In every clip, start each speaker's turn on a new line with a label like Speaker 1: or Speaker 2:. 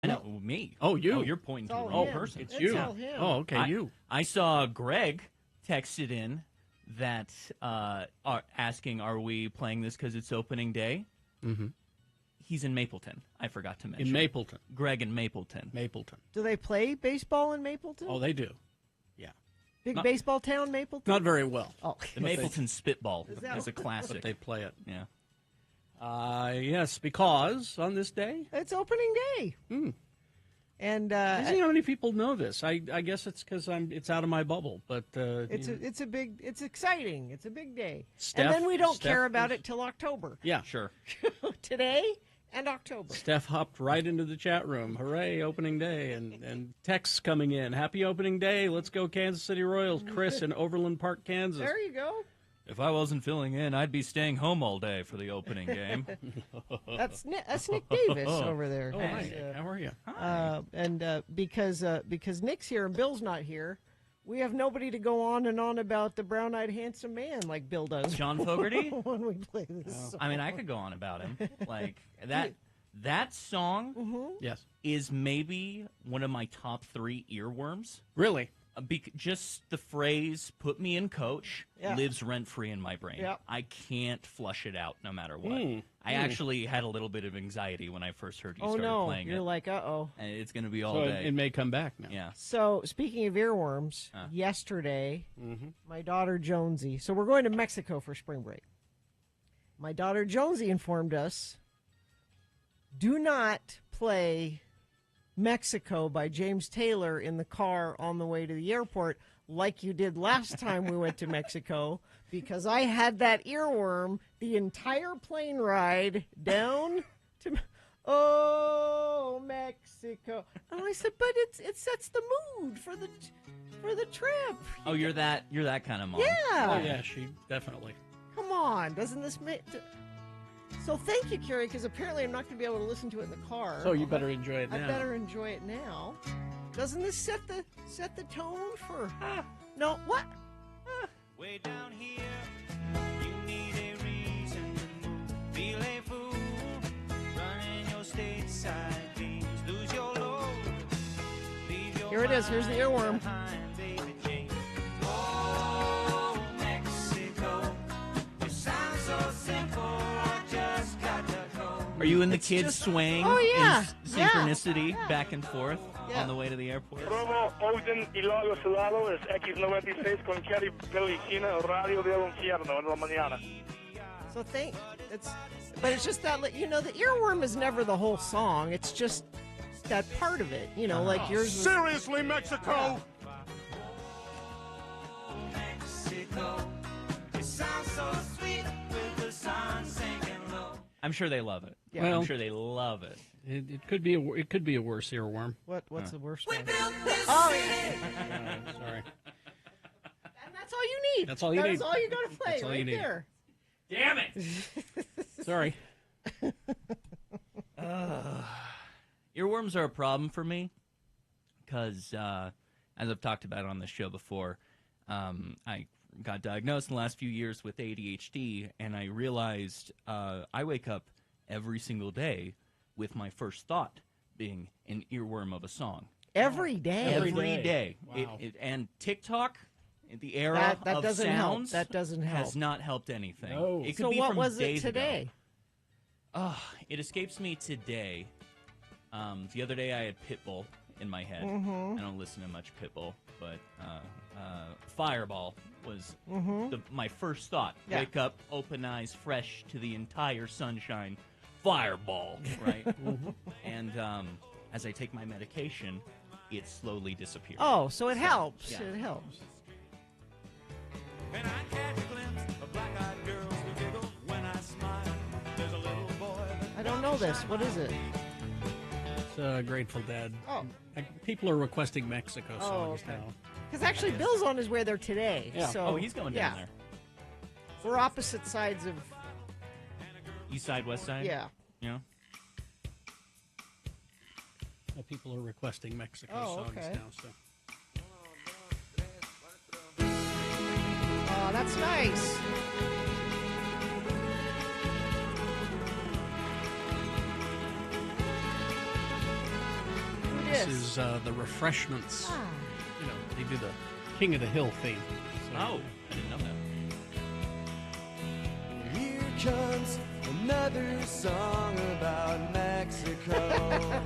Speaker 1: No, me.
Speaker 2: Oh, you.
Speaker 1: Oh, you're pointing to the
Speaker 3: all
Speaker 1: wrong
Speaker 3: him.
Speaker 1: person.
Speaker 2: It's
Speaker 3: It's
Speaker 2: you.
Speaker 3: all him.
Speaker 2: Oh, okay, you.
Speaker 1: I saw Greg texted in that are asking, are we playing this because it's opening day?
Speaker 2: Mm-hmm.
Speaker 1: He's in Mapleton. I forgot to mention.
Speaker 2: In Mapleton.
Speaker 1: Greg in Mapleton.
Speaker 2: Mapleton.
Speaker 3: Do they play baseball in Mapleton?
Speaker 2: Oh, they do. Yeah.
Speaker 3: Big baseball town, Mapleton?
Speaker 2: Not very well.
Speaker 3: Oh.
Speaker 1: The Mapleton Spitball
Speaker 3: Is that
Speaker 1: is a classic.
Speaker 2: But they play it.
Speaker 1: Yeah.
Speaker 2: Yes, because on this day.
Speaker 3: It's opening day. And
Speaker 2: I see how many people know this. I guess it's because it's out of my bubble, but
Speaker 3: it's exciting. It's a big day.
Speaker 2: Steph-
Speaker 3: and then we don't
Speaker 2: Steph
Speaker 3: care about
Speaker 2: is-
Speaker 3: it till October.
Speaker 2: yeah,
Speaker 1: Sure.
Speaker 3: Today and October.
Speaker 2: Steph hopped right into the chat room. Hooray, opening day, and texts coming in. Happy opening day. Let's go Kansas City Royals. Chris in Overland Park, Kansas.
Speaker 3: There you go.
Speaker 1: If I wasn't filling in, I'd be staying home all day for the opening game.
Speaker 3: That's Nick Davis over there.
Speaker 2: Oh, hi, Nick. How are you?
Speaker 3: Because Nick's here and Bill's not here, we have nobody to go on and on about the brown-eyed handsome man like Bill does.
Speaker 1: John Fogerty?
Speaker 3: when we play this song.
Speaker 1: I mean, I could go on about him. Like, that song
Speaker 2: Yes.
Speaker 1: is maybe one of my top 3 earworms.
Speaker 2: Really?
Speaker 1: Just the phrase "put me in coach"
Speaker 3: Yeah.
Speaker 1: lives rent free in my brain.
Speaker 3: Yeah.
Speaker 1: I can't flush it out no matter what. I actually had a little bit of anxiety when I first heard you
Speaker 3: Oh,
Speaker 1: started
Speaker 3: no.
Speaker 1: playing
Speaker 3: You're
Speaker 1: it.
Speaker 3: like, uh-oh.
Speaker 1: And it's going to be all
Speaker 2: So
Speaker 1: day.
Speaker 2: it may come back now.
Speaker 1: Yeah.
Speaker 3: So, speaking of earworms, yesterday, my daughter Jonesy, so we're going to Mexico for spring break. My daughter Jonesy informed us, do not play Mexico by James Taylor in the car on the way to the airport like you did last time we went to Mexico, because I had that earworm the entire plane ride down to Mexico. And I said, but it sets the mood for the trip.
Speaker 1: Oh, you're that kind of mom.
Speaker 3: Yeah.
Speaker 2: Oh, yeah, she definitely.
Speaker 3: Come on, doesn't this make... So thank you, Carrie, because apparently I'm not going to be able to listen to it in the car.
Speaker 2: So you better enjoy it now.
Speaker 3: I better enjoy it now. Doesn't this set the tone for... No, what?
Speaker 4: Way down here, you need a reason to move. Feel a fool, running your stateside dreams. Lose your load, leave your
Speaker 3: Here it is. Here's the earworm.
Speaker 4: behind, baby Jane. Oh, Mexico, you sound so simple, I just got to go.
Speaker 1: Are you in the kids swaying
Speaker 3: Oh, yeah.
Speaker 1: in synchronicity back and forth
Speaker 3: Yeah.
Speaker 1: on the way to the airport?
Speaker 5: Provo, Ogden y Lago Salado es X96 con Cherry Pelicina, Radio del Infierno en la mañana.
Speaker 3: So but it's just that, the earworm is never the whole song. It's just that part of it, like yours was...
Speaker 5: Seriously, Mexico?
Speaker 4: Mexico, you sound so sweet with the sun sinking low.
Speaker 1: I'm sure they love it.
Speaker 3: Yeah.
Speaker 2: Well-
Speaker 1: I'm sure they love it.
Speaker 2: It could be a worse earworm.
Speaker 3: What's the worst one?
Speaker 4: Built this
Speaker 3: Oh,
Speaker 4: city.
Speaker 3: yeah.
Speaker 2: Sorry.
Speaker 3: And that's all you need.
Speaker 2: That's all you need.
Speaker 3: That's all you got to play
Speaker 2: That's all you
Speaker 3: right
Speaker 2: need.
Speaker 3: there.
Speaker 1: Damn it!
Speaker 2: Sorry.
Speaker 1: Earworms are a problem for me because, as I've talked about on this show before, I got diagnosed in the last few years with ADHD, and I realized I wake up every single day with my first thought being an earworm of a song.
Speaker 3: Every day.
Speaker 1: Every
Speaker 2: day.
Speaker 1: day.
Speaker 2: Wow.
Speaker 1: And TikTok, the era
Speaker 3: That
Speaker 1: of
Speaker 3: doesn't help.
Speaker 1: sounds,
Speaker 3: That doesn't help.
Speaker 1: has not helped anything.
Speaker 2: No.
Speaker 1: It could
Speaker 3: So
Speaker 1: be
Speaker 3: what
Speaker 1: from
Speaker 3: was it
Speaker 1: days ago.
Speaker 3: today?
Speaker 1: It escapes me today. The other day I had Pitbull in my head.
Speaker 3: Mm-hmm.
Speaker 1: I don't listen to much Pitbull, but Fireball was my first thought.
Speaker 3: Yeah.
Speaker 1: Wake up, open eyes, fresh to the entire sunshine. Fireball, right? And as I take my medication, it slowly disappears.
Speaker 3: Oh, so it helps.
Speaker 1: Yeah.
Speaker 3: It helps.
Speaker 4: And I catch a glimpse of black-eyed girls who giggle when I smile. There's a little boy that
Speaker 3: I don't know this. What is it?
Speaker 2: It's Grateful Dead.
Speaker 3: Oh.
Speaker 2: People are requesting Mexico
Speaker 3: Oh,
Speaker 2: songs
Speaker 3: okay.
Speaker 2: now.
Speaker 3: Because actually, Bill's on his way there today.
Speaker 2: Yeah.
Speaker 3: So,
Speaker 1: Oh, he's going down
Speaker 3: yeah.
Speaker 1: there.
Speaker 3: We're opposite sides of...
Speaker 1: East side, west side?
Speaker 3: Yeah.
Speaker 1: Yeah.
Speaker 2: People are requesting Mexico
Speaker 3: Oh,
Speaker 2: songs
Speaker 3: okay.
Speaker 2: now. So.
Speaker 3: Oh, that's nice.
Speaker 2: This
Speaker 3: this?
Speaker 2: is the Refreshments.
Speaker 3: Ah.
Speaker 2: You know, they do the King of the Hill theme. So,
Speaker 1: Oh, I didn't know that.
Speaker 6: Here comes another song about Mexico. Well,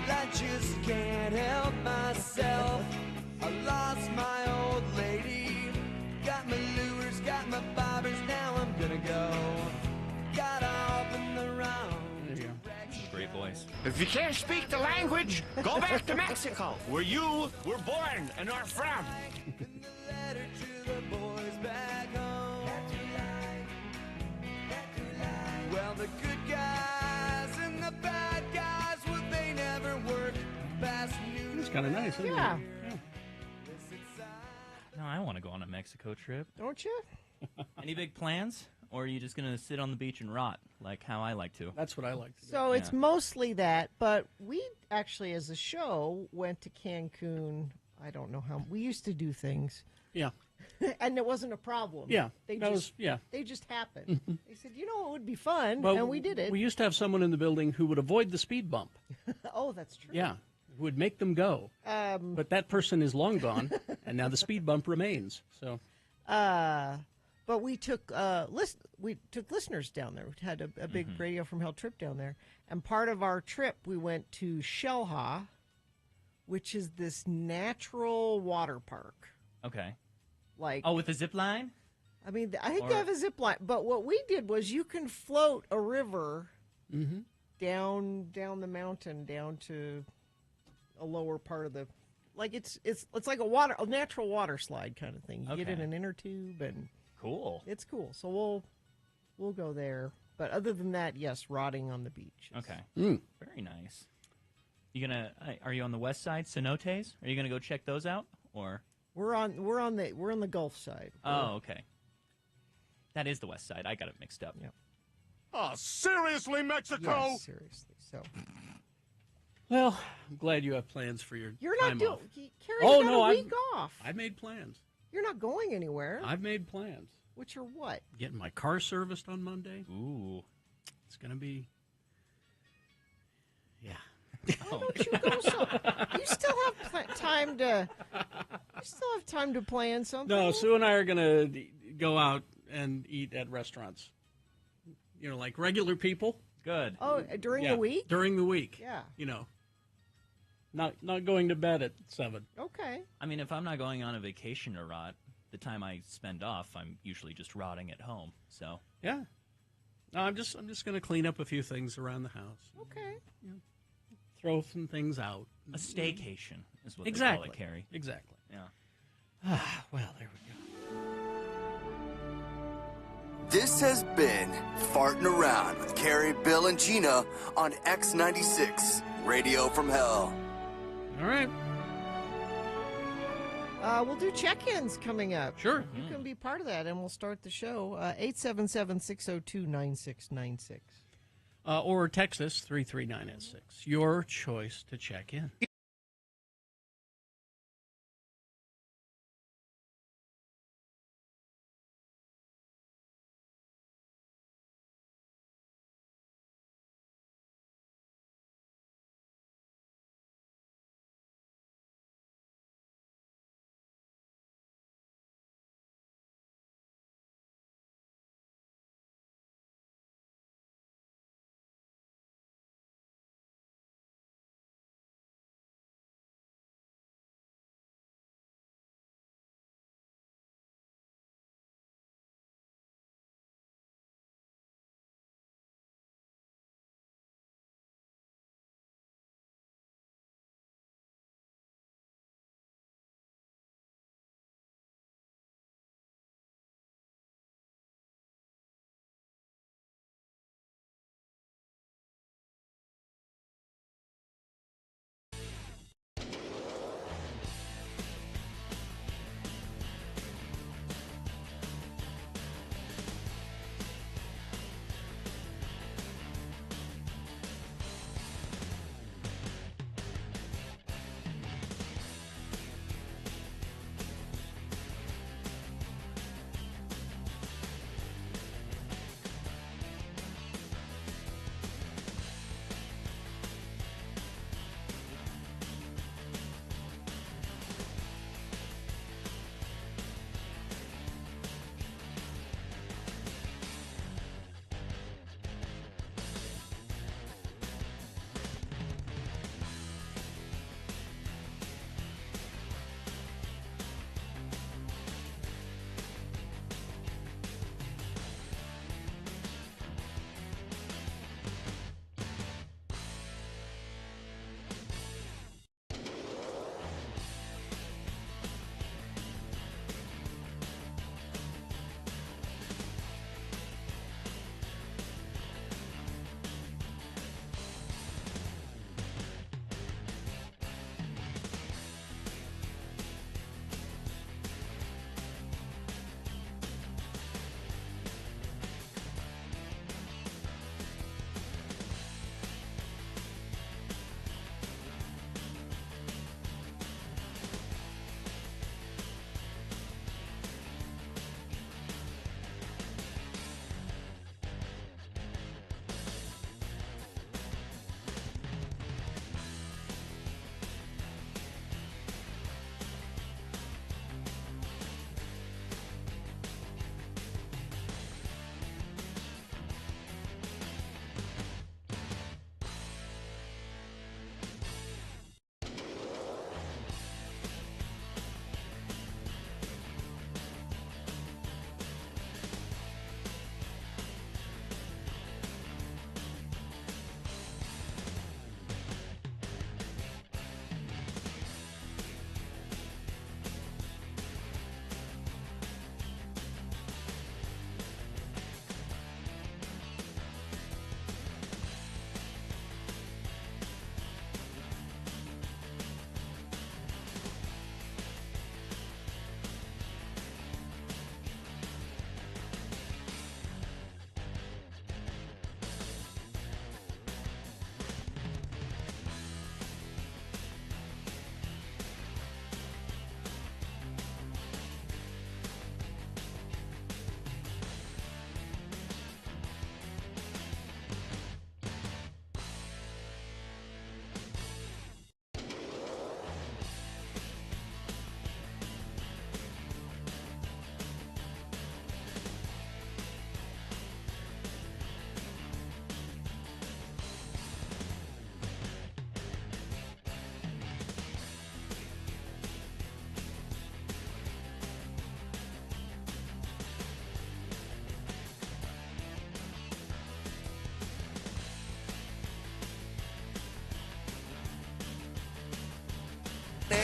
Speaker 6: I just can't help myself. I lost my old lady. Got my lures, got my bobbers. Now I'm gonna go. Got off in the round.
Speaker 2: there you go.
Speaker 1: Great voice.
Speaker 7: If you can't speak the language, go back to Mexico, where you were born and are from.
Speaker 6: Letter to the boys back home. Well, the good guys and the bad guys, well, they never work past noon.
Speaker 2: It's kind of nice, isn't
Speaker 3: Yeah.
Speaker 2: it?
Speaker 1: No, I want to go on a Mexico trip.
Speaker 3: Don't you?
Speaker 1: Any big plans? Or are you just going to sit on the beach and rot, like how I like to?
Speaker 2: That's what I like to do.
Speaker 3: So it's
Speaker 1: Yeah.
Speaker 3: mostly that, but we actually, as a show, went to Cancun. I don't know how. We used to do things,
Speaker 2: Yeah.
Speaker 3: and it wasn't a problem.
Speaker 2: Yeah.
Speaker 3: they
Speaker 2: that
Speaker 3: just
Speaker 2: was, yeah.
Speaker 3: they just happened. They said, you know, it would be fun,
Speaker 2: But
Speaker 3: and we did it.
Speaker 2: We used to have someone in the building who would avoid the speed bump.
Speaker 3: Oh, that's true.
Speaker 2: Yeah. Who would make them go. But that person is long gone, and now the speed bump remains. So,
Speaker 3: But we took listeners down there. We had a big Radio from Hell trip down there, and part of our trip we went to Xel-Há, which is this natural water park.
Speaker 1: Okay.
Speaker 3: Like,
Speaker 1: Oh, with the zip line?
Speaker 3: I mean, I think
Speaker 1: Or-
Speaker 3: they have a zip line. But what we did was you can float a river down the mountain down to a lower part of the, like it's like a natural water slide kind of thing. You get in
Speaker 1: Okay.
Speaker 3: an inner tube and
Speaker 1: Cool.
Speaker 3: it's cool. So we'll go there. But other than that, yes, rotting on the beach.
Speaker 1: Okay. Very nice. Are you on the west side, cenotes? Are you gonna go check those out, or?
Speaker 3: We're on the Gulf side.
Speaker 1: Oh, okay. That is the west side. I got it mixed up.
Speaker 3: Yeah.
Speaker 7: Oh, seriously, Mexico?
Speaker 3: Yes, seriously. So
Speaker 2: well, I'm glad you have plans for your
Speaker 3: you're
Speaker 2: time
Speaker 3: not doing.
Speaker 2: off.
Speaker 3: Carrie,
Speaker 2: Oh,
Speaker 3: you got
Speaker 2: no,
Speaker 3: a
Speaker 2: I'm-
Speaker 3: week off.
Speaker 2: I made plans.
Speaker 3: You're not going anywhere.
Speaker 2: I've made plans.
Speaker 3: Which are what?
Speaker 2: Getting my car serviced on Monday.
Speaker 1: Ooh.
Speaker 2: It's going to be... Yeah.
Speaker 3: Why don't you go? You still have time to. You still have time to plan something.
Speaker 2: No, Sue and I are going to go out and eat at restaurants. You know, like regular people.
Speaker 1: Good.
Speaker 3: Oh, during
Speaker 2: Yeah,
Speaker 3: the week.
Speaker 2: During the week.
Speaker 3: Yeah.
Speaker 2: You know. Not going to bed at 7.
Speaker 3: Okay.
Speaker 1: I mean, if I'm not going on a vacation to rot, the time I spend off, I'm usually just rotting at home. So
Speaker 2: Yeah. No, I'm just going to clean up a few things around the house.
Speaker 3: Okay.
Speaker 2: Throw some things out.
Speaker 1: a staycation is what
Speaker 2: Exactly.
Speaker 1: they call it, Carrie.
Speaker 2: Exactly.
Speaker 1: Yeah.
Speaker 2: Well, there we go.
Speaker 6: This has been Farting Around with Carrie, Bill, and Gina on X96, Radio from Hell.
Speaker 2: All right.
Speaker 3: We'll do check-ins coming up.
Speaker 2: Sure.
Speaker 3: You can be part of that, and we'll start the show. 877-602-9696.
Speaker 2: Or text us 33986. Your choice to check in.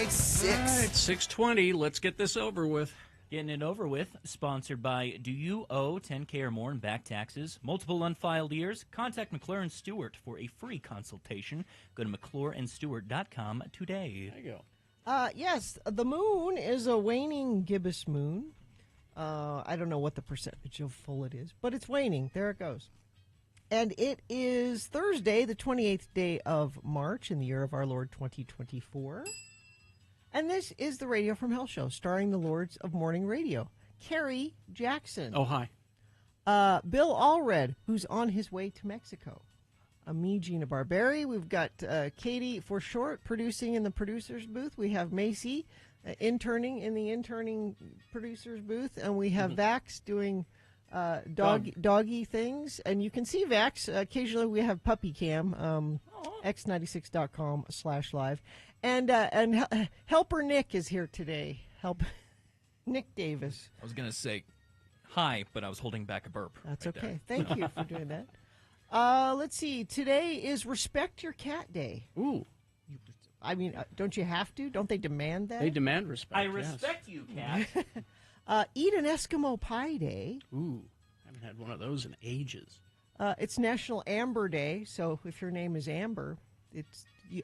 Speaker 6: right, 6.
Speaker 2: All right, 6:20. Let's get this over with.
Speaker 1: Getting it over with, sponsored by Do You Owe 10K or More in Back Taxes? Multiple unfiled years? Contact McClure and Stewart for a free consultation. Go to McClureandStewart.com today.
Speaker 2: There you go.
Speaker 3: Yes, the moon is a waning gibbous moon. I don't know what the percentage of full it is, but it's waning. There it goes. And it is Thursday, the 28th day of March in the year of our Lord 2024. And this is the Radio from Hell show, starring the Lords of Morning Radio. Carrie Jackson.
Speaker 2: Oh, hi.
Speaker 3: Bill Allred, who's on his way to Mexico. Me, Gina Barberi. We've got Katie for short producing in the producer's booth. We have Macy interning in the interning producer's booth. And we have Vax doing doggy things. And you can see Vax. Occasionally we have puppy cam, x96.com/live. And Helper Nick is here today. Nick Davis.
Speaker 1: I was going to say hi, but I was holding back a burp.
Speaker 3: That's
Speaker 1: right
Speaker 3: okay.
Speaker 1: there.
Speaker 3: Thank you for doing that. Let's see. Today is Respect Your Cat Day.
Speaker 2: Ooh,
Speaker 3: I mean, don't you have to? Don't they demand that?
Speaker 2: they demand respect.
Speaker 1: I
Speaker 2: yes.
Speaker 1: respect you, Cat.
Speaker 3: Eat an Eskimo Pie Day.
Speaker 2: Ooh, haven't had one of those in ages.
Speaker 3: It's National Amber Day. So if your name is Amber,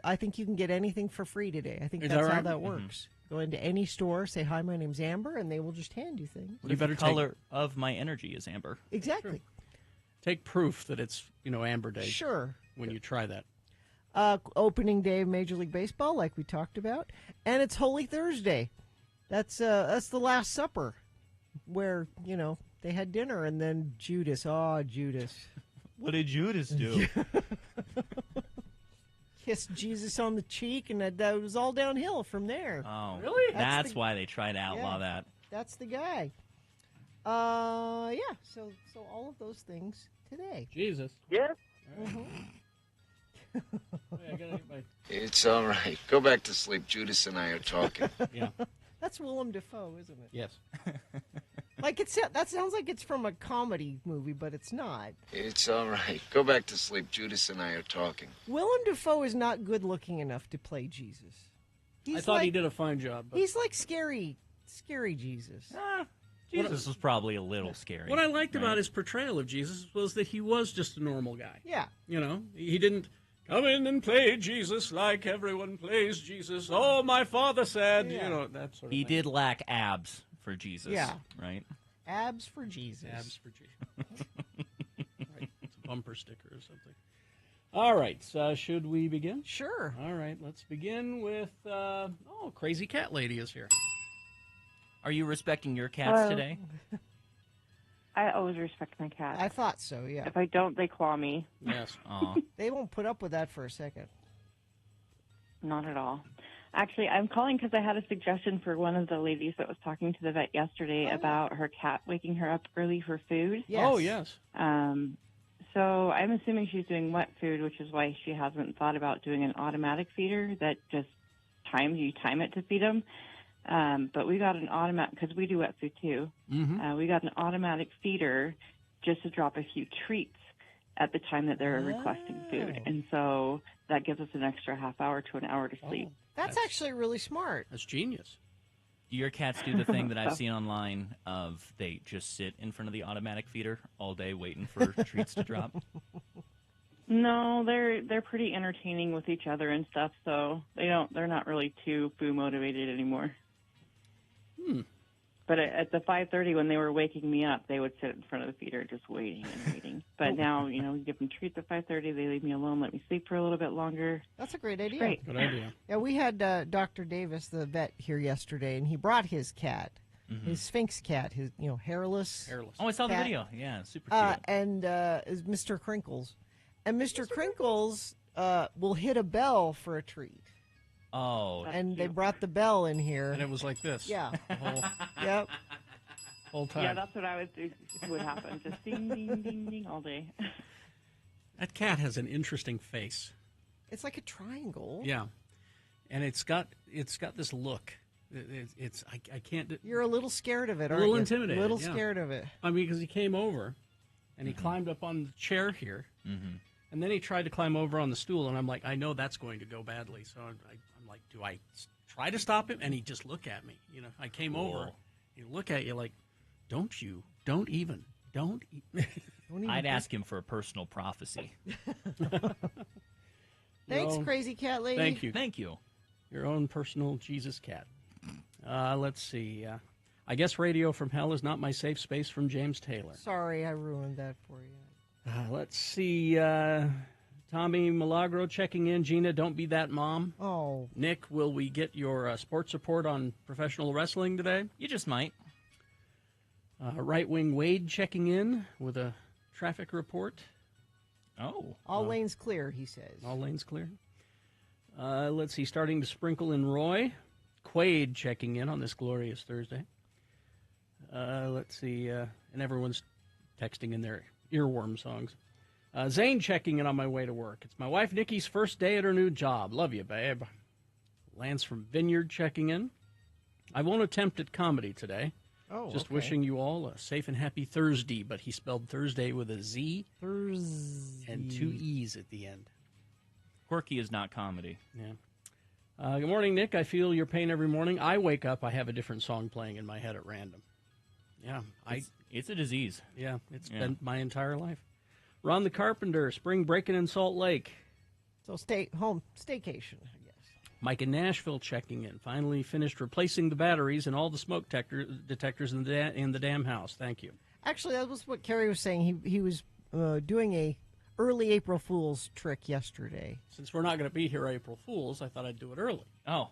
Speaker 3: I think you can get anything for free today. I think
Speaker 2: Is
Speaker 3: that's
Speaker 2: that
Speaker 3: how
Speaker 2: right?
Speaker 3: that works. Go into any store, say, hi, my name's Amber, and they will just hand you things.
Speaker 1: What if the color of my energy is amber?
Speaker 3: Exactly.
Speaker 2: Take proof that it's, Amber Day
Speaker 3: Sure.
Speaker 2: when you try that.
Speaker 3: Opening day of Major League Baseball, like we talked about. And it's Holy Thursday. That's the Last Supper, where, they had dinner, and then Judas. Oh, Judas.
Speaker 1: What did Judas do?
Speaker 3: Kissed Jesus on the cheek, and that was all downhill from there.
Speaker 1: Oh,
Speaker 2: Really?
Speaker 1: That's why they tried to outlaw that.
Speaker 3: That's the guy. Yeah. So all of those things today.
Speaker 2: Jesus.
Speaker 5: Yes?
Speaker 2: Hey, I gotta get my...
Speaker 8: It's all right. Go back to sleep. Judas and I are talking.
Speaker 2: Yeah.
Speaker 3: That's Willem Dafoe, isn't it?
Speaker 2: Yes.
Speaker 3: That sounds like it's from a comedy movie, but it's not.
Speaker 8: It's all right. Go back to sleep. Judas and I are talking.
Speaker 3: Willem Dafoe is not good looking enough to play Jesus.
Speaker 2: I thought he did a fine job. But
Speaker 3: He's like scary Jesus.
Speaker 1: Jesus was probably a little scary.
Speaker 2: what I liked
Speaker 1: right?
Speaker 2: about his portrayal of Jesus was that he was just a normal guy.
Speaker 3: Yeah.
Speaker 2: He didn't come in and play Jesus like everyone plays Jesus. Oh, my father said,
Speaker 3: Yeah.
Speaker 2: that sort of
Speaker 1: He
Speaker 2: thing.
Speaker 1: did lack abs for Jesus.
Speaker 3: Yeah.
Speaker 1: Right?
Speaker 3: Abs for Jesus.
Speaker 2: Abs for Jesus. Right. It's a bumper sticker or something. All right. So should we begin?
Speaker 3: Sure.
Speaker 2: All right. Let's begin with, Crazy Cat Lady is here.
Speaker 1: Are you respecting your cats
Speaker 9: Hello.
Speaker 1: today?
Speaker 9: I always respect my cat.
Speaker 3: I thought so, yeah.
Speaker 9: If I don't, they claw me.
Speaker 2: Yes.
Speaker 1: Aw.
Speaker 3: They won't put up with that for a second.
Speaker 9: Not at all. Actually, I'm calling because I had a suggestion for one of the ladies that was talking to the vet yesterday about her cat waking her up early for food.
Speaker 3: Yes.
Speaker 2: Oh, yes.
Speaker 9: So I'm assuming she's doing wet food, which is why she hasn't thought about doing an automatic feeder that just you time it to feed them. But we got an automatic, because we do wet food too.
Speaker 2: Mm-hmm.
Speaker 9: We got an automatic feeder just to drop a few treats at the time that they're requesting food. And so that gives us an extra half hour to an hour to sleep.
Speaker 3: That's actually really smart.
Speaker 2: That's genius.
Speaker 1: Do your cats do the thing that I've seen online of they just sit in front of the automatic feeder all day waiting for treats to drop?
Speaker 9: No, they're pretty entertaining with each other and stuff, so they're not really too foo motivated anymore. But at the 5:30 when they were waking me up, they would sit in front of the feeder just waiting and waiting. But now, we give them treats at 5:30. They leave me alone, let me sleep for a little bit longer.
Speaker 3: That's a great idea.
Speaker 9: Great.
Speaker 2: Good idea.
Speaker 3: Yeah, we had Dr. Davis, the vet, here yesterday, and he brought his cat, his Sphinx cat, his hairless,
Speaker 2: Hairless.
Speaker 1: Oh, I saw the
Speaker 3: Cat.
Speaker 1: video. Yeah, super cute.
Speaker 3: and is Mr. Crinkles, and Mr. Crinkles will hit a bell for a treat,
Speaker 1: Oh,
Speaker 3: and they brought the bell in here.
Speaker 2: And it was like this.
Speaker 3: Yeah.
Speaker 2: The
Speaker 3: Yep.
Speaker 2: whole time.
Speaker 9: Yeah, that's what I would happen. Just ding, ding, ding, ding all day.
Speaker 2: That cat has an interesting face.
Speaker 3: It's like a triangle.
Speaker 2: Yeah. And it's got this look. I can't.
Speaker 3: You're a little scared of it,
Speaker 2: A
Speaker 3: aren't
Speaker 2: little
Speaker 3: you?
Speaker 2: intimidated,
Speaker 3: A little
Speaker 2: yeah.
Speaker 3: scared of it.
Speaker 2: I mean, because he came over, and he climbed up on the chair here, and then he tried to climb over on the stool, and I'm like, I know that's going to go badly, so I'm like, do I try to stop him, and he'd just look at me. You know, I came over, he'd look at you like, don't even.
Speaker 1: I'd ask him for a personal prophecy.
Speaker 3: Thanks, Crazy Cat Lady.
Speaker 2: Thank you.
Speaker 1: Thank you.
Speaker 2: Your own personal Jesus cat. Let's see. I guess Radio from Hell is not my safe space from James Taylor.
Speaker 3: Sorry, I ruined that for you.
Speaker 2: Let's see. Tommy Milagro checking in. Gina, don't be that mom.
Speaker 3: Oh.
Speaker 2: Nick, will we get your sports report on professional wrestling today?
Speaker 1: You just might.
Speaker 2: Right Wing Wade checking in with a traffic report.
Speaker 1: Oh.
Speaker 3: All lanes clear, he says.
Speaker 2: All lanes clear. Let's see. Starting to sprinkle in Roy. Quaid checking in on this glorious Thursday. Let's see. And everyone's texting in their earworm songs. Zane checking in on my way to work. It's my wife Nikki's first day at her new job. Love you, babe. Lance from Vineyard checking in. I won't attempt at comedy today.
Speaker 3: Oh,
Speaker 2: Just
Speaker 3: okay.
Speaker 2: wishing you all a safe and happy Thursday, but he spelled Thursday with a Z
Speaker 3: Thursday.
Speaker 2: and 2 E's at the end.
Speaker 1: Quirky is not comedy.
Speaker 2: Yeah. Good morning, Nick. I feel your pain every morning. I wake up, I have a different song playing in my head at random. Yeah.
Speaker 1: It's a disease.
Speaker 2: Yeah, it's been my entire life. Ron the Carpenter, spring breaking in Salt Lake.
Speaker 3: So stay home, staycation, I guess.
Speaker 2: Mike in Nashville checking in. Finally finished replacing the batteries and all the smoke detectors in the damn house. Thank you.
Speaker 3: Actually, that was what Kerry was saying. He was doing a early April Fool's trick yesterday.
Speaker 2: Since we're not going to be here April Fools, I thought I'd do it early.
Speaker 1: Oh.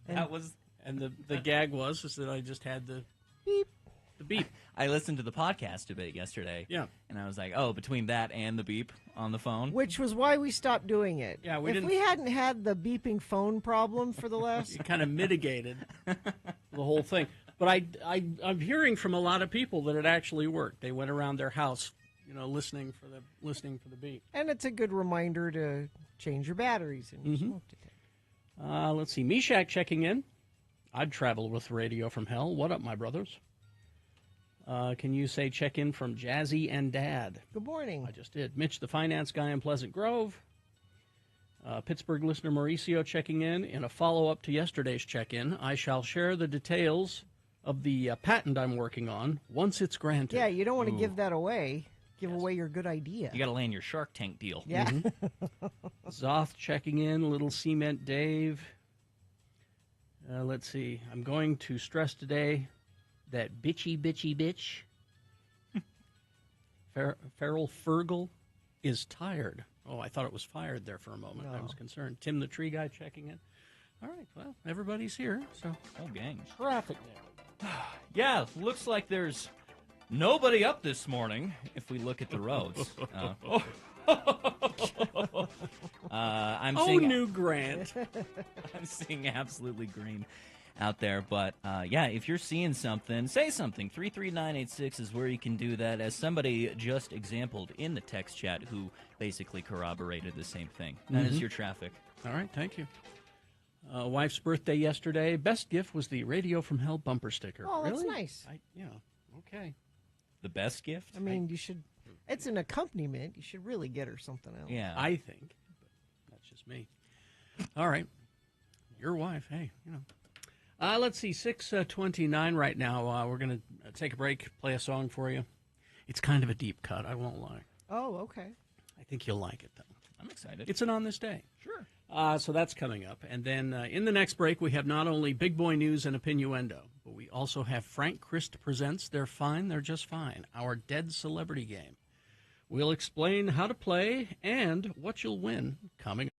Speaker 1: That was...
Speaker 2: And the gag was that I just had the
Speaker 3: beep.
Speaker 2: The beep.
Speaker 1: I listened to the podcast a bit yesterday.
Speaker 2: Yeah.
Speaker 1: And I was like, oh, between that and the beep on the phone.
Speaker 3: Which was why we stopped doing it.
Speaker 2: Yeah,
Speaker 3: if we hadn't had the beeping phone problem for the last...
Speaker 2: You kind of mitigated the whole thing. But I'm hearing from a lot of people that it actually worked. They went around their house, listening for the beep.
Speaker 3: And it's a good reminder to change your batteries in your smoke detector.
Speaker 2: Let's see. Meshach checking in. I'd travel with Radio from Hell. What up, my brothers? Can you say check in from Jazzy and Dad?
Speaker 3: Good morning.
Speaker 2: I just did. Mitch, the finance guy in Pleasant Grove. Pittsburgh listener Mauricio checking in. In a follow-up to yesterday's check-in, I shall share the details of the patent I'm working on once it's granted.
Speaker 3: Yeah, you don't want to give that away. Give away your good idea.
Speaker 1: You got to land your Shark Tank deal.
Speaker 3: Yeah.
Speaker 2: Zoth checking in. Little Cement Dave. Let's see. I'm going to stress today that bitchy bitch. Farrell Fergal is tired. Oh, I thought it was fired there for a moment. I was concerned. Tim the Tree Guy checking in. All right, well, everybody's here, so.
Speaker 1: Oh, gang.
Speaker 3: Traffic now.
Speaker 1: Yeah, looks like there's nobody up this morning if we look at the roads. I'm seeing
Speaker 2: New Grant.
Speaker 1: I'm seeing absolutely green out there. But, if you're seeing something, say something. 33986 is where you can do that, as somebody just exampled in the text chat who basically corroborated the same thing. That is your traffic.
Speaker 2: All right, thank you. Wife's birthday yesterday. Best gift was the Radio from Hell bumper sticker.
Speaker 3: Oh, that's
Speaker 2: Really?
Speaker 3: nice.
Speaker 2: Okay.
Speaker 1: The best gift?
Speaker 3: I mean, you should... It's an accompaniment. You should really get her something else.
Speaker 1: Yeah.
Speaker 2: I think, but that's just me. All right. Your wife, hey, let's see, 6:29 right now. We're going to take a break, play a song for you. It's kind of a deep cut, I won't lie.
Speaker 3: Oh, okay.
Speaker 2: I think you'll like it, though.
Speaker 1: I'm excited.
Speaker 2: It's an On This Day.
Speaker 1: Sure.
Speaker 2: So that's coming up. And then in the next break, we have not only Big Boy News and Opinioendo, but we also have Frank Christ Presents They're Fine, They're Just Fine, our Dead Celebrity Game. We'll explain how to play and what you'll win coming up.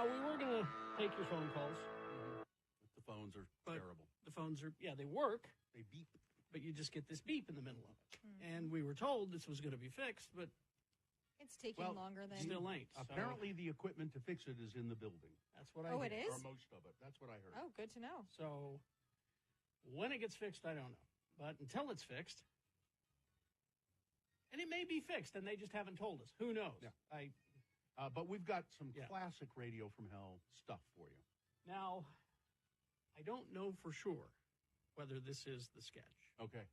Speaker 2: Now, we were going to take your phone calls.
Speaker 10: The phones are
Speaker 2: But
Speaker 10: terrible.
Speaker 2: The phones are, they work,
Speaker 10: They beep.
Speaker 2: but you just get this beep in the middle of it. And we were told this was going to be fixed, but
Speaker 11: It's taking longer than.
Speaker 2: still ain't. So
Speaker 10: Apparently, the equipment to fix it is in the building.
Speaker 2: that's what I
Speaker 11: Oh,
Speaker 2: heard.
Speaker 11: it is?
Speaker 10: Or most of it. That's what I heard.
Speaker 11: Oh, good to know.
Speaker 2: So when it gets fixed, I don't know. But until it's fixed, and it may be fixed, and they just haven't told us. Who knows?
Speaker 10: Yeah. But we've got some
Speaker 2: Yeah.
Speaker 10: classic Radio from Hell stuff for you.
Speaker 2: Now, I don't know for sure whether this is the sketch.
Speaker 10: Okay.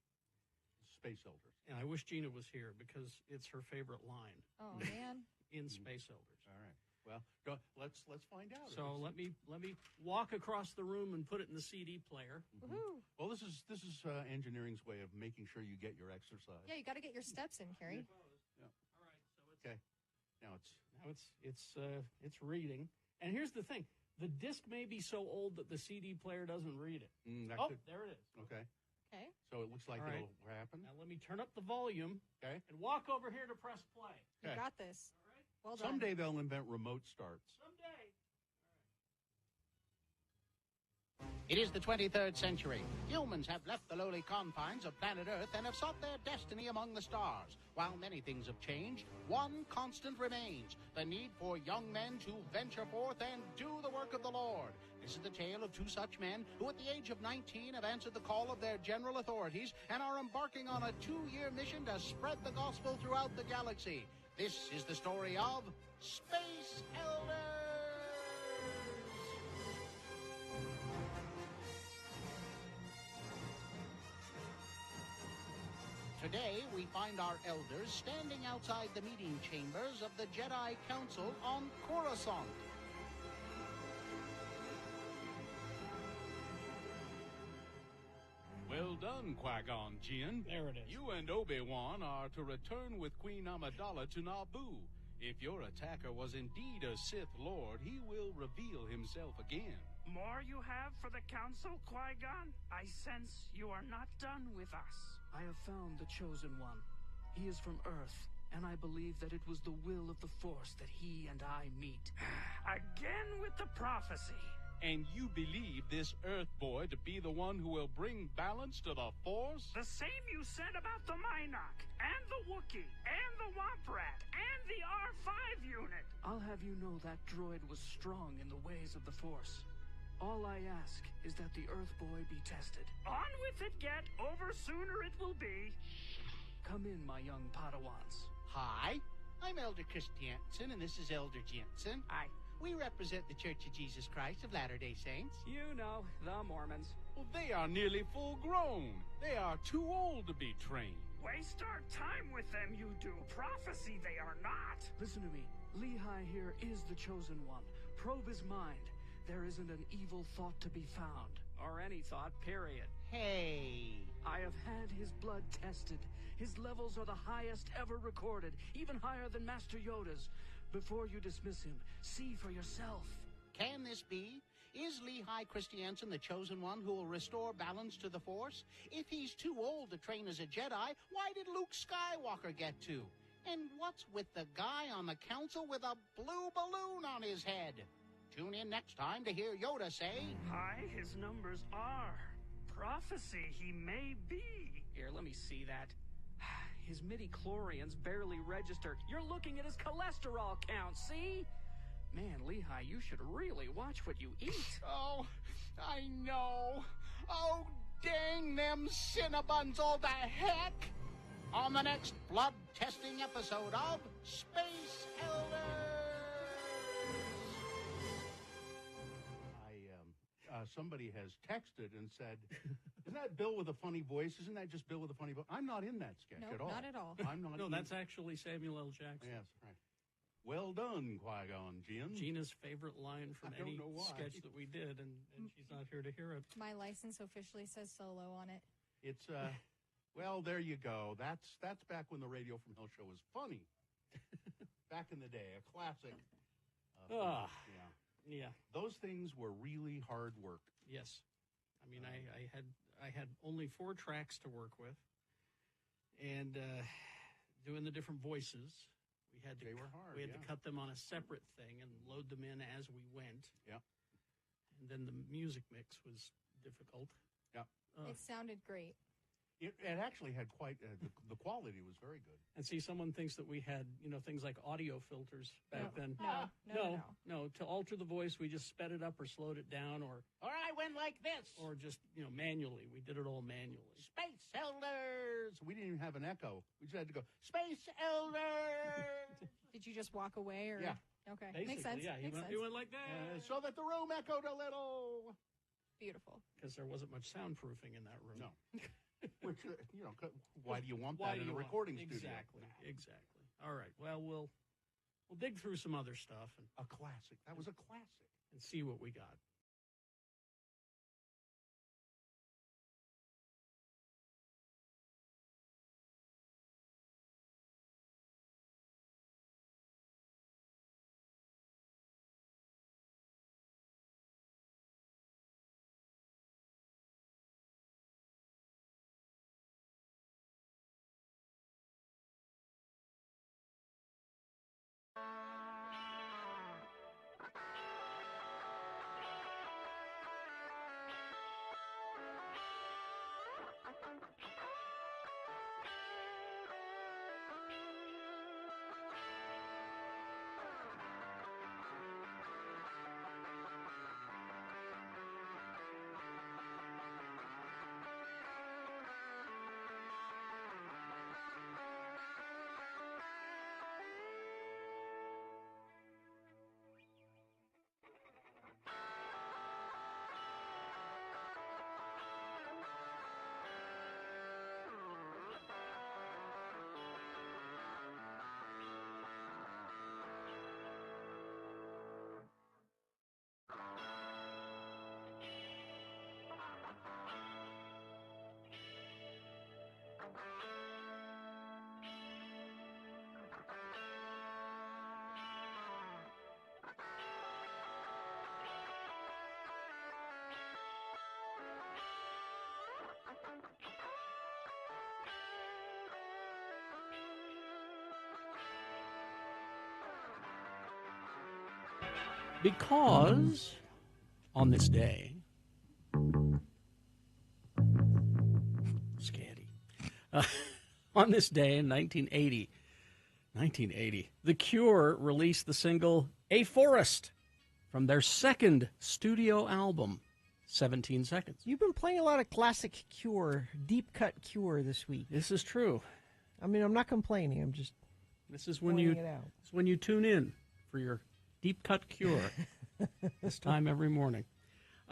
Speaker 10: Space Elders.
Speaker 2: And I wish Gina was here because it's her favorite line
Speaker 11: Oh man.
Speaker 2: in Space Elders.
Speaker 10: All right. Well, let's find out.
Speaker 2: So let me walk across the room and put it in the CD player.
Speaker 11: Woohoo.
Speaker 10: Well, this is engineering's way of making sure you get your exercise.
Speaker 11: Yeah, you got to get your steps in, Carrie.
Speaker 2: All right, so it's
Speaker 10: Okay. Now
Speaker 2: it's reading. And here's the thing: the disc may be so old that the CD player doesn't read it. There it is.
Speaker 10: Okay.
Speaker 11: Okay.
Speaker 10: So it looks like
Speaker 2: All right.
Speaker 10: it'll happen.
Speaker 2: Now let me turn up the volume.
Speaker 10: Okay.
Speaker 2: And walk over here to press play.
Speaker 11: You
Speaker 10: Okay.
Speaker 11: got this.
Speaker 2: All right.
Speaker 11: Well done.
Speaker 10: Someday they'll invent remote starts.
Speaker 2: Someday.
Speaker 12: It is the 23rd century. Humans have left the lowly confines of planet Earth and have sought their destiny among the stars. While many things have changed, one constant remains: the need for young men to venture forth and do the work of the Lord. This is the tale of two such men who at the age of 19 have answered the call of their general authorities and are embarking on a 2-year mission to spread the gospel throughout the galaxy. This is the story of Space Elders. Today, we find our elders standing outside the meeting chambers of the Jedi Council on Coruscant.
Speaker 10: Well done, Qui-Gon Jinn.
Speaker 2: There it is.
Speaker 10: You and Obi-Wan are to return with Queen Amidala to Naboo. If your attacker was indeed a Sith Lord, he will reveal himself again.
Speaker 13: More you have for the Council, Qui-Gon? I sense you are not done with us.
Speaker 14: I have found the Chosen One. He is from Earth, and I believe that it was the will of the Force that he and I meet.
Speaker 13: Again with the prophecy.
Speaker 10: And you believe this Earth boy to be the one who will bring balance to the Force?
Speaker 13: The same you said about the Minok, and the Wookiee, and the Womp Rat, and the R5 unit.
Speaker 14: I'll have you know that droid was strong in the ways of the Force. All I ask is that the Earth boy be tested.
Speaker 13: On with it, get. Over sooner it will be.
Speaker 14: Come in, my young Padawans.
Speaker 12: Hi, I'm Elder Christiansen, and this is Elder Jensen.
Speaker 14: Hi.
Speaker 12: We represent the Church of Jesus Christ of Latter-day Saints.
Speaker 14: You know, the Mormons.
Speaker 10: Well, they are nearly full grown. They are too old to be trained.
Speaker 13: Waste our time with them, you do. Prophecy they are not.
Speaker 14: Listen to me. Lehi here is the Chosen One. Probe his mind. There isn't an evil thought to be found. Or any thought, period.
Speaker 12: Hey.
Speaker 14: I have had his blood tested. His levels are the highest ever recorded, even higher than Master Yoda's. Before you dismiss him, see for yourself.
Speaker 12: Can this be? Is Lehi Christiansen the Chosen One who will restore balance to the Force? If he's too old to train as a Jedi, why did Luke Skywalker get to? And what's with the guy on the council with a blue balloon on his head? Tune in next time to hear Yoda say,
Speaker 13: High his numbers are. Prophecy he may be.
Speaker 14: Here, let me see that. His midi-chlorians barely registered. You're looking at his cholesterol count, see? Man, Lehi, you should really watch what you eat.
Speaker 12: Oh, I know. Oh, dang them Cinnabons all to heck. On the next blood testing episode of Space Elders.
Speaker 10: Somebody has texted and said, isn't that Bill with a funny voice? Isn't that just Bill with a funny voice? I'm not in that sketch
Speaker 11: No,
Speaker 10: at all.
Speaker 11: not at all.
Speaker 10: I'm not.
Speaker 2: No, that's actually Samuel L. Jackson.
Speaker 10: Yes, right. Well done, Qui-Gon Jinn.
Speaker 2: Gina's favorite line from
Speaker 10: I don't
Speaker 2: any
Speaker 10: know why.
Speaker 2: sketch that we did, and she's not here to hear it.
Speaker 11: My license officially says Solo on it.
Speaker 10: It's well, there you go. That's back when the Radio from Hell show was funny. Back in the day, a classic. Yeah.
Speaker 2: Yeah.
Speaker 10: Those things were really hard work.
Speaker 2: Yes. I mean, I had only 4 tracks to work with, and doing the different voices, we had to
Speaker 15: They were hard,
Speaker 2: we had to
Speaker 15: yeah.
Speaker 2: cut them on a separate thing and load them in as we went.
Speaker 15: Yeah.
Speaker 2: And then the music mix was difficult.
Speaker 15: Yeah.
Speaker 11: It sounded great.
Speaker 15: It actually had quite, the quality was very good.
Speaker 2: And see, someone thinks that we had, things like audio filters back then.
Speaker 11: No.
Speaker 2: To alter the voice, we just sped it up or slowed it down, or
Speaker 12: I went like this.
Speaker 2: Or just, manually. We did it all manually.
Speaker 12: Space Elders.
Speaker 15: We didn't even have an echo. We just had to go, Space Elders.
Speaker 11: Did you just walk away or?
Speaker 15: Yeah.
Speaker 11: Okay.
Speaker 2: Basically,
Speaker 11: Makes sense.
Speaker 2: yeah. He
Speaker 11: Makes sense.
Speaker 2: went like that.
Speaker 15: So that the room echoed a little.
Speaker 11: Beautiful.
Speaker 2: Because there wasn't much soundproofing in that room.
Speaker 15: No. Which, why do you want
Speaker 2: Why
Speaker 15: that
Speaker 2: do
Speaker 15: in
Speaker 2: you
Speaker 15: a
Speaker 2: want-
Speaker 15: recording studio?
Speaker 2: Exactly. All right. Well, we'll dig through some other stuff and
Speaker 15: A classic. That was a classic.
Speaker 2: and see what we got. Because on this day, scatty, on this day in 1980, The Cure released the single "A Forest" from their second studio album, 17 Seconds.
Speaker 3: You've been playing a lot of classic Cure, deep cut Cure this week.
Speaker 2: This is true.
Speaker 3: I mean, I'm not complaining. I'm just
Speaker 2: This is when
Speaker 3: pointing it out.
Speaker 2: It's when you tune in for your deep cut Cure. This time every morning.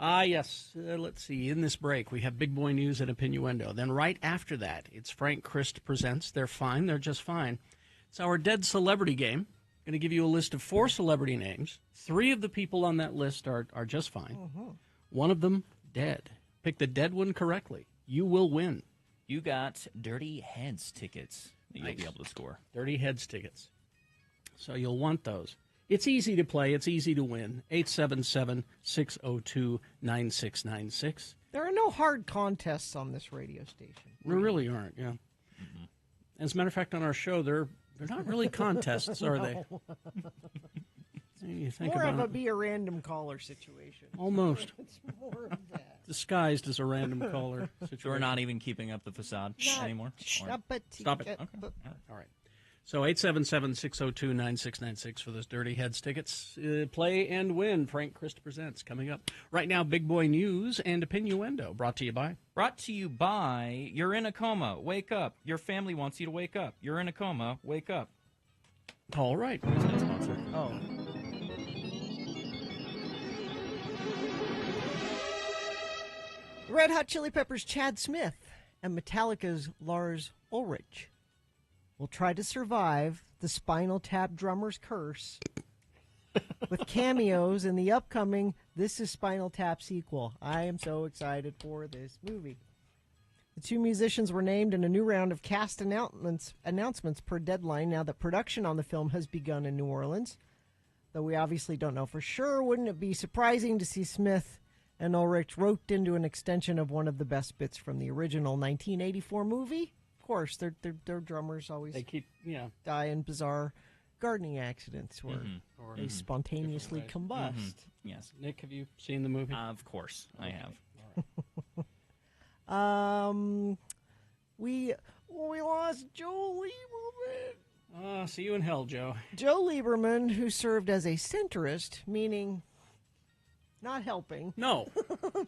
Speaker 2: Yes. Let's see. In this break, we have Big Boy News and Opinioendo. Then right after that, it's Frank Christ Presents. They're fine. They're just fine. It's our Dead Celebrity Game. Going to give you a list of 4 celebrity names. 3 of the people on that list are just fine. One of them dead. Pick the dead one correctly. You will win.
Speaker 1: You got Dirty Heads tickets that you'll be able to score.
Speaker 2: Dirty Heads tickets. So you'll want those. It's easy to play. It's easy to win. 877-602-9696.
Speaker 3: There are no hard contests on this radio station.
Speaker 2: There really aren't, yeah. As a matter of fact, on our show, they're not really contests, are they? You think
Speaker 3: More
Speaker 2: about
Speaker 3: of a
Speaker 2: it.
Speaker 3: be a random caller situation.
Speaker 2: Almost.
Speaker 3: It's more of that.
Speaker 2: Disguised as a random caller situation.
Speaker 1: So we're not even keeping up the facade anymore?
Speaker 3: Stop it.
Speaker 2: Stop it.
Speaker 3: Okay.
Speaker 2: All right. So 877-602-9696 for those Dirty Heads tickets. Play and win. Frank Christ Presents coming up. Right now, Big Boy News and Opinioendo. Brought to you by?
Speaker 1: Brought to you by You're in a Coma. Wake up. Your family wants you to wake up. You're in a coma. Wake up.
Speaker 2: All right.
Speaker 3: Oh. Red Hot Chili Peppers' Chad Smith and Metallica's Lars Ulrich will try to survive the Spinal Tap drummer's curse with cameos in the upcoming This Is Spinal Tap sequel. I am so excited for this movie. The 2 musicians were named in a new round of cast announcements per Deadline now that production on the film has begun in New Orleans. Though we obviously don't know for sure, wouldn't it be surprising to see Smith and Ulrich roped into an extension of one of the best bits from the original 1984 movie? Of course, their drummers always
Speaker 2: They keep,
Speaker 3: die in bizarre gardening accidents where they spontaneously combust.
Speaker 1: Yes.
Speaker 2: Nick, have you seen the movie?
Speaker 1: Of course, I have.
Speaker 3: We lost Joe Lieberman.
Speaker 2: See you in hell, Joe.
Speaker 3: Joe Lieberman, who served as a centrist, meaning not helping.
Speaker 2: No.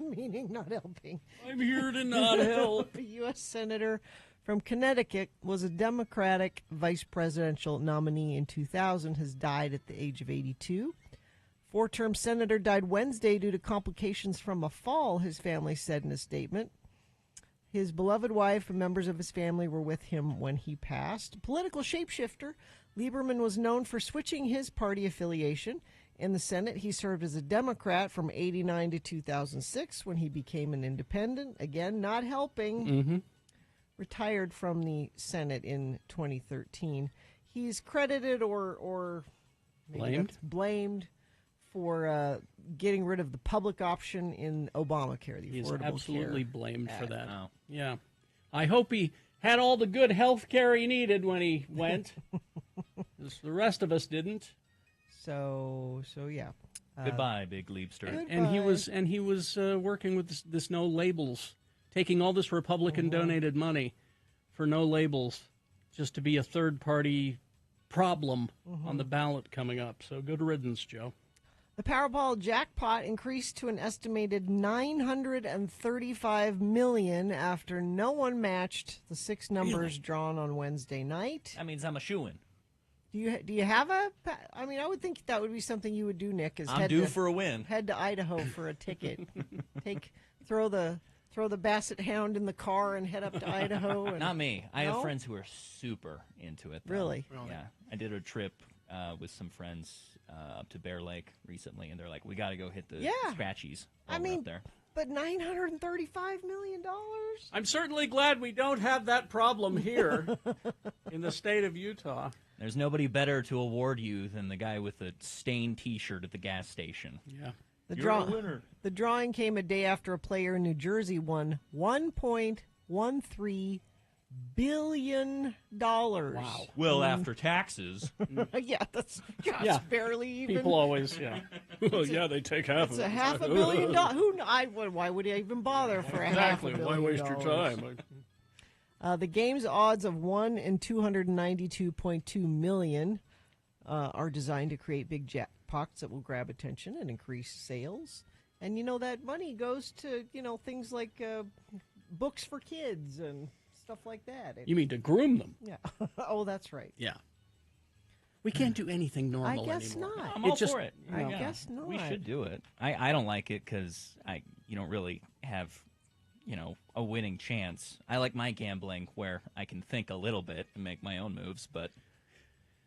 Speaker 3: Meaning not helping.
Speaker 2: I'm here to not help.
Speaker 3: A U.S. Senator from Connecticut, was a Democratic vice presidential nominee in 2000, has died at the age of 82. Four-term senator died Wednesday due to complications from a fall, his family said in a statement. His beloved wife and members of his family were with him when he passed. Political shapeshifter, Lieberman was known for switching his party affiliation. In the Senate, he served as a Democrat from 1989 to 2006 when he became an independent. Again, not helping. Retired from the Senate in 2013. He's credited or blamed for getting rid of the public option in Obamacare. The
Speaker 2: He's
Speaker 3: Affordable
Speaker 2: absolutely
Speaker 3: Care
Speaker 2: blamed for
Speaker 3: Act.
Speaker 2: that. Yeah. I hope he had all the good health care he needed when he went. The rest of us didn't.
Speaker 3: So yeah.
Speaker 1: Goodbye, Big Leapster.
Speaker 2: And he was working with this no labels, taking all this Republican donated money for no labels, just to be a third party problem on the ballot coming up. So good riddance, Joe.
Speaker 3: The Powerball jackpot increased to an estimated $935 million after no one matched the six numbers drawn on Wednesday night.
Speaker 1: That means I'm a shoo-in.
Speaker 3: Do you have a? I mean, I would think that would be something you would do, Nick. Is
Speaker 1: I'm due for a win.
Speaker 3: Head to Idaho for a ticket. Throw the Basset Hound in the car and head up to Idaho. And,
Speaker 1: Not me. I have friends who are super into it, though.
Speaker 3: Really?
Speaker 1: Yeah. I did a trip with some friends up to Bear Lake recently, and they're like, we got to go hit the scratchies up there.
Speaker 3: But $935 million?
Speaker 2: I'm certainly glad we don't have that problem here in the state of Utah.
Speaker 1: There's nobody better to award you than the guy with the stained T-shirt at the gas station.
Speaker 2: Yeah.
Speaker 1: You're a winner.
Speaker 3: The drawing came a day after a player in New Jersey won $1.13 billion.
Speaker 2: Wow.
Speaker 1: Well, after taxes.
Speaker 3: Yeah, that's barely even.
Speaker 2: People always, well, yeah, they take half of it.
Speaker 3: It's a $500 million. Why would I even bother for a
Speaker 2: exactly.
Speaker 3: $500 million?
Speaker 2: Why waste your time?
Speaker 3: The game's odds of 1 in 292.2 million are designed to create big jackpots that will grab attention and increase sales. And that money goes to things like books for kids and stuff like that.
Speaker 2: You mean to groom them?
Speaker 3: Yeah. Oh, that's right.
Speaker 2: Yeah. We can't do anything normal anymore.
Speaker 3: I guess not.
Speaker 1: I'm all for it.
Speaker 3: I guess not.
Speaker 1: We should do it. I don't like it because you don't really have a winning chance. I like my gambling where I can think a little bit and make my own moves, but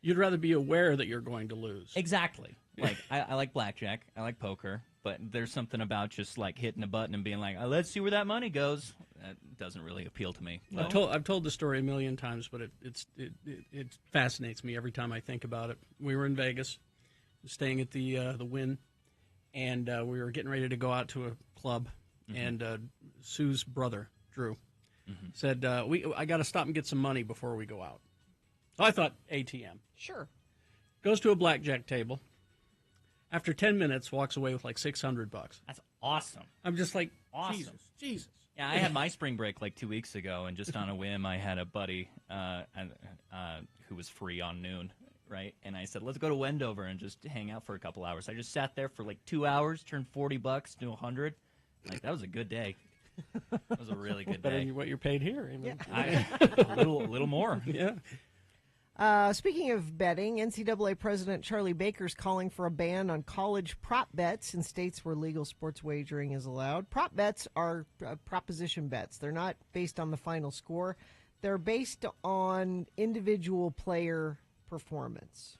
Speaker 2: you'd rather be aware that you're going to lose.
Speaker 1: Exactly. Like I like blackjack, I like poker, but there's something about just like hitting a button and being like, let's see where that money goes. That doesn't really appeal to me.
Speaker 2: No. I've told the story a million times, but it fascinates me every time I think about it. We were in Vegas, staying at the Wynn, and we were getting ready to go out to a club. And Sue's brother, Drew, said, I got to stop and get some money before we go out. So I thought, ATM.
Speaker 3: Sure.
Speaker 2: Goes to a blackjack table. After 10 minutes, walks away with like $600.
Speaker 1: That's awesome.
Speaker 2: I'm just like,
Speaker 1: awesome.
Speaker 2: Jesus.
Speaker 1: Yeah, I had my spring break like 2 weeks ago, and just on a whim, I had a buddy who was free on noon, right? And I said, let's go to Wendover and just hang out for a couple hours. I just sat there for like 2 hours, turned $40 to $100. Like, that was a good day. That was a really good
Speaker 2: Better
Speaker 1: day.
Speaker 2: than what you're paid here.
Speaker 3: Yeah.
Speaker 1: A little more.
Speaker 2: Yeah.
Speaker 3: Speaking of betting, NCAA President Charlie Baker's calling for a ban on college prop bets in states where legal sports wagering is allowed. Prop bets are proposition bets. They're not based on the final score. They're based on individual player performance.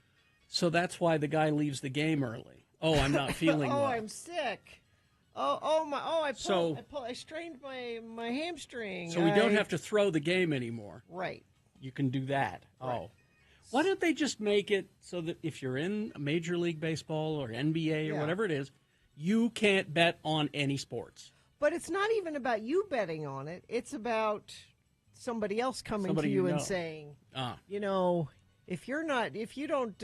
Speaker 2: So that's why the guy leaves the game early. Oh, I'm not feeling well.
Speaker 3: I'm sick. I strained my hamstring.
Speaker 2: So we don't have to throw the game anymore.
Speaker 3: Right.
Speaker 2: You can do that.
Speaker 3: Right.
Speaker 2: Oh. Why don't they just make it so that if you're in Major League Baseball or NBA or whatever it is, you can't bet on any sports?
Speaker 3: But it's not even about you betting on it. It's about somebody else coming to you and saying, if you don't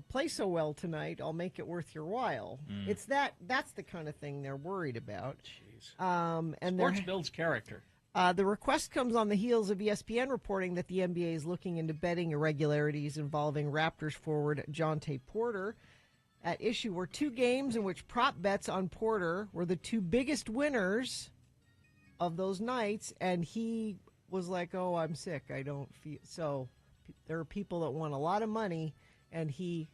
Speaker 3: play so well tonight, I'll make it worth your while. It's that's the kind of thing they're worried about.
Speaker 2: Jeez.
Speaker 3: And
Speaker 2: Sports builds character.
Speaker 3: the request comes on the heels of ESPN reporting that the NBA is looking into betting irregularities involving Raptors forward Jonte Porter. At issue were 2 games in which prop bets on Porter were the 2 biggest winners of those nights, and he was like, "Oh, I'm sick. I don't feel." So there are people that won a lot of money, and he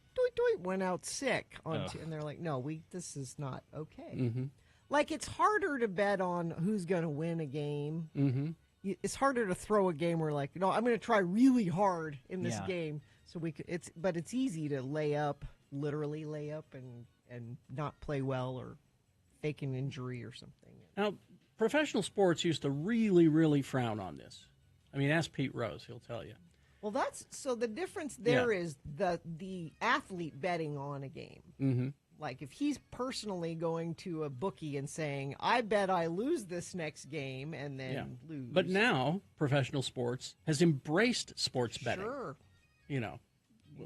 Speaker 3: went out sick and they're like, "No, this is not okay."
Speaker 2: Mm-hmm.
Speaker 3: Like, it's harder to bet on who's going to win a game.
Speaker 2: Mm-hmm.
Speaker 3: It's harder to throw a game where, like, no, I'm going to try really hard in this
Speaker 1: Yeah.
Speaker 3: game. So we could. But it's easy to literally lay up and not play well or fake an injury or something.
Speaker 2: Now, professional sports used to really, really frown on this. I mean, ask Pete Rose; he'll tell you.
Speaker 3: Well, so the difference there is the athlete betting on a game.
Speaker 2: Mm-hmm.
Speaker 3: Like, if he's personally going to a bookie and saying, "I bet I lose this next game," and then lose.
Speaker 2: But now, professional sports has embraced sports betting.
Speaker 3: Sure.
Speaker 2: You know,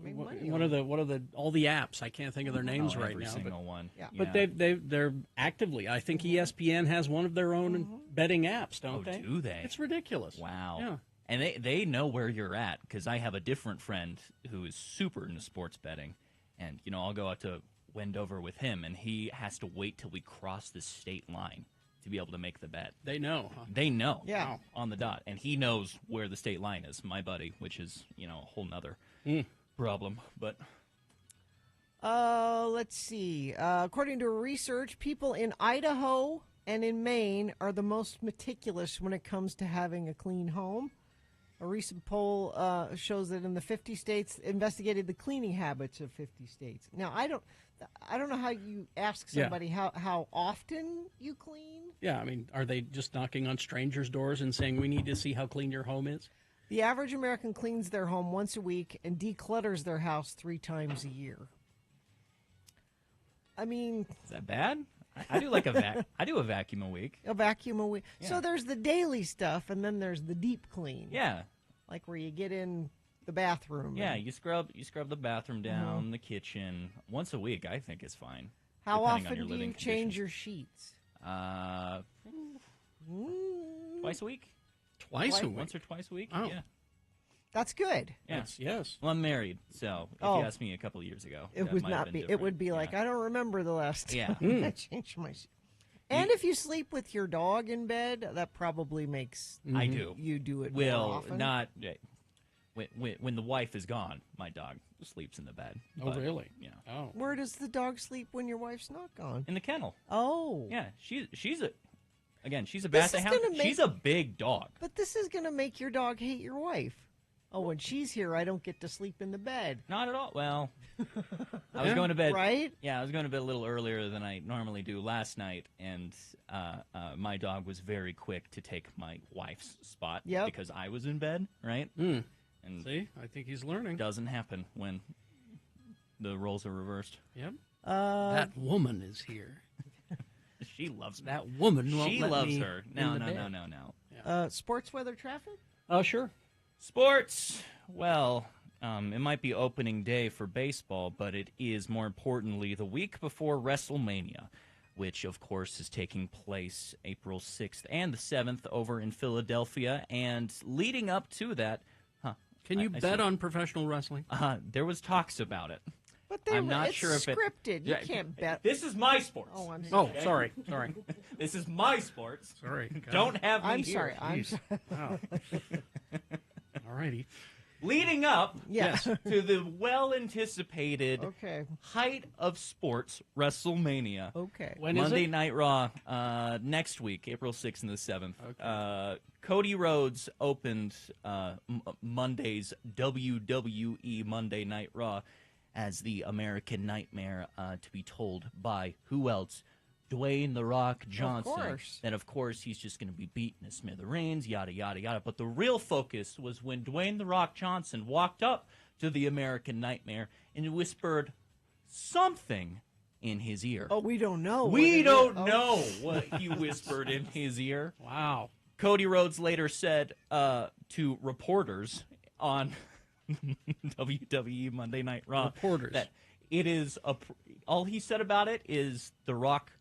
Speaker 3: Make money
Speaker 2: what are the all the apps? I can't think of their names right
Speaker 1: every
Speaker 2: now.
Speaker 1: single one.
Speaker 3: Yeah.
Speaker 2: But they're actively. I think ESPN has one of their own betting apps, don't they?
Speaker 1: Do they?
Speaker 2: It's ridiculous.
Speaker 1: Wow.
Speaker 2: Yeah.
Speaker 1: And they know where you're at, because I have a different friend who is super into sports betting, and I'll go out to Wendover with him, and he has to wait till we cross the state line to be able to make the bet.
Speaker 2: They know. Huh?
Speaker 1: They know.
Speaker 3: Yeah.
Speaker 1: On the dot, and he knows where the state line is. My buddy, which is a whole nother problem, but.
Speaker 3: Let's see. According to research, people in Idaho and in Maine are the most meticulous when it comes to having a clean home. A recent poll shows that in the 50 states, investigated the cleaning habits of 50 states. Now, I don't know how you ask somebody how often you clean.
Speaker 2: Yeah, I mean, are they just knocking on strangers' doors and saying, "We need to see how clean your home is"?
Speaker 3: The average American cleans their home once a week and declutters their house 3 times a year. I mean,
Speaker 1: Is that bad? I do like I do a vacuum a week.
Speaker 3: a vacuum a week.
Speaker 1: Yeah.
Speaker 3: So there's the daily stuff, and then there's the deep clean.
Speaker 1: Yeah.
Speaker 3: Like where you get in the bathroom.
Speaker 1: Yeah,
Speaker 3: and
Speaker 1: you scrub the bathroom down, the kitchen once a week. I think is fine.
Speaker 3: how
Speaker 1: depending on
Speaker 3: often
Speaker 1: your
Speaker 3: do you
Speaker 1: living
Speaker 3: change
Speaker 1: conditions.
Speaker 3: your sheets?
Speaker 1: Twice a week.
Speaker 2: Twice a week.
Speaker 1: Once or twice a week.
Speaker 2: Oh.
Speaker 1: Yeah.
Speaker 3: That's good.
Speaker 1: Yeah.
Speaker 2: Yes.
Speaker 1: Well, I'm married, so if
Speaker 3: Oh.
Speaker 1: you asked me a couple of years ago,
Speaker 3: It
Speaker 1: that
Speaker 3: would
Speaker 1: might have
Speaker 3: not
Speaker 1: been
Speaker 3: be. It
Speaker 1: different.
Speaker 3: would be like, I don't remember the last
Speaker 1: Yeah.
Speaker 3: time I changed my sheets. And if you sleep with your dog in bed, that probably makes
Speaker 1: I do.
Speaker 3: you do it more
Speaker 1: Well,
Speaker 3: often.
Speaker 1: not when the wife is gone. My dog sleeps in the bed.
Speaker 2: Oh,
Speaker 1: but,
Speaker 2: really?
Speaker 1: Yeah.
Speaker 2: Oh.
Speaker 3: Where does the dog sleep when your wife's not gone?
Speaker 1: In the kennel.
Speaker 3: Oh.
Speaker 1: Yeah, she's a
Speaker 3: This
Speaker 1: basset
Speaker 3: is
Speaker 1: hound.
Speaker 3: gonna make-
Speaker 1: She's a big dog.
Speaker 3: But this is going to make your dog hate your wife. Oh, when she's here, I don't get to sleep in the bed.
Speaker 1: Not at all. Well, I was going to bed.
Speaker 3: Right?
Speaker 1: Yeah, I was going to bed a little earlier than I normally do last night, and my dog was very quick to take my wife's spot
Speaker 3: Yep.
Speaker 1: because I was in bed, right? And
Speaker 2: See, I think he's learning.
Speaker 1: doesn't happen when the roles are reversed.
Speaker 2: Yep. That woman is here.
Speaker 1: She loves me.
Speaker 2: That woman won't
Speaker 1: She
Speaker 2: let
Speaker 1: loves
Speaker 2: me
Speaker 1: her.
Speaker 2: in
Speaker 1: No,
Speaker 2: the
Speaker 1: no,
Speaker 2: bed.
Speaker 1: no.
Speaker 3: Sports weather traffic?
Speaker 2: Oh, sure.
Speaker 1: Sports. Well, it might be opening day for baseball, but it is more importantly the week before WrestleMania, which of course is taking place April 6th and the 7th over in Philadelphia. And leading up to that,
Speaker 2: Can you
Speaker 1: I
Speaker 2: bet
Speaker 1: see.
Speaker 2: on professional wrestling?
Speaker 1: There was talks about it.
Speaker 3: But
Speaker 1: I'm not
Speaker 3: it's
Speaker 1: sure if it-
Speaker 3: scripted. You
Speaker 1: Yeah,
Speaker 3: can't bet.
Speaker 1: This is my sports.
Speaker 3: Oh, I'm
Speaker 2: Oh,
Speaker 3: sorry.
Speaker 2: sorry.
Speaker 1: This is my sports.
Speaker 2: Sorry.
Speaker 1: Don't have me
Speaker 3: I'm
Speaker 1: here.
Speaker 3: sorry. I'm
Speaker 2: Jeez.
Speaker 3: sorry.
Speaker 2: Wow. All righty.
Speaker 1: Leading up
Speaker 3: Yeah.
Speaker 1: to the well-anticipated
Speaker 3: Okay.
Speaker 1: height of sports, WrestleMania.
Speaker 3: Okay.
Speaker 2: When is
Speaker 1: Monday
Speaker 2: it?
Speaker 1: Night Raw next week, April 6th and the 7th. Cody Rhodes opened Monday's WWE Monday Night Raw as the American Nightmare, to be told by who else? Dwayne "The Rock" Johnson.
Speaker 3: course.
Speaker 1: Then, of course, he's just going to be beaten to smithereens, yada, yada, yada. But the real focus was when Dwayne "The Rock" Johnson walked up to the American Nightmare and whispered something in his ear.
Speaker 3: Oh, we don't know.
Speaker 1: We
Speaker 3: what
Speaker 1: don't
Speaker 3: it is.
Speaker 1: know what he whispered in his ear.
Speaker 2: Wow.
Speaker 1: Cody Rhodes later said to reporters on WWE Monday Night Raw.
Speaker 2: Reporters.
Speaker 1: That it is all he said about it is The Rock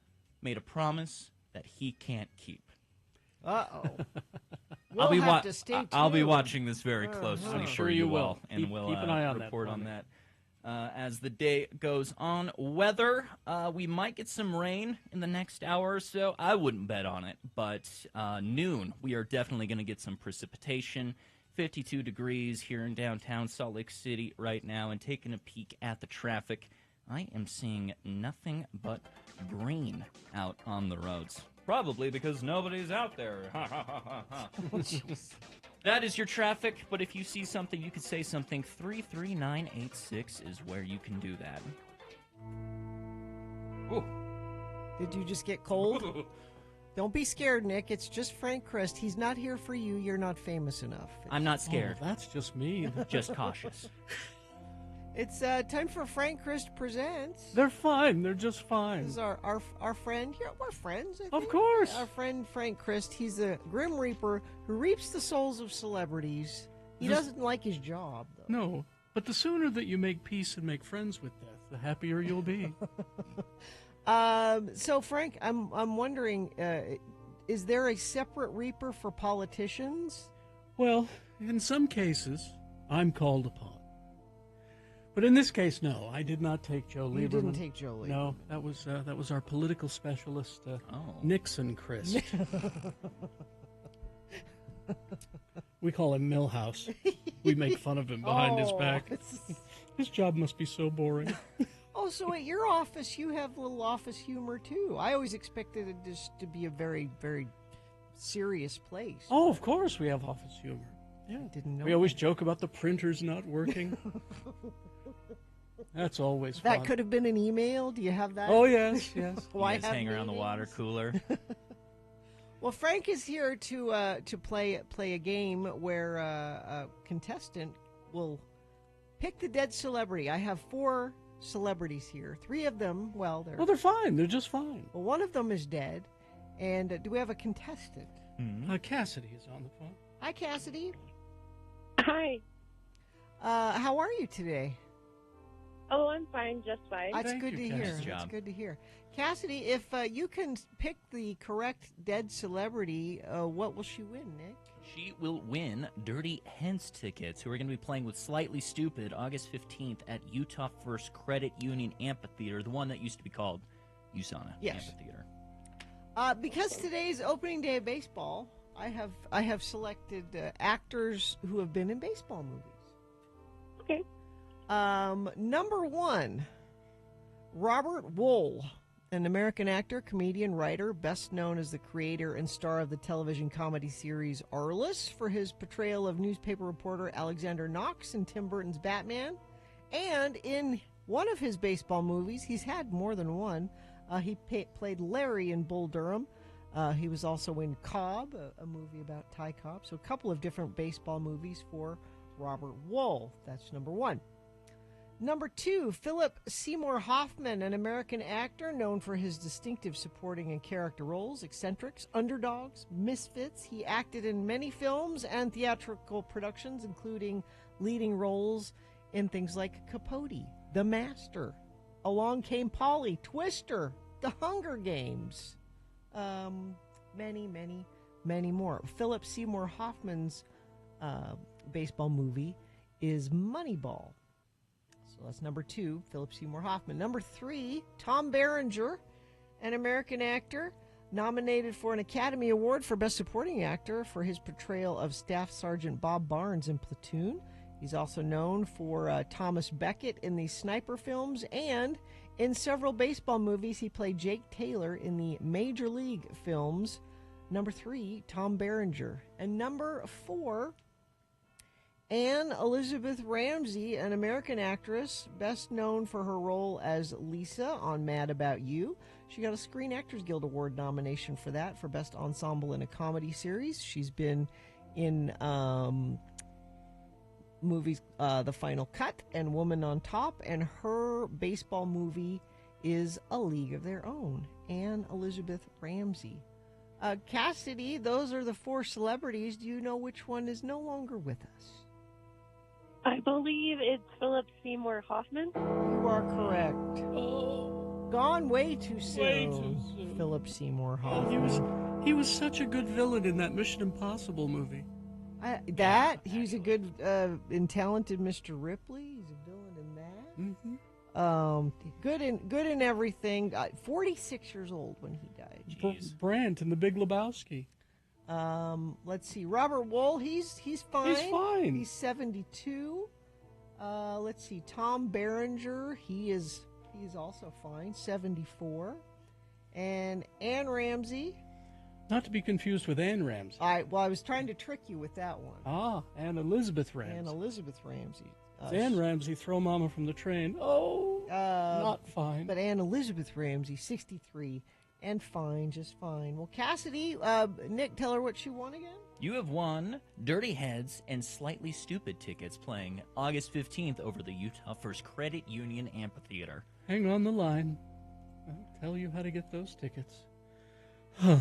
Speaker 1: made a promise that he can't keep.
Speaker 3: Uh-oh.
Speaker 1: I'll be
Speaker 3: have to stay
Speaker 1: I'll be
Speaker 3: tuned.
Speaker 1: watching this very closely.
Speaker 2: I'm
Speaker 1: for
Speaker 2: sure you will.
Speaker 1: and
Speaker 2: Keep-
Speaker 1: we'll
Speaker 2: keep an eye on that
Speaker 1: report
Speaker 2: for
Speaker 1: on
Speaker 2: me.
Speaker 1: that. As the day goes on, weather, we might get some rain in the next hour or so. I wouldn't bet on it, but noon, we are definitely going to get some precipitation. 52 degrees here in downtown Salt Lake City right now, and taking a peek at the traffic, I am seeing nothing but green out on the roads. Probably because nobody's out there. Ha, ha, ha, ha, ha. That is your traffic, but if you see something, you could say something. 33986 is where you can do that. Ooh.
Speaker 3: Did you just get cold? Don't be scared, Nick. It's just Frank Christ. He's not here for you. You're not famous enough.
Speaker 1: I'm not scared.
Speaker 2: Oh, that's just me.
Speaker 1: Just cautious.
Speaker 3: It's time for Frank Christ Presents.
Speaker 2: They're fine. They're just fine.
Speaker 3: This is our friend here. We're friends, I think.
Speaker 2: Of course.
Speaker 3: Our friend Frank Christ. He's a Grim Reaper who reaps the souls of celebrities. He doesn't like his job, though.
Speaker 2: No, but the sooner that you make peace and make friends with death, the happier you'll be.
Speaker 3: So, Frank, I'm wondering, is there a separate Reaper for politicians?
Speaker 2: Well, in some cases, I'm called upon. But in this case, no, I did not take Joe Lieberman.
Speaker 3: You didn't take Joe Lieberman.
Speaker 2: No, that was our political specialist, Nixon Chris. We call him Millhouse. We make fun of him behind his back. His job must be so boring.
Speaker 3: Oh, so at your office, you have a little office humor, too. I always expected it just to be a very, very serious place.
Speaker 2: Oh, of course we have office humor. Yeah,
Speaker 3: didn't know
Speaker 2: we always joke about the printers not working. That's always fun.
Speaker 3: That could have been an email. Do you have that?
Speaker 2: Oh, yes, yes.
Speaker 3: Why
Speaker 1: You guys hang around the water cooler.
Speaker 3: Well, Frank is here to play a game where a contestant will pick the dead celebrity. I have 4 celebrities here. 3 of them, well,
Speaker 2: they're fine. They're just fine.
Speaker 3: Well, one of them is dead. And do we have a contestant?
Speaker 2: Cassidy is on the phone.
Speaker 3: Hi, Cassidy.
Speaker 16: Hi.
Speaker 3: How are you today?
Speaker 16: Oh, I'm fine, just fine.
Speaker 3: That's good to hear.
Speaker 1: Nice
Speaker 3: That's
Speaker 1: job.
Speaker 3: good to hear. Cassidy, if you can pick the correct dead celebrity, what will she win, Nick?
Speaker 1: She will win Dirty Hens tickets, who are going to be playing with Slightly Stupid August 15th at Utah First Credit Union Amphitheater, the one that used to be called USANA Amphitheater.
Speaker 3: Because today's opening day of baseball, I have selected actors who have been in baseball movies.
Speaker 16: Okay.
Speaker 3: Number 1, Robert Wool, an American actor, comedian, writer, best known as the creator and star of the television comedy series Arliss for his portrayal of newspaper reporter Alexander Knox in Tim Burton's Batman. And in one of his baseball movies, he's had more than one, he played Larry in Bull Durham. He was also in Cobb, a movie about Ty Cobb. So a couple of different baseball movies for Robert Wool. That's number 1. Number 2, Philip Seymour Hoffman, an American actor known for his distinctive supporting and character roles, eccentrics, underdogs, misfits. He acted in many films and theatrical productions, including leading roles in things like Capote, The Master, Along Came Polly, Twister, The Hunger Games, many, many, many more. Philip Seymour Hoffman's baseball movie is Moneyball. So that's number 2, Philip Seymour Hoffman. Number 3, Tom Berenger, an American actor, nominated for an Academy Award for Best Supporting Actor for his portrayal of Staff Sergeant Bob Barnes in Platoon. He's also known for Thomas Beckett in the Sniper films, and in several baseball movies he played Jake Taylor in the Major League films. Number 3, Tom Berenger. And number 4, Anne Elizabeth Ramsey, an American actress, best known for her role as Lisa on Mad About You. She got a Screen Actors Guild Award nomination for that, for Best Ensemble in a Comedy Series. She's been in movies The Final Cut and Woman on Top, and her baseball movie is A League of Their Own. Anne Elizabeth Ramsey. Cassidy, those are the 4 celebrities. Do you know which one is no longer with us?
Speaker 16: I believe it's Philip Seymour Hoffman.
Speaker 3: You are correct. Gone way too soon.
Speaker 2: Way too soon.
Speaker 3: Philip Seymour
Speaker 2: Oh,
Speaker 3: Hoffman.
Speaker 2: he was such a good villain in that Mission Impossible movie.
Speaker 3: He was a good and talented Mr. Ripley. He's a villain in that.
Speaker 2: Mm-hmm.
Speaker 3: Good in everything. 46 years old when he died.
Speaker 2: Brandt in The Big Lebowski.
Speaker 3: Let's see. Robert Wool, he's fine.
Speaker 2: He's fine.
Speaker 3: He's 72. Let's see. Tom Berenger, he's also fine, 74. And Anne Ramsey.
Speaker 2: Not to be confused with Anne Ramsey.
Speaker 3: I was trying to trick you with that one.
Speaker 2: Anne Elizabeth Ramsey.
Speaker 3: Anne Elizabeth Ramsey.
Speaker 2: It's Anne Ramsey, throw Mama from the train. Oh, not fine.
Speaker 3: But Anne Elizabeth Ramsey, 63, and fine, just fine. Well, Cassidy, Nick, tell her what she won again.
Speaker 1: You have won Dirty Heads and Slightly Stupid tickets playing August 15th over the Utah First Credit Union Amphitheater.
Speaker 2: Hang on the line. I'll tell you how to get those tickets. Has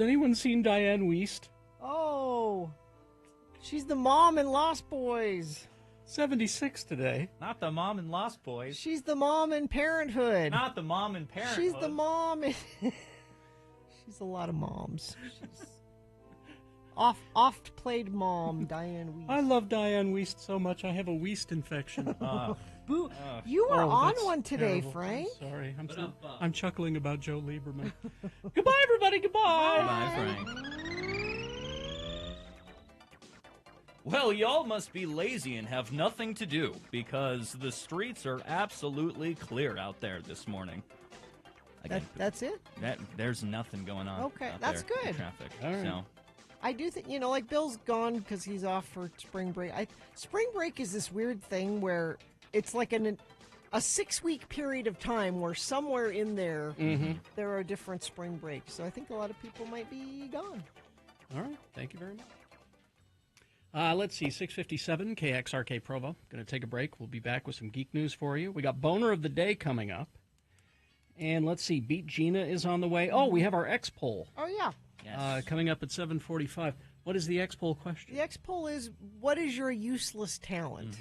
Speaker 2: anyone seen Diane Wiest?
Speaker 3: Oh, she's the mom in Lost Boys.
Speaker 2: 76 today.
Speaker 1: Not the mom in Lost Boys.
Speaker 3: She's the mom in Parenthood.
Speaker 1: Not the mom in Parenthood.
Speaker 3: She's the mom in... She's a lot of moms. She's oft-played mom, Diane Wiest.
Speaker 2: I love Diane Wiest so much, I have a Wiest infection.
Speaker 3: Boo! You were on
Speaker 2: that's
Speaker 3: one today,
Speaker 2: terrible.
Speaker 3: Frank.
Speaker 2: I'm sorry. I'm chuckling about Joe Lieberman. Goodbye, everybody. Goodbye.
Speaker 1: Bye, Frank. Well, y'all must be lazy and have nothing to do, because the streets are absolutely clear out there this morning. Again,
Speaker 3: That's it?
Speaker 1: there's nothing going on.
Speaker 3: Okay,
Speaker 1: out
Speaker 3: that's
Speaker 1: there in
Speaker 3: good.
Speaker 1: Traffic.
Speaker 2: All right.
Speaker 1: So,
Speaker 3: I do think, like Bill's gone because he's off for spring break. Spring break is this weird thing where it's like a 6-week period of time where somewhere in there there are different spring breaks. So I think a lot of people might be gone.
Speaker 2: All right. Thank you very much. Let's see, 6:57, KXRK Provo. Going to take a break. We'll be back with some geek news for you. We got Boner of the Day coming up. And let's see, Beat Gina is on the way. Oh, we have our X-Poll.
Speaker 3: Oh, yeah.
Speaker 1: yes.
Speaker 2: Coming up at 7:45. What is the X-Poll question?
Speaker 3: The X-Poll is, what is your useless talent?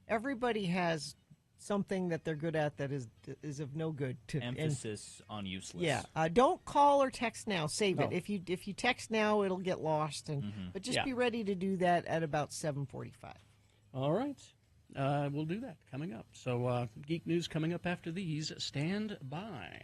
Speaker 3: Everybody has something that they're good at that is of no good to
Speaker 1: Emphasis on useless.
Speaker 3: Yeah, don't call or text now. Save
Speaker 2: No.
Speaker 3: it. If you text now, it'll get lost. But just be ready to do that at about 7:45.
Speaker 2: All right. We'll do that coming up. So geek news coming up after these. Stand by.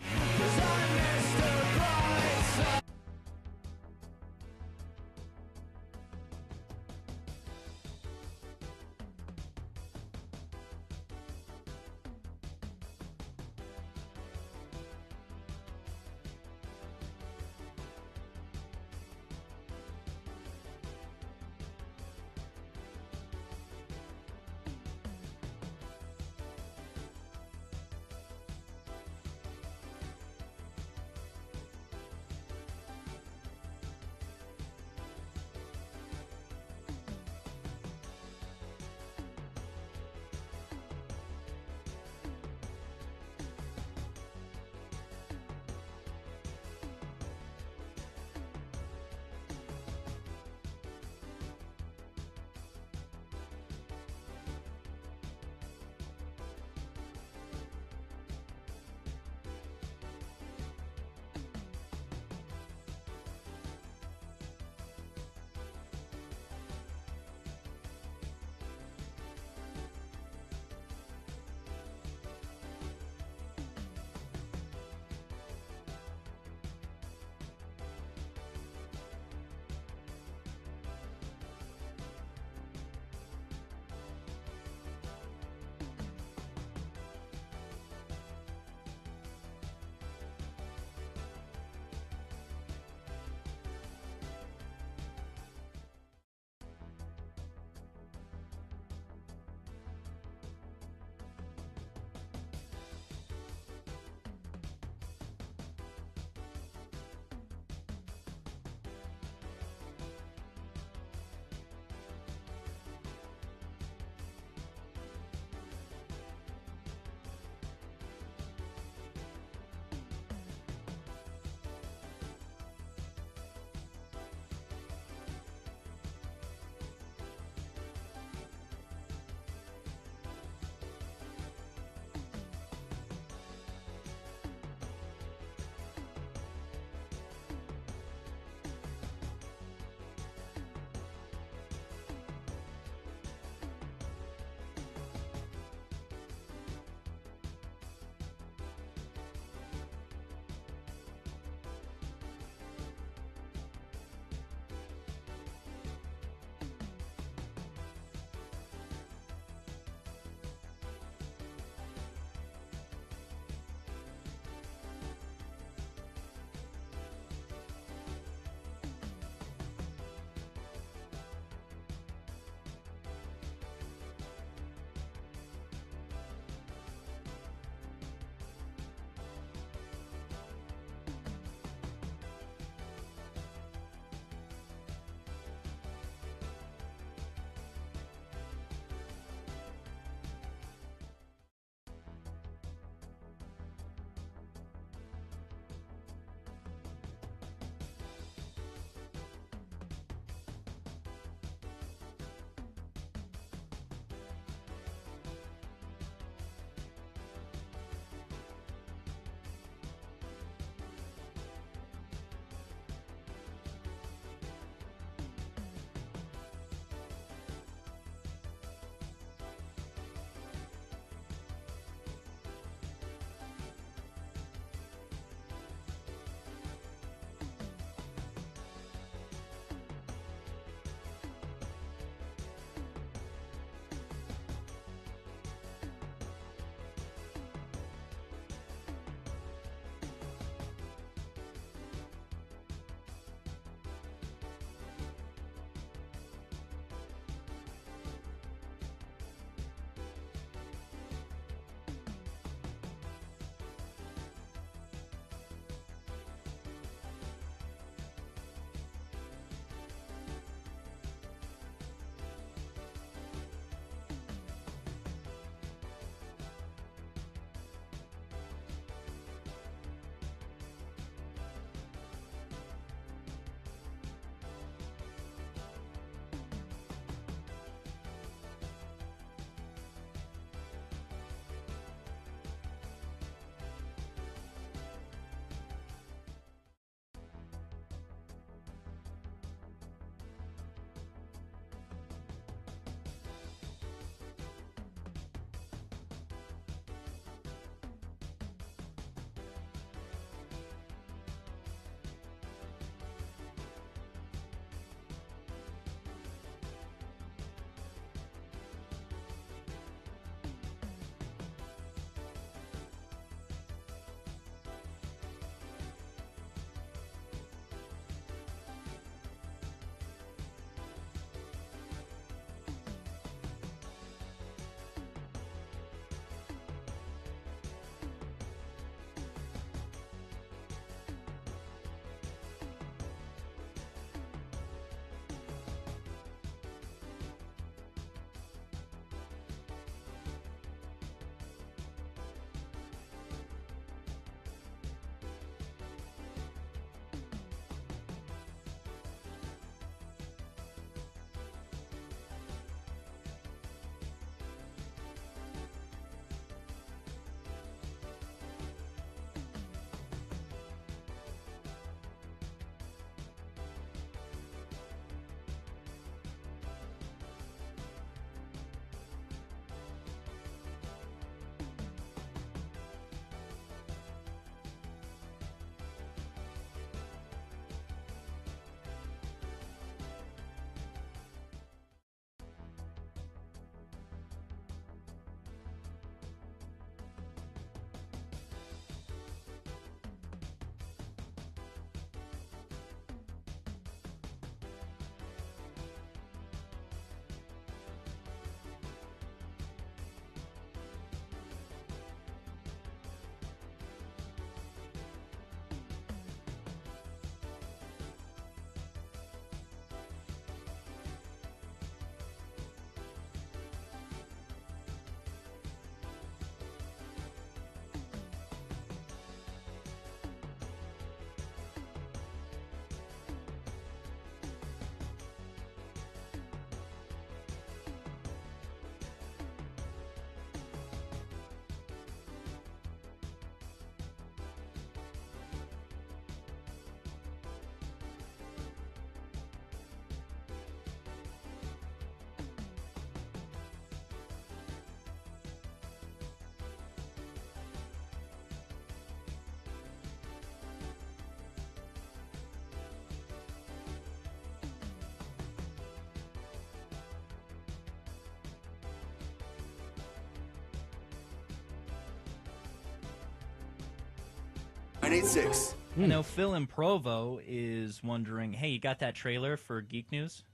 Speaker 17: X986.
Speaker 1: I know Phil in Provo is wondering, hey, you got that trailer for Geek News?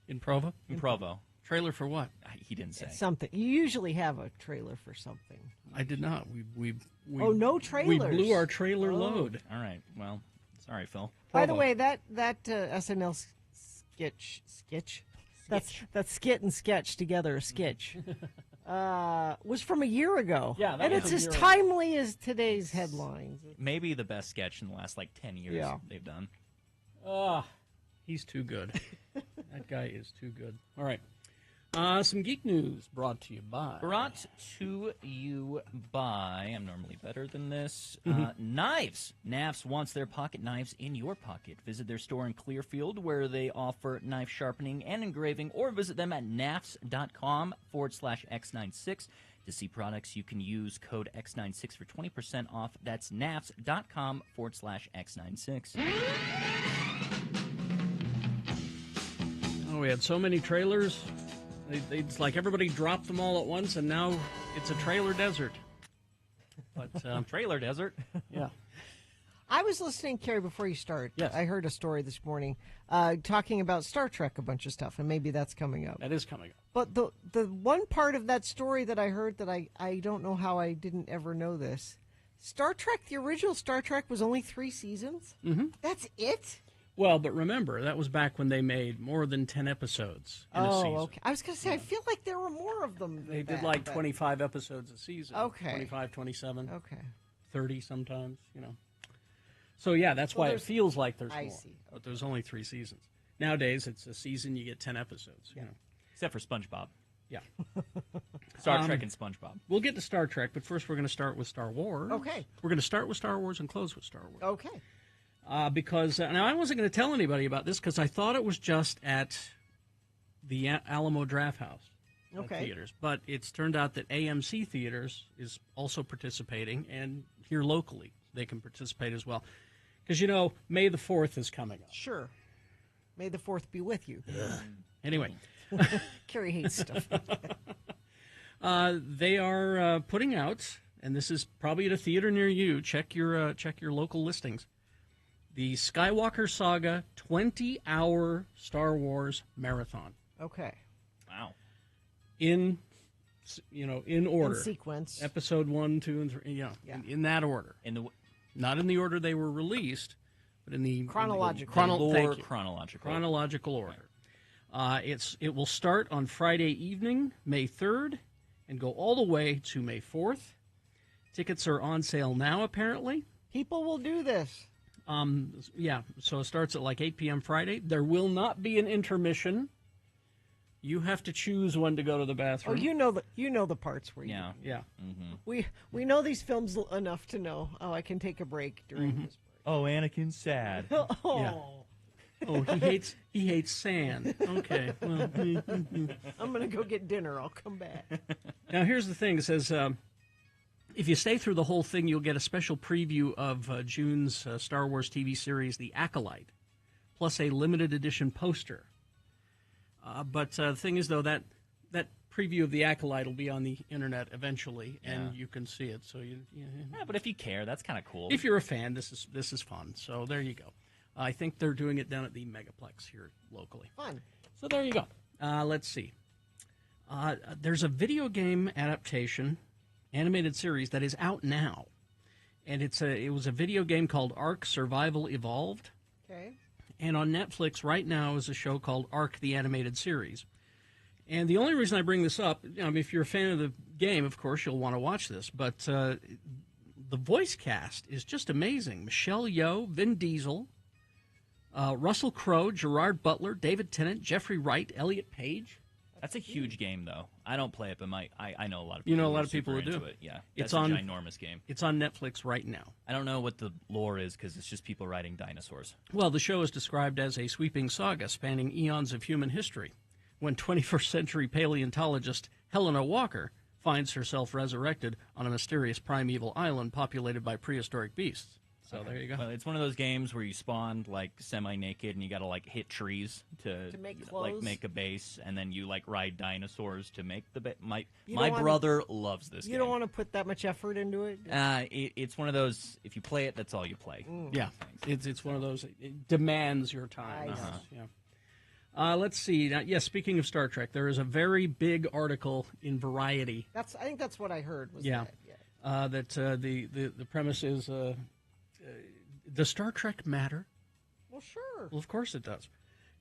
Speaker 2: In Provo?
Speaker 1: In Provo.
Speaker 2: Trailer for what?
Speaker 1: He didn't say.
Speaker 3: It's something. You usually have a trailer for something.
Speaker 2: I did not. We
Speaker 3: Oh, no trailers.
Speaker 2: We blew our trailer
Speaker 3: Oh.
Speaker 2: load.
Speaker 1: All right. Well, sorry, Phil.
Speaker 3: By the way, that SNL sketch, that's skit and sketch together, a sketch, was from a year ago.
Speaker 2: Yeah, that
Speaker 3: and
Speaker 2: was
Speaker 3: it's
Speaker 2: a
Speaker 3: as
Speaker 2: year ago.
Speaker 3: timely as today's headlines.
Speaker 1: Maybe the best sketch in the last, 10 years
Speaker 3: Yeah.
Speaker 1: they've done.
Speaker 2: He's too good. That guy is too good. All right. Some geek news brought to you by.
Speaker 1: Brought to you by, I'm normally better than this, Knives. NAFS wants their pocket knives in your pocket. Visit their store in Clearfield where they offer knife sharpening and engraving, or visit them at nafs.com/X96. To see products, you can use code X96 for 20% off. That's nafs.com/X96.
Speaker 2: Oh, we had so many trailers. It's like everybody dropped them all at once, and now it's a trailer desert. But
Speaker 1: trailer desert?
Speaker 2: Yeah.
Speaker 3: I was listening, Carrie, before you start.
Speaker 2: Yes.
Speaker 3: I heard a story this morning talking about Star Trek, a bunch of stuff, and maybe that's coming up.
Speaker 2: That is coming up.
Speaker 3: But the one part of that story that I heard that I don't know how I didn't ever know this. Star Trek, the original Star Trek, was only 3 seasons?
Speaker 2: Mm-hmm.
Speaker 3: That's it?
Speaker 2: Well, but remember, that was back when they made more than 10 episodes in a season.
Speaker 3: Okay. I was going to say, I feel like there were more of them.
Speaker 2: They did 25 episodes a season.
Speaker 3: Okay.
Speaker 2: 25, 27.
Speaker 3: Okay.
Speaker 2: 30 sometimes, So, yeah, that's why it feels like there's
Speaker 3: I
Speaker 2: more.
Speaker 3: see.
Speaker 2: But there's only 3 seasons. Nowadays, it's a season, you get 10 episodes.
Speaker 1: Except for SpongeBob.
Speaker 2: Yeah.
Speaker 1: Star Trek and SpongeBob.
Speaker 2: We'll get to Star Trek, but first we're going to start with Star Wars.
Speaker 3: Okay.
Speaker 2: We're going to start with Star Wars and close with Star Wars.
Speaker 3: Okay.
Speaker 2: Because now I wasn't going to tell anybody about this because I thought it was just at the Alamo Drafthouse theaters, but it's turned out that AMC Theaters is also participating, and here locally they can participate as well. Because May the 4th is coming up.
Speaker 3: Sure. May the 4th be with you.
Speaker 2: Anyway,
Speaker 3: Carrie hates stuff.
Speaker 2: they are putting out, and this is probably at a theater near you. Check your local listings. The Skywalker Saga 20-hour Star Wars marathon.
Speaker 3: Okay.
Speaker 1: Wow.
Speaker 2: In order.
Speaker 3: In sequence.
Speaker 2: Episode 1, 2, and 3. Yeah. In that order. Not in the order they were released, but in the
Speaker 3: chronological
Speaker 2: chronological order. It will start on Friday evening, May 3rd, and go all the way to May 4th. Tickets are on sale now, apparently.
Speaker 3: People will do this.
Speaker 2: Yeah, so it starts at 8 p.m. Friday. There will not be an intermission. You have to choose when to go to the bathroom.
Speaker 3: Oh, you know the parts where you.
Speaker 2: Yeah.
Speaker 3: We know these films enough to know. Oh, I can take a break during this.
Speaker 1: Oh, Anakin's sad.
Speaker 3: Oh.
Speaker 2: Yeah. Oh, he hates sand. Okay. Well,
Speaker 3: I'm gonna go get dinner. I'll come back.
Speaker 2: Now here's the thing. It says if you stay through the whole thing, you'll get a special preview of June's Star Wars TV series, The Acolyte, plus a limited edition poster. But the thing is, though, that preview of The Acolyte will be on the internet eventually, and you can see it. So
Speaker 1: Yeah, but if you care, that's kind of cool.
Speaker 2: if you're a fan, this is fun. So there you go. I think they're doing it down at the Megaplex here locally.
Speaker 3: Fun.
Speaker 2: So there you go. Let's see. There's a video game adaptation, animated series that is out now, and it was a video game called Ark Survival Evolved.
Speaker 3: Okay.
Speaker 2: And on Netflix right now is a show called Ark the Animated Series. And the only reason I bring this up, if you're a fan of the game, of course you'll want to watch this, but the voice cast is just amazing. Michelle Yeoh, Vin Diesel, Russell Crowe, Gerard Butler, David Tennant, Jeffrey Wright, Elliot Page.
Speaker 1: That's a huge game, though. I don't play it, but I know a lot of people.
Speaker 2: You know a
Speaker 1: who
Speaker 2: lot
Speaker 1: are
Speaker 2: of people
Speaker 1: super
Speaker 2: who do.
Speaker 1: into it. Yeah,
Speaker 2: It's
Speaker 1: that's
Speaker 2: on
Speaker 1: a ginormous game.
Speaker 2: It's on Netflix right now.
Speaker 1: I don't know what the lore is because it's just people riding dinosaurs.
Speaker 2: Well, the show is described as a sweeping saga spanning eons of human history, when 21st century paleontologist Helena Walker finds herself resurrected on a mysterious primeval island populated by prehistoric beasts. So there you go.
Speaker 1: Well, it's one of those games where you spawn like semi-naked and you got to like hit trees to
Speaker 3: make
Speaker 1: like
Speaker 3: clothes?
Speaker 1: make a base, and then you like ride dinosaurs to make the base. My
Speaker 3: don't wanna-
Speaker 1: brother loves this
Speaker 3: You
Speaker 1: game.
Speaker 3: don't want to put that much effort into it.
Speaker 1: It's one of those. If you play it, that's all you play.
Speaker 2: Yeah, it's one of those. It demands your time.
Speaker 3: I know.
Speaker 2: Yeah. Let's see. Now, speaking of Star Trek, there is a very big article in Variety.
Speaker 3: I think that's what I heard. Was
Speaker 2: Yeah.
Speaker 3: that.
Speaker 2: The premise is does Star Trek matter?
Speaker 3: Well, sure.
Speaker 2: Well, of course it does.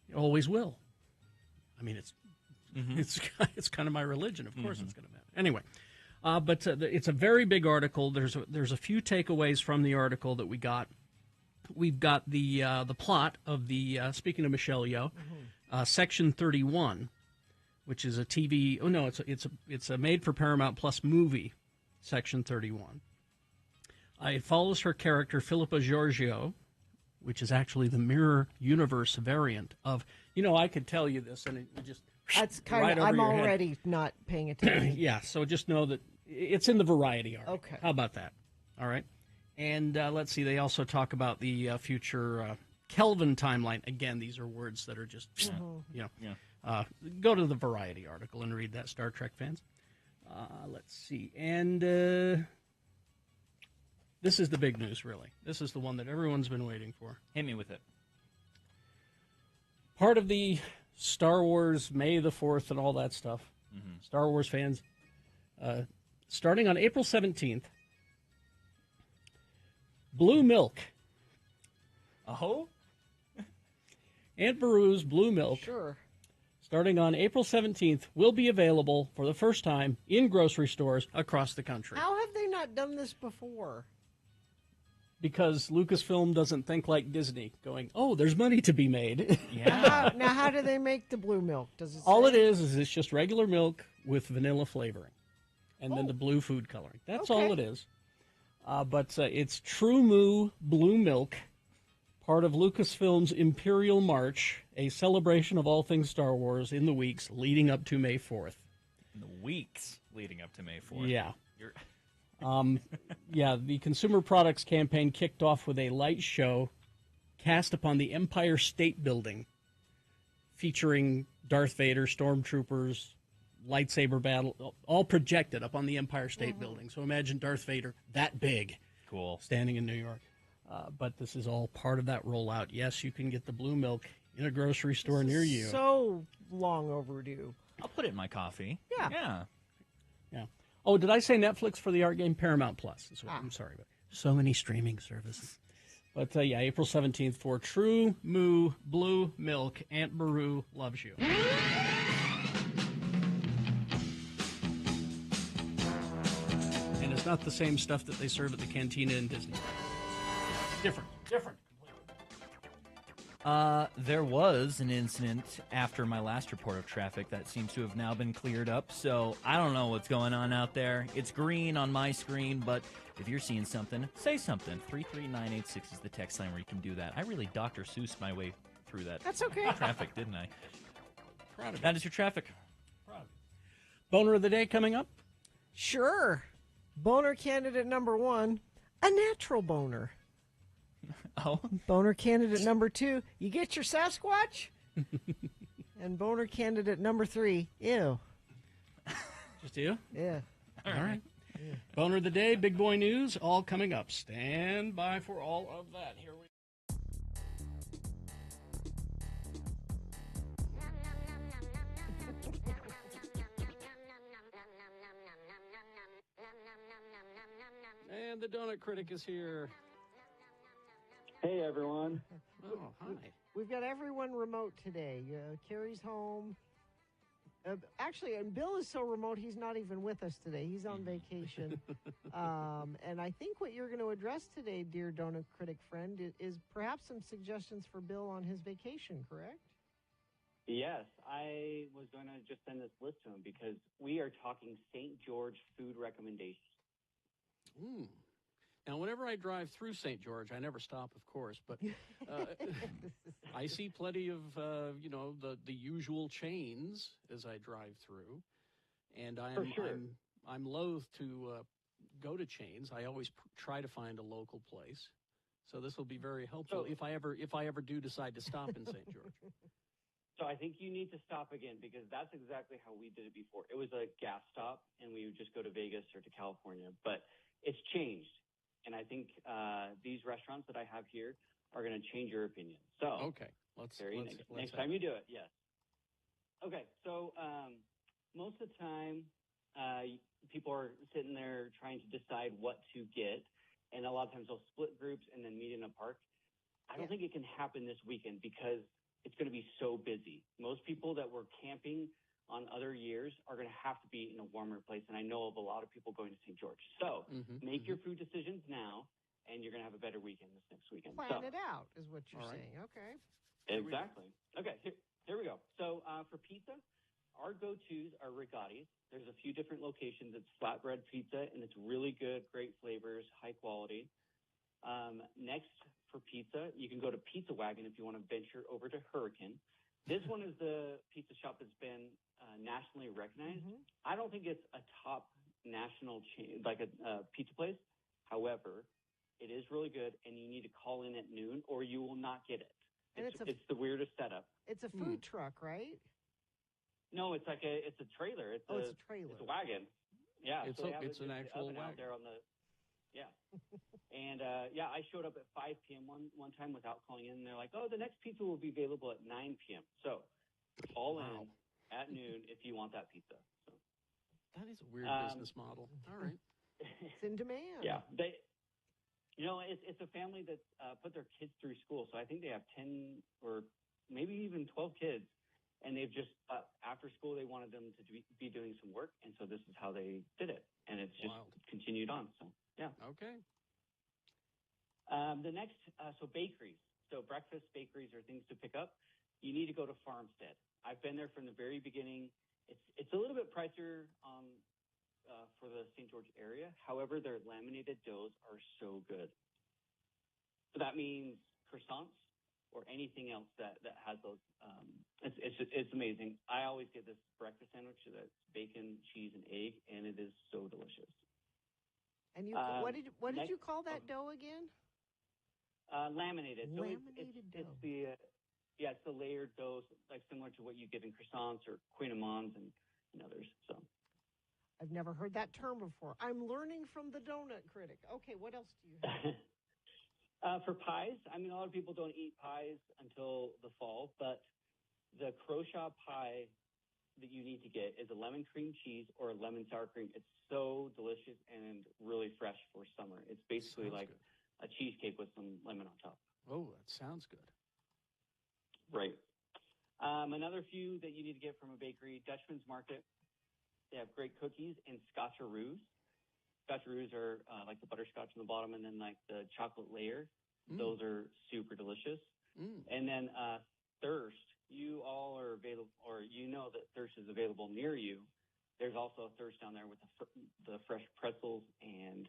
Speaker 2: It always will. I mean, it's kind of my religion. Of course, it's going to matter. Anyway, but it's a very big article. There's a few takeaways from the article that we got. We've got the plot of the speaking of Michelle Yeoh, Section 31, which is a TV. Oh no, it's a made for Paramount Plus movie. Section 31. It follows her character Philippa Georgiou, which is actually the mirror universe variant of. I could tell you this, and it would just.
Speaker 3: That's kind
Speaker 2: right
Speaker 3: of.
Speaker 2: over
Speaker 3: I'm
Speaker 2: your head.
Speaker 3: already not paying attention.
Speaker 2: Yeah, so just know that it's in the Variety article.
Speaker 3: Okay.
Speaker 2: How about that? All right. And let's see. They also talk about the future Kelvin timeline. Again, these are words that are just, go to the Variety article and read that, Star Trek fans. Let's see. And this is the big news, really. This is the one that everyone's been waiting for.
Speaker 1: Hit me with it.
Speaker 2: Part of the Star Wars May the 4th and all that stuff. Star Wars fans. Starting on April 17th, Blue Milk.
Speaker 1: Oh?
Speaker 2: Aunt Beru's Blue Milk.
Speaker 3: Sure.
Speaker 2: Starting on April 17th, will be available for the first time in grocery stores across the country.
Speaker 3: How have they not done this before?
Speaker 2: Because Lucasfilm doesn't think like Disney, going, oh, there's money to be made.
Speaker 1: Yeah.
Speaker 3: Now, how do they make the blue milk? Does it?
Speaker 2: All
Speaker 3: say?
Speaker 2: it is it's just regular milk with vanilla flavoring. And then the blue food coloring. That's all it is. But it's True Moo Blue Milk, part of Lucasfilm's Imperial March, a celebration of all things Star Wars in the weeks leading up to May 4th.
Speaker 1: In the weeks leading up to May 4th.
Speaker 2: Yeah.
Speaker 1: You're...
Speaker 2: The Consumer Products campaign kicked off with a light show cast upon the Empire State Building, featuring Darth Vader, stormtroopers, lightsaber battle, all projected up on the Empire State Building. So imagine Darth Vader that big, standing in New York. But this is all part of that rollout. Yes, you can get the blue milk in a grocery store near you.
Speaker 3: So long overdue.
Speaker 1: I'll put it in my coffee.
Speaker 3: Yeah.
Speaker 2: Yeah. Oh, did I say Netflix for the art game? Paramount Plus. I'm sorry, but so many streaming services. But April 17th for True Moo Blue Milk. Aunt Beru loves you. And it's not the same stuff that they serve at the cantina in Disney. Different.
Speaker 1: There was an incident after my last report of traffic that seems to have now been cleared up, so I don't know what's going on out there. It's green on my screen, but if you're seeing something, say something. 33986 is the text line where you can do that. I really Dr. Seuss my way through that.
Speaker 3: That's okay.
Speaker 1: Traffic, didn't I?
Speaker 2: Proud of you.
Speaker 1: That is your traffic.
Speaker 2: Boner of the day coming up?
Speaker 3: Sure. Boner candidate number 1, a natural boner.
Speaker 1: Oh.
Speaker 3: Boner candidate number 2, you get your Sasquatch? And boner candidate number 3, ew.
Speaker 2: Just you?
Speaker 3: Yeah.
Speaker 2: All right. Yeah. Boner of the day, big boy news, all coming up. Stand by for all of that. Here we And the Donut Critic is here.
Speaker 17: Hey, everyone.
Speaker 2: Oh, hi.
Speaker 3: We've got everyone remote today. Carrie's home. Actually, and Bill is so remote, he's not even with us today. He's on vacation. And I think what you're going to address today, dear Donut Critic friend, is perhaps some suggestions for Bill on his vacation, correct?
Speaker 17: Yes, I was going to just send this list to him because we are talking St. George food recommendations.
Speaker 2: Now, whenever I drive through St. George, I never stop, of course, but I see plenty of, the usual chains as I drive through, and I'm loath to go to chains. I always try to find a local place. So this will be very helpful if I ever do decide to stop in St. George.
Speaker 17: So I think you need to stop again because that's exactly how we did it before. It was a gas stop, and we would just go to Vegas or to California. But it's changed, and I think these restaurants that I have here are going to change your opinion. So
Speaker 2: okay, let's
Speaker 17: next time you do it, yes. Okay, so most of the time, people are sitting there trying to decide what to get, and a lot of times they'll split groups and then meet in a park. I don't think it can happen this weekend because it's going to be so busy. Most people that were camping on other years are going to have to be in a warmer place, and I know of a lot of people going to St. George. So make your food decisions now, and you're going to have a better weekend this next weekend.
Speaker 3: Plan it out is what you're saying. Okay.
Speaker 17: Exactly. Okay, here we go. So for pizza, our go-tos are Rigotti's. There's a few different locations. It's flatbread pizza, and it's really good, great flavors, high quality. Next, for pizza, you can go to Pizza Wagon if you want to venture over to Hurricane. This one is the pizza shop that's been nationally recognized. I don't think it's a top national chain, like a pizza place. However, it is really good, and you need to call in at noon or you will not get it.
Speaker 3: And
Speaker 17: it's the weirdest setup.
Speaker 3: It's a food truck, right?
Speaker 17: No, it's a trailer. It's
Speaker 3: a trailer.
Speaker 17: It's a wagon. Yeah,
Speaker 2: It's an actual wagon.
Speaker 17: out there on the. Yeah, and I showed up at 5 p.m. one time without calling in. And they're like, "Oh, the next pizza will be available at 9 p.m." So call in at noon if you want that pizza. So
Speaker 2: that is a weird business model. All right,
Speaker 3: it's in demand.
Speaker 17: Yeah, it's a family that put their kids through school. So I think they have 10 or maybe even 12 kids. And they've just, after school, they wanted them to be doing some work. And so this is how they did it. And it's just continued on. So, yeah.
Speaker 2: Okay.
Speaker 17: The next, so bakeries. So breakfast bakeries are things to pick up. You need to go to Farmstead. I've been there from the very beginning. It's a little bit pricier for the St. George area. However, their laminated doughs are so good. So that means croissants or anything else that has those. It's amazing. I always get this breakfast sandwich that's bacon, cheese, and egg, and it is so delicious.
Speaker 3: And you, what did you call that dough again?
Speaker 17: Laminated.
Speaker 3: Laminated dough.
Speaker 17: It's the layered dough, like similar to what you get in croissants or Queen Amands and others. So.
Speaker 3: I've never heard that term before. I'm learning from the donut critic. Okay, what else do you have?
Speaker 17: For pies, I mean, a lot of people don't eat pies until the fall, but the Croshaw pie that you need to get is a lemon cream cheese or a lemon sour cream. It's so delicious and really fresh for summer. It's basically like a cheesecake with some lemon on top.
Speaker 2: Oh, that sounds good.
Speaker 17: Right. Another few that you need to get from a bakery, Dutchman's Market. They have great cookies and scotcheroos. Scotcheroos are like the butterscotch on the bottom and then like the chocolate layer. Those are super delicious. And then Thirst, you all are available, or you know that Thirst is available near you. There's also a Thirst down there with the fresh pretzels and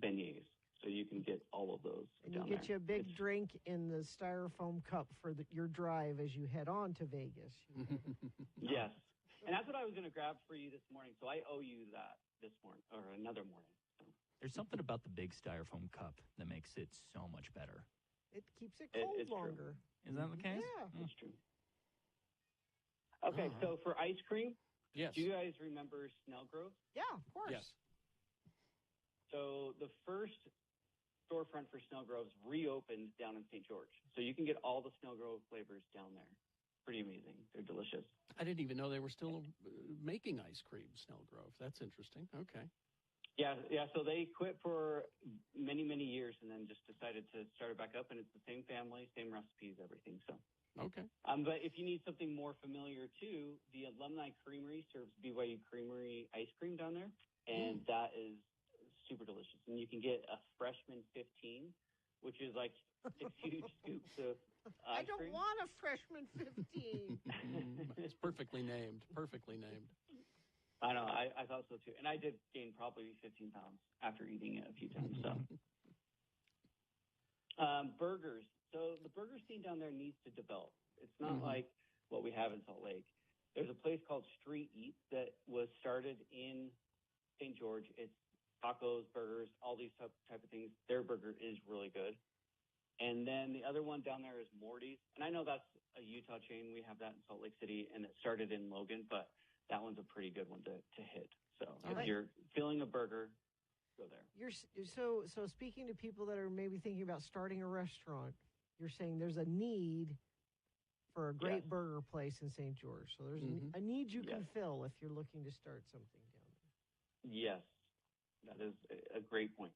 Speaker 17: beignets. So you can get all of those.
Speaker 3: And you get you a big drink in the styrofoam cup for your drive as you head on to Vegas.
Speaker 17: Yes. And that's what I was going to grab for you this morning. So I owe you that this morning or another morning. So.
Speaker 1: There's something about the big styrofoam cup that makes it so much better.
Speaker 3: It keeps it cold longer.
Speaker 1: True. Is that the case?
Speaker 3: Yeah.
Speaker 17: It's true. Okay, so for ice cream,
Speaker 2: yes.
Speaker 17: Do you guys remember Snellgrove?
Speaker 3: Yeah, of course.
Speaker 2: Yes.
Speaker 17: So the first storefront for Snellgrove's reopened down in St. George. So you can get all the Snellgrove flavors down there. Pretty amazing. They're delicious.
Speaker 2: I didn't even know they were still making ice cream, Snellgrove. That's interesting. Okay.
Speaker 17: Yeah. So they quit for many, many years and then just decided to start it back up. And it's the same family, same recipes, everything. So.
Speaker 2: Okay.
Speaker 17: But if you need something more familiar too, the Alumni Creamery serves BYU Creamery ice cream down there, and that is super delicious. And you can get a freshman 15, which is like 6 huge scoops of ice
Speaker 3: I don't
Speaker 17: cream.
Speaker 3: want a freshman 15.
Speaker 2: It's perfectly named. Perfectly named.
Speaker 17: I know. I thought so too. And I did gain probably 15 pounds after eating it a few times. So, burgers. So the burger scene down there needs to develop. It's not like what we have in Salt Lake. There's a place called Street Eats that was started in St. George. It's tacos, burgers, all these type of things. Their burger is really good. And then the other one down there is Morty's. And I know that's a Utah chain. We have that in Salt Lake City, and it started in Logan, but that one's a pretty good one to hit. So if you're feeling a burger, go there.
Speaker 3: So speaking to people that are maybe thinking about starting a restaurant, you're saying there's a need for a great burger place in St. George. So there's a need you can fill if you're looking to start something down there.
Speaker 17: Yes, that is a great point.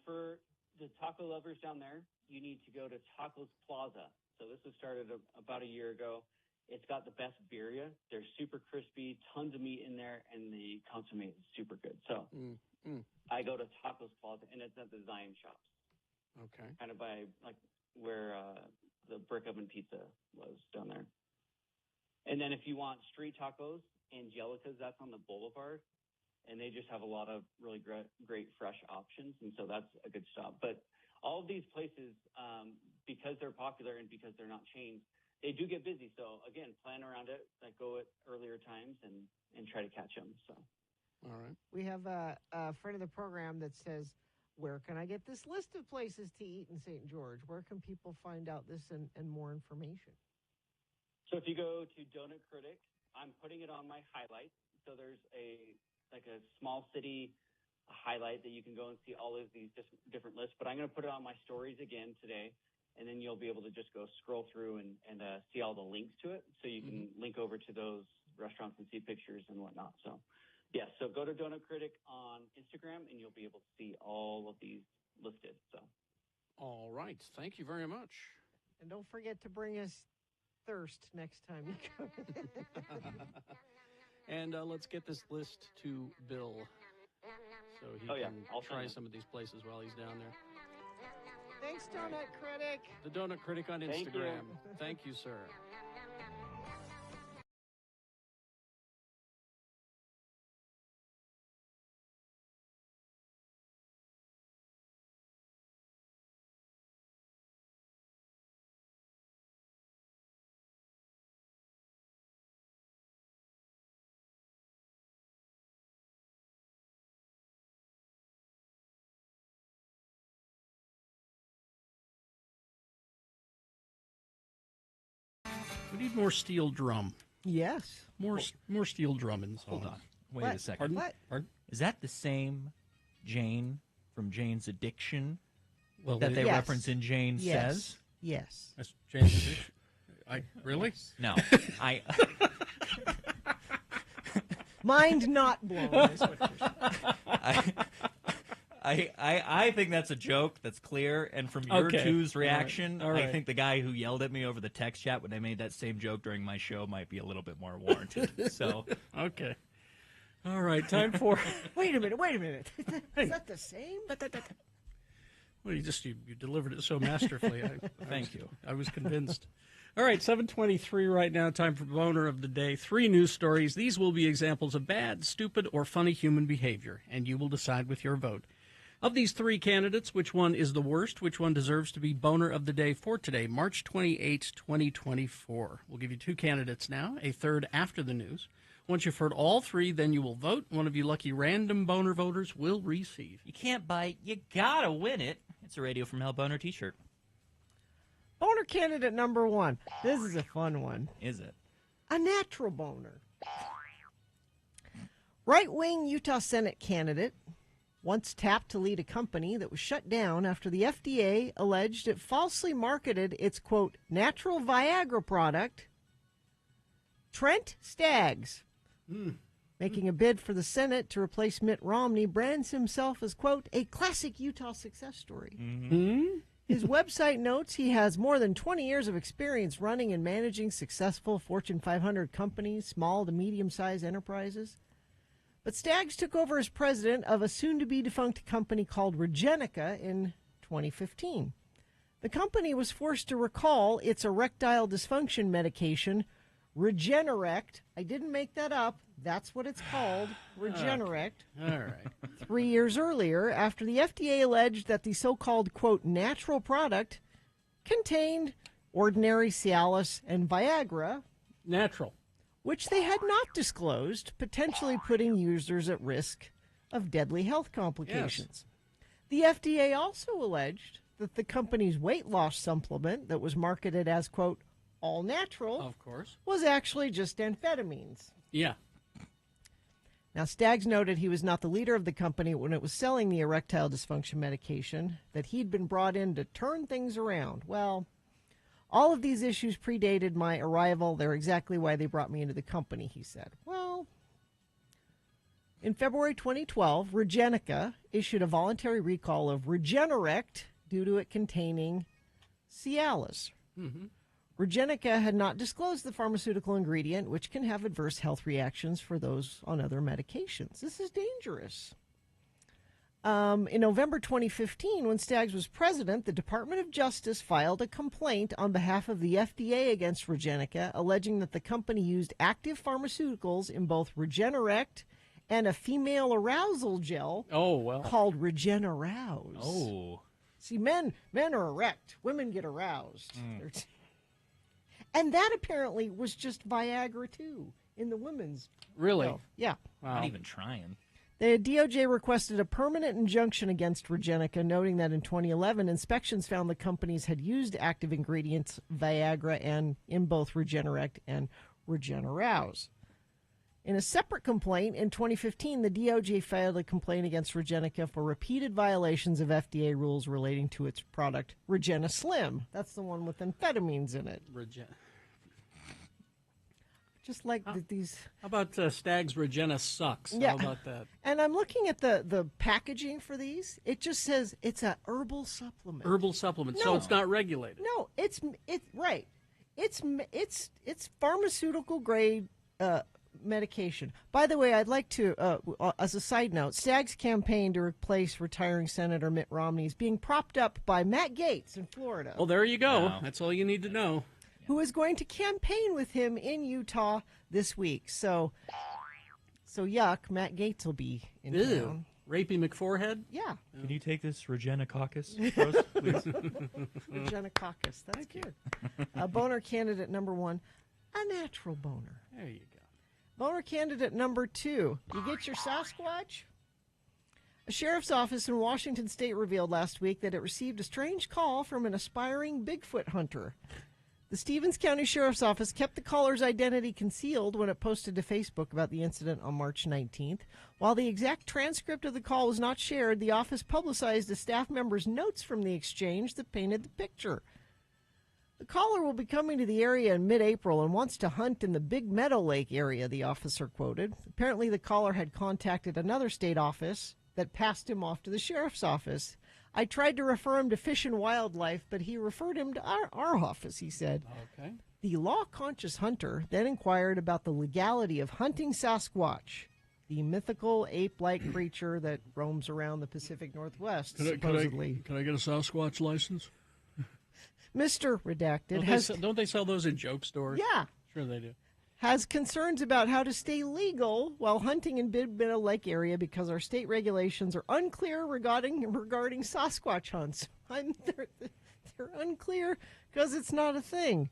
Speaker 17: For the taco lovers down there, you need to go to Tacos Plaza. So this was started about a year ago. It's got the best birria. They're super crispy, tons of meat in there, and the consomme is super good. So I go to Tacos Plaza, and it's at the Zion Shops.
Speaker 2: Okay.
Speaker 17: Kind of by like where the Brick Oven Pizza was down there. And then if you want street tacos, Angelica's, that's on the Boulevard. And they just have a lot of really great fresh options. And so that's a good stop. But all of these places, because they're popular and because they're not chains, they do get busy. So again, plan around it, like go at earlier times and try to catch them. So,
Speaker 2: all right.
Speaker 3: We have a friend of the program that says, where can I get this list of places to eat in St. George? Where can people find out this and more information?
Speaker 17: So if you go to Donut Critic, I'm putting it on my highlights. So there's a small city highlight that you can go and see all of these different lists. But I'm going to put it on my stories again today, and then you'll be able to just go scroll through and see all the links to it. So you can link over to those restaurants and see pictures and whatnot. So, yeah, so go to Donut Critic on Instagram, and you'll be able to see all of these listed. So,
Speaker 2: all right. Thank you very much.
Speaker 3: And don't forget to bring us thirst next time you come.
Speaker 2: And let's get this list to Bill so he can try some of these places while he's down there.
Speaker 3: Thanks, Donut Critic.
Speaker 2: The Donut Critic on Instagram. Thank you, sir. We need more steel drum.
Speaker 3: Yes.
Speaker 2: More steel drum in the song.
Speaker 1: Hold on. Wait a second.
Speaker 2: Pardon?
Speaker 1: Is that the same Jane from Jane's Addiction
Speaker 2: Well,
Speaker 1: that they
Speaker 3: Yes.
Speaker 1: reference in Jane
Speaker 3: Yes.
Speaker 1: Says?
Speaker 3: Yes.
Speaker 2: That's Jane's Addiction. Really?
Speaker 1: No.
Speaker 3: Mind not blown. Is what you're saying.
Speaker 1: I think that's a joke that's clear, and from your
Speaker 2: Okay.
Speaker 1: two's
Speaker 2: All right.
Speaker 1: reaction,
Speaker 2: All right.
Speaker 1: I think the guy who yelled at me over the text chat when they made that same joke during my show might be a little bit more warranted. So,
Speaker 2: okay. All right, time for...
Speaker 3: Wait a minute. Is that the same?
Speaker 2: Well, you delivered it so masterfully.
Speaker 1: Thank you.
Speaker 2: I was convinced. All right, 7:23 right now. Time for Boner of the Day. 3 news stories. These will be examples of bad, stupid, or funny human behavior, and you will decide with your vote. Of these 3 candidates, which one is the worst? Which one deserves to be Boner of the Day for today, March 28, 2024? We'll give you 2 candidates now, a third after the news. Once you've heard all 3, then you will vote. One of you lucky random Boner voters will receive.
Speaker 1: you can't bite, you gotta win it. It's a Radio from Hell Boner t-shirt.
Speaker 3: Boner candidate number 1. This is a fun one.
Speaker 1: Is it?
Speaker 3: A natural boner. Right-wing Utah Senate candidate once tapped to lead a company that was shut down after the FDA alleged it falsely marketed its, quote, natural Viagra product. Trent Staggs, making a bid for the Senate to replace Mitt Romney, brands himself as, quote, a classic Utah success story. His website notes he has more than 20 years of experience running and managing successful Fortune 500 companies, small to medium-sized enterprises. But Staggs took over as president of a soon-to-be-defunct company called Regenica in 2015. The company was forced to recall its erectile dysfunction medication, Regenerect. I didn't make that up. That's what it's called, Regenerect.
Speaker 2: All right.
Speaker 3: 3 years earlier, after the FDA alleged that the so-called, quote, natural product contained ordinary Cialis and Viagra.
Speaker 2: Natural.
Speaker 3: Which they had not disclosed, potentially putting users at risk of deadly health complications. The FDA also alleged that the company's weight loss supplement that was marketed as, quote, all natural,
Speaker 2: of course,
Speaker 3: was actually just amphetamines.
Speaker 2: Yeah.
Speaker 3: Now, Staggs noted he was not the leader of the company when it was selling the erectile dysfunction medication, that he'd been brought in to turn things around. Well, all of these issues predated my arrival. They're exactly why they brought me into the company, he said. Well, in February 2012, Regenica issued a voluntary recall of Regenerect due to it containing Cialis.
Speaker 2: Mm-hmm.
Speaker 3: Regenica had not disclosed the pharmaceutical ingredient, which can have adverse health reactions for those on other medications. This is dangerous. In November 2015, when Staggs was president, the Department of Justice filed a complaint on behalf of the FDA against Regenica, alleging that the company used active pharmaceuticals in both Regenerect and a female arousal gel called Regenerouse.
Speaker 1: Oh.
Speaker 3: See, men are erect. Women get aroused. And that apparently was just Viagra, too, in the women's.
Speaker 2: Really?
Speaker 3: pill. Yeah.
Speaker 2: Wow.
Speaker 1: Not even trying.
Speaker 3: The DOJ requested a permanent injunction against Regenica, noting that in 2011, inspections found the companies had used active ingredients Viagra and in both Regenerect and Regenerouse. In a separate complaint in 2015, the DOJ filed a complaint against Regenica for repeated violations of FDA rules relating to its product Regena Slim. That's the one with amphetamines in it. Just like these.
Speaker 2: How about Staggs Regena sucks?
Speaker 3: Yeah.
Speaker 2: How about that?
Speaker 3: And I'm looking at the packaging for these. It just says it's a herbal supplement.
Speaker 2: Herbal supplement, so
Speaker 3: No.
Speaker 2: it's not regulated.
Speaker 3: No, it's right. It's pharmaceutical grade medication. By the way, I'd like to, as a side note, Staggs' campaign to replace retiring Senator Mitt Romney is being propped up by Matt Gaetz in Florida.
Speaker 2: Well, there you go.
Speaker 1: Wow.
Speaker 2: That's all you need to know.
Speaker 3: Who is going to campaign with him in Utah this week. So yuck, Matt Gaetz will be in town.
Speaker 2: Rapey McForehead?
Speaker 3: Yeah.
Speaker 18: Can you take this Regena caucus for us, please?
Speaker 3: Regena caucus. That's good. Boner candidate number 1, a natural boner.
Speaker 2: There you go.
Speaker 3: Boner candidate number 2, you get your Sasquatch? A sheriff's office in Washington State revealed last week that it received a strange call from an aspiring Bigfoot hunter. The Stevens County Sheriff's Office kept the caller's identity concealed when it posted to Facebook about the incident on March 19th. While the exact transcript of the call was not shared, the office publicized a staff member's notes from the exchange that painted the picture. The caller will be coming to the area in mid-April and wants to hunt in the Big Meadow Lake area, the officer quoted. Apparently, the caller had contacted another state office that passed him off to the sheriff's office. I tried to refer him to Fish and Wildlife, but he referred him to our office, he said.
Speaker 2: Okay.
Speaker 3: The law-conscious hunter then inquired about the legality of hunting Sasquatch, the mythical ape-like creature that roams around the Pacific Northwest, supposedly.
Speaker 2: Can I get a Sasquatch license?
Speaker 3: Mr. Redacted
Speaker 2: Don't they sell those in joke stores?
Speaker 3: Yeah.
Speaker 2: Sure they do.
Speaker 3: Has concerns about how to stay legal while hunting in Big Meadow Lake area because our state regulations are unclear regarding Sasquatch hunts. They're unclear because it's not a thing.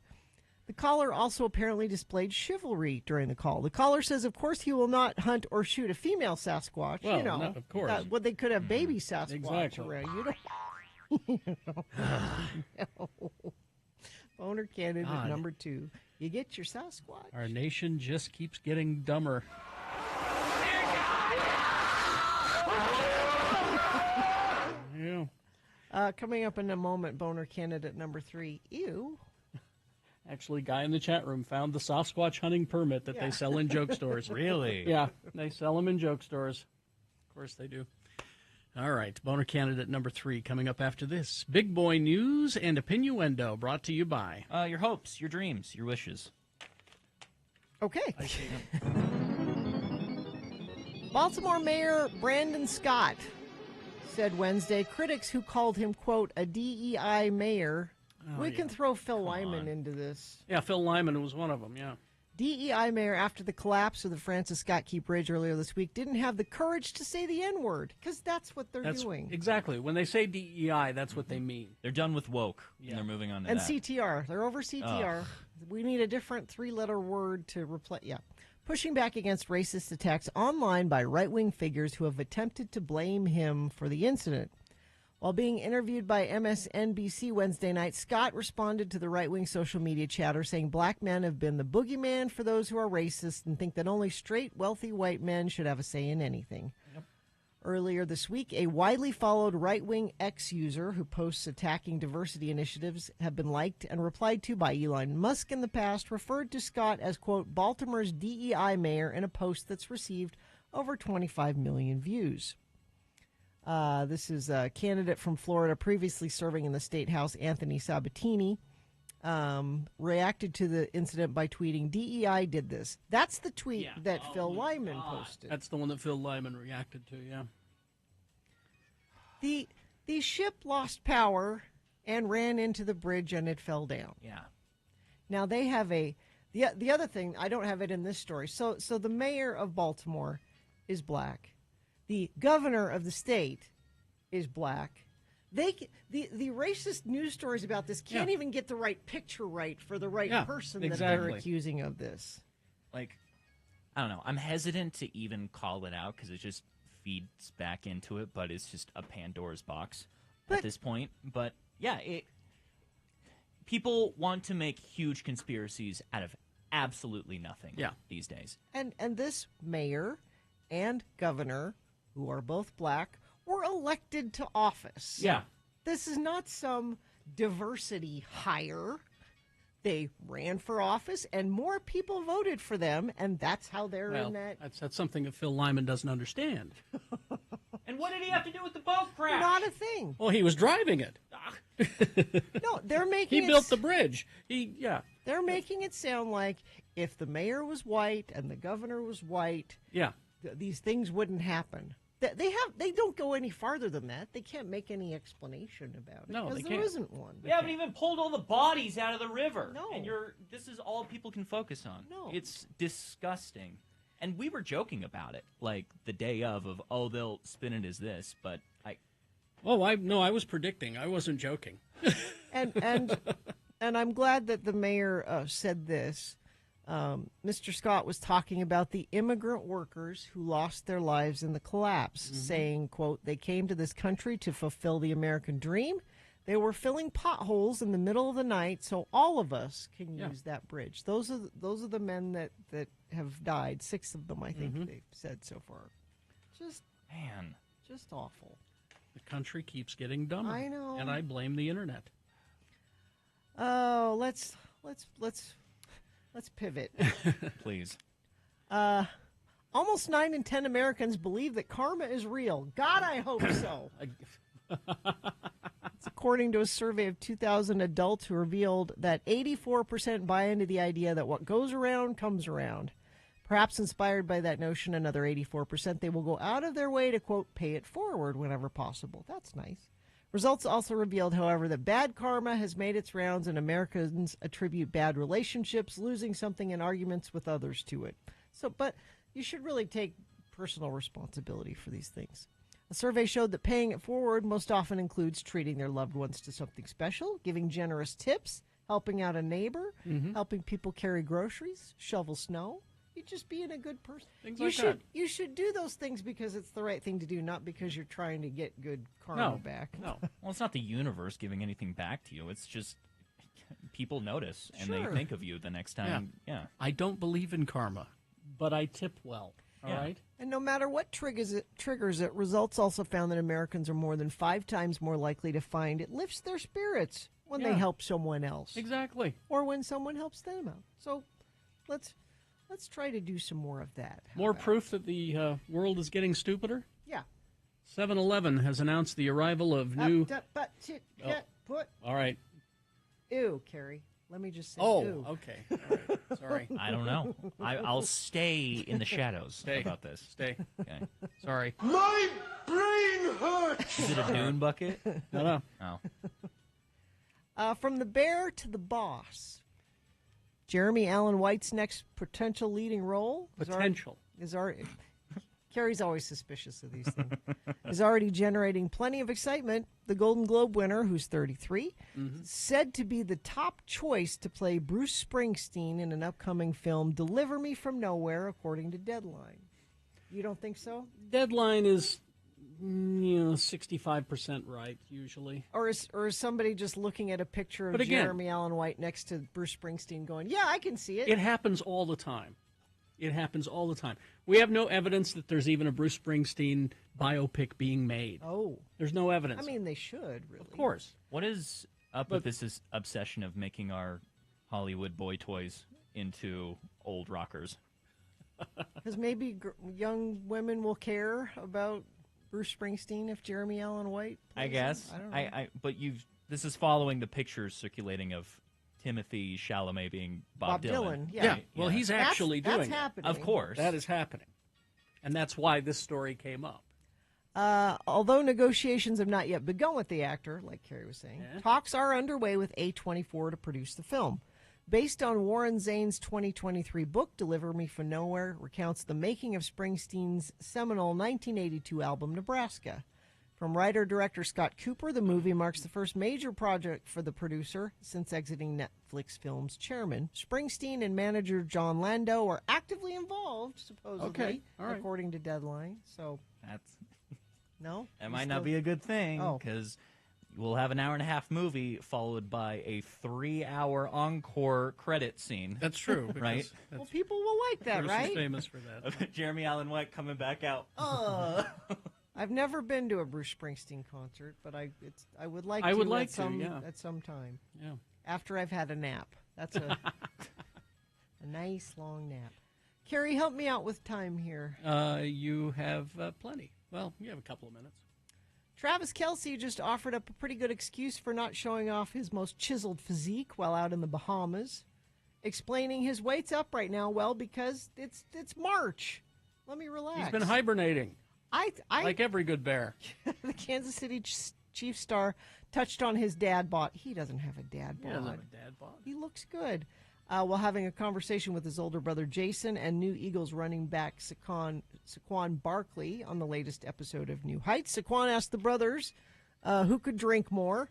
Speaker 3: The caller also apparently displayed chivalry during the call. The caller says, of course, he will not hunt or shoot a female Sasquatch.
Speaker 2: Well,
Speaker 3: you know,
Speaker 2: no, of course.
Speaker 3: Well, they could have baby Sasquatch
Speaker 2: Exactly.
Speaker 3: around. You don't. No. Boner candidate
Speaker 2: God.
Speaker 3: number 2. You get your Sasquatch.
Speaker 2: Our nation just keeps getting dumber. Yeah.
Speaker 3: Coming up in a moment, boner candidate number 3. Ew.
Speaker 2: Actually, guy in the chat room found the Sasquatch hunting permit that they sell in joke stores.
Speaker 1: Really?
Speaker 2: Yeah, they sell them in joke stores. Of course they do. All right, boner candidate number 3 coming up after this. Big boy news and opinioendo brought to you by...
Speaker 1: Your hopes, your dreams, your wishes.
Speaker 3: Okay. Baltimore Mayor Brandon Scott said Wednesday critics who called him, quote, a DEI mayor. We can throw Phil Lyman into this.
Speaker 2: Yeah, Phil Lyman was one of them, yeah.
Speaker 3: DEI mayor, after the collapse of the Francis Scott Key Bridge earlier this week, didn't have the courage to say the N-word, because that's what they're doing.
Speaker 2: Exactly. When they say DEI, that's what they mean.
Speaker 1: They're done with woke, and they're moving on to
Speaker 3: And
Speaker 1: that.
Speaker 3: CTR. They're over CTR. We need a different 3-letter word to replace. Yeah. Pushing back against racist attacks online by right-wing figures who have attempted to blame him for the incident. While being interviewed by MSNBC Wednesday night, Scott responded to the right-wing social media chatter, saying black men have been the boogeyman for those who are racist and think that only straight, wealthy white men should have a say in anything.
Speaker 2: Yep.
Speaker 3: Earlier this week, a widely followed right-wing X user who posts attacking diversity initiatives have been liked and replied to by Elon Musk in the past, referred to Scott as, quote, Baltimore's DEI mayor in a post that's received over 25 million views. This is a candidate from Florida previously serving in the state house, Anthony Sabatini, reacted to the incident by tweeting, DEI did this. That's the tweet that Phil Lyman posted.
Speaker 2: That's the one that Phil Lyman reacted to, yeah.
Speaker 3: The ship lost power and ran into the bridge and it fell down.
Speaker 1: Yeah.
Speaker 3: Now they have the other thing, I don't have it in this story. So the mayor of Baltimore is black. The governor of the state is black. The racist news stories about this can't even get the right picture right for the right person that they're accusing of this.
Speaker 1: Like, I don't know. I'm hesitant to even call it out because it just feeds back into it, but it's just a Pandora's box at this point. But yeah, people want to make huge conspiracies out of absolutely nothing these days.
Speaker 3: And this mayor and governor, who are both black, were elected to office.
Speaker 2: Yeah.
Speaker 3: This is not some diversity hire. They ran for office, and more people voted for them, and that's how they're in that.
Speaker 2: That's something that Phil Lyman doesn't understand.
Speaker 14: And what did he have to do with the boat crash?
Speaker 3: Not a thing.
Speaker 2: Well, he was driving it.
Speaker 3: No, they're making
Speaker 2: He built the bridge.
Speaker 3: They're making it sound like if the mayor was white and the governor was white, these things wouldn't happen. They don't go any farther than that. They can't make any explanation about it.
Speaker 2: No,
Speaker 3: because
Speaker 2: they
Speaker 3: there
Speaker 2: can't.
Speaker 3: isn't one.
Speaker 14: We haven't even pulled all the bodies out of the river.
Speaker 3: No.
Speaker 1: And this is all people can focus on.
Speaker 3: No.
Speaker 1: It's disgusting. And we were joking about it, like the day of, oh, they'll spin it as this, but
Speaker 2: I was predicting. I wasn't joking.
Speaker 3: And I'm glad that the mayor said this. Mr. Scott was talking about the immigrant workers who lost their lives in the collapse, saying, quote, they came to this country to fulfill the American dream. They were filling potholes in the middle of the night so all of us can use that bridge. Those are the men that have died. 6 of them, I think they've said so far. Just awful.
Speaker 2: The country keeps getting dumber.
Speaker 3: I know.
Speaker 2: And I blame the internet.
Speaker 3: Oh, let's pivot.
Speaker 1: Please.
Speaker 3: Almost 9 in 10 Americans believe that karma is real. God, I hope so. It's according to a survey of 2,000 adults who revealed that 84% buy into the idea that what goes around comes around. Perhaps inspired by that notion, another 84% they will go out of their way to, quote, pay it forward whenever possible. That's nice. Results also revealed, however, that bad karma has made its rounds and Americans attribute bad relationships, losing something in arguments with others to it. But you should really take personal responsibility for these things. A survey showed that paying it forward most often includes treating their loved ones to something special, giving generous tips, helping out a neighbor, helping people carry groceries, shovel snow. You're just being a good person. You should do those things because it's the right thing to do, not because you're trying to get good karma back.
Speaker 1: No. Well, it's not the universe giving anything back to you. It's just people notice and they think of you the next time. Yeah.
Speaker 2: I don't believe in karma, but I tip well. All right.
Speaker 3: And no matter what triggers it, results also found that Americans are more than 5 times more likely to find it lifts their spirits when they help someone else.
Speaker 2: Exactly.
Speaker 3: Or when someone helps them out. So let's try to do some more of that.
Speaker 2: More proof that the world is getting stupider?
Speaker 3: Yeah.
Speaker 2: 7-Eleven has announced the arrival of new... All right.
Speaker 3: Ew, Carrie. Let me just say ew.
Speaker 2: Okay. All right. Sorry.
Speaker 1: I don't know. I'll stay in the shadows about this.
Speaker 2: Stay.
Speaker 1: Okay.
Speaker 2: Sorry.
Speaker 6: My brain hurts!
Speaker 1: Is it a dune bucket?
Speaker 2: No.
Speaker 1: Oh.
Speaker 3: From the bear to the boss. Jeremy Allen White's next potential leading role is already Carrie's always suspicious of these things. Is already generating plenty of excitement. The Golden Globe winner, who's 33, said to be the top choice to play Bruce Springsteen in an upcoming film, Deliver Me from Nowhere, according to Deadline. You don't think so?
Speaker 2: Deadline is 65% right, usually.
Speaker 3: Or is somebody just looking at a picture of
Speaker 2: But again-
Speaker 3: Jeremy Allen White next to Bruce Springsteen going, yeah, I can see it.
Speaker 2: It happens all the time. It happens all the time. We have no evidence that there's even a Bruce Springsteen biopic being made.
Speaker 3: Oh.
Speaker 2: There's no evidence.
Speaker 3: I mean, they should, really.
Speaker 2: Of course.
Speaker 1: What is up with this obsession of making our Hollywood boy toys into old rockers?
Speaker 3: Because maybe young women will care about Bruce Springsteen if Jeremy Allen White plays
Speaker 1: I guess.
Speaker 3: him. I don't know.
Speaker 1: But this is following the pictures circulating of Timothy Chalamet being Bob Dylan.
Speaker 3: Yeah.
Speaker 2: Well, he's actually doing
Speaker 3: that's
Speaker 2: it.
Speaker 3: happening.
Speaker 1: Of course.
Speaker 2: That is happening. And that's why this story came up.
Speaker 3: Although negotiations have not yet begun with the actor, like Carrie was saying, talks are underway with A24 to produce the film. Based on Warren Zane's 2023 book, Deliver Me From Nowhere recounts the making of Springsteen's seminal 1982 album, Nebraska. From writer-director Scott Cooper, the movie marks the first major project for the producer since exiting Netflix Films chairman. Springsteen and manager John Lando are actively involved, supposedly,
Speaker 2: Okay, all right.
Speaker 3: according to Deadline. So no,
Speaker 1: That might not be a good thing
Speaker 3: Oh.
Speaker 1: because we'll have an hour-and-a-half movie followed by a 3-hour encore credit scene.
Speaker 2: That's true, because
Speaker 1: right?
Speaker 3: Well, people will like that,
Speaker 2: Bruce
Speaker 3: right?
Speaker 2: is famous for that.
Speaker 1: Of Jeremy Allen White coming back out.
Speaker 3: I've never been to a Bruce Springsteen concert, but I would like
Speaker 2: I
Speaker 3: to
Speaker 2: would
Speaker 3: at
Speaker 2: like to,
Speaker 3: some
Speaker 2: yeah.
Speaker 3: at some time.
Speaker 2: Yeah.
Speaker 3: After I've had a nap. That's a nice long nap. Carrie, help me out with time here.
Speaker 2: You have plenty. Well, you have a couple of minutes.
Speaker 3: Travis Kelce just offered up a pretty good excuse for not showing off his most chiseled physique while out in the Bahamas, explaining his weight's up right now. Well, because it's March. Let me relax.
Speaker 2: He's been hibernating,
Speaker 3: I
Speaker 2: like every good bear.
Speaker 3: The Kansas City Chiefs star touched on his dad bod. He doesn't have a dad bod.
Speaker 2: He doesn't have a dad bod.
Speaker 3: He looks good. While having a conversation with his older brother Jason and new Eagles running back Saquon Barkley on the latest episode of New Heights. Saquon asked the brothers who could drink more,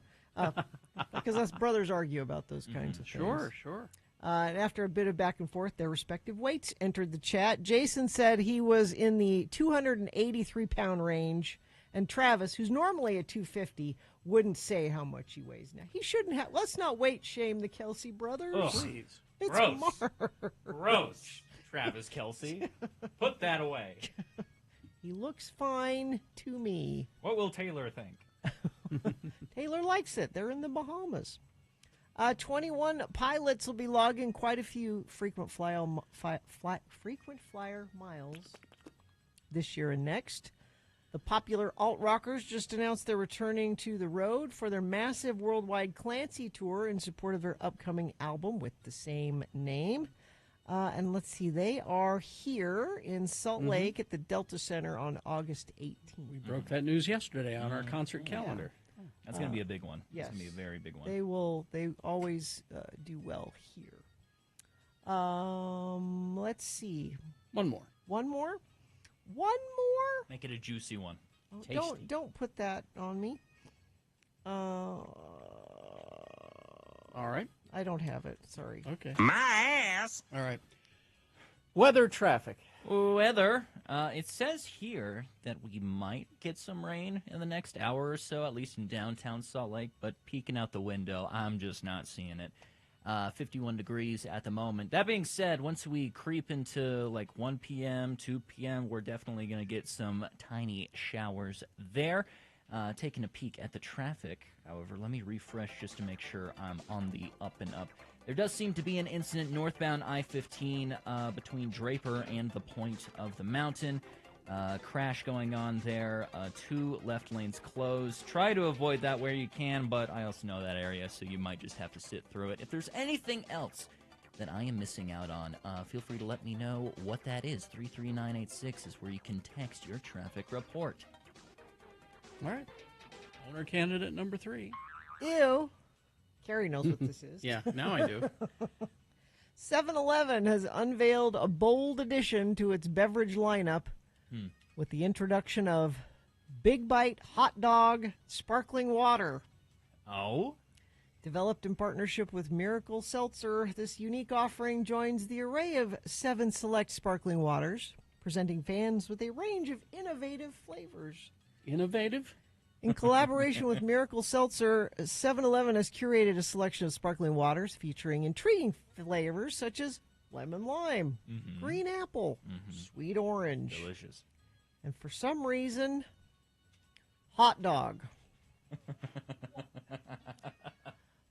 Speaker 3: because us brothers argue about those kinds of things.
Speaker 2: Sure.
Speaker 3: And after a bit of back and forth, their respective weights entered the chat. Jason said he was in the 283-pound range, and Travis, who's normally at 250, wouldn't say how much he weighs now. He shouldn't have. Let's not weight shame the Kelce brothers.
Speaker 1: Ugh.
Speaker 2: Please.
Speaker 3: It's
Speaker 1: Gross.
Speaker 3: March.
Speaker 1: Gross. Travis Kelce. Put that away.
Speaker 3: He looks fine to me.
Speaker 1: What will Taylor think?
Speaker 3: Taylor likes it. They're in the Bahamas. 21 pilots will be logging quite a few frequent flyer miles this year and next. The popular alt-rockers just announced they're returning to the road for their massive worldwide Clancy tour in support of their upcoming album with the same name. And let's see, they are here in Salt Lake at the Delta Center on August 18th.
Speaker 2: We broke that news yesterday on our concert calendar.
Speaker 1: That's going to be a big one.
Speaker 3: Yes.
Speaker 1: It's going to be a very big one.
Speaker 3: They always do well here. Let's see.
Speaker 2: One more.
Speaker 1: Make it a juicy one.
Speaker 3: Oh,
Speaker 1: Tasty.
Speaker 3: don't put that on me.
Speaker 2: All right.
Speaker 3: I don't have it. Sorry.
Speaker 2: Okay.
Speaker 7: My ass.
Speaker 2: All right. Weather, traffic.
Speaker 1: Weather. It says here that we might get some rain in the next hour or so, at least in downtown Salt Lake, but peeking out the window, I'm just not seeing it. 51 degrees at the moment. That being said, once we creep into like 1 p.m., 2 p.m., we're definitely going to get some tiny showers there. Taking a peek at the traffic, however, let me refresh just to make sure I'm on the up and up. There does seem to be an incident northbound I-15 between Draper and the point of the mountain. Crash going on there. 2 left lanes closed. Try to avoid that where you can, but I also know that area, so you might just have to sit through it. If there's anything else that I am missing out on, feel free to let me know what that is. 33986 is where you can text your traffic report.
Speaker 2: All right. Owner candidate number 3.
Speaker 3: Ew. Carrie knows what this is.
Speaker 2: Yeah, now I do.
Speaker 3: 7-Eleven has unveiled a bold addition to its beverage lineup with the introduction of Big Bite Hot Dog Sparkling Water.
Speaker 1: Oh?
Speaker 3: Developed in partnership with Miracle Seltzer, this unique offering joins the array of 7 select sparkling waters, presenting fans with a range of innovative flavors.
Speaker 2: Innovative?
Speaker 3: In collaboration with Miracle Seltzer, 7-Eleven has curated a selection of sparkling waters featuring intriguing flavors such as lemon lime, green apple, sweet orange.
Speaker 1: Delicious.
Speaker 3: And for some reason, hot dog.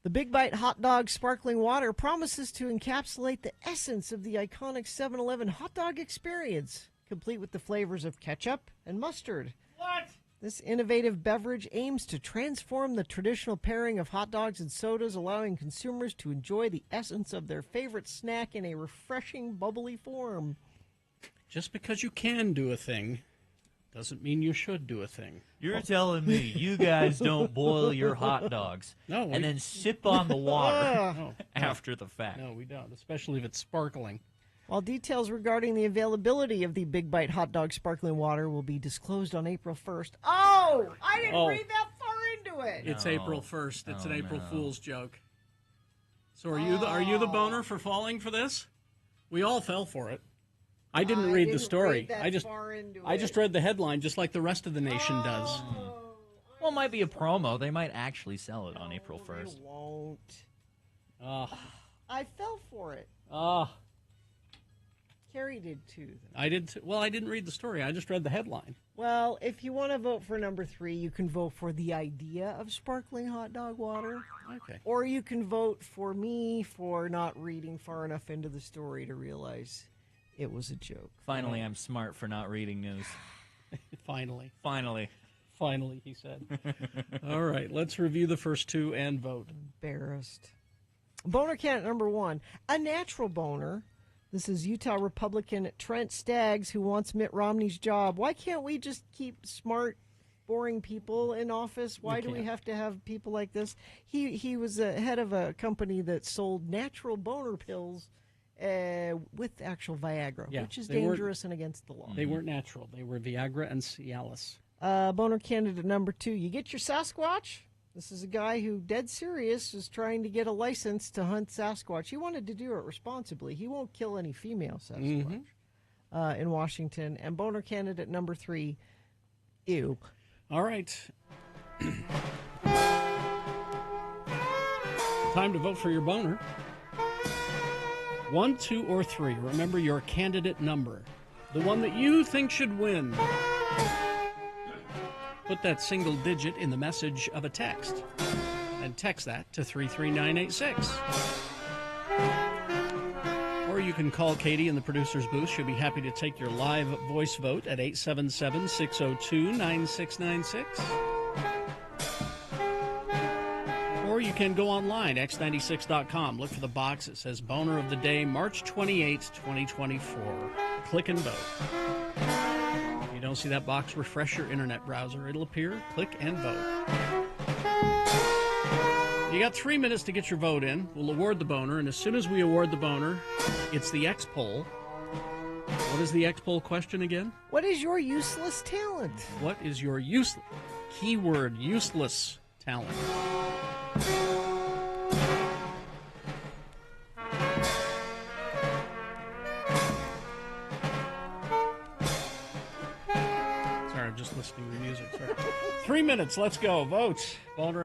Speaker 3: The Big Bite Hot Dog Sparkling Water promises to encapsulate the essence of the iconic 7-Eleven hot dog experience, complete with the flavors of ketchup and mustard.
Speaker 2: What?
Speaker 3: This innovative beverage aims to transform the traditional pairing of hot dogs and sodas, allowing consumers to enjoy the essence of their favorite snack in a refreshing, bubbly form.
Speaker 2: Just because you can do a thing doesn't mean you should do a thing.
Speaker 18: You're telling me you guys don't boil your hot dogs and then sip on the water after the fact.
Speaker 2: No, we don't, especially if it's sparkling.
Speaker 3: While details regarding the availability of the Big Bite Hot Dog Sparkling Water will be disclosed on April 1st. Oh, I didn't read that far into it.
Speaker 2: It's April 1st. It's an April Fool's joke. So are you the boner for falling for this? We all fell for it. I didn't read the story. I just read the headline, just like the rest of the nation does.
Speaker 18: Well, it might be a promo. They might actually sell it on April 1st.
Speaker 3: They won't.
Speaker 2: I
Speaker 3: fell for it. Carrie did too.
Speaker 2: I did. Well, I didn't read the story. I just read the headline.
Speaker 3: Well, if you want to vote for number 3, you can vote for the idea of sparkling hot dog water.
Speaker 2: Okay.
Speaker 3: Or you can vote for me for not reading far enough into the story to realize it was a joke.
Speaker 1: Finally, I'm smart for not reading news.
Speaker 2: Finally.
Speaker 1: Finally.
Speaker 2: Finally, he said. All right, let's review the first 2 and vote.
Speaker 3: Embarrassed. Boner candidate number 1, a natural boner. This is Utah Republican Trent Staggs, who wants Mitt Romney's job. Why can't we just keep smart, boring people in office? Why do we have to have people like this? He was the head of a company that sold natural boner pills with actual Viagra, which is dangerous and against the law.
Speaker 2: They weren't natural. They were Viagra and Cialis.
Speaker 3: Boner candidate number 2, you get your Sasquatch. This is a guy who, dead serious, is trying to get a license to hunt Sasquatch. He wanted to do it responsibly. He won't kill any female Sasquatch in Washington. And boner candidate number 3, ew.
Speaker 2: All right. Time to vote for your boner. 1, 2, or 3. Remember your candidate number. The one that you think should win. Put that single digit in the message of a text and text that to 33986. Or you can call Katie in the producer's booth. She'll be happy to take your live voice vote at 877-602-9696. Or you can go online, x96.com. Look for the box. It says Boner of the Day, March 28, 2024. Click and vote. If you don't see that box, refresh your internet browser. It'll appear. Click and vote. You got 3 minutes to get your vote in. We'll award the boner, and as soon as we award the boner, it's the X-Poll. What is the X-Poll question again?
Speaker 3: What is your useless talent?
Speaker 2: What is your useless, keyword, useless talent? Sorry, I'm just listening to music. Sorry. 3 minutes, let's go. Vote. Boner.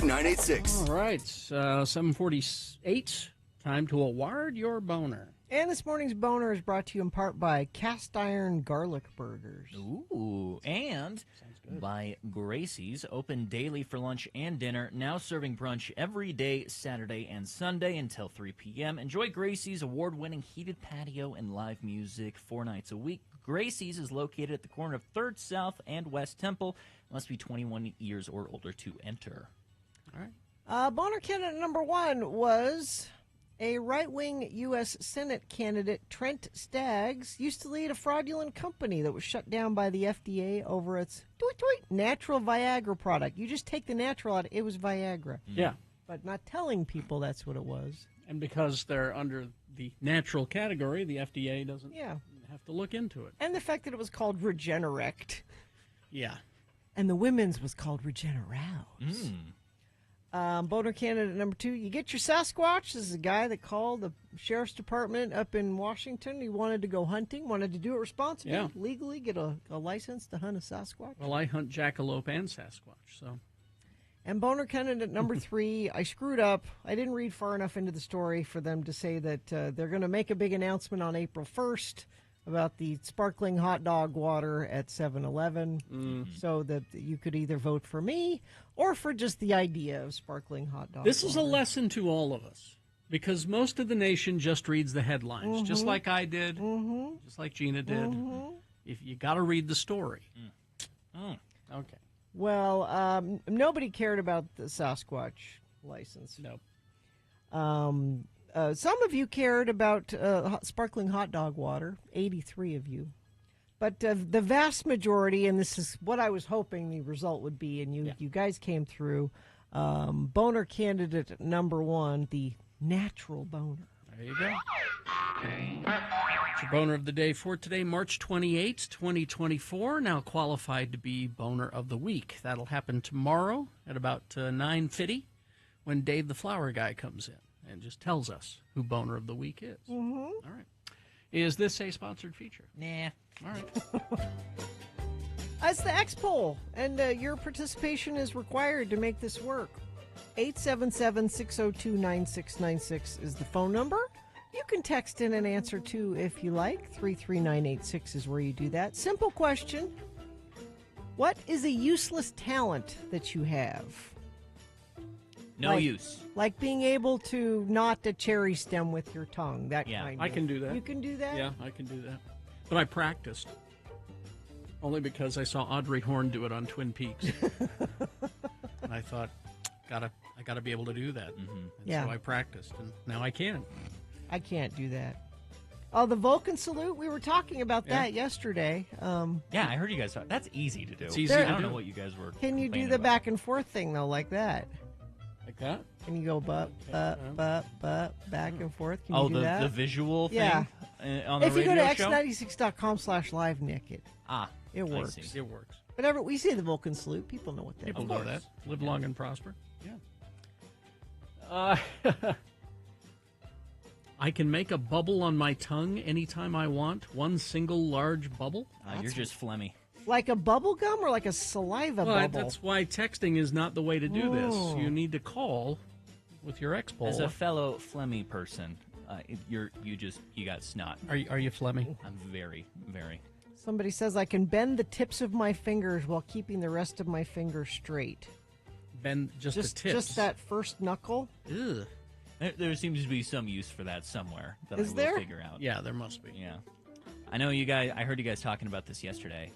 Speaker 19: 602-986.
Speaker 2: All right, 7:48. Time to award your boner.
Speaker 3: And this morning's boner is brought to you in part by Cast Iron Garlic Burgers.
Speaker 18: Ooh, and by Gracie's, open daily for lunch and dinner, now serving brunch every day, Saturday and Sunday until 3 p.m. Enjoy Gracie's award-winning heated patio and live music 4 nights a week. Gracie's is located at the corner of 3rd South and West Temple. Must be 21 years or older to enter.
Speaker 2: All right.
Speaker 3: Boner candidate number 1 was a right-wing U.S. Senate candidate, Trent Staggs, used to lead a fraudulent company that was shut down by the FDA over its natural Viagra product. You just take the natural out, it was Viagra.
Speaker 2: Yeah.
Speaker 3: But not telling people that's what it was.
Speaker 2: And because they're under the natural category, the FDA doesn't have to look into it.
Speaker 3: And the fact that it was called Regenerect.
Speaker 2: Yeah.
Speaker 3: And the women's was called Regenerouse. Boner candidate number 2, you get your Sasquatch. This is a guy that called the sheriff's department up in Washington. He wanted to go hunting, wanted to do it responsibly, legally, get a license to hunt a Sasquatch.
Speaker 2: Well, I hunt jackalope and Sasquatch, so.
Speaker 3: And boner candidate number 3, I screwed up. I didn't read far enough into the story for them to say that they're going to make a big announcement on April 1st about the sparkling hot dog water at 7-Eleven, so that you could either vote for me or for just the idea of sparkling hot dog
Speaker 2: This is a
Speaker 3: water.
Speaker 2: lesson to all of us, because most of the nation just reads the headlines, just like I did, just like Gina did. If you got to read the story. Okay.
Speaker 3: Well, nobody cared about the Sasquatch license.
Speaker 2: Nope.
Speaker 3: Some of you cared about sparkling hot dog water, 83 of you. But the vast majority, and this is what I was hoping the result would be, and you guys came through, boner candidate number 1, the natural boner.
Speaker 2: There you go. It's your boner of the day for today, March 28, 2024. Now qualified to be boner of the week. That'll happen tomorrow at about 9:50 when Dave the Flower Guy comes in and just tells us who boner of the week is. All right. Is this a sponsored feature?
Speaker 18: Nah.
Speaker 2: All right.
Speaker 3: It's the X-Poll, and your participation is required to make this work. 877-602-9696 is the phone number. You can text in an answer, too, if you like. 33986 is where you do that. Simple question. What is a useless talent that you have?
Speaker 18: No use.
Speaker 3: Like being able to knot a cherry stem with your tongue. That kind of.
Speaker 2: I can do that.
Speaker 3: You can do that?
Speaker 2: Yeah, I can do that. But I practiced. Only because I saw Audrey Horne do it on Twin Peaks. And I thought, I gotta be able to do that. And so I practiced, and now I can.
Speaker 3: I can't do that. Oh, the Vulcan salute. We were talking about that yesterday.
Speaker 18: Yeah, I heard you guys talk. That's easy to do.
Speaker 2: It's easy.
Speaker 18: I don't know what you guys were.
Speaker 3: Can you do
Speaker 18: complaining
Speaker 3: the
Speaker 18: about.
Speaker 3: back and forth thing though, like that?
Speaker 2: Like that?
Speaker 3: Can you go back and forth? Can you
Speaker 18: Oh,
Speaker 3: do that?
Speaker 18: the visual thing.
Speaker 3: Yeah.
Speaker 18: On the
Speaker 3: if you go
Speaker 18: radio
Speaker 3: to
Speaker 18: show?
Speaker 3: x96.com/live, Nick, it
Speaker 18: I
Speaker 3: works.
Speaker 18: see.
Speaker 2: It works.
Speaker 3: Whenever we say the Vulcan salute, people know what that
Speaker 2: People
Speaker 3: is.
Speaker 2: know that. Live long and prosper. Yeah. I can make a bubble on my tongue anytime I want. One single large bubble.
Speaker 18: You're just phlegmy.
Speaker 3: Like a bubble gum or like a saliva bubble?
Speaker 2: That's why texting is not the way to do this.
Speaker 3: Oh.
Speaker 2: You need to call with your X-Poll.
Speaker 18: As a fellow phlegmy person, you got snot.
Speaker 2: Are you phlegmy?
Speaker 18: I'm very, very.
Speaker 3: Somebody says I can bend the tips of my fingers while keeping the rest of my fingers straight.
Speaker 2: Bend just the tips.
Speaker 3: Just that first knuckle.
Speaker 2: Ugh.
Speaker 18: There seems to be some use for that somewhere that
Speaker 3: Is
Speaker 18: I will
Speaker 3: there?
Speaker 18: figure out.
Speaker 2: Yeah, there must be.
Speaker 18: Yeah. I know you guys. I heard you guys talking about this yesterday,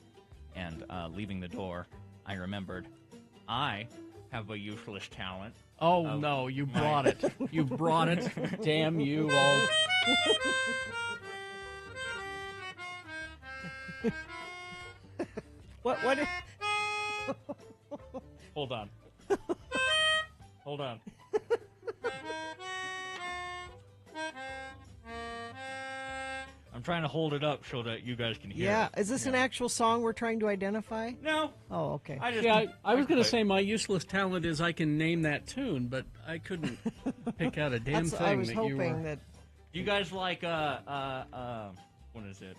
Speaker 18: and leaving the door, I remembered I have a useless talent.
Speaker 2: Oh, no, you brought it. You brought it. Damn you all.
Speaker 3: What?
Speaker 18: Hold on. Hold on. I'm trying to hold it up so that you guys can hear
Speaker 3: Yeah.
Speaker 18: it.
Speaker 3: Is this an actual song we're trying to identify?
Speaker 18: No.
Speaker 3: Oh, okay.
Speaker 2: I was going to say my useless talent is I can name that tune, but I couldn't pick out a damn thing
Speaker 3: I was
Speaker 2: that
Speaker 3: hoping
Speaker 2: you were.
Speaker 3: that.
Speaker 18: You guys like what is it?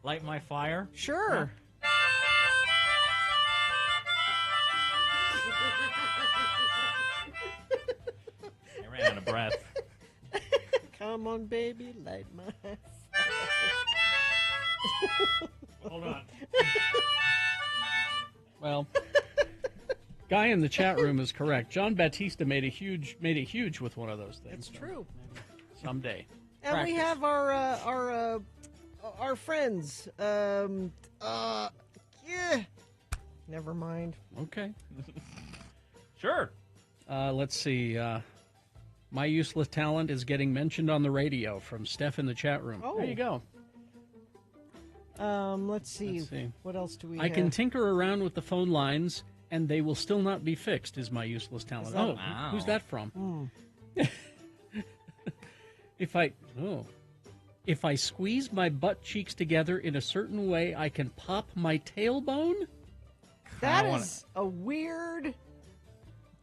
Speaker 18: Light My Fire?
Speaker 3: Sure.
Speaker 1: breath.
Speaker 3: Come on, baby, light my fire.
Speaker 2: Hold on. Well, guy in the chat room is correct. John Batista made it huge with one of those things.
Speaker 3: It's true.
Speaker 2: Someday.
Speaker 3: And we have our friends. Yeah. Never mind.
Speaker 2: Okay.
Speaker 1: Sure.
Speaker 2: Let's see. My useless talent is getting mentioned on the radio from Steph in the chat room.
Speaker 3: Oh.
Speaker 2: There you go.
Speaker 3: Let's see. What else do we
Speaker 2: I
Speaker 3: have?
Speaker 2: can tinker around with the phone lines, and they will still not be fixed, is my useless talent.
Speaker 3: Is that-
Speaker 2: Oh,
Speaker 3: Wow.
Speaker 2: who's that from?
Speaker 3: Hmm.
Speaker 2: If I squeeze my butt cheeks together in a certain way, I can pop my tailbone?
Speaker 3: That is a weird...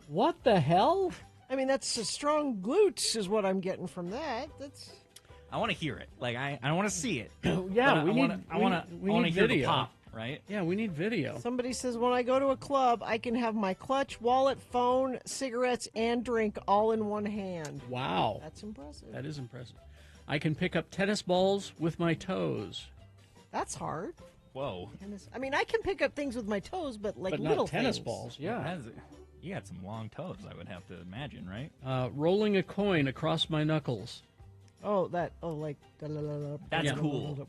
Speaker 2: What the hell?
Speaker 3: I mean, that's a strong glutes is what I'm getting from that. That's...
Speaker 1: I want to hear it. Like I want to see it.
Speaker 2: Yeah,
Speaker 1: But
Speaker 2: we
Speaker 1: I
Speaker 2: need.
Speaker 1: want to hear the
Speaker 2: video.
Speaker 1: pop, right?
Speaker 2: Yeah, we need video.
Speaker 3: Somebody says, when I go to a club, I can have my clutch, wallet, phone, cigarettes, and drink all in one hand.
Speaker 2: Wow,
Speaker 3: That's impressive.
Speaker 2: that is impressive. I can pick up tennis balls with my toes.
Speaker 3: That's hard.
Speaker 1: Whoa.
Speaker 3: I mean, I can pick up things with my toes, but like
Speaker 2: But
Speaker 3: little
Speaker 2: not tennis
Speaker 3: things.
Speaker 2: balls. Yeah.
Speaker 1: You got some long toes, I would have to imagine, right?
Speaker 2: Rolling a coin across my knuckles.
Speaker 3: Oh, that. Oh, like.
Speaker 1: That's cool.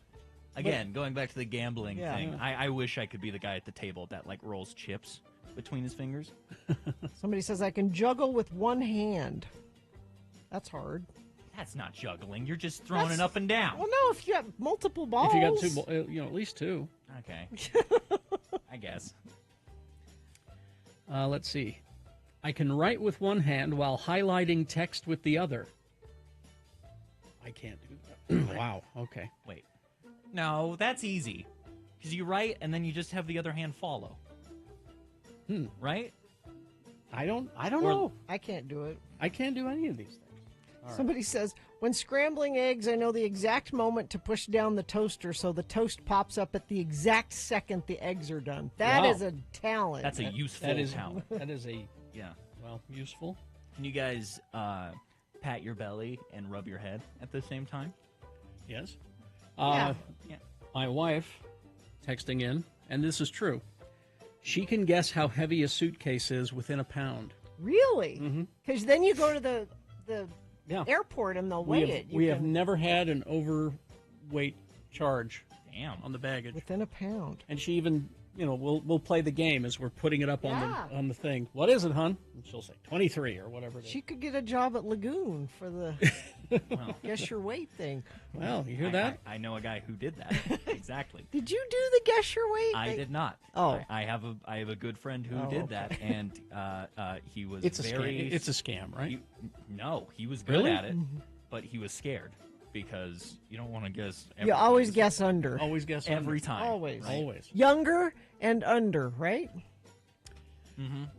Speaker 1: Again, going back to the gambling
Speaker 3: Yeah.
Speaker 1: thing, I wish I could be the guy at the table that like rolls chips between his fingers.
Speaker 3: Somebody says I can juggle with one hand. That's hard.
Speaker 1: That's not juggling. You're just throwing it up and down.
Speaker 3: Well, no, if you have multiple balls.
Speaker 2: If you got two, at least two.
Speaker 1: Okay. I guess.
Speaker 2: Let's see. I can write with one hand while highlighting text with the other. I can't do that. Wow. Okay.
Speaker 1: Wait. No, that's easy. Because you write and then you just have the other hand follow. Right?
Speaker 2: I don't know.
Speaker 3: I can't do it.
Speaker 2: I can't do any of these things. All right.
Speaker 3: Somebody says, when scrambling eggs, I know the exact moment to push down the toaster so the toast pops up at the exact second the eggs are done. That is a talent.
Speaker 1: That's a useful talent.
Speaker 2: That is a,
Speaker 1: Yeah.
Speaker 2: well, useful.
Speaker 1: Can you guys pat your belly and rub your head at the same time?
Speaker 2: Yes.
Speaker 3: Yeah.
Speaker 2: My wife texting in, and this is true. She can guess how heavy a suitcase is within a pound.
Speaker 3: Really? Because then you go to the
Speaker 2: Yeah.
Speaker 3: airport and they'll weigh it.
Speaker 2: We have never had an overweight charge.
Speaker 1: Damn.
Speaker 2: On the baggage.
Speaker 3: Within a pound.
Speaker 2: And she even, we'll play the game as we're putting it up
Speaker 3: Yeah.
Speaker 2: on the thing. What is it, hon? And she'll say 23 or whatever it is.
Speaker 3: She could get a job at Lagoon for the guess your weight thing.
Speaker 2: Well, you hear that?
Speaker 1: I know a guy who did that. Exactly.
Speaker 3: Did you do the guess your weight
Speaker 1: I
Speaker 3: thing?
Speaker 1: did not.
Speaker 3: Oh.
Speaker 1: I have a good friend who
Speaker 3: Oh,
Speaker 1: did
Speaker 3: okay.
Speaker 1: that, and he was
Speaker 2: It's a
Speaker 1: very.
Speaker 2: scam. It's a scam, right?
Speaker 1: No, he was good
Speaker 2: Really?
Speaker 1: at it, but he was scared because you don't want to guess.
Speaker 3: You always guess under.
Speaker 2: Always guess
Speaker 1: every
Speaker 2: under.
Speaker 1: time.
Speaker 3: Always.
Speaker 1: right?
Speaker 2: Always.
Speaker 3: Younger and under, right?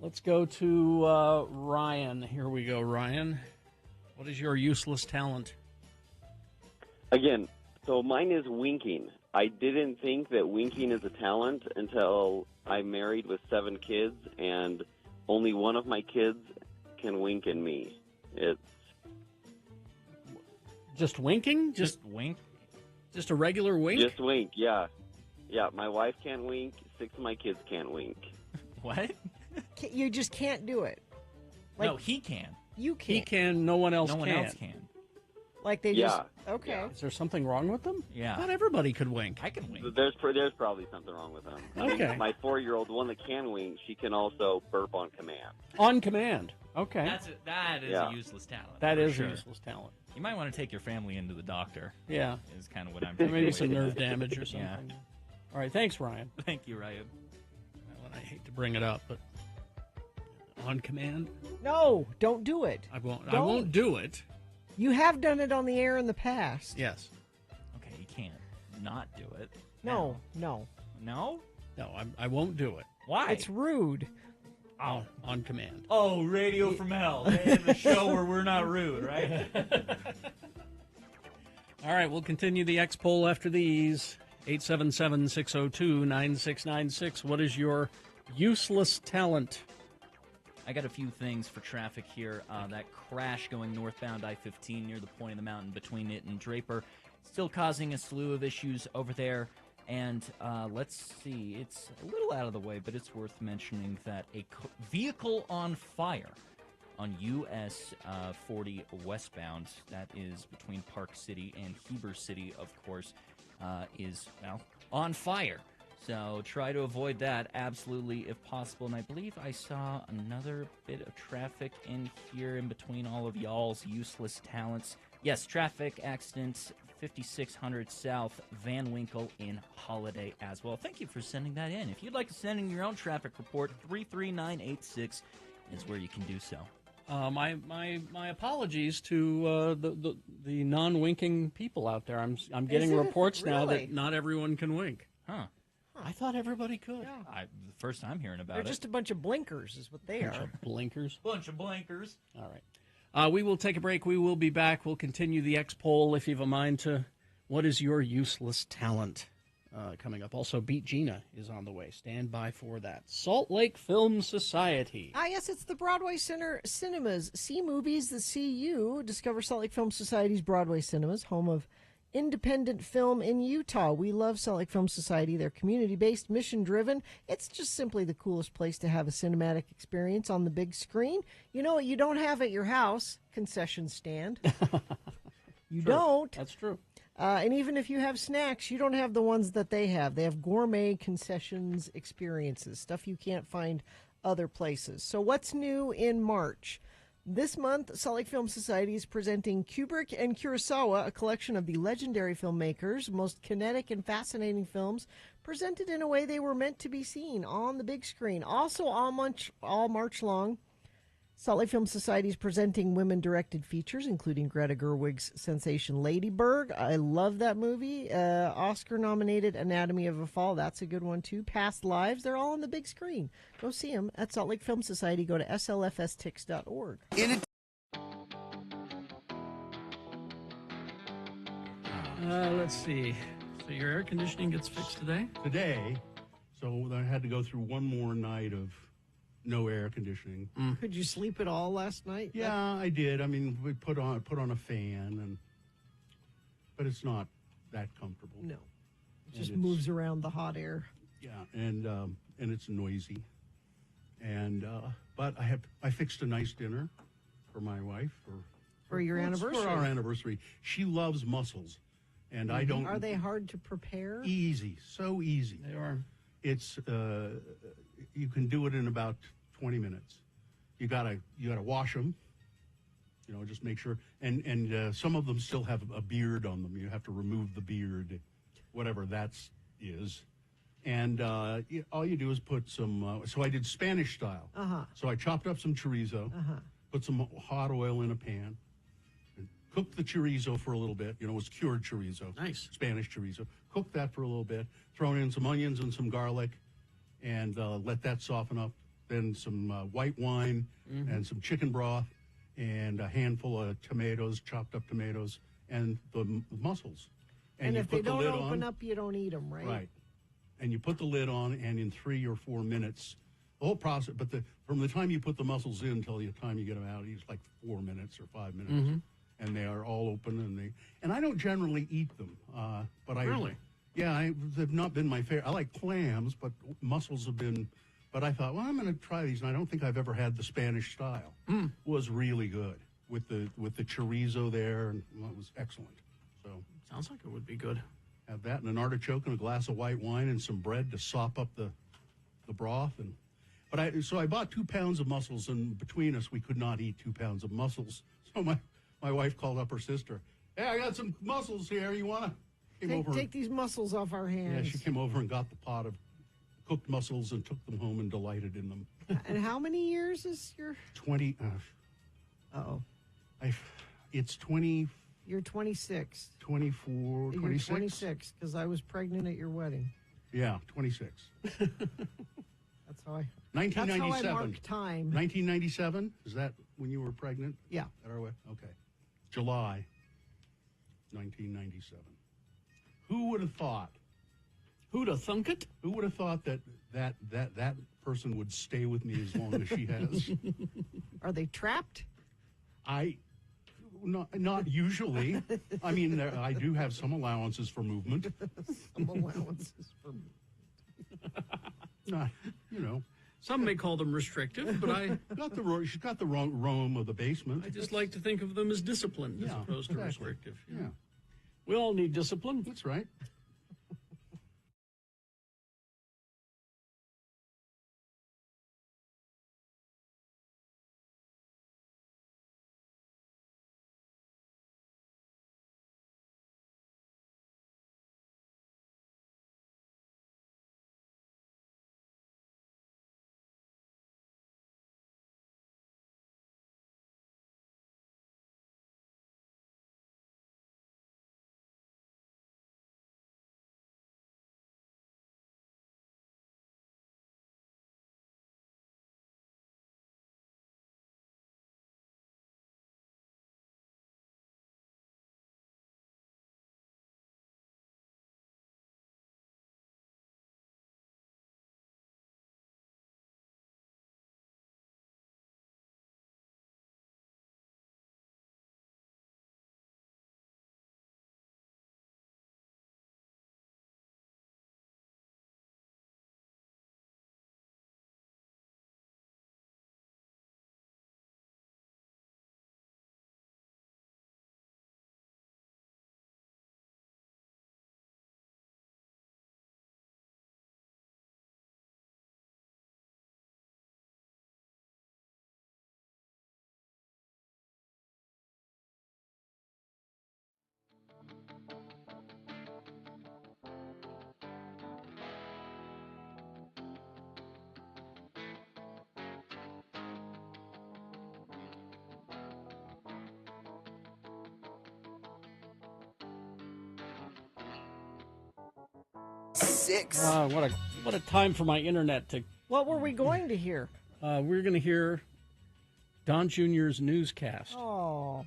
Speaker 2: Let's go to Ryan. Here we go, Ryan. What is your useless talent?
Speaker 19: Again, so mine is winking. I didn't think that winking is a talent until I married with 7 kids, and only one of my kids can wink at me. It's
Speaker 2: Just winking?
Speaker 1: Just wink.
Speaker 2: Just a regular wink?
Speaker 19: just wink, yeah. Yeah, my wife can't wink. 6 of my kids can't wink.
Speaker 1: What?
Speaker 3: You just can't do it. Like,
Speaker 1: No, he can.
Speaker 3: You
Speaker 2: He
Speaker 3: can't.
Speaker 2: can, no one else
Speaker 1: No
Speaker 2: can.
Speaker 1: one else can.
Speaker 3: Like they
Speaker 19: Yeah.
Speaker 3: just okay.
Speaker 2: Is there something wrong with them?
Speaker 1: Yeah.
Speaker 2: Not everybody could wink.
Speaker 1: I can wink.
Speaker 19: There's probably something wrong with them. I mean,
Speaker 2: Okay.
Speaker 19: my 4-year-old, one that can wink, she can also burp on command.
Speaker 2: On command. Okay.
Speaker 1: That is
Speaker 19: Yeah.
Speaker 1: a useless talent.
Speaker 2: That
Speaker 1: for
Speaker 2: is
Speaker 1: sure.
Speaker 2: a useless talent.
Speaker 1: You might want to take your family into the doctor.
Speaker 2: Yeah.
Speaker 1: Is kind of what I'm.
Speaker 2: Maybe
Speaker 1: taking
Speaker 2: some
Speaker 1: away from
Speaker 2: nerve
Speaker 1: that.
Speaker 2: damage or something.
Speaker 1: Yeah.
Speaker 2: All right, thanks, Ryan.
Speaker 1: Thank you, Ryan.
Speaker 2: Well, and I hate to bring it up, but on command,
Speaker 3: No, don't do it.
Speaker 2: I won't. I
Speaker 3: Don't.
Speaker 2: won't do it.
Speaker 3: You have done it on the air in the past.
Speaker 2: Yes.
Speaker 1: Okay, you can't not do it.
Speaker 3: No, no.
Speaker 1: No?
Speaker 2: No, I won't do it.
Speaker 1: Why?
Speaker 3: It's rude.
Speaker 2: On command.
Speaker 1: Oh, Radio from Hell. The show where we're not rude, right?
Speaker 2: All right, we'll continue the X poll after these. 877-602-9696. What is your useless talent?
Speaker 18: I got a few things for traffic here. That crash going northbound I-15 near the point of the mountain between it and Draper, still causing a slew of issues over there. And let's see, it's a little out of the way, but it's worth mentioning that a vehicle on fire on US 40 westbound, that is between Park City and Heber City, of course, is, well, on fire. So try to avoid that, absolutely, if possible. And I believe I saw another bit of traffic in here in between all of y'all's useless talents. Yes, traffic accident, 5600 South, Van Winkle in Holiday as well. Thank you for sending that in. If you'd like to send in your own traffic report, 33986 is where you can do so.
Speaker 2: My apologies to the non-winking people out there. I'm getting reports now that not everyone can wink.
Speaker 18: Huh.
Speaker 2: I thought everybody could.
Speaker 3: Yeah.
Speaker 18: The first time hearing about
Speaker 3: They're
Speaker 18: it.
Speaker 3: just a bunch of blinkers is what they
Speaker 2: Bunch
Speaker 3: are.
Speaker 2: of blinkers.
Speaker 18: Bunch of blinkers.
Speaker 2: All right. We will take a break. We will be back. We'll continue the X poll if you have a mind to what is your useless talent coming up. Also, Beat Gina is on the way. Stand by for that. Salt Lake Film Society.
Speaker 3: Ah, yes, it's the Broadway Center Cinemas. See movies that see you. Discover Salt Lake Film Society's Broadway Cinemas, home of independent film in Utah. We love Salt Lake Film Society. They're community-based, mission-driven. It's just simply the coolest place to have a cinematic experience on the big screen. You know what you don't have at your house? Concession stand. You don't.
Speaker 2: That's true.
Speaker 3: And even if you have snacks, you don't have the ones that they have. They have gourmet concessions experiences, stuff you can't find other places. So what's new in March? This month, Salt Lake Film Society is presenting Kubrick and Kurosawa, a collection of the legendary filmmakers' most kinetic and fascinating films, presented in a way they were meant to be seen on the big screen. Also, all March long, Salt Lake Film Society is presenting women-directed features, including Greta Gerwig's sensation Lady Bird. I love that movie. Oscar-nominated Anatomy of a Fall. That's a good one, too. Past Lives. They're all on the big screen. Go see them at Salt Lake Film Society. Go to slfstix.org.
Speaker 2: Let's see. So your air conditioning gets fixed today?
Speaker 15: Today, so I had to go through one more night of no air conditioning.
Speaker 3: Could you sleep at all last night?
Speaker 15: Yeah, I did. I mean, we put on a fan, but it's not that comfortable.
Speaker 3: No, it just moves around the hot air.
Speaker 15: Yeah, and it's noisy. And but I fixed a nice dinner for my wife
Speaker 3: for your anniversary.
Speaker 15: For our anniversary. She loves mussels, and I don't.
Speaker 3: Are they hard to prepare?
Speaker 15: Easy, so easy.
Speaker 2: They are.
Speaker 15: It's you can do it in about 20 minutes. You gotta wash them. You know, just make sure. And some of them still have a beard on them. You have to remove the beard, whatever that is. And all you do is put some. So I did Spanish style. So I chopped up some chorizo, put some hot oil in a pan, and cooked the chorizo for a little bit. You know, it was cured chorizo.
Speaker 2: Nice.
Speaker 15: Spanish chorizo. Cooked that for a little bit. Thrown in some onions and some garlic, and let that soften up. Then some white wine and some chicken broth, and a handful of tomatoes, chopped up tomatoes, and the mussels.
Speaker 3: And
Speaker 15: you
Speaker 3: if
Speaker 15: put
Speaker 3: they
Speaker 15: the
Speaker 3: don't
Speaker 15: lid
Speaker 3: open
Speaker 15: on,
Speaker 3: up, you don't eat them, right?
Speaker 15: Right. And you put the lid on, and in 3 or 4 minutes, the whole process, but from the time you put the mussels in until the time you get them out, it's like 4 minutes or 5 minutes. And they are all open, and I don't generally eat them. But I
Speaker 2: Really?
Speaker 15: Yeah, they've not been my favorite. I like clams, but mussels have been. But I thought, well, I'm going to try these, and I don't think I've ever had the Spanish style. Was really good with the chorizo there, and it was excellent. So
Speaker 2: sounds like it would be good.
Speaker 15: Have that and an artichoke and a glass of white wine and some bread to sop up the broth. But I bought 2 pounds of mussels, and between us we could not eat 2 pounds of mussels. So my wife called up her sister. Hey, I got some mussels here. You want to?
Speaker 3: Take these mussles off our hands.
Speaker 15: Yeah, she came over and got the pot of cooked mussels and took them home and delighted in them.
Speaker 3: And how many years is your?
Speaker 15: 20. It's 20.
Speaker 3: You're 26.
Speaker 15: 24,
Speaker 3: You're
Speaker 15: 26.
Speaker 3: 26 because I was pregnant at your wedding.
Speaker 15: Yeah, 26.
Speaker 3: That's how I.
Speaker 15: 1997.
Speaker 3: That's how I mark time.
Speaker 15: 1997. Is that when you were pregnant?
Speaker 3: Yeah.
Speaker 15: At our wedding? Okay. July 1997. Who would have thought
Speaker 2: Who'd have thunk it?
Speaker 15: Who would have thought that person would stay with me as long as she has?
Speaker 3: Are they trapped?
Speaker 15: Not usually. I mean, I do have some allowances for movement.
Speaker 3: Some allowances for movement.
Speaker 2: Some may call them restrictive, but
Speaker 15: she's got the wrong room of the basement.
Speaker 2: I just like to think of them as disciplined as opposed to restrictive.
Speaker 15: Yeah.
Speaker 2: We all need discipline.
Speaker 15: That's right.
Speaker 3: Six.
Speaker 2: What a time for my internet to.
Speaker 3: What were we going to hear?
Speaker 2: We're going to hear Don Jr.'s newscast.
Speaker 3: Oh.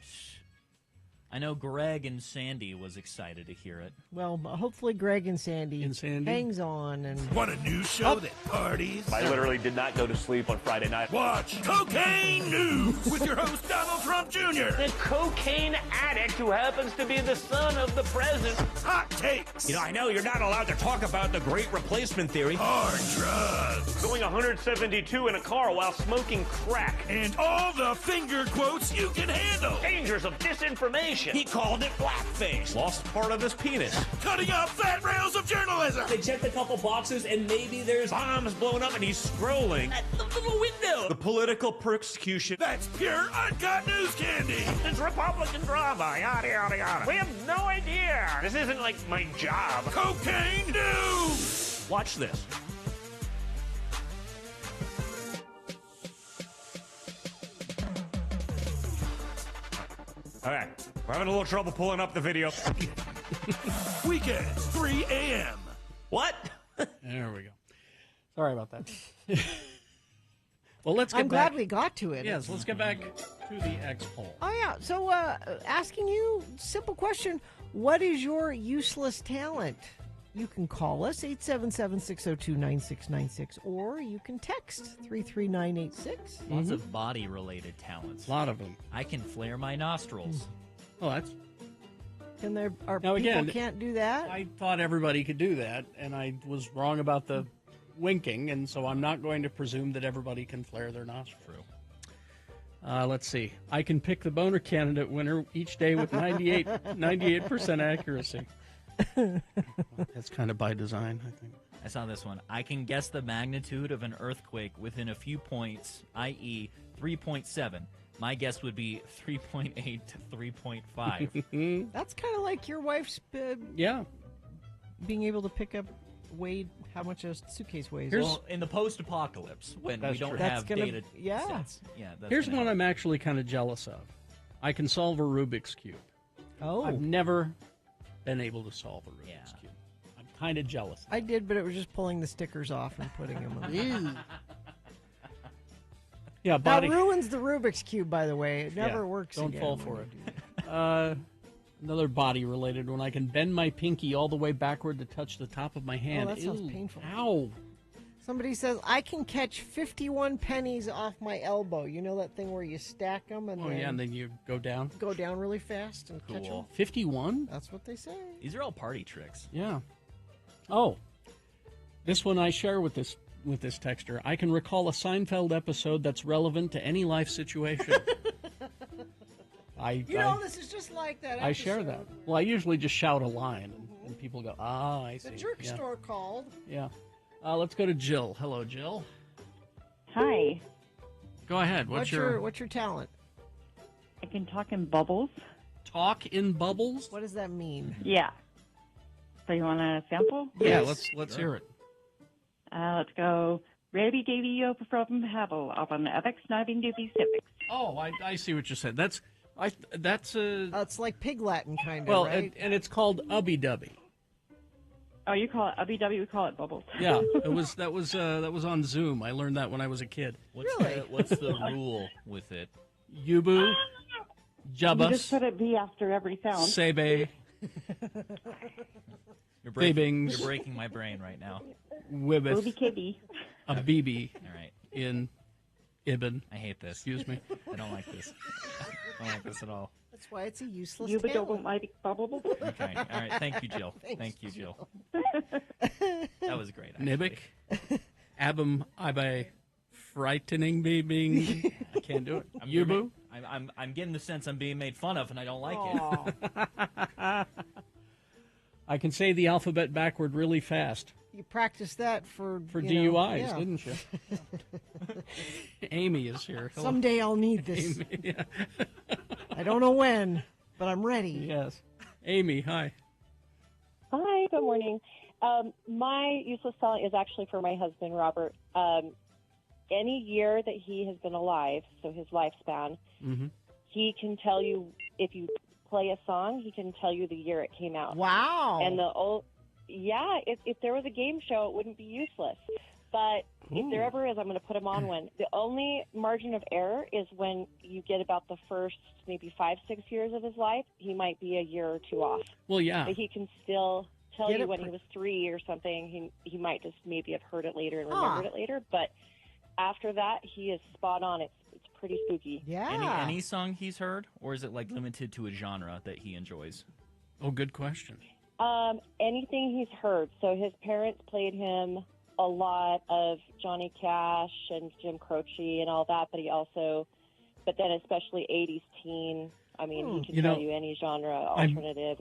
Speaker 18: I know Greg and Sandy was excited to hear it.
Speaker 3: Well, hopefully Greg and Sandy hangs on. And
Speaker 7: Want a news show that parties?
Speaker 20: I literally did not go to sleep on Friday night.
Speaker 7: Watch Cocaine News with your host, Donald Trump Jr.
Speaker 21: The cocaine addict who happens to be the son of the president.
Speaker 7: Hot takes.
Speaker 20: I know you're not allowed to talk about the great replacement theory.
Speaker 7: Hard drugs.
Speaker 21: Going 172 in a car while smoking crack.
Speaker 7: And all the finger quotes you can handle.
Speaker 21: Dangers of disinformation.
Speaker 20: He called it blackface. Lost part of his penis.
Speaker 7: Cutting off fat rails of journalism.
Speaker 20: They checked a couple boxes and maybe there's bombs blowing up and he's scrolling at the little window. The political persecution.
Speaker 7: That's pure uncut news candy.
Speaker 21: It's Republican drama, yada, yada, yada. We have no idea. This isn't like my job.
Speaker 7: Cocaine News.
Speaker 20: Watch this. All right, we're having a little trouble pulling up the video.
Speaker 7: Weekends, 3 a.m.
Speaker 20: What?
Speaker 2: There we go. Sorry about that. Well, let's get
Speaker 3: I'm
Speaker 2: back.
Speaker 3: glad we got to it.
Speaker 2: Yes, let's get back to the X poll.
Speaker 3: Oh, yeah. So, asking you, simple question. What is your useless talent? You can call us, 877-602-9696, or you can text 33986.
Speaker 18: Lots of body-related talents.
Speaker 2: A lot of them.
Speaker 18: I can flare my nostrils.
Speaker 2: Well, that's...
Speaker 3: Can there are
Speaker 2: Now,
Speaker 3: people
Speaker 2: again,
Speaker 3: can't do that?
Speaker 2: I thought everybody could do that, and I was wrong about the winking, and so I'm not going to presume that everybody can flare their nostril. Let's see. I can pick the boner candidate winner each day with 98% accuracy. That's kind of by design, I think.
Speaker 18: I saw this one. I can guess the magnitude of an earthquake within a few points, i.e. 3.7. My guess would be 3.8 to 3.5.
Speaker 3: That's kind of like your wife's being able to pick up how much a suitcase weighs.
Speaker 18: Well, in the post-apocalypse, when we don't have data sets. Yeah, that's
Speaker 2: Here's one I'm actually kind of jealous of. I can solve a Rubik's Cube.
Speaker 3: Oh.
Speaker 2: I've never been able to solve a Rubik's Cube. I'm kind of jealous.
Speaker 3: I did, but it was just pulling the stickers off and putting them on.
Speaker 2: Yeah,
Speaker 3: that ruins the Rubik's Cube, by the way. It never works
Speaker 2: Don't
Speaker 3: again
Speaker 2: fall for it. Another body-related one. I can bend my pinky all the way backward to touch the top of my hand.
Speaker 3: Oh, that sounds
Speaker 2: Ew.
Speaker 3: painful.
Speaker 2: Ow.
Speaker 3: Somebody says, I can catch 51 pennies off my elbow. You know that thing where you stack them and
Speaker 2: Oh,
Speaker 3: then
Speaker 2: yeah, and then you go down.
Speaker 3: go down really fast and catch them?
Speaker 1: Cool.
Speaker 2: 51?
Speaker 3: That's what they say.
Speaker 1: These are all party tricks.
Speaker 2: Yeah. Oh, this one I share with this texter. I can recall a Seinfeld episode that's relevant to any life situation.
Speaker 3: This is just like that
Speaker 2: I share
Speaker 3: episode
Speaker 2: that. Well, I usually just shout a line, and people go, I see.
Speaker 3: The jerk
Speaker 2: Yeah.
Speaker 3: store called.
Speaker 2: Yeah. Let's go to Jill. Hello, Jill.
Speaker 4: Hi.
Speaker 2: Go ahead.
Speaker 3: What's your talent?
Speaker 4: I can talk in bubbles.
Speaker 2: Talk in bubbles?
Speaker 3: What does that mean?
Speaker 4: Yeah. So you want a sample?
Speaker 2: Yeah, let's hear it.
Speaker 4: Let's go. Rabby Davy Yo from Havel up on the FX 19 Civics.
Speaker 2: Oh, I see what you said. That's
Speaker 3: it's like Pig Latin kind of,
Speaker 2: well,
Speaker 3: right?
Speaker 2: and it's called Ubby Dubby.
Speaker 4: Oh, you call it Ubby Dubby, we call it bubbles.
Speaker 2: Yeah, that was on Zoom. I learned that when I was a kid.
Speaker 1: What's the rule with it?
Speaker 2: Yubu, Jabus,
Speaker 4: You just put a B after every sound.
Speaker 2: Sebe,
Speaker 1: You're
Speaker 2: Babings,
Speaker 1: breaking my brain right now.
Speaker 2: Wibbeth,
Speaker 4: Booby Kitty.
Speaker 2: a BB,
Speaker 1: All right.
Speaker 2: in Ibn.
Speaker 1: I hate this.
Speaker 2: Excuse me.
Speaker 1: I don't like this. I don't like this at all.
Speaker 3: That's why it's a useless
Speaker 4: You
Speaker 3: talent.
Speaker 4: don't like bubble.
Speaker 1: Okay. All right. Thank you, Jill.
Speaker 3: Thanks,
Speaker 1: Thank you, Jill. That was great. Actually.
Speaker 2: Nibbick, Abum, Ibe, frightening being. I can't do it. Yubu.
Speaker 1: I'm getting the sense I'm being made fun of, and I don't like it.
Speaker 2: I can say the alphabet backward really fast.
Speaker 3: You practiced that for
Speaker 2: DUIs,
Speaker 3: yeah.
Speaker 2: didn't you? Amy is here. Hello.
Speaker 3: Someday I'll need this.
Speaker 2: Amy, yeah.
Speaker 3: I don't know when, but I'm ready.
Speaker 2: Yes. Amy, hi.
Speaker 16: Hi, good morning. My useless talent is actually for my husband, Robert. Any year that he has been alive, so his lifespan, he can tell you, if you play a song, he can tell you the year it came out.
Speaker 3: Wow.
Speaker 16: And if there was a game show, it wouldn't be useless. But if there ever is, I'm going to put him on one. The only margin of error is when you get about the first maybe 5-6 years of his life, he might be a year or two off.
Speaker 2: Well, yeah.
Speaker 16: But he can still tell
Speaker 3: Get
Speaker 16: you
Speaker 3: it
Speaker 16: when he was 3 or something. He might just maybe have heard it later and remembered it later. But after that, he is spot on. It's pretty spooky.
Speaker 3: Yeah.
Speaker 1: Any song he's heard, or is it like limited to a genre that he enjoys?
Speaker 2: Oh, good question.
Speaker 16: Anything he's heard. So his parents played him a lot of Johnny Cash and Jim Croce and all that, but then especially 80s teen. I mean, he can tell you any genre, alternative,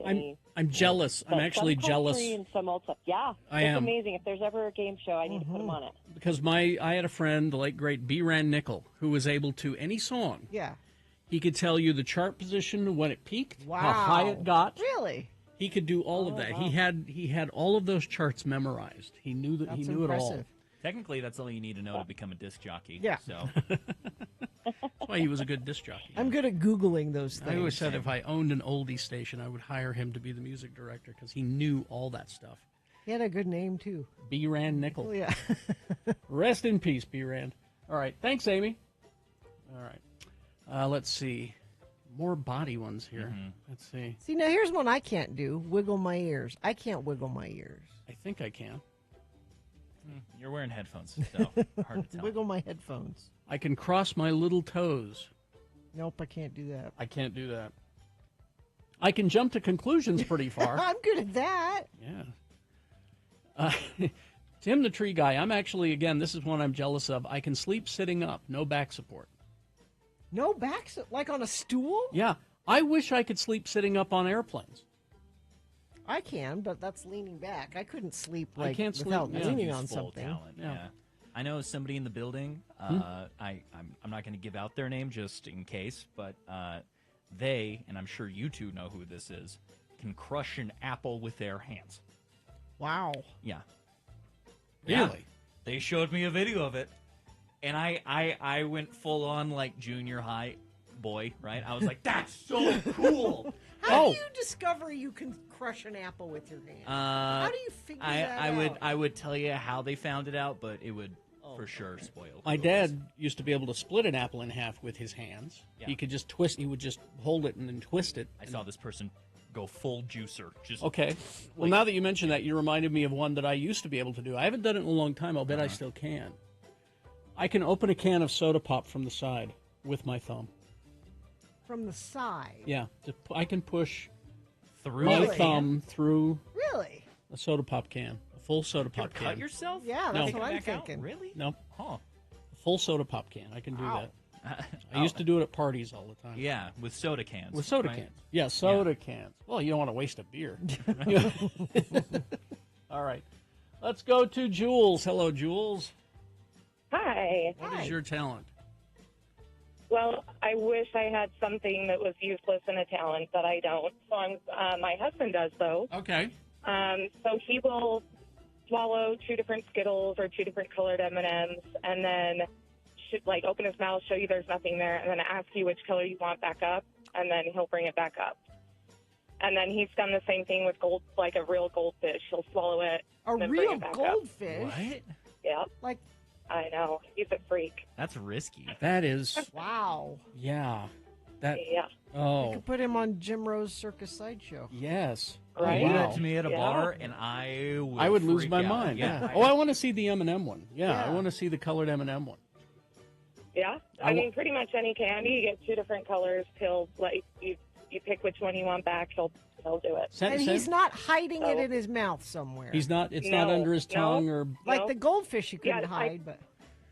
Speaker 2: I'm jealous. I'm actually jealous.
Speaker 16: And some old stuff. Yeah,
Speaker 2: I
Speaker 16: it's
Speaker 2: am.
Speaker 16: amazing. If there's ever a game show, I need to put him on it.
Speaker 2: Because I had a friend, the late great B. Rand Nickel, who was able to, any song,
Speaker 3: Yeah.
Speaker 2: he could tell you the chart position, when it peaked,
Speaker 3: Wow.
Speaker 2: how high it got.
Speaker 3: Really?
Speaker 2: He could do all of that.
Speaker 3: wow.
Speaker 2: He had all of those charts memorized. He knew that. He
Speaker 3: That's
Speaker 2: knew it all.
Speaker 3: impressive.
Speaker 1: Technically, that's all you need to know to become a disc jockey.
Speaker 3: Yeah.
Speaker 1: So
Speaker 2: That's why he was a good disc jockey.
Speaker 3: I'm good at Googling those things.
Speaker 2: I always said if I owned an oldie station, I would hire him to be the music director because he knew all that stuff.
Speaker 3: He had a good name, too.
Speaker 2: B. Rand Nickel.
Speaker 3: Oh, yeah.
Speaker 2: Rest in peace, B. Rand. All right. Thanks, Amy. All right. Let's see. More body ones here. Let's see.
Speaker 3: See, now here's one I can't do. Wiggle my ears. I can't wiggle my ears.
Speaker 2: I think I can.
Speaker 1: you're wearing headphones, so hard to tell.
Speaker 3: Wiggle my headphones.
Speaker 2: I can cross my little toes.
Speaker 3: Nope, I can't do that.
Speaker 2: I can't do that. I can jump to conclusions pretty far.
Speaker 3: I'm good at that.
Speaker 2: Yeah. Tim the Tree Guy, I'm actually, again, this is one I'm jealous of. I can sleep sitting up, no back support.
Speaker 3: No back, like on a stool?
Speaker 2: Yeah. I wish I could sleep sitting up on airplanes.
Speaker 3: I can, but that's leaning back. I couldn't sleep
Speaker 2: I
Speaker 3: like
Speaker 2: can't sleep,
Speaker 3: without
Speaker 2: yeah.
Speaker 3: leaning on
Speaker 1: Useful
Speaker 3: something.
Speaker 1: talent, yeah. I know somebody in the building. I'm not going to give out their name just in case, but they, and I'm sure you two know who this is, can crush an apple with their hands.
Speaker 3: Wow.
Speaker 1: Yeah.
Speaker 2: Really?
Speaker 1: Yeah. They showed me a video of it, and I went full on like junior high boy, right? I was like, that's so cool.
Speaker 3: How do you discover you can crush an apple with your hand? How do you figure that out?
Speaker 1: I would tell you how they found it out, but it would for sure spoil.
Speaker 2: My dad used to be able to split an apple in half with his hands.
Speaker 1: Yeah.
Speaker 2: He could just twist. He would just hold it and then twist it.
Speaker 1: I saw this person go full juicer. Just
Speaker 2: Okay. Well, now that you mention that, you reminded me of one that I used to be able to do. I haven't done it in a long time. I'll bet I still can. I can open a can of soda pop from the side with my thumb.
Speaker 3: From the side.
Speaker 2: Yeah. I can push
Speaker 1: through
Speaker 2: my
Speaker 3: Really?
Speaker 2: thumb through
Speaker 3: Really?
Speaker 2: a soda pop can. A full soda pop can.
Speaker 1: cut yourself?
Speaker 3: Yeah,
Speaker 2: No.
Speaker 3: that's what I'm
Speaker 1: Back out?
Speaker 3: thinking.
Speaker 1: Really?
Speaker 2: No.
Speaker 1: Huh.
Speaker 2: A full soda pop can. I can do
Speaker 3: Wow.
Speaker 2: that. I used to do it at parties all the time.
Speaker 1: Yeah, with soda cans.
Speaker 2: With soda
Speaker 1: right?
Speaker 2: cans. Yeah, soda cans. Well, you don't want to waste a beer. All right. Let's go to Jules. Hello, Jules.
Speaker 5: Hi.
Speaker 2: What is your talent?
Speaker 5: Well, I wish I had something that was useless in a talent, but I don't. So my husband does, though.
Speaker 2: Okay.
Speaker 5: So he will swallow 2 different Skittles or 2 different colored M&Ms, and then open his mouth, show you there's nothing there, and then ask you which color you want back up, and then he'll bring it back up. And then he's done the same thing with a real goldfish. He'll swallow it.
Speaker 3: A
Speaker 5: and then bring
Speaker 3: real
Speaker 5: it back
Speaker 3: goldfish?
Speaker 1: What?
Speaker 5: Up.
Speaker 3: Like,
Speaker 5: I know. He's a freak.
Speaker 1: That's risky.
Speaker 2: That is.
Speaker 3: Wow.
Speaker 2: Yeah. That.
Speaker 5: Yeah.
Speaker 3: You
Speaker 2: Oh.
Speaker 3: could put him on Jim Rose Circus Sideshow.
Speaker 2: Yes.
Speaker 5: Right?
Speaker 1: Do
Speaker 2: Wow.
Speaker 1: that to me at a bar, and I
Speaker 2: would lose
Speaker 1: freak
Speaker 2: my
Speaker 1: out.
Speaker 2: mind.
Speaker 1: Yeah.
Speaker 2: Oh, I want to see the M&M one. Yeah, I
Speaker 3: Yeah.
Speaker 2: want to see the colored M&M one.
Speaker 5: Yeah. I mean, pretty much any candy, you get 2 different colors. He'll you pick which one you want back. He'll do it.
Speaker 3: And he's not hiding it in his mouth somewhere.
Speaker 2: He's not. It's not under his tongue or.
Speaker 3: Like the goldfish, you couldn't
Speaker 5: Yeah,
Speaker 3: hide, but.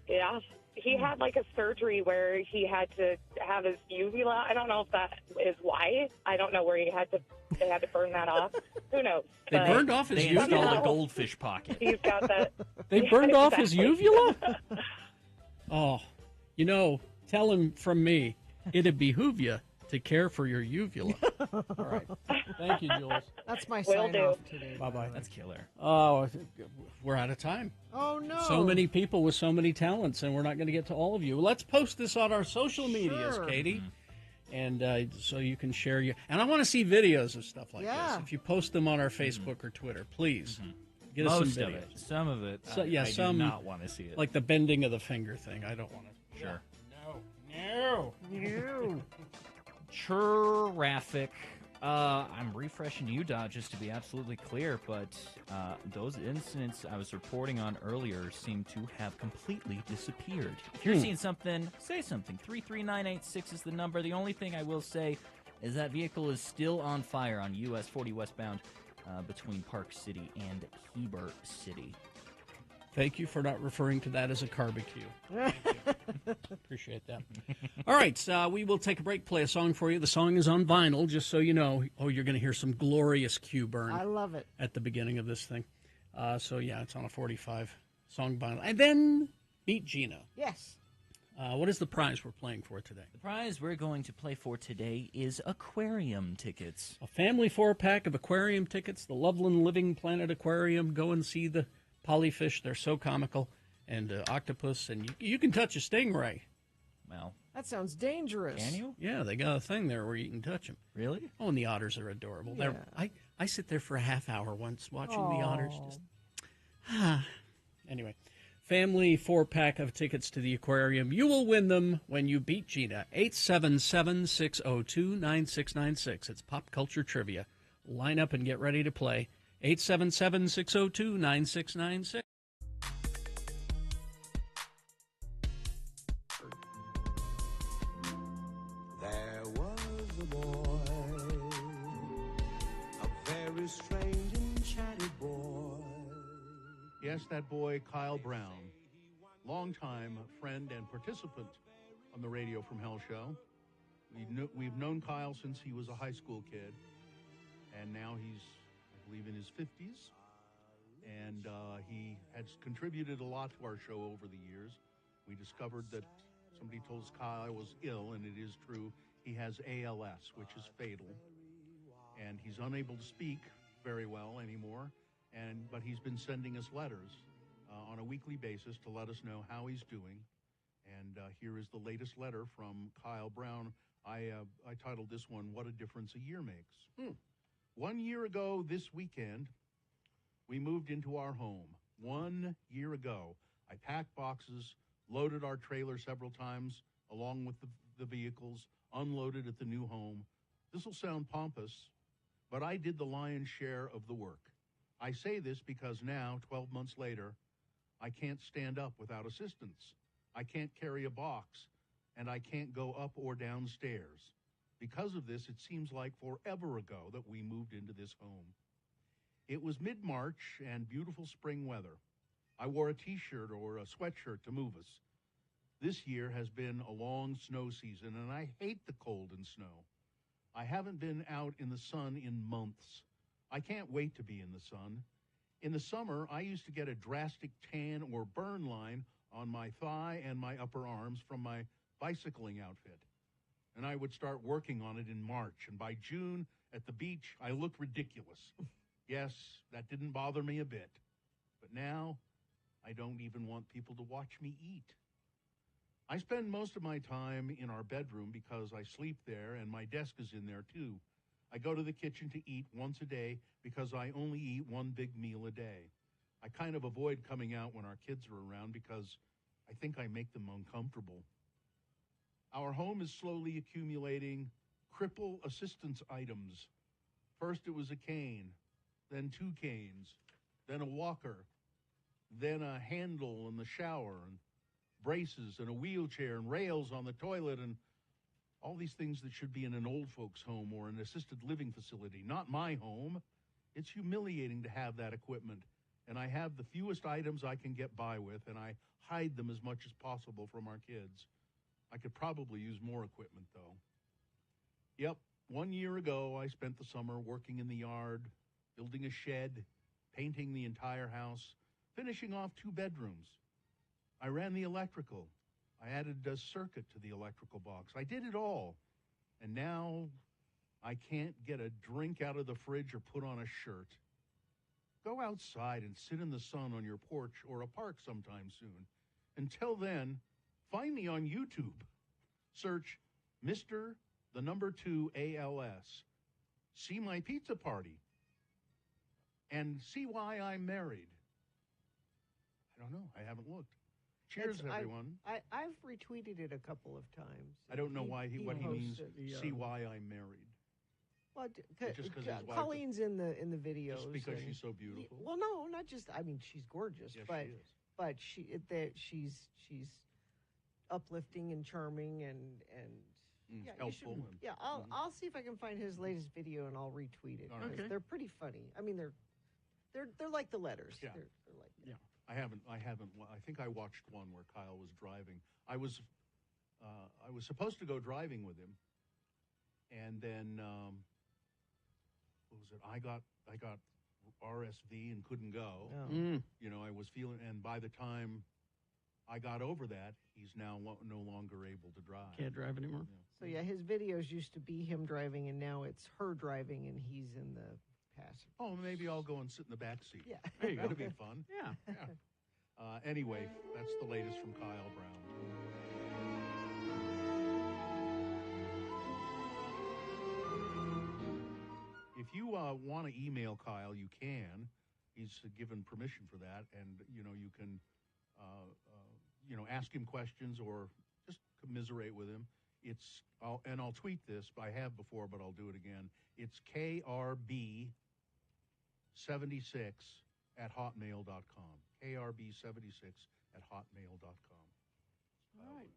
Speaker 5: Yeah. He had a surgery where he had to have his uvula. I don't know if that is why. I don't know where they had to burn that off. Who knows?
Speaker 2: They
Speaker 5: But
Speaker 2: burned off his
Speaker 1: They
Speaker 2: uvula.
Speaker 1: installed a goldfish pocket.
Speaker 5: He's got that.
Speaker 2: They
Speaker 5: Yeah,
Speaker 2: burned off his
Speaker 5: exactly.
Speaker 2: uvula? Oh, tell him from me, it'd behoove you to care for your uvula. All right. Thank you, Jules.
Speaker 3: That's my
Speaker 5: Will
Speaker 3: sign
Speaker 5: do.
Speaker 3: off today.
Speaker 2: Bye-bye.
Speaker 1: That's killer.
Speaker 2: Oh, we're out of time.
Speaker 3: Oh, no.
Speaker 2: So many people with so many talents, and we're not going to get to all of you. Let's post this on our social medias,
Speaker 3: Sure.
Speaker 2: Katie. And so you can share your... And I want to see videos of stuff like
Speaker 3: Yeah.
Speaker 2: this. If you post them on our Facebook or Twitter, please. Get us
Speaker 1: Most
Speaker 2: some
Speaker 1: of
Speaker 2: videos.
Speaker 1: it. Some of it.
Speaker 2: So,
Speaker 1: I
Speaker 2: some
Speaker 1: do not want to see it.
Speaker 2: like the bending of the finger thing. I don't want to.
Speaker 1: Sure.
Speaker 2: No.
Speaker 3: You.
Speaker 1: Traffic. I'm refreshing UDOT just to be absolutely clear, but those incidents I was reporting on earlier seem to have completely disappeared. If you're seeing something, say something. 33986 is the number. The only thing I will say is that vehicle is still on fire on US 40 westbound between Park City and Heber City.
Speaker 2: Thank you for not referring to that as a barbecue. Appreciate that. All right, we will take a break, play a song for you. The song is on vinyl, just so you know. Oh, you're going to hear some glorious Q burn.
Speaker 3: I love it.
Speaker 2: At the beginning of this thing. So, yeah, it's on a 45 song vinyl. And then Meet Gina.
Speaker 3: Yes.
Speaker 2: What is the prize we're playing for today?
Speaker 1: The prize we're going to play for today is aquarium tickets.
Speaker 2: A family 4-pack of aquarium tickets, the Loveland Living Planet Aquarium. Go and see the polyfish. They're so comical. And octopus. And you can touch a stingray.
Speaker 1: Well,
Speaker 3: that sounds dangerous.
Speaker 1: Can you?
Speaker 2: Yeah, they got a thing there where you can touch them.
Speaker 1: Really?
Speaker 2: Oh, and the otters are adorable.
Speaker 3: Yeah.
Speaker 2: I sit there for a half hour once watching the otters. Just Anyway, family 4-pack of tickets to the aquarium. You will win them when you beat Gina. 877-602-9696. It's pop culture trivia. Line up and get ready to play. 877-602-9696.
Speaker 6: There was a boy, a very strange and chatty boy.
Speaker 15: Yes, that boy, Kyle Brown, longtime friend and participant on the Radio from Hell show. We've known Kyle since he was a high school kid, and now he's, I believe, in his 50s. And he has contributed a lot to our show over the years. We discovered that somebody told us Kyle was ill, and it is true. He has ALS, which is fatal, and he's unable to speak very well anymore. But he's been sending us letters on a weekly basis to let us know how he's doing. And here is the latest letter from Kyle Brown. I titled this one, "What a Difference a Year Makes." 1 year ago this weekend, we moved into our home. 1 year ago, I packed boxes, loaded our trailer several times along with the vehicles, unloaded at the new home. This will sound pompous, but I did the lion's share of the work. I say this because now, 12 months later, I can't stand up without assistance. I can't carry a box, and I can't go up or downstairs. Because of this, it seems like forever ago that we moved into this home. It was mid-March and beautiful spring weather. I wore a t-shirt or a sweatshirt to move us. This year has been a long snow season, and I hate the cold and snow. I haven't been out in the sun in months. I can't wait to be in the sun. In the summer, I used to get a drastic tan or burn line on my thigh and my upper arms from my bicycling outfit. And I would start working on it in March, and by June at the beach, I looked ridiculous. Yes, that didn't bother me a bit. But now, I don't even want people to watch me eat. I spend most of my time in our bedroom because I sleep there and my desk is in there too. I go to the kitchen to eat once a day because I only eat one big meal a day. I kind of avoid coming out when our kids are around because I think I make them uncomfortable. Our home is slowly accumulating cripple assistance items. First it was a cane, then 2 canes, then a walker, then a handle in the shower, and braces and a wheelchair and rails on the toilet, and all these things that should be in an old folks home or an assisted living facility. Not my home. It's humiliating to have that equipment, and I have the fewest items I can get by with, and I hide them as much as possible from our kids. I could probably use more equipment, though. Yep, 1 year ago, I spent the summer working in the yard, building a shed, painting the entire house, finishing off 2 bedrooms. I ran the electrical. I added a circuit to the electrical box. I did it all. And now I can't get a drink out of the fridge or put on a shirt. Go outside and sit in the sun on your porch or a park sometime soon. Until then, find me on YouTube. Search Mr. 2 ALS. See my pizza party. And see why I'm married. I don't know. I haven't looked. Cheers, everyone.
Speaker 3: I've retweeted it a couple of times.
Speaker 15: I don't know what he means.
Speaker 3: Posted.
Speaker 15: See why I'm married.
Speaker 3: Well,
Speaker 15: Just 'cause his wife-
Speaker 3: Colleen's in the videos.
Speaker 15: Just because she's so beautiful.
Speaker 3: Well, no, not just. I mean, she's gorgeous,
Speaker 15: Yes,
Speaker 3: but
Speaker 15: she is.
Speaker 3: but she's uplifting and charming and yeah,
Speaker 15: helpful.
Speaker 3: You should, yeah, I'll see if I can find his latest video and I'll retweet it.
Speaker 15: All right.
Speaker 3: Because they're pretty funny. I mean, they're like the letters.
Speaker 15: Yeah.
Speaker 3: They're like
Speaker 15: Yeah. I haven't. I think I watched one where Kyle was driving. I was supposed to go driving with him, and then what was it? I got RSV and couldn't go.
Speaker 2: Oh.
Speaker 15: You know, I was feeling, and by the time I got over that, he's now no longer able to drive.
Speaker 2: Can't drive anymore.
Speaker 3: So yeah, his videos used to be him driving, and now it's her driving, and he's in the passenger.
Speaker 15: Oh, maybe I'll go and sit in the back seat.
Speaker 3: Yeah.
Speaker 15: There you go. That'd be fun.
Speaker 2: Yeah.
Speaker 15: Anyway, that's the latest from Kyle Brown. If you want to email Kyle, you can. He's given permission for that, and you can ask him questions or just commiserate with him. I'll tweet this. I have before, but I'll do it again. It's krb76@hotmail.com. krb76@hotmail.com.
Speaker 2: All right.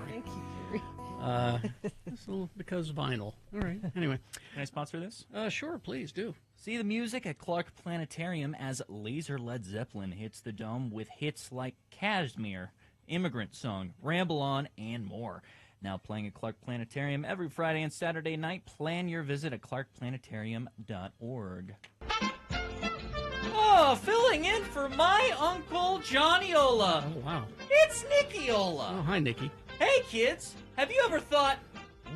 Speaker 2: sorry.
Speaker 3: Thank you, Gary.
Speaker 2: It's a little because vinyl. All right. Anyway.
Speaker 1: Can I sponsor this?
Speaker 2: Sure, please do.
Speaker 1: See the music at Clark Planetarium as Laser Led Zeppelin hits the dome with hits like Kashmir, Immigrant Song, Ramble On, and more. Now playing at Clark Planetarium every Friday and Saturday night. Plan your visit at clarkplanetarium.org. Oh, filling in for my Uncle Johnny Ola.
Speaker 2: Oh, wow.
Speaker 1: It's Nikki Ola.
Speaker 2: Oh, hi, Nikki.
Speaker 1: Hey, kids, have you ever thought,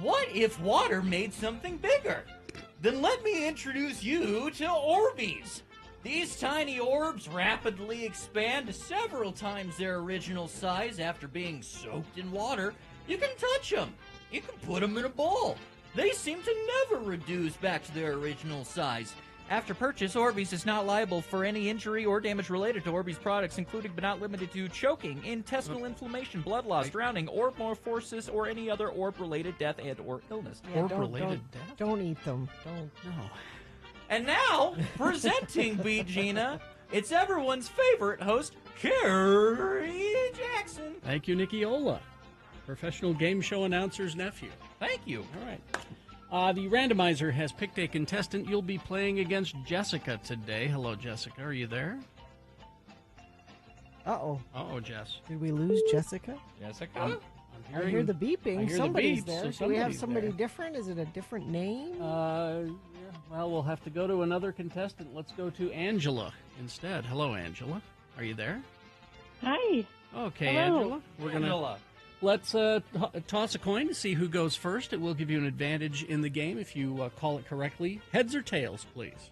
Speaker 1: what if water made something bigger? Then let me introduce you to Orbeez. These tiny orbs rapidly expand to several times their original size after being soaked in water. You can touch them. You can put them in a bowl. They seem to never reduce back to their original size. After purchase, Orbeez is not liable for any injury or damage related to Orbeez products, including but not limited to choking, intestinal inflammation, blood loss, drowning, orb-morphosis, or any other orb-related death and or illness.
Speaker 3: Yeah, don't eat them. Don't.
Speaker 2: No.
Speaker 1: And now, presenting Beat Gina, it's everyone's favorite host, Carrie Jackson.
Speaker 2: Thank you, Nikki Ola, professional game show announcer's nephew.
Speaker 1: Thank you.
Speaker 2: All right. The randomizer has picked a contestant. You'll be playing against Jessica today. Hello, Jessica. Are you there?
Speaker 3: Uh-oh.
Speaker 2: Uh-oh, Jess.
Speaker 3: Did we lose Jessica?
Speaker 1: Jessica?
Speaker 3: I hear the beeping.
Speaker 2: I hear
Speaker 3: Somebody's
Speaker 2: the beeps,
Speaker 3: there.
Speaker 2: so
Speaker 3: Do we have
Speaker 2: somebody's
Speaker 3: somebody
Speaker 2: there.
Speaker 3: different? Is it a different name?
Speaker 2: Yeah. Well, we'll have to go to another contestant. Let's go to Angela instead. Hello, Angela. Are you there?
Speaker 5: Hi.
Speaker 2: Okay,
Speaker 5: Hello.
Speaker 2: Angela. We're gonna let's toss a coin to see who goes first. It will give you an advantage in the game if you call it correctly. Heads or tails, please.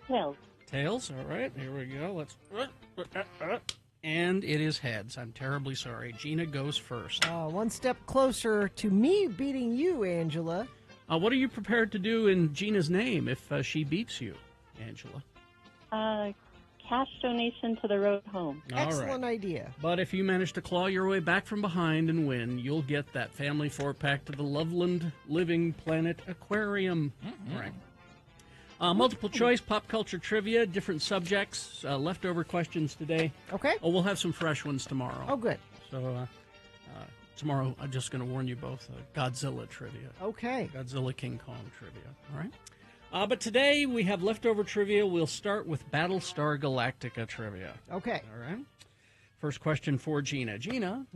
Speaker 5: Tails.
Speaker 2: Tails. All right. Here we go. Let's. And it is heads. I'm terribly sorry. Gina goes first.
Speaker 3: One step closer to me beating you, Angela.
Speaker 2: What are you prepared to do in Gina's name if she beats you, Angela?
Speaker 5: Cash donation to the road home.
Speaker 2: All right.
Speaker 3: Excellent idea.
Speaker 2: But if you manage to claw your way back from behind and win, you'll get that family 4-pack to the Loveland Living Planet Aquarium.
Speaker 1: Mm-hmm.
Speaker 2: All right. Multiple choice, pop culture trivia, different subjects, leftover questions today.
Speaker 3: Okay.
Speaker 2: Oh, we'll have some fresh ones tomorrow.
Speaker 3: Oh, good.
Speaker 2: So tomorrow, I'm just going to warn you both, Godzilla trivia.
Speaker 3: Okay.
Speaker 2: Godzilla King Kong trivia. All right. But today we have leftover trivia. We'll start with Battlestar Galactica trivia.
Speaker 3: Okay.
Speaker 2: All right. First question for Gina. Gina,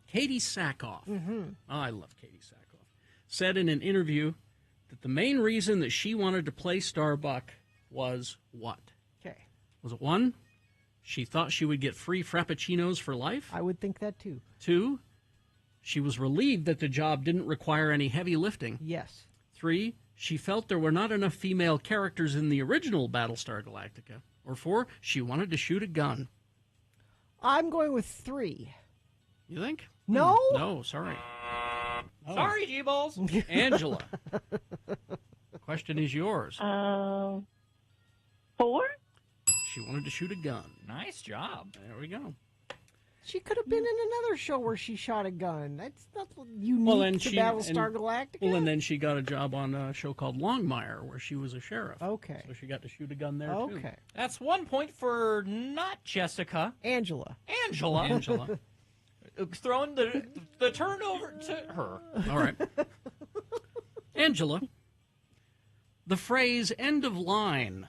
Speaker 2: Katie Sackhoff. I love Katie Sackhoff. Said in an interview that the main reason that she wanted to play Starbuck was what?
Speaker 3: Okay.
Speaker 2: Was it 1, she thought she would get free Frappuccinos for life?
Speaker 3: I would think that too.
Speaker 2: 2, she was relieved that the job didn't require any heavy lifting.
Speaker 3: Yes.
Speaker 2: 3, she felt there were not enough female characters in the original Battlestar Galactica. Or 4, she wanted to shoot a gun.
Speaker 3: I'm going with 3.
Speaker 2: You think?
Speaker 3: No?
Speaker 2: No, sorry. Oh.
Speaker 1: Sorry, G-Balls.
Speaker 2: Angela. The question is yours.
Speaker 5: 4?
Speaker 2: She wanted to shoot a gun.
Speaker 1: Nice job.
Speaker 2: There we go.
Speaker 3: She could have been in another show where she shot a gun. That's not unique to Battlestar Galactica.
Speaker 2: Well, and then she got a job on a show called Longmire where she was a sheriff.
Speaker 3: Okay.
Speaker 2: So she got to shoot a gun there, too.
Speaker 3: Okay.
Speaker 1: That's 1 point for not Jessica.
Speaker 3: Angela.
Speaker 2: Angela.
Speaker 1: Throwing the turnover to her.
Speaker 2: All right. Angela, the phrase end of line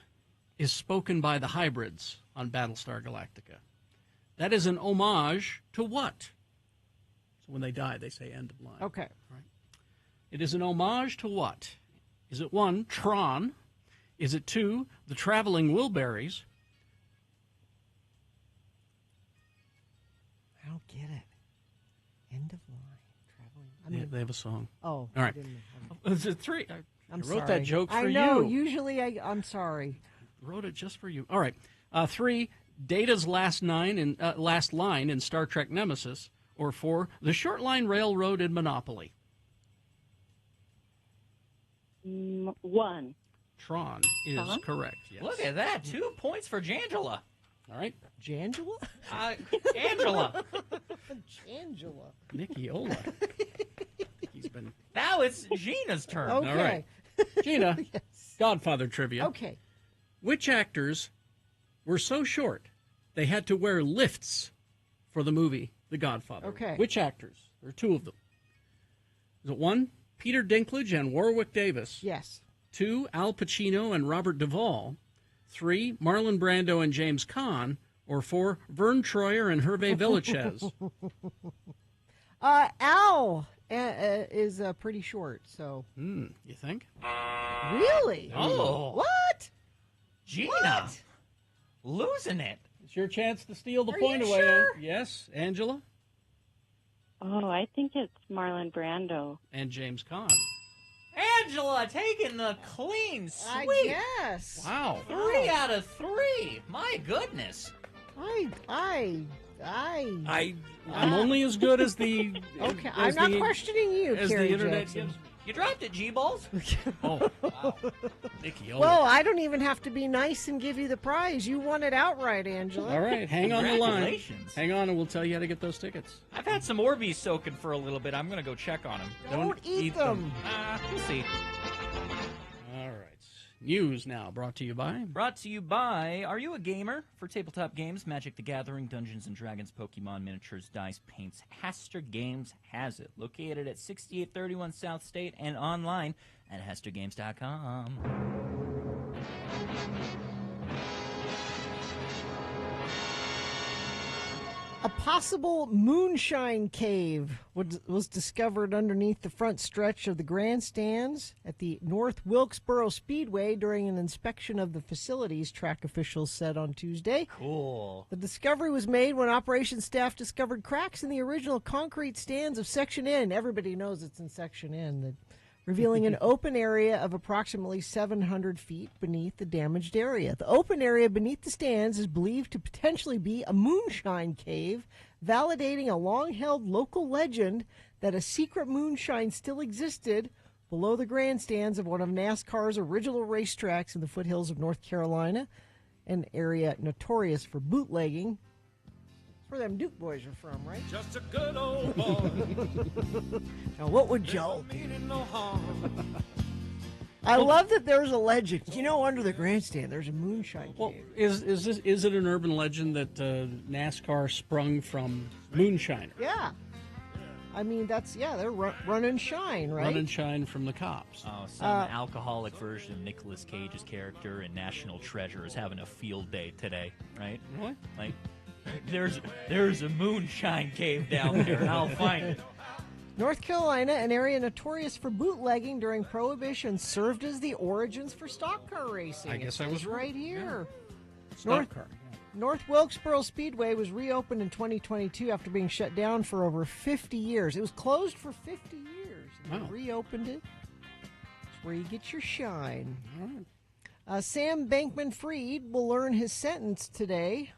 Speaker 2: is spoken by the hybrids on Battlestar Galactica. That is an homage to what? So when they die, they say end of line.
Speaker 3: Okay.
Speaker 2: Right. It is an homage to what? Is it 1, Tron? Is it 2, the Traveling Wilburys?
Speaker 3: I don't get it. End of line. Traveling.
Speaker 2: They have a song.
Speaker 3: Oh.
Speaker 2: All right.
Speaker 1: Is it 3?
Speaker 3: I'm
Speaker 2: I wrote
Speaker 3: sorry.
Speaker 2: that joke for
Speaker 3: I know.
Speaker 2: you.
Speaker 3: Usually I'm sorry.
Speaker 2: Wrote it just for you. All right. 3, Data's last line in Star Trek Nemesis. Or 4, the short line railroad in Monopoly.
Speaker 5: 1.
Speaker 2: Tron is correct. Yes.
Speaker 1: Look at that. 2 points for Jangela.
Speaker 2: All right.
Speaker 3: Jangela?
Speaker 1: Angela.
Speaker 3: Jangela.
Speaker 2: Nikki Ola. He's been.
Speaker 1: Now it's Gina's turn.
Speaker 3: Okay.
Speaker 2: All right. Gina, Godfather trivia.
Speaker 3: Okay.
Speaker 2: Which actors were so short they had to wear lifts for the movie The Godfather.
Speaker 3: Okay.
Speaker 2: Which actors? There are two of them. Is it 1, Peter Dinklage and Warwick Davis?
Speaker 3: Yes.
Speaker 2: 2, Al Pacino and Robert Duvall. 3, Marlon Brando and James Caan. Or 4, Vern Troyer and Hervé Villachez.
Speaker 3: Al is pretty short, so.
Speaker 2: You think?
Speaker 3: Really?
Speaker 18: Oh.
Speaker 3: What?
Speaker 18: Gina. Losing it.
Speaker 2: It's your chance to steal the
Speaker 3: Are
Speaker 2: point
Speaker 3: you
Speaker 2: away.
Speaker 3: sure?
Speaker 2: Yes, Angela?
Speaker 9: Oh, I think it's Marlon Brando.
Speaker 2: And James Caan.
Speaker 18: Angela taking the clean sweep.
Speaker 3: I guess.
Speaker 2: Wow.
Speaker 18: 3 out of 3. My goodness.
Speaker 2: I'm only as good as the.
Speaker 3: Okay,
Speaker 2: as
Speaker 3: I'm not
Speaker 2: the-
Speaker 3: questioning you,
Speaker 2: as
Speaker 3: Kerry
Speaker 2: the internet
Speaker 3: Jackson.
Speaker 2: gives.
Speaker 18: You dropped it, G-Balls.
Speaker 2: Oh, wow. Nikki,
Speaker 3: Well, I don't even have to be nice and give you the prize. You won it outright, Angela.
Speaker 2: all right, hang on the line.
Speaker 18: Congratulations.
Speaker 2: Hang on, and we'll tell you how to get those tickets.
Speaker 18: I've had some Orbeez soaking for a little bit. I'm going to go check on them.
Speaker 3: Don't eat them.
Speaker 18: We'll see.
Speaker 2: All right. News now brought to you by.
Speaker 18: Brought to you by, are you a gamer? For tabletop games, Magic the Gathering, Dungeons & Dragons, Pokemon, miniatures, dice, paints, Hester Games has it. Located at 6831 South State and online at hestergames.com.
Speaker 3: A possible moonshine cave was discovered underneath the front stretch of the grandstands at the North Wilkesboro Speedway during an inspection of the facilities, track officials said on Tuesday.
Speaker 18: Cool.
Speaker 3: The discovery was made when operations staff discovered cracks in the original concrete stands of Section N. Everybody knows it's in Section N. Revealing an open area of approximately 700 feet beneath the damaged area. The open area beneath the stands is believed to potentially be a moonshine cave, validating a long-held local legend that a secret moonshine still existed below the grandstands of one of NASCAR's original racetracks in the foothills of North Carolina, an area notorious for bootlegging. Where them Duke boys are from, right?
Speaker 6: Just a good old boy.
Speaker 3: Now, what would Joe?
Speaker 6: Meaning no harm.
Speaker 3: I love that there's a legend. You know, under the grandstand, there's a moonshine cave.
Speaker 2: Is it an urban legend that NASCAR sprung from moonshiner?
Speaker 3: Yeah. I mean, they're run and shine, right?
Speaker 2: Run and shine from the cops.
Speaker 18: Oh, some alcoholic version of Nicolas Cage's character in National Treasure is having a field day today, right?
Speaker 2: What?
Speaker 18: Like, there's a moonshine cave down there, and I'll find it.
Speaker 3: North Carolina, an area notorious for bootlegging during Prohibition, served as the origins for stock car racing.
Speaker 2: I guess
Speaker 3: It
Speaker 2: I was
Speaker 3: says right here.
Speaker 2: Stock car.
Speaker 3: North Wilkesboro Speedway was reopened in 2022 after being shut down for over 50 years. It was closed for 50 years. And They reopened it. It's where you get your shine. Sam Bankman-Fried will learn his sentence today,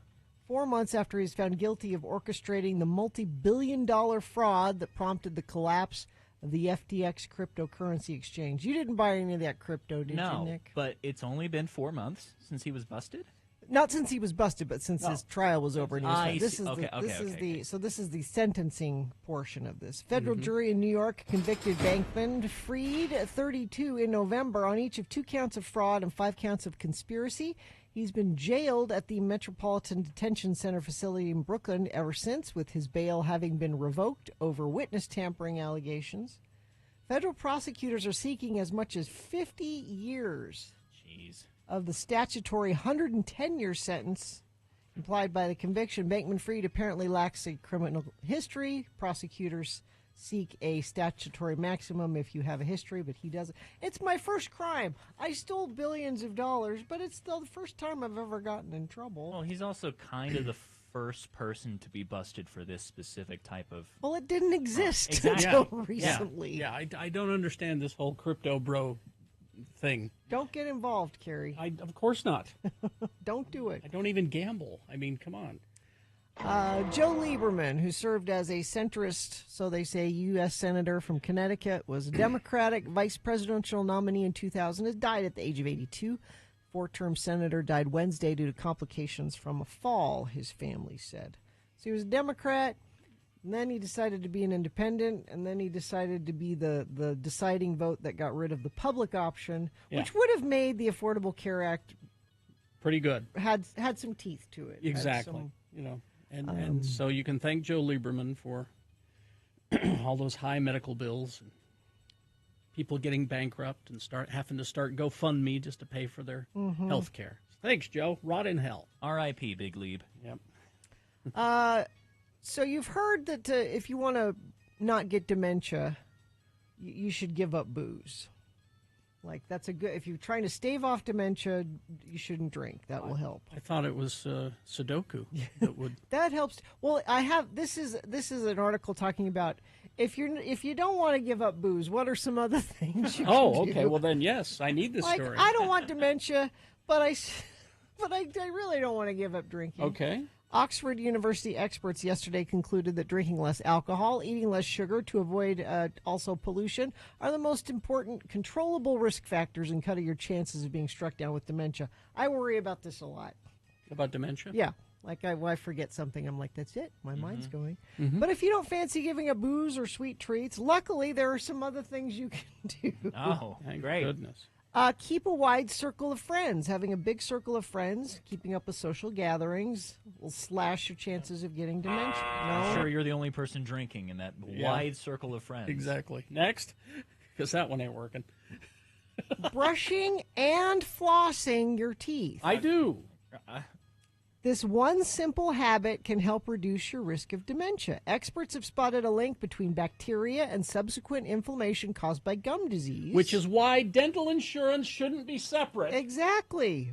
Speaker 3: 4 months after he's found guilty of orchestrating the multi-billion-dollar fraud that prompted the collapse of the FTX cryptocurrency exchange. You didn't buy any of that crypto, did you, Nick?
Speaker 18: But it's only been 4 months since he was busted?
Speaker 3: Not since he was busted, but since his trial was over. And he was
Speaker 18: I
Speaker 3: found. This
Speaker 18: see.
Speaker 3: is
Speaker 18: Okay.
Speaker 3: So this is the sentencing portion of this. Federal
Speaker 18: Mm-hmm.
Speaker 3: jury in New York convicted Bankman-Fried, 32, in November on each of 2 counts of fraud and 5 counts of conspiracy. He's been jailed at the Metropolitan Detention Center facility in Brooklyn ever since, with his bail having been revoked over witness tampering allegations. Federal prosecutors are seeking as much as 50 years of the statutory 110-year sentence implied by the conviction. Bankman-Fried apparently lacks a criminal history. Prosecutors seek a statutory maximum if you have a history, but he doesn't. It's my first crime. I stole billions of dollars, but it's still the first time I've ever gotten in trouble.
Speaker 18: Well, he's also kind of the first person to be busted for this specific type of...
Speaker 3: Well, it didn't exist
Speaker 18: exactly.
Speaker 3: until recently.
Speaker 2: Yeah, I don't understand this whole crypto bro thing.
Speaker 3: Don't get involved, Kerry.
Speaker 2: Of course not.
Speaker 3: Don't do it.
Speaker 2: I don't even gamble. I mean, come on.
Speaker 3: Joe Lieberman, who served as a centrist, so they say, U.S. Senator from Connecticut, was a Democratic vice presidential nominee in 2000, has died at the age of 82. 4-term senator died Wednesday due to complications from a fall, his family said. So he was a Democrat, and then he decided to be an independent, and then he decided to be the deciding vote that got rid of the public option, which would have made the Affordable Care Act
Speaker 2: pretty good.
Speaker 3: Had some teeth to it.
Speaker 2: Exactly. You know, And so you can thank Joe Lieberman for all those high medical bills and people getting bankrupt and having to start GoFundMe just to pay for their health care. Thanks, Joe. Rot in hell.
Speaker 18: R.I.P. Big Lieb.
Speaker 2: Yep.
Speaker 3: So you've heard that if you want to not get dementia, you should give up booze. Like, that's a good, if you're trying to stave off dementia, you shouldn't drink. That will help.
Speaker 2: I thought it was Sudoku that would.
Speaker 3: That helps. Well, this is an article talking about if you don't want to give up booze, what are some other things you can
Speaker 2: okay.
Speaker 3: do?
Speaker 2: Well, then, yes, I need this story.
Speaker 3: I don't want dementia, but I really don't want to give up drinking.
Speaker 2: Okay.
Speaker 3: Oxford University experts yesterday concluded that drinking less alcohol, eating less sugar to avoid also pollution, are the most important controllable risk factors in cutting your chances of being struck down with dementia. I worry about this a lot.
Speaker 2: About dementia?
Speaker 3: Yeah. Like, I forget something. I'm like, that's it. My mind's going.
Speaker 2: Mhm.
Speaker 3: But if you don't fancy giving up booze or sweet treats, luckily there are some other things you can do.
Speaker 18: Oh,
Speaker 2: Thank
Speaker 18: great.
Speaker 2: goodness.
Speaker 3: Keep a wide circle of friends. Having a big circle of friends, keeping up with social gatherings will slash your chances of getting dementia.
Speaker 18: I'm sure you're the only person drinking in that wide circle of friends.
Speaker 2: Exactly. Next, because that one ain't working.
Speaker 3: Brushing and flossing your teeth.
Speaker 2: I do.
Speaker 3: This one simple habit can help reduce your risk of dementia. Experts have spotted a link between bacteria and subsequent inflammation caused by gum disease.
Speaker 2: Which is why dental insurance shouldn't be separate.
Speaker 3: Exactly.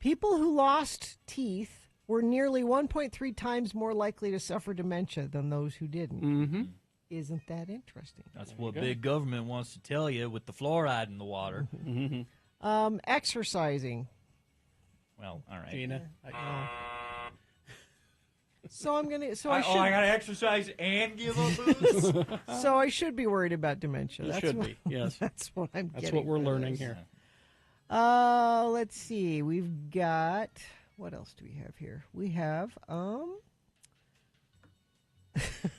Speaker 3: People who lost teeth were nearly 1.3 times more likely to suffer dementia than those who didn't.
Speaker 2: Mm-hmm.
Speaker 3: Isn't that interesting?
Speaker 18: That's what big government wants to tell you with the fluoride in the water.
Speaker 3: Exercising.
Speaker 18: Well, all right.
Speaker 2: Gina.
Speaker 3: So I'm gonna. So
Speaker 18: I
Speaker 3: gotta
Speaker 18: exercise and give up booze.
Speaker 3: So I should be worried about dementia.
Speaker 2: You
Speaker 3: That's
Speaker 2: should
Speaker 3: what,
Speaker 2: be. Yes.
Speaker 3: That's what I'm.
Speaker 2: That's
Speaker 3: getting
Speaker 2: what we're
Speaker 3: from
Speaker 2: learning
Speaker 3: this.
Speaker 2: here.
Speaker 3: Let's see. We've got. What else do we have here? We have.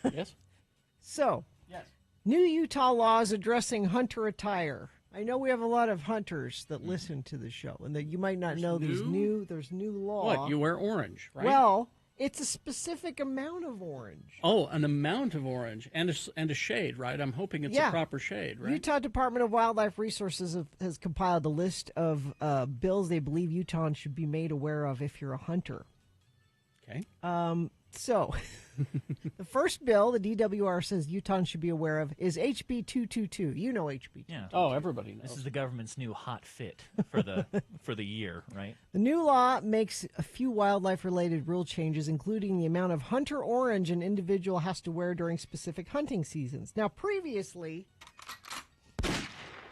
Speaker 2: Yes.
Speaker 3: So.
Speaker 2: Yes.
Speaker 3: New Utah laws addressing hunter attire. I know we have a lot of hunters that listen to the show, and that you might not know there's new law.
Speaker 2: What? You wear orange, right?
Speaker 3: Well, it's a specific amount of orange.
Speaker 2: Oh, an amount of orange and a shade, right? I'm hoping it's a proper shade, right?
Speaker 3: Utah Department of Wildlife Resources has compiled a list of bills they believe Utahns should be made aware of if you're a hunter.
Speaker 2: Okay.
Speaker 3: So, the first bill the DWR says Utahns should be aware of is HB 222. You know HB 222.
Speaker 18: Yeah.
Speaker 2: Oh, everybody knows.
Speaker 18: This is the government's new hot fit for the year, right?
Speaker 3: The new law makes a few wildlife-related rule changes, including the amount of hunter orange an individual has to wear during specific hunting seasons. Now, previously,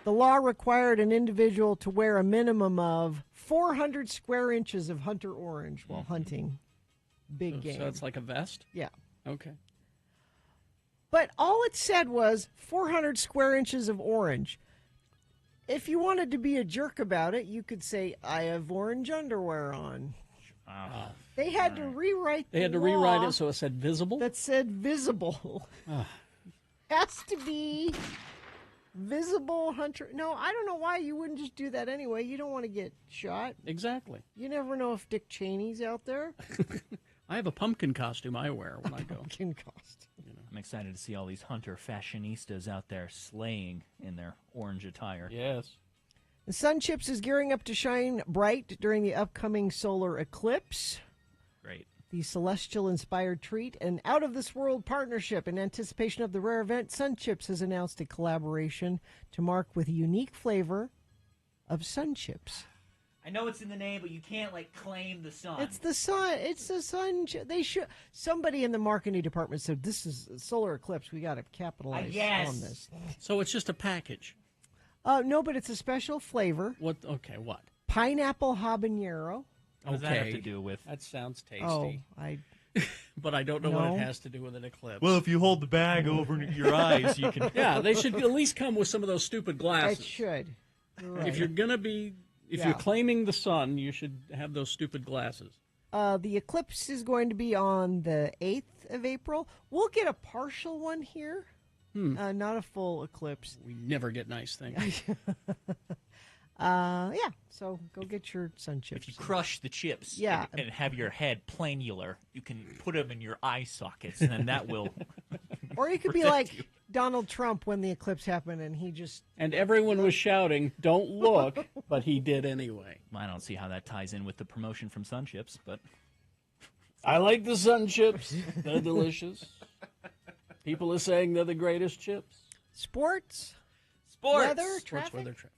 Speaker 3: the law required an individual to wear a minimum of 400 square inches of hunter orange while hunting big game.
Speaker 2: So it's like a vest?
Speaker 3: Yeah.
Speaker 2: Okay.
Speaker 3: But all it said was 400 square inches of orange. If you wanted to be a jerk about it, you could say, I have orange underwear on. They had to rewrite the
Speaker 2: They had to
Speaker 3: law
Speaker 2: rewrite it so it said visible?
Speaker 3: that said visible. Has to be visible hunter. No, I don't know why you wouldn't just do that anyway. You don't want to get shot.
Speaker 2: Exactly.
Speaker 3: You never know if Dick Cheney's out there.
Speaker 2: I have a pumpkin costume I wear when I go.
Speaker 3: Pumpkin costume.
Speaker 18: I'm excited to see all these hunter fashionistas out there slaying in their orange attire.
Speaker 2: Yes.
Speaker 3: The Sun Chips is gearing up to shine bright during the upcoming solar eclipse.
Speaker 18: Great.
Speaker 3: The celestial-inspired treat, an out-of-this-world partnership in anticipation of the rare event. Sun Chips has announced a collaboration to mark with a unique flavor of Sun Chips.
Speaker 18: I know it's in the name, but you can't claim the sun.
Speaker 3: It's the sun. It's the sun. They should. Somebody in the marketing department said, "This is a solar eclipse. We got to capitalize on this."
Speaker 2: So it's just a package.
Speaker 3: No, but it's a special flavor.
Speaker 2: What? Okay, what?
Speaker 3: Pineapple habanero.
Speaker 18: What does that have to do with?
Speaker 2: That sounds tasty.
Speaker 3: Oh,
Speaker 2: but I don't know what
Speaker 3: No.
Speaker 2: it has to do with an eclipse.
Speaker 18: Well, if you hold the bag over your eyes, you can.
Speaker 2: Yeah, they should at least come with some of those stupid glasses.
Speaker 3: It should. You're right.
Speaker 2: If you're gonna be, if
Speaker 3: Yeah.
Speaker 2: you're claiming the sun, you should have those stupid glasses.
Speaker 3: The eclipse is going to be on the 8th of April. We'll get a partial one here, not a full eclipse.
Speaker 2: We never get nice things.
Speaker 3: Yeah, so go get your sun chips.
Speaker 8: If you crush the chips
Speaker 3: Yeah.
Speaker 8: and have your head planular, you can put them in your eye sockets, and then that will.
Speaker 3: Or you could be
Speaker 8: protect
Speaker 3: like
Speaker 8: you.
Speaker 3: Donald Trump when the eclipse happened and he just...
Speaker 2: And everyone was shouting, "Don't look," but he did anyway.
Speaker 18: I don't see how that ties in with the promotion from Sun Chips, but
Speaker 2: I like the sun chips. They're delicious. People are saying they're the greatest chips.
Speaker 3: Sports?
Speaker 18: Sports.
Speaker 3: Weather?
Speaker 2: Sports,
Speaker 3: Traffic?
Speaker 2: weather, traffic.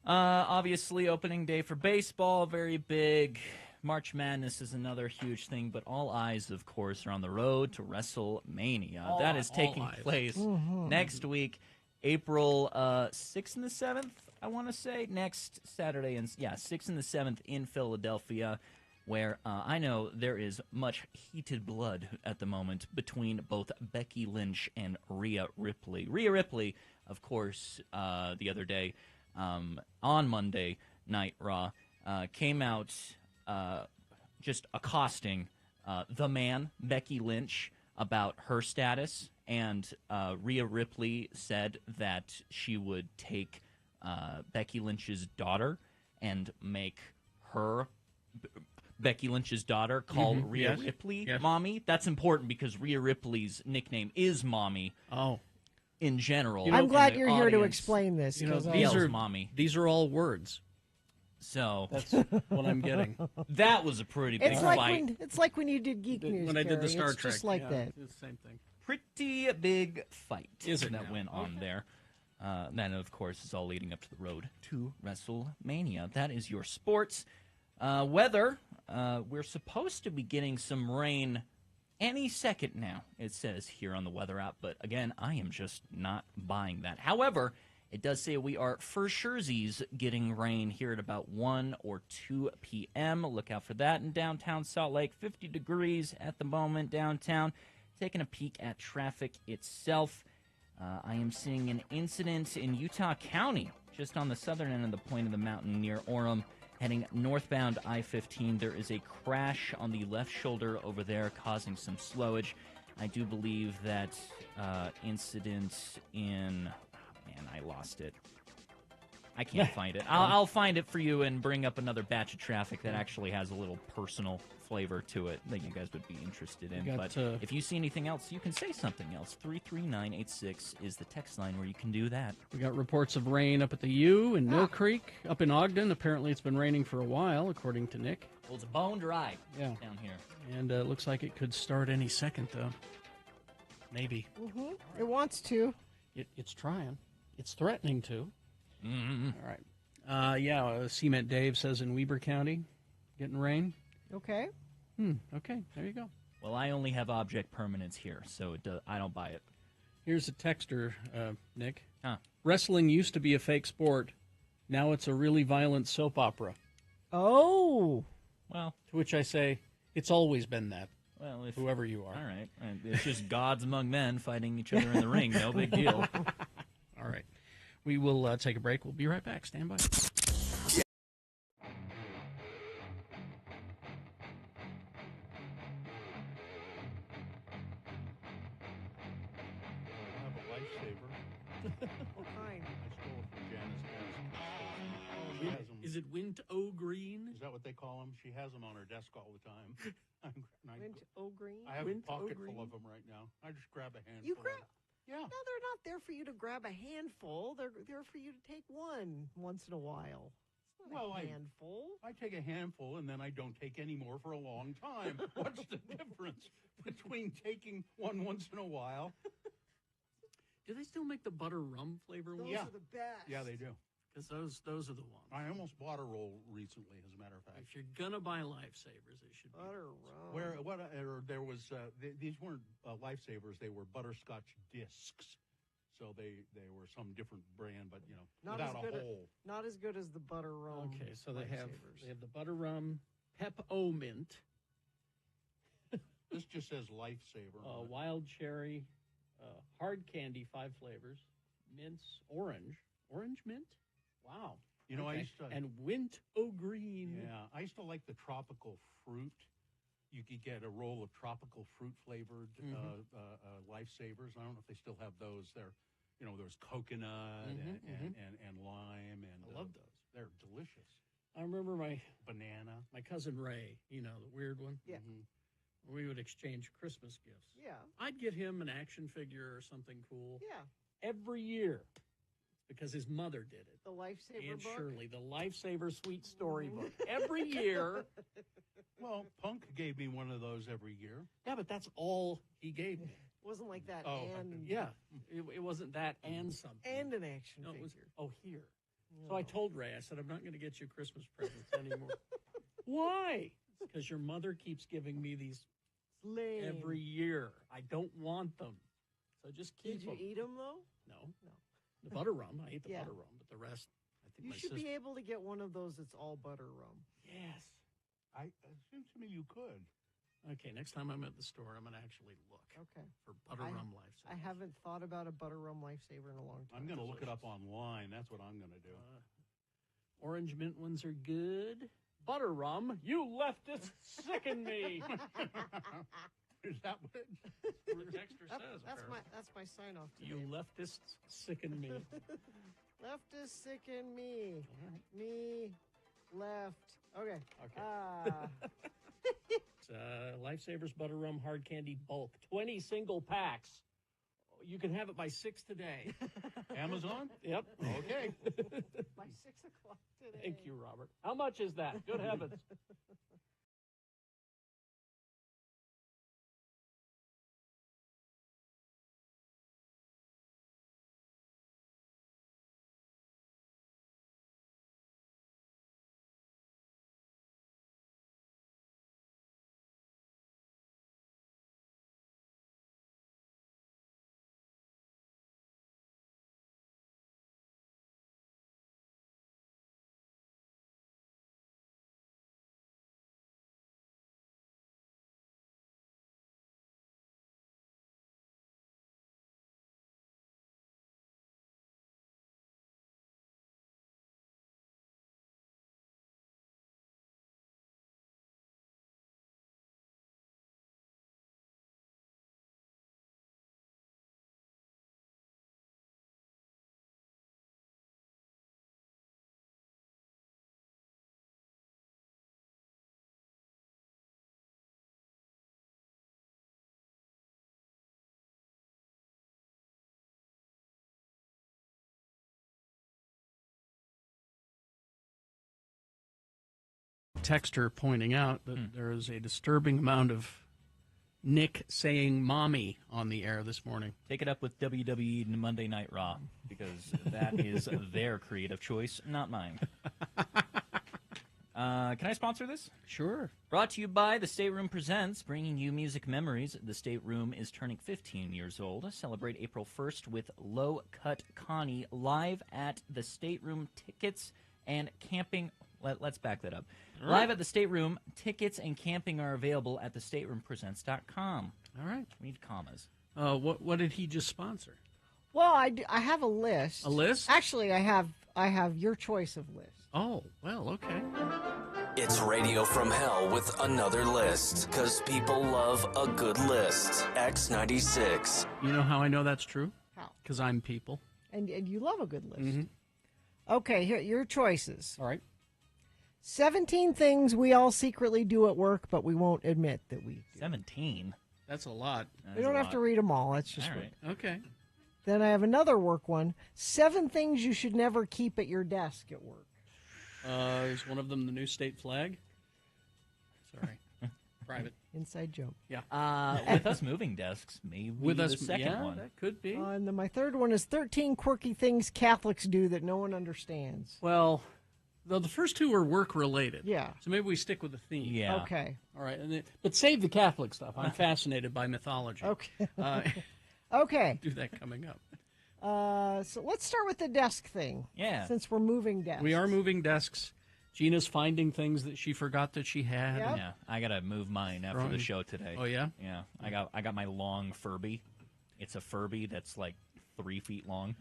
Speaker 18: Obviously, opening day for baseball, very big. March Madness is another huge thing, but all eyes, of course, are on the road to WrestleMania. That is taking
Speaker 2: eyes.
Speaker 18: place
Speaker 3: Mhm.
Speaker 18: next week, April 6th and the 7th, I want to say, next Saturday. 6th and the 7th in Philadelphia, where I know there is much heated blood at the moment between both Becky Lynch and Rhea Ripley. Rhea Ripley, of course, the other day, on Monday Night Raw, came out just accosting the man, Becky Lynch, about her status, and Rhea Ripley said that she would take Becky Lynch's daughter and make her... Becky Lynch's daughter call Rhea
Speaker 2: Yes.
Speaker 18: Ripley
Speaker 2: Yes.
Speaker 18: Mommy. That's important because Rhea Ripley's nickname is Mommy.
Speaker 2: Oh.
Speaker 18: In general.
Speaker 3: I'm glad
Speaker 18: And the
Speaker 3: you're here to
Speaker 18: audience
Speaker 3: explain this.
Speaker 2: You know,
Speaker 3: 'cause
Speaker 2: these
Speaker 18: yells
Speaker 2: are
Speaker 18: Mommy.
Speaker 2: These are all words.
Speaker 18: So
Speaker 2: That's what I'm getting.
Speaker 18: that was a pretty big
Speaker 3: It's
Speaker 18: fight.
Speaker 3: like when you did Geek News.
Speaker 2: When I did the
Speaker 3: Carrie.
Speaker 2: Star
Speaker 3: It's
Speaker 2: Trek.
Speaker 3: just like
Speaker 2: yeah,
Speaker 3: that.
Speaker 2: it's the same thing.
Speaker 18: Pretty big fight
Speaker 2: Is it
Speaker 18: that
Speaker 2: now?
Speaker 18: went on there. Then, of course, is all leading up to the road to WrestleMania. That is your sports. Weather, we're supposed to be getting some rain any second now, it says here on the weather app. But again, I am just not buying that. However, it does say we are for surezies getting rain here at about 1 or 2 p.m. Look out for that in downtown Salt Lake. 50 degrees at the moment downtown. Taking a peek at traffic itself. I am seeing an incident in Utah County, just on the southern end of the point of the mountain near Orem. Heading northbound I-15, there is a crash on the left shoulder over there causing some slowage. I do believe that incident in... Oh, man, I lost it. I can't find it. I'll find it for you and bring up another batch of traffic that actually has a little personal flavor to it that you guys would be interested in.
Speaker 2: We got,
Speaker 18: But if you see anything else, you can say something else. 33986 is the text line where you can do that.
Speaker 2: We got reports of rain up at the U in Mill Creek, up in Ogden. Apparently, it's been raining for a while, according to Nick.
Speaker 18: Well, it's bone dry down here.
Speaker 2: And it looks like it could start any second, though. Maybe.
Speaker 3: Mm-hmm. It wants to.
Speaker 2: It's trying. It's threatening to.
Speaker 18: Mm-hmm.
Speaker 2: All right. Cement Dave says in Weber County, getting rain.
Speaker 3: Okay.
Speaker 2: Okay, there you go.
Speaker 18: Well, I only have object permanence here, so I don't buy it.
Speaker 2: Here's a texter, Nick.
Speaker 18: Huh.
Speaker 2: Wrestling used to be a fake sport. Now it's a really violent soap opera.
Speaker 3: Oh.
Speaker 18: Well.
Speaker 2: To which I say, it's always been that.
Speaker 18: Well,
Speaker 2: whoever you are.
Speaker 18: All right. It's just gods among men fighting each other in the ring. No big deal.
Speaker 2: All right. We will take a break. We'll be right back. Stand by.
Speaker 3: What kind?
Speaker 15: I stole it from Janice desk. She has 'em-
Speaker 2: Is it Wint O Green?
Speaker 15: Is that what they call them? She has them on her desk all the time.
Speaker 3: Wint O Green?
Speaker 15: I have
Speaker 3: Wint
Speaker 15: a pocket
Speaker 3: O
Speaker 15: full
Speaker 3: Green?
Speaker 15: of them right now. I just grab a handful.
Speaker 3: You grab?
Speaker 15: Yeah.
Speaker 3: No, they're not there for you to grab a handful. They're there for you to take one once in a while. It's not a handful.
Speaker 15: I take a handful and then I don't take any more for a long time. What's the difference between taking one once in a while?
Speaker 2: Do they still make the butter rum flavor
Speaker 3: Those
Speaker 2: ones?
Speaker 3: are the best.
Speaker 15: Yeah, they do.
Speaker 2: Because those are the ones.
Speaker 15: I almost bought a roll recently, as a matter of fact.
Speaker 2: If you're gonna buy lifesavers, it should be
Speaker 3: butter rum.
Speaker 15: There was these weren't lifesavers; they were butterscotch discs. So they were some different brand, but
Speaker 3: Not
Speaker 15: without
Speaker 3: as
Speaker 15: a
Speaker 3: good
Speaker 15: hole.
Speaker 3: not as good as the butter rum.
Speaker 2: Okay, so they have
Speaker 3: Lifesavers.
Speaker 2: the butter rum, Pep-O mint,
Speaker 15: This just says lifesaver. on it.
Speaker 2: wild cherry, hard candy, 5 flavors, mints, orange mint. Wow.
Speaker 15: You know, I
Speaker 2: Okay.
Speaker 15: used to
Speaker 2: and Wint O Green.
Speaker 15: Yeah, I used to like the tropical fruit. You could get a roll of tropical fruit flavored lifesavers. I don't know if they still have those. There was coconut and lime, and
Speaker 2: I love those.
Speaker 15: They're delicious.
Speaker 2: I remember my
Speaker 15: Banana.
Speaker 2: cousin Ray, the weird one.
Speaker 3: Yeah.
Speaker 2: We would exchange Christmas gifts.
Speaker 3: Yeah.
Speaker 2: I'd get him an action figure or something cool.
Speaker 3: Yeah.
Speaker 2: Every year. Because his mother did it.
Speaker 3: The Lifesaver
Speaker 2: Aunt
Speaker 3: book.
Speaker 2: Shirley, the Lifesaver Sweet Story book. Every year.
Speaker 15: Well, Punk gave me one of those every year.
Speaker 2: Yeah, but that's all he gave me.
Speaker 3: Wasn't like that.
Speaker 15: Oh,
Speaker 3: and
Speaker 2: Yeah. It wasn't that and something.
Speaker 3: and an action
Speaker 2: No, it
Speaker 3: figure.
Speaker 2: was, here. So I told Ray, I said, I'm not going to get you Christmas presents anymore. Why? Because your mother keeps giving me these
Speaker 3: Lame.
Speaker 2: every year. I don't want them. So just keep
Speaker 3: Did you
Speaker 2: them.
Speaker 3: eat them though?
Speaker 2: No. The butter rum. I ate the
Speaker 3: Yeah.
Speaker 2: butter rum, but the rest, I think
Speaker 3: You
Speaker 2: my
Speaker 3: should
Speaker 2: sister.
Speaker 3: be able to get one of those that's all butter rum.
Speaker 2: Yes.
Speaker 15: It seems to me you could.
Speaker 2: Okay, next time I'm at the store, I'm going to actually look
Speaker 3: Okay.
Speaker 2: for butter rum lifesavers.
Speaker 3: I haven't thought about a butter rum lifesaver in a long time.
Speaker 15: I'm going to look it up online. That's what I'm going to do.
Speaker 2: Orange mint ones are good. Butter rum, you leftists sicken me.
Speaker 15: Is that what
Speaker 2: the texture says?
Speaker 3: That's my sign off today.
Speaker 2: You leftists sicken me.
Speaker 3: Left is sick in me. Me left. Okay.
Speaker 2: It's, Lifesavers Butter Rum Hard Candy Bulk. 20 single packs. You can have it by 6 today.
Speaker 15: Amazon?
Speaker 2: Yep.
Speaker 15: Okay.
Speaker 3: By 6 o'clock today.
Speaker 2: Thank you, Robert. How much is that? Good heavens. Texter pointing out that there is a disturbing amount of Nick saying "mommy" on the air this morning.
Speaker 18: Take it up with WWE Monday Night Raw, because that is their creative choice, not mine. Can I sponsor this?
Speaker 2: Sure.
Speaker 18: Brought to you by The State Room Presents, bringing you music memories. The State Room is turning 15 years old. Celebrate April 1st with Low Cut Connie live at The State Room. Tickets and camping. Let's back that up.
Speaker 2: All right.
Speaker 18: Live at The State Room. Tickets and camping are available at thestateroompresents.com.
Speaker 2: All right.
Speaker 18: We need commas.
Speaker 2: What did he just sponsor?
Speaker 3: Well, I have a list.
Speaker 2: A list?
Speaker 3: Actually, I have your choice of list.
Speaker 2: Oh, well, okay.
Speaker 13: It's Radio from Hell with another list, because people love a good list. X96.
Speaker 2: You know how I know that's true?
Speaker 3: How?
Speaker 2: Because I'm people.
Speaker 3: And you love a good list.
Speaker 2: Mm-hmm.
Speaker 3: Okay, here your choices.
Speaker 2: All right.
Speaker 3: 17 things we all secretly do at work, but we won't admit that we do.
Speaker 18: 17?
Speaker 2: That's a lot.
Speaker 3: We don't have to read them all. That's just
Speaker 18: All
Speaker 3: what-
Speaker 18: right.
Speaker 2: Okay.
Speaker 3: Then I have another work one. 7 things you should never keep at your desk at work.
Speaker 2: Is one of them the new state flag? Sorry. Private.
Speaker 3: Inside joke.
Speaker 2: Yeah.
Speaker 18: With us moving desks, maybe
Speaker 2: With us,
Speaker 18: the second
Speaker 2: yeah,
Speaker 18: one.
Speaker 2: that could be.
Speaker 3: And then my third one is 13 quirky things Catholics do that no one understands.
Speaker 2: Well, though the first two are work related.
Speaker 3: Yeah.
Speaker 2: So maybe we stick with the theme.
Speaker 18: Yeah.
Speaker 3: Okay.
Speaker 2: All right. And then, but save the Catholic stuff. I'm fascinated by mythology.
Speaker 3: Okay.
Speaker 2: Uh,
Speaker 3: Okay.
Speaker 2: do that coming up.
Speaker 3: So let's start with the desk thing.
Speaker 18: Yeah.
Speaker 3: Since we're moving desks.
Speaker 2: We are moving desks. Gina's finding things that she forgot that she had.
Speaker 3: Yep.
Speaker 18: Yeah, I gotta move mine after the
Speaker 2: Throwing-
Speaker 18: show today.
Speaker 2: Oh, yeah?
Speaker 18: Yeah, I got my long Furby. It's a Furby that's like 3 feet long.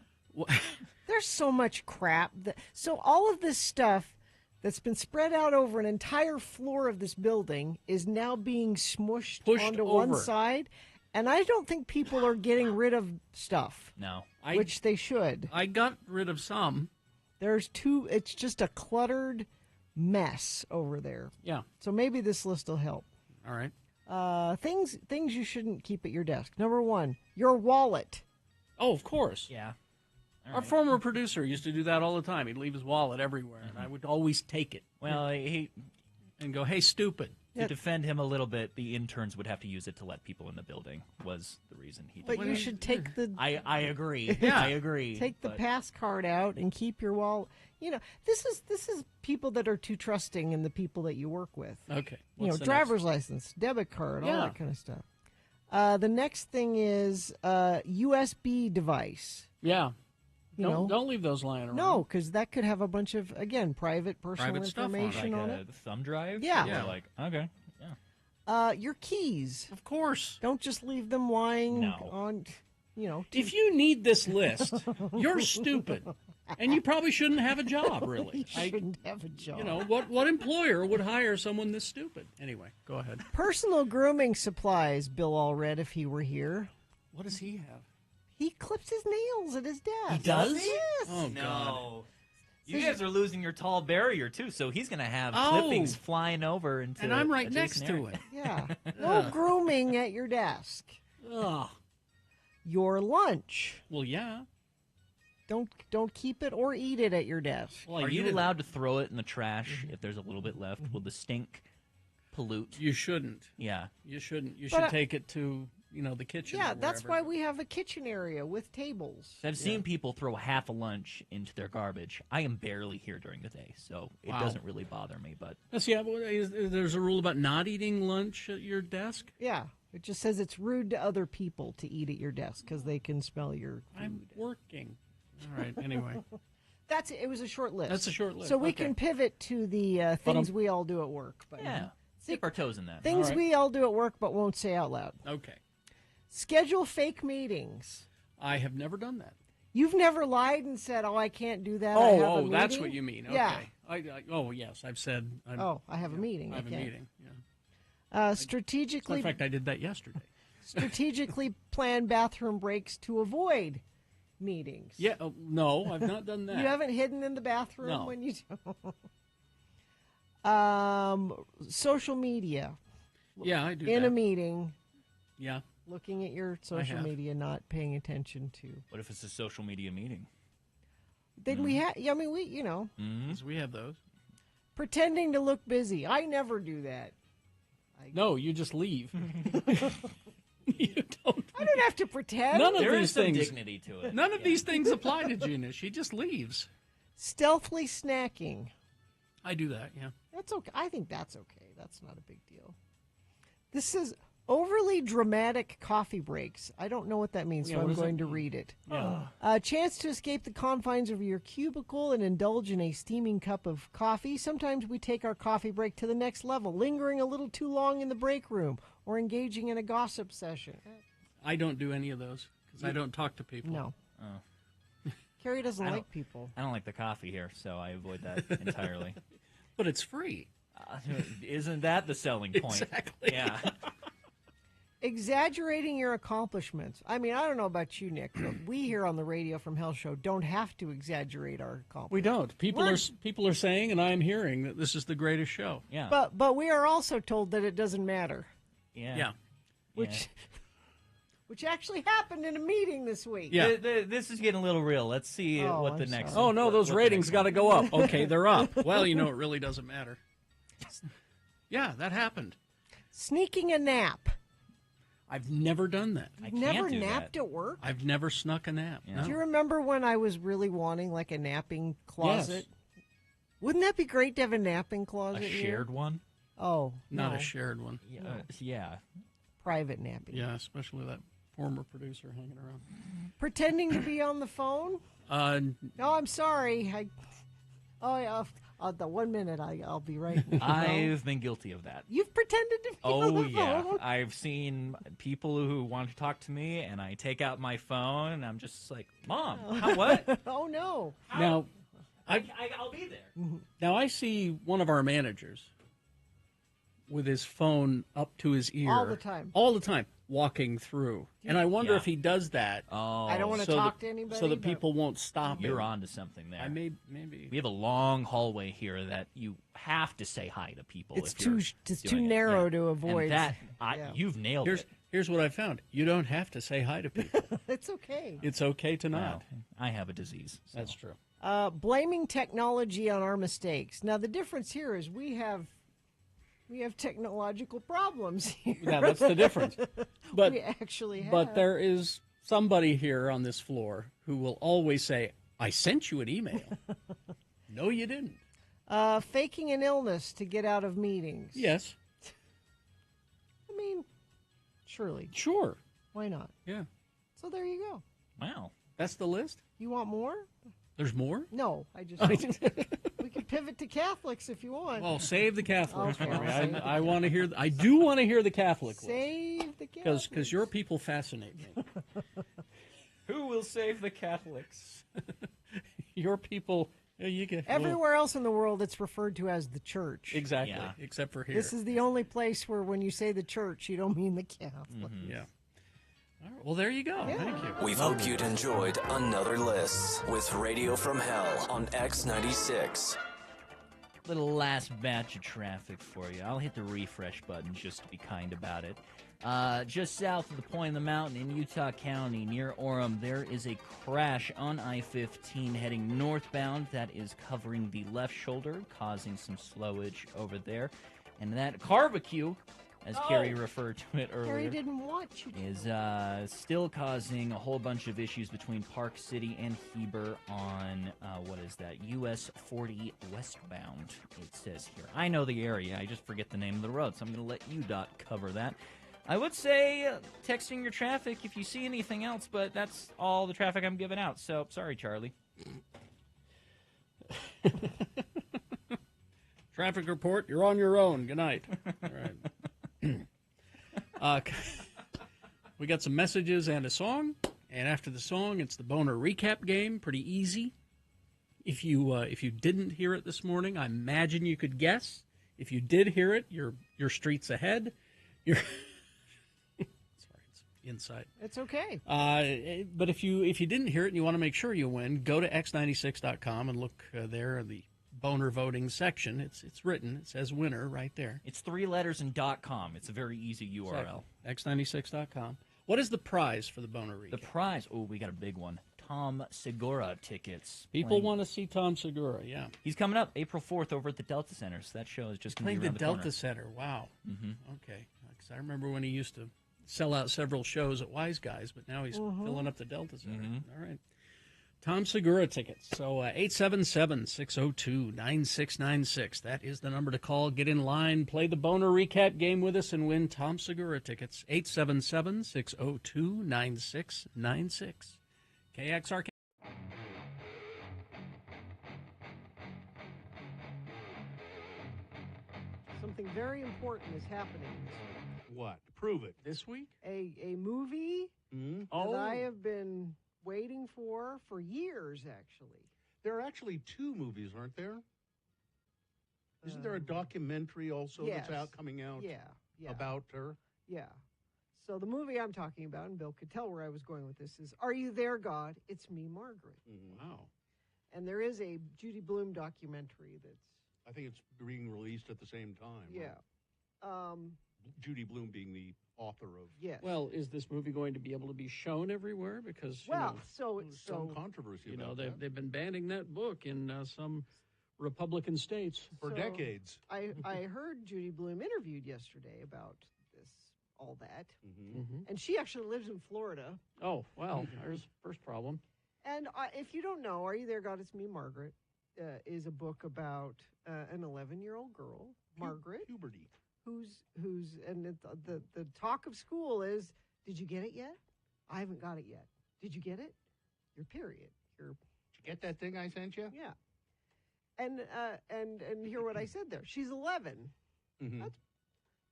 Speaker 3: There's so much crap. So all of this stuff that's been spread out over an entire floor of this building is now being smushed
Speaker 2: Pushed
Speaker 3: onto one
Speaker 2: over.
Speaker 3: side. And I don't think people are getting rid of stuff,
Speaker 18: No,
Speaker 3: which they should.
Speaker 2: I got rid of some,
Speaker 3: It's just a cluttered mess over there.
Speaker 2: Yeah.
Speaker 3: So maybe this list will help.
Speaker 2: All right.
Speaker 3: Things you shouldn't keep at your desk. Number 1, your wallet.
Speaker 2: Oh, of course.
Speaker 18: Yeah.
Speaker 2: Our former producer used to do that all the time. He'd leave his wallet everywhere, and I would always take it.
Speaker 18: Well,
Speaker 2: and go, "Hey, stupid."
Speaker 18: To defend him a little bit, the interns would have to use it to let people in the building. Was the reason he did.
Speaker 3: But you should take the.
Speaker 18: I agree.
Speaker 3: Yeah.
Speaker 18: I agree.
Speaker 3: Take the
Speaker 18: but-
Speaker 3: pass card out and keep your wallet. This is people that are too trusting in the people that you work with.
Speaker 2: Okay.
Speaker 3: What's driver's license, debit card, all that kind of stuff. The next thing is USB device.
Speaker 2: Yeah. Don't leave those lying around.
Speaker 3: No, because that could have a bunch of, again, private personal
Speaker 2: stuff on it.
Speaker 3: information on
Speaker 18: Like
Speaker 3: it.
Speaker 18: a thumb drive?
Speaker 3: Yeah.
Speaker 18: Like, okay. Yeah.
Speaker 3: Your keys.
Speaker 2: Of course.
Speaker 3: Don't just leave them lying on,
Speaker 2: If you need this list, you're stupid. And you probably shouldn't have a job, really.
Speaker 3: You shouldn't have a job.
Speaker 2: What employer would hire someone this stupid? Anyway, go ahead.
Speaker 3: Personal grooming supplies, Bill Allred, if he were here.
Speaker 2: What does he have?
Speaker 3: He clips his nails at his desk.
Speaker 18: He does?
Speaker 3: Yes.
Speaker 2: Oh,
Speaker 18: No.
Speaker 2: God.
Speaker 18: You guys are losing your tall barrier, too, so he's going to have
Speaker 2: Oh.
Speaker 18: clippings flying over into
Speaker 2: And I'm right
Speaker 18: adjacent
Speaker 2: next to
Speaker 18: area.
Speaker 2: it.
Speaker 3: Yeah. No grooming at your desk.
Speaker 2: Ugh.
Speaker 3: Your lunch.
Speaker 2: Well, yeah.
Speaker 3: Don't keep it or eat it at your desk.
Speaker 2: Well,
Speaker 18: Are you allowed to throw it in the trash if there's a little bit left? Will the stink pollute?
Speaker 2: You shouldn't.
Speaker 18: Yeah.
Speaker 2: You shouldn't. You
Speaker 3: But
Speaker 2: should take it to, the kitchen.
Speaker 3: Yeah,
Speaker 2: or
Speaker 3: that's
Speaker 2: wherever.
Speaker 3: why we have a kitchen area with tables.
Speaker 18: I've seen people throw half a lunch into their garbage. I am barely here during the day, so it
Speaker 2: Wow.
Speaker 18: doesn't really bother me. But
Speaker 2: Let's see, there's a rule about not eating lunch at your desk?
Speaker 3: Yeah. It just says it's rude to other people to eat at your desk because they can smell your food.
Speaker 2: I'm working. All right, anyway.
Speaker 3: It was a short list.
Speaker 2: That's a short list.
Speaker 3: So we
Speaker 2: Okay.
Speaker 3: can pivot to the things we all do at work. But
Speaker 18: yeah, dip our toes in that.
Speaker 3: Things
Speaker 2: All right.
Speaker 3: we all do at work but won't say out loud.
Speaker 2: Okay.
Speaker 3: Schedule fake meetings.
Speaker 2: I have never done that.
Speaker 3: You've never lied and said, "Oh, I can't do that." I have a
Speaker 2: Oh, that's
Speaker 3: meeting?"
Speaker 2: what you mean. Okay.
Speaker 3: Yeah.
Speaker 2: Yes, I've said.
Speaker 3: I have a meeting.
Speaker 2: I have a
Speaker 3: can't.
Speaker 2: meeting. Yeah.
Speaker 3: Strategically.
Speaker 2: In fact, I did that yesterday.
Speaker 3: Strategically plan bathroom breaks to avoid meetings.
Speaker 2: Yeah. No, I've not done that.
Speaker 3: You haven't hidden in the bathroom
Speaker 2: No.
Speaker 3: when you do. Social media.
Speaker 2: Yeah, I do
Speaker 3: in
Speaker 2: that.
Speaker 3: a meeting.
Speaker 2: Yeah.
Speaker 3: Looking at your social
Speaker 2: have.
Speaker 3: media, not paying attention to.
Speaker 18: What if it's a social media meeting?
Speaker 3: Then we have. I mean, we.
Speaker 2: Because we have those.
Speaker 3: Pretending to look busy. I never do that.
Speaker 2: No, you just leave.
Speaker 3: I don't have to pretend.
Speaker 2: None of
Speaker 18: There
Speaker 2: these
Speaker 18: is some
Speaker 2: things.
Speaker 18: dignity to it.
Speaker 2: None of these things apply to Gina. She just leaves.
Speaker 3: Stealthily snacking.
Speaker 2: I do that. Yeah.
Speaker 3: That's okay. I think that's okay. That's not a big deal. This is overly dramatic coffee breaks. I don't know what that means,
Speaker 2: Yeah,
Speaker 3: so
Speaker 2: what
Speaker 3: I'm
Speaker 2: does that
Speaker 3: going to
Speaker 2: mean?
Speaker 3: read it.
Speaker 2: Yeah.
Speaker 3: A chance to escape the confines of your cubicle and indulge in a steaming cup of coffee. Sometimes we take our coffee break to the next level, lingering a little too long in the break room or engaging in a gossip session.
Speaker 2: I don't do any of those because I don't talk to people.
Speaker 3: No.
Speaker 18: Oh.
Speaker 3: Carrie doesn't
Speaker 18: I don't-
Speaker 3: like people.
Speaker 18: I don't like the coffee here, so I avoid that entirely.
Speaker 2: But it's free.
Speaker 18: Isn't that the selling point?
Speaker 2: Exactly.
Speaker 18: Yeah.
Speaker 3: Exaggerating your accomplishments. I mean, I don't know about you, Nick, but we here on the Radio from Hell show don't have to exaggerate our accomplishments.
Speaker 2: We don't. People are saying, and I'm hearing that this is the greatest show.
Speaker 18: Yeah.
Speaker 3: But we are also told that it doesn't matter.
Speaker 18: Yeah.
Speaker 2: Yeah.
Speaker 3: Which actually happened in a meeting this week.
Speaker 2: Yeah.
Speaker 18: This is getting a little real. Let's see
Speaker 3: Oh,
Speaker 18: what the
Speaker 3: I'm
Speaker 18: next.
Speaker 3: sorry.
Speaker 2: Oh, no,
Speaker 18: what-
Speaker 2: those
Speaker 18: what the
Speaker 2: ratings
Speaker 18: next
Speaker 2: got to
Speaker 18: one-
Speaker 2: go up. Okay, they're up. Well, it really doesn't matter. Yeah, that happened.
Speaker 3: Sneaking a nap.
Speaker 2: I've never done that.
Speaker 18: I
Speaker 3: Never
Speaker 18: can't do
Speaker 3: napped
Speaker 18: that.
Speaker 3: at work?
Speaker 2: I've never snuck a nap.
Speaker 18: Yeah.
Speaker 2: No.
Speaker 3: Do you remember when I was really wanting like a napping closet?
Speaker 2: Yes.
Speaker 3: Wouldn't that be great to have a napping closet?
Speaker 18: A
Speaker 3: here?
Speaker 18: shared one?
Speaker 3: Oh,
Speaker 2: Not
Speaker 3: no.
Speaker 2: a shared one.
Speaker 18: Yeah.
Speaker 3: Private napping.
Speaker 2: Yeah, especially that former producer hanging around.
Speaker 3: Pretending to be on the phone? No, I'm sorry. The 1 minute I'll be right.
Speaker 18: I've been guilty of that.
Speaker 3: You've pretended to be on
Speaker 18: Oh
Speaker 3: the
Speaker 18: yeah,
Speaker 3: phone.
Speaker 18: I've seen people who want to talk to me, and I take out my phone, and I'm just like, "Mom, how, what?"
Speaker 3: Oh no.
Speaker 2: Now,
Speaker 18: I'll be there.
Speaker 2: Now I see one of our managers with his phone up to his ear
Speaker 3: All the time.
Speaker 2: All the time. walking through. And I wonder if he does that.
Speaker 18: Oh,
Speaker 3: I don't want to talk to anybody.
Speaker 2: So that
Speaker 3: but-
Speaker 2: people won't stop
Speaker 18: You're
Speaker 2: him.
Speaker 18: on to something there.
Speaker 2: Maybe.
Speaker 18: We have a long hallway here that you have to say hi to people.
Speaker 3: It's
Speaker 18: if you're
Speaker 3: it's too
Speaker 18: doing it.
Speaker 3: narrow
Speaker 18: Yeah.
Speaker 3: to avoid.
Speaker 18: And that,
Speaker 3: Yeah.
Speaker 18: you've nailed it.
Speaker 2: Here's what I found. You don't have to say hi to people.
Speaker 3: It's okay.
Speaker 2: It's okay to not.
Speaker 18: Well, I have a disease. So.
Speaker 2: That's true.
Speaker 3: Blaming technology on our mistakes. Now the difference here is we have technological problems here.
Speaker 2: Yeah, that's the difference. But
Speaker 3: we actually have.
Speaker 2: But there is somebody here on this floor who will always say, "I sent you an email." No, you didn't.
Speaker 3: Faking an illness to get out of meetings.
Speaker 2: Yes.
Speaker 3: I mean, surely.
Speaker 2: Sure.
Speaker 3: Why not?
Speaker 2: Yeah.
Speaker 3: So there you go.
Speaker 18: Wow.
Speaker 2: That's the list?
Speaker 3: You want more?
Speaker 2: There's more?
Speaker 3: No, I just. We can pivot to Catholics if you want.
Speaker 2: Well, save the Catholics
Speaker 3: Okay,
Speaker 2: for me.
Speaker 3: I'll save the
Speaker 2: I want to hear. I do want to hear the Catholic list.
Speaker 3: Save the Catholics.
Speaker 2: Because your people fascinate me.
Speaker 18: Who will save the Catholics?
Speaker 2: Your people. You get
Speaker 3: Everywhere else in the world, it's referred to as the church.
Speaker 2: Exactly.
Speaker 18: Yeah.
Speaker 2: Except for here.
Speaker 3: This is the only place where, when you say the church, you don't mean the Catholic.
Speaker 2: Yeah. All right. Well, there you go.
Speaker 3: Yeah.
Speaker 2: Thank you.
Speaker 13: We hope you'd enjoyed another list with Radio from Hell on X96.
Speaker 18: Little last batch of traffic for you. I'll hit the refresh button just to be kind about it. Just south of the point of the mountain in Utah County near Orem, there is a crash on I-15 heading northbound that is covering the left shoulder, causing some slowage over there. And that Carvacue, as Carrie referred to it earlier,
Speaker 3: Harry didn't want you to.
Speaker 18: is still causing a whole bunch of issues between Park City and Heber on, what is that, US 40 westbound, it says here. I know the area, I just forget the name of the road, so I'm going to let you, Dot, cover that. I would say texting your traffic if you see anything else, but that's all the traffic I'm giving out, so sorry, Charlie.
Speaker 2: Traffic report, you're on your own. Good night. All right. We got some messages and a song, and after the song, it's the Boner recap game. Pretty easy. If you didn't hear it this morning, I imagine you could guess. If you did hear it, your streets ahead. Sorry, it's inside.
Speaker 3: It's okay.
Speaker 2: But if you didn't hear it and you want to make sure you win, go to x96.com and look there in the Boner voting section. It's written. It says winner right there.
Speaker 18: It's 3 letters and .com. It's a very easy URL.
Speaker 2: X96.com. What is the prize for the Boner recap?
Speaker 18: The prize, we got a big one. Tom Segura tickets.
Speaker 2: People want to see Tom Segura, yeah.
Speaker 18: He's coming up April 4th over at the Delta Center, so that show is just going to
Speaker 2: Playing
Speaker 18: be
Speaker 2: the
Speaker 18: around the
Speaker 2: Delta
Speaker 18: corner.
Speaker 2: Center, wow.
Speaker 18: Mm-hmm.
Speaker 2: Okay. Because I remember when he used to sell out several shows at Wise Guys, but now he's filling up the Delta Center. All right. Tom Segura tickets. So 877-602-9696. That is the number to call. Get in line, play the Boner recap game with us, and win Tom Segura tickets. 877-602-9696. KXRK.
Speaker 3: Something very important is happening this week.
Speaker 15: What? Prove it.
Speaker 2: This week?
Speaker 3: A movie that I have been waiting for years, actually.
Speaker 15: There are actually two movies, aren't there? Isn't there a documentary also that's coming out
Speaker 3: Yeah.
Speaker 15: about her?
Speaker 3: Yeah. So the movie I'm talking about, and Bill could tell where I was going with this, is Are You There, God? It's Me, Margaret.
Speaker 2: Wow.
Speaker 3: And there is a Judy Blume documentary that's...
Speaker 15: I think it's being released at the same time.
Speaker 3: Yeah.
Speaker 15: Judy Blume being the author of.
Speaker 3: Yes.
Speaker 2: Well, is this movie going to be able to be shown everywhere? Because
Speaker 15: There's some controversy about that.
Speaker 2: they've been banning that book in some Republican states
Speaker 15: for decades.
Speaker 3: I heard Judy Blume interviewed yesterday about all that.
Speaker 2: Mm-hmm.
Speaker 3: And she actually lives in Florida.
Speaker 2: Oh, well, there's the first problem.
Speaker 3: And if you don't know, Are You There, God? It's Me, Margaret, is a book about an 11-year-old girl, Margaret.
Speaker 15: Puberty.
Speaker 3: Who's and the talk of school is, did you get it yet? I haven't got it yet. Did you get it? Your period.
Speaker 15: Did you get that thing I sent you?
Speaker 3: Yeah. And hear what I said there. She's 11.
Speaker 15: Mm-hmm.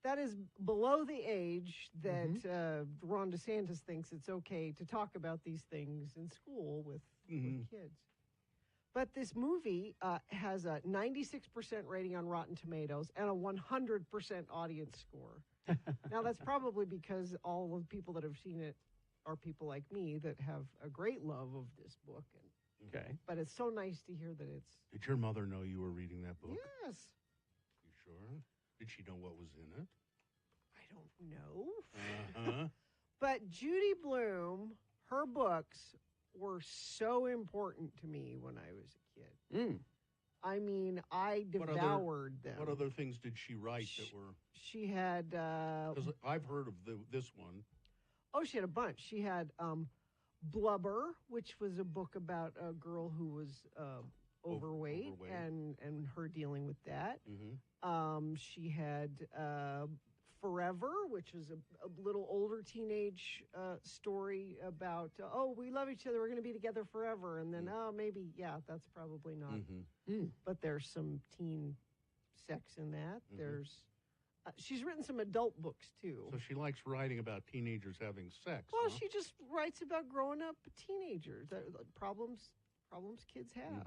Speaker 3: That is below the age that Ron DeSantis thinks it's okay to talk about these things in school with kids. But this movie has a 96% rating on Rotten Tomatoes and a 100% audience score. Now, that's probably because all of the people that have seen it are people like me that have a great love of this book.
Speaker 2: Okay.
Speaker 3: But it's so nice to hear that it's...
Speaker 15: Did your mother know you were reading that book?
Speaker 3: Yes.
Speaker 15: You sure? Did she know what was in it?
Speaker 3: I don't know.
Speaker 15: Uh-huh.
Speaker 3: But Judy Blume, her books were so important to me when I was a kid. I mean, I devoured them.
Speaker 15: What other things did she write that were...
Speaker 3: She had...
Speaker 15: Because I've heard of this one.
Speaker 3: Oh, she had a bunch. She had Blubber, which was a book about a girl who was overweight. And her dealing with that.
Speaker 15: Mm-hmm.
Speaker 3: She had Forever, which is a little older teenage story about, we love each other, we're going to be together forever. And then, maybe, that's probably not. But there's some teen sex in that. There's... she's written some adult books, too.
Speaker 15: So she likes writing about teenagers having sex.
Speaker 3: Well,
Speaker 15: huh?
Speaker 3: she just writes about growing up teenagers, the problems kids have.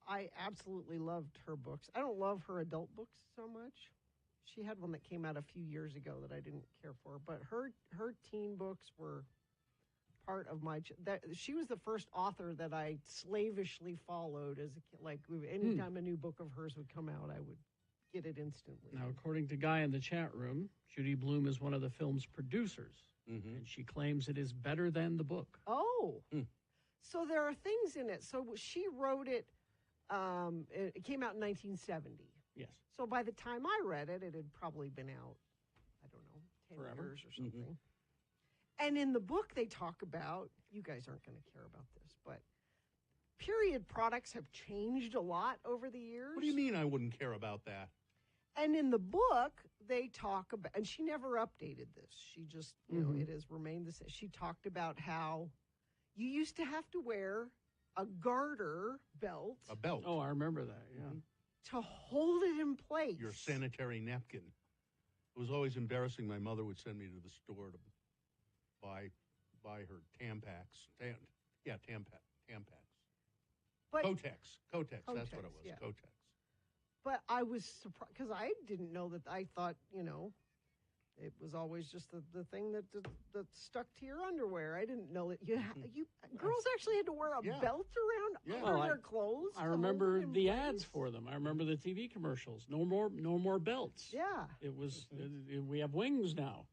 Speaker 3: I absolutely loved her books. I don't love her adult books so much. She had one that came out a few years ago that I didn't care for, but her teen books were part of my... she was the first author that I slavishly followed as a kid. Like, anytime a new book of hers would come out, I would get it instantly.
Speaker 2: Now, according to Guy in the chat room, Judy Blume is one of the film's producers, and she claims it is better than the book.
Speaker 3: Oh, so there are things in it. So she wrote it. It came out in 1970.
Speaker 2: Yes.
Speaker 3: So by the time I read it, it had probably been out, I don't know, 10
Speaker 2: Forever.
Speaker 3: years or something. And in the book, they talk about, you guys aren't going to care about this, but period products have changed a lot over the years.
Speaker 15: What do you mean I wouldn't care about that?
Speaker 3: And in the book, they talk about, and she never updated this. She just, you know, it has remained the same. She talked about how you used to have to wear a garter belt.
Speaker 15: A belt.
Speaker 2: Oh, I remember that, yeah.
Speaker 3: To hold it in place.
Speaker 15: Your sanitary napkin. It was always embarrassing. My mother would send me to the store to buy her Tampax. Tampax.
Speaker 3: But
Speaker 15: Kotex, that's what it
Speaker 3: Kotex,
Speaker 15: was,
Speaker 3: yeah.
Speaker 15: Kotex.
Speaker 3: But I was surprised because I didn't know that. I thought, you know, it was always just the thing that stuck to your underwear. I didn't know that girls actually had to wear a belt around under their clothes.
Speaker 2: I remember the ads for them. I remember the TV commercials. No more belts.
Speaker 3: Yeah,
Speaker 2: it was. We have wings now.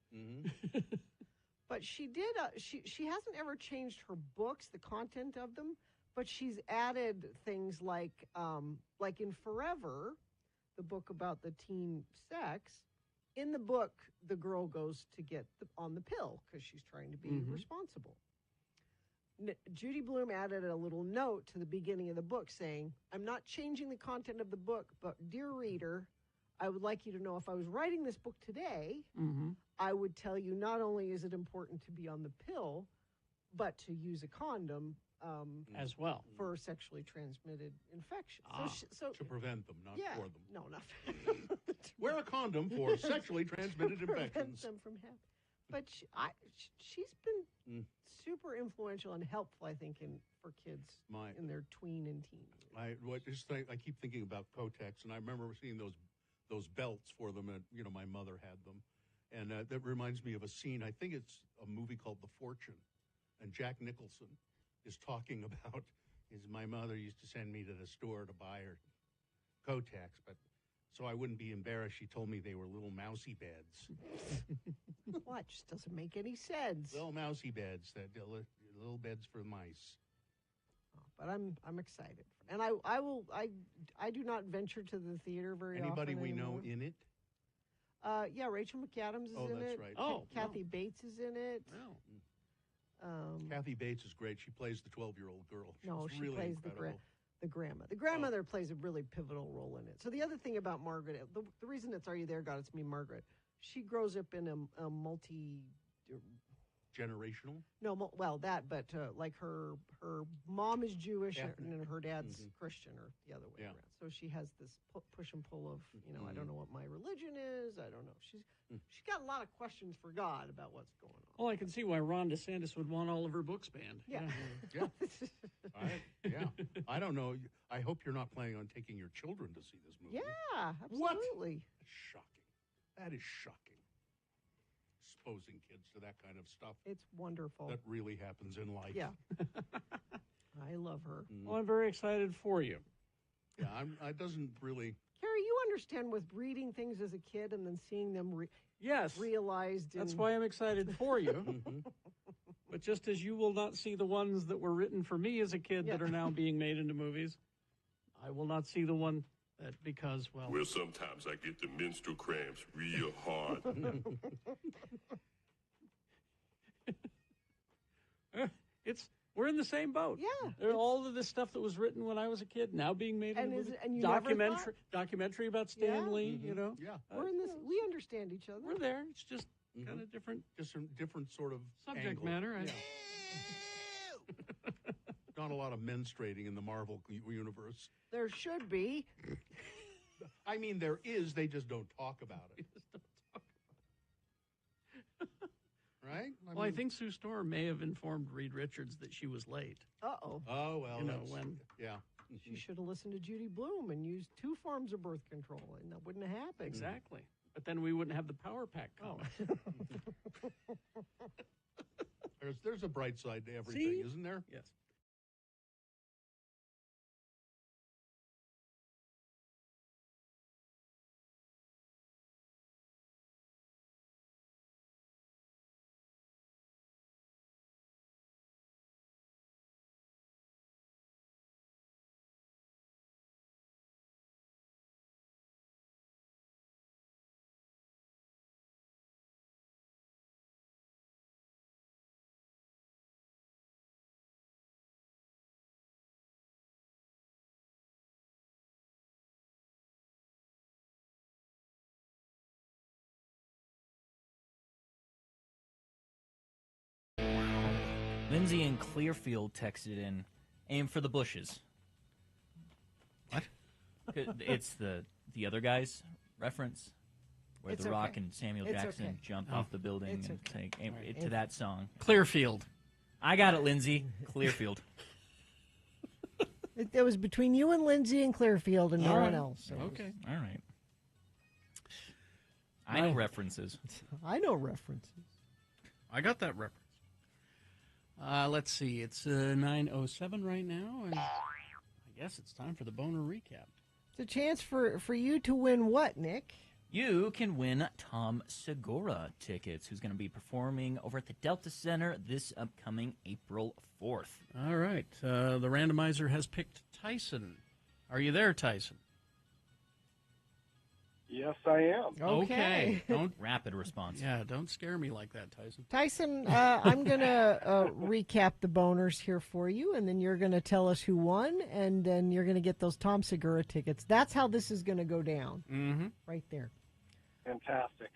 Speaker 3: But she did. She hasn't ever changed her books, the content of them. But she's added things like in Forever, the book about the teen sex. In the book, the girl goes to get on the pill because she's trying to be responsible. Judy Blume added a little note to the beginning of the book saying, "I'm not changing the content of the book, but dear reader, I would like you to know if I was writing this book today, I would tell you not only is it important to be on the pill, but to use a condom
Speaker 2: as well
Speaker 3: for sexually transmitted infections." So
Speaker 15: to prevent them, not for them.
Speaker 3: No, not
Speaker 15: wear a condom for sexually transmitted
Speaker 3: prevent
Speaker 15: infections.
Speaker 3: them from happening. But she's been super influential and helpful, I think, for kids in their tween and teen years.
Speaker 15: I keep thinking about Kotex, and I remember seeing those belts for them, and my mother had them, and that reminds me of a scene. I think it's a movie called The Fortune, and Jack Nicholson is talking about my mother used to send me to the store to buy her Kotex, but so I wouldn't be embarrassed, she told me they were little mousy beds.
Speaker 3: What? Just doesn't make any sense.
Speaker 15: Little mousy beds, little beds for mice.
Speaker 3: But I'm excited, and I do not venture to the theater very
Speaker 15: Anybody
Speaker 3: often.
Speaker 15: we know
Speaker 3: anymore.
Speaker 15: in it?
Speaker 3: Yeah, Rachel McAdams is in
Speaker 15: that's
Speaker 3: it.
Speaker 15: right.
Speaker 3: Kathy Bates is in it.
Speaker 15: Kathy Bates is great. She plays the 12-year-old girl. She's
Speaker 3: she
Speaker 15: really
Speaker 3: plays
Speaker 15: incredible.
Speaker 3: the grandma. The grandmother plays a really pivotal role in it. So the other thing about Margaret, the reason it's Are You There, God? It's Me, Margaret. She grows up in a
Speaker 15: generational?
Speaker 3: No, well, that, but like her mom is Jewish
Speaker 15: Ethnic.
Speaker 3: and her dad's
Speaker 15: Mhm.
Speaker 3: Christian, or the other way
Speaker 15: Yeah.
Speaker 3: around. So she has this push and pull of, I don't know what my religion is. I don't know. She's got a lot of questions for God about what's going on.
Speaker 2: Well, I can see why Ron DeSantis would want all of her books banned.
Speaker 3: Yeah.
Speaker 15: Yeah. I don't know. I hope you're not planning on taking your children to see this movie.
Speaker 3: Yeah, absolutely.
Speaker 15: Shocking. That is shocking. Exposing kids to that kind of stuff.
Speaker 3: It's wonderful.
Speaker 15: That really happens in life.
Speaker 3: Yeah. I love her.
Speaker 2: Well, I'm very excited for you.
Speaker 15: Yeah, I doesn't really.
Speaker 3: Carrie, you understand with reading things as a kid and then seeing them
Speaker 2: yes,
Speaker 3: realized.
Speaker 2: That's why I'm excited for you. But just as you will not see the ones that were written for me as a kid that are now being made into movies, I will not see the one that because, well...
Speaker 10: Well, sometimes I get the menstrual cramps real hard.
Speaker 2: We're in the same boat.
Speaker 3: Yeah.
Speaker 2: All of this stuff that was written when I was a kid now being made into movies.
Speaker 3: And you never thought?
Speaker 2: Documentary about Stan Lee,
Speaker 15: Mm-hmm.
Speaker 2: you know?
Speaker 15: Yeah.
Speaker 3: We're in this. We understand each other.
Speaker 2: We're there. It's just kind of different.
Speaker 15: Different sort of
Speaker 2: subject
Speaker 15: angle.
Speaker 2: matter.
Speaker 15: Not a lot of menstruating in the Marvel universe.
Speaker 3: There should be.
Speaker 15: I mean, there is. They just don't talk about it. Right?
Speaker 2: Well, I think Sue Storm may have informed Reed Richards that she was late.
Speaker 3: Uh-oh.
Speaker 15: Oh, well,
Speaker 2: when...
Speaker 15: Yeah.
Speaker 3: She should have listened to Judy Blume and used 2 forms of birth control, and that wouldn't have happened.
Speaker 2: Exactly. But then we wouldn't have the Power Pack comment.
Speaker 15: There's a bright side to everything, isn't there?
Speaker 2: Yes.
Speaker 18: Lindsay in Clearfield texted in, aim for the bushes.
Speaker 2: What?
Speaker 18: It's the other guys reference where
Speaker 3: It's
Speaker 18: The Rock
Speaker 3: okay.
Speaker 18: and Samuel
Speaker 3: It's
Speaker 18: Jackson
Speaker 3: okay.
Speaker 18: jump off the building
Speaker 3: It's
Speaker 18: and
Speaker 3: okay.
Speaker 18: take aim
Speaker 3: All right.
Speaker 18: to that song.
Speaker 2: Clearfield.
Speaker 18: I got it, Lindsay. Clearfield.
Speaker 3: It was between you and Lindsay and Clearfield and no one else. So
Speaker 2: Okay.
Speaker 18: All right. I know references.
Speaker 3: I know references.
Speaker 2: I got that reference. Let's see. It's 9:07 right now, and I guess it's time for the Boner recap.
Speaker 3: It's a chance for you to win what, Nick?
Speaker 18: You can win Tom Segura tickets, who's going to be performing over at the Delta Center this upcoming April 4th.
Speaker 2: All right. The randomizer has picked Tyson. Are you there, Tyson?
Speaker 22: Yes, I am.
Speaker 3: Okay.
Speaker 18: Don't rapid response.
Speaker 2: Yeah, don't scare me like that, Tyson.
Speaker 3: Tyson, I'm going to recap the boners here for you, and then you're going to tell us who won, and then you're going to get those Tom Segura tickets. That's how this is going to go down.
Speaker 2: Mm-hmm.
Speaker 3: Right there.
Speaker 22: Fantastic.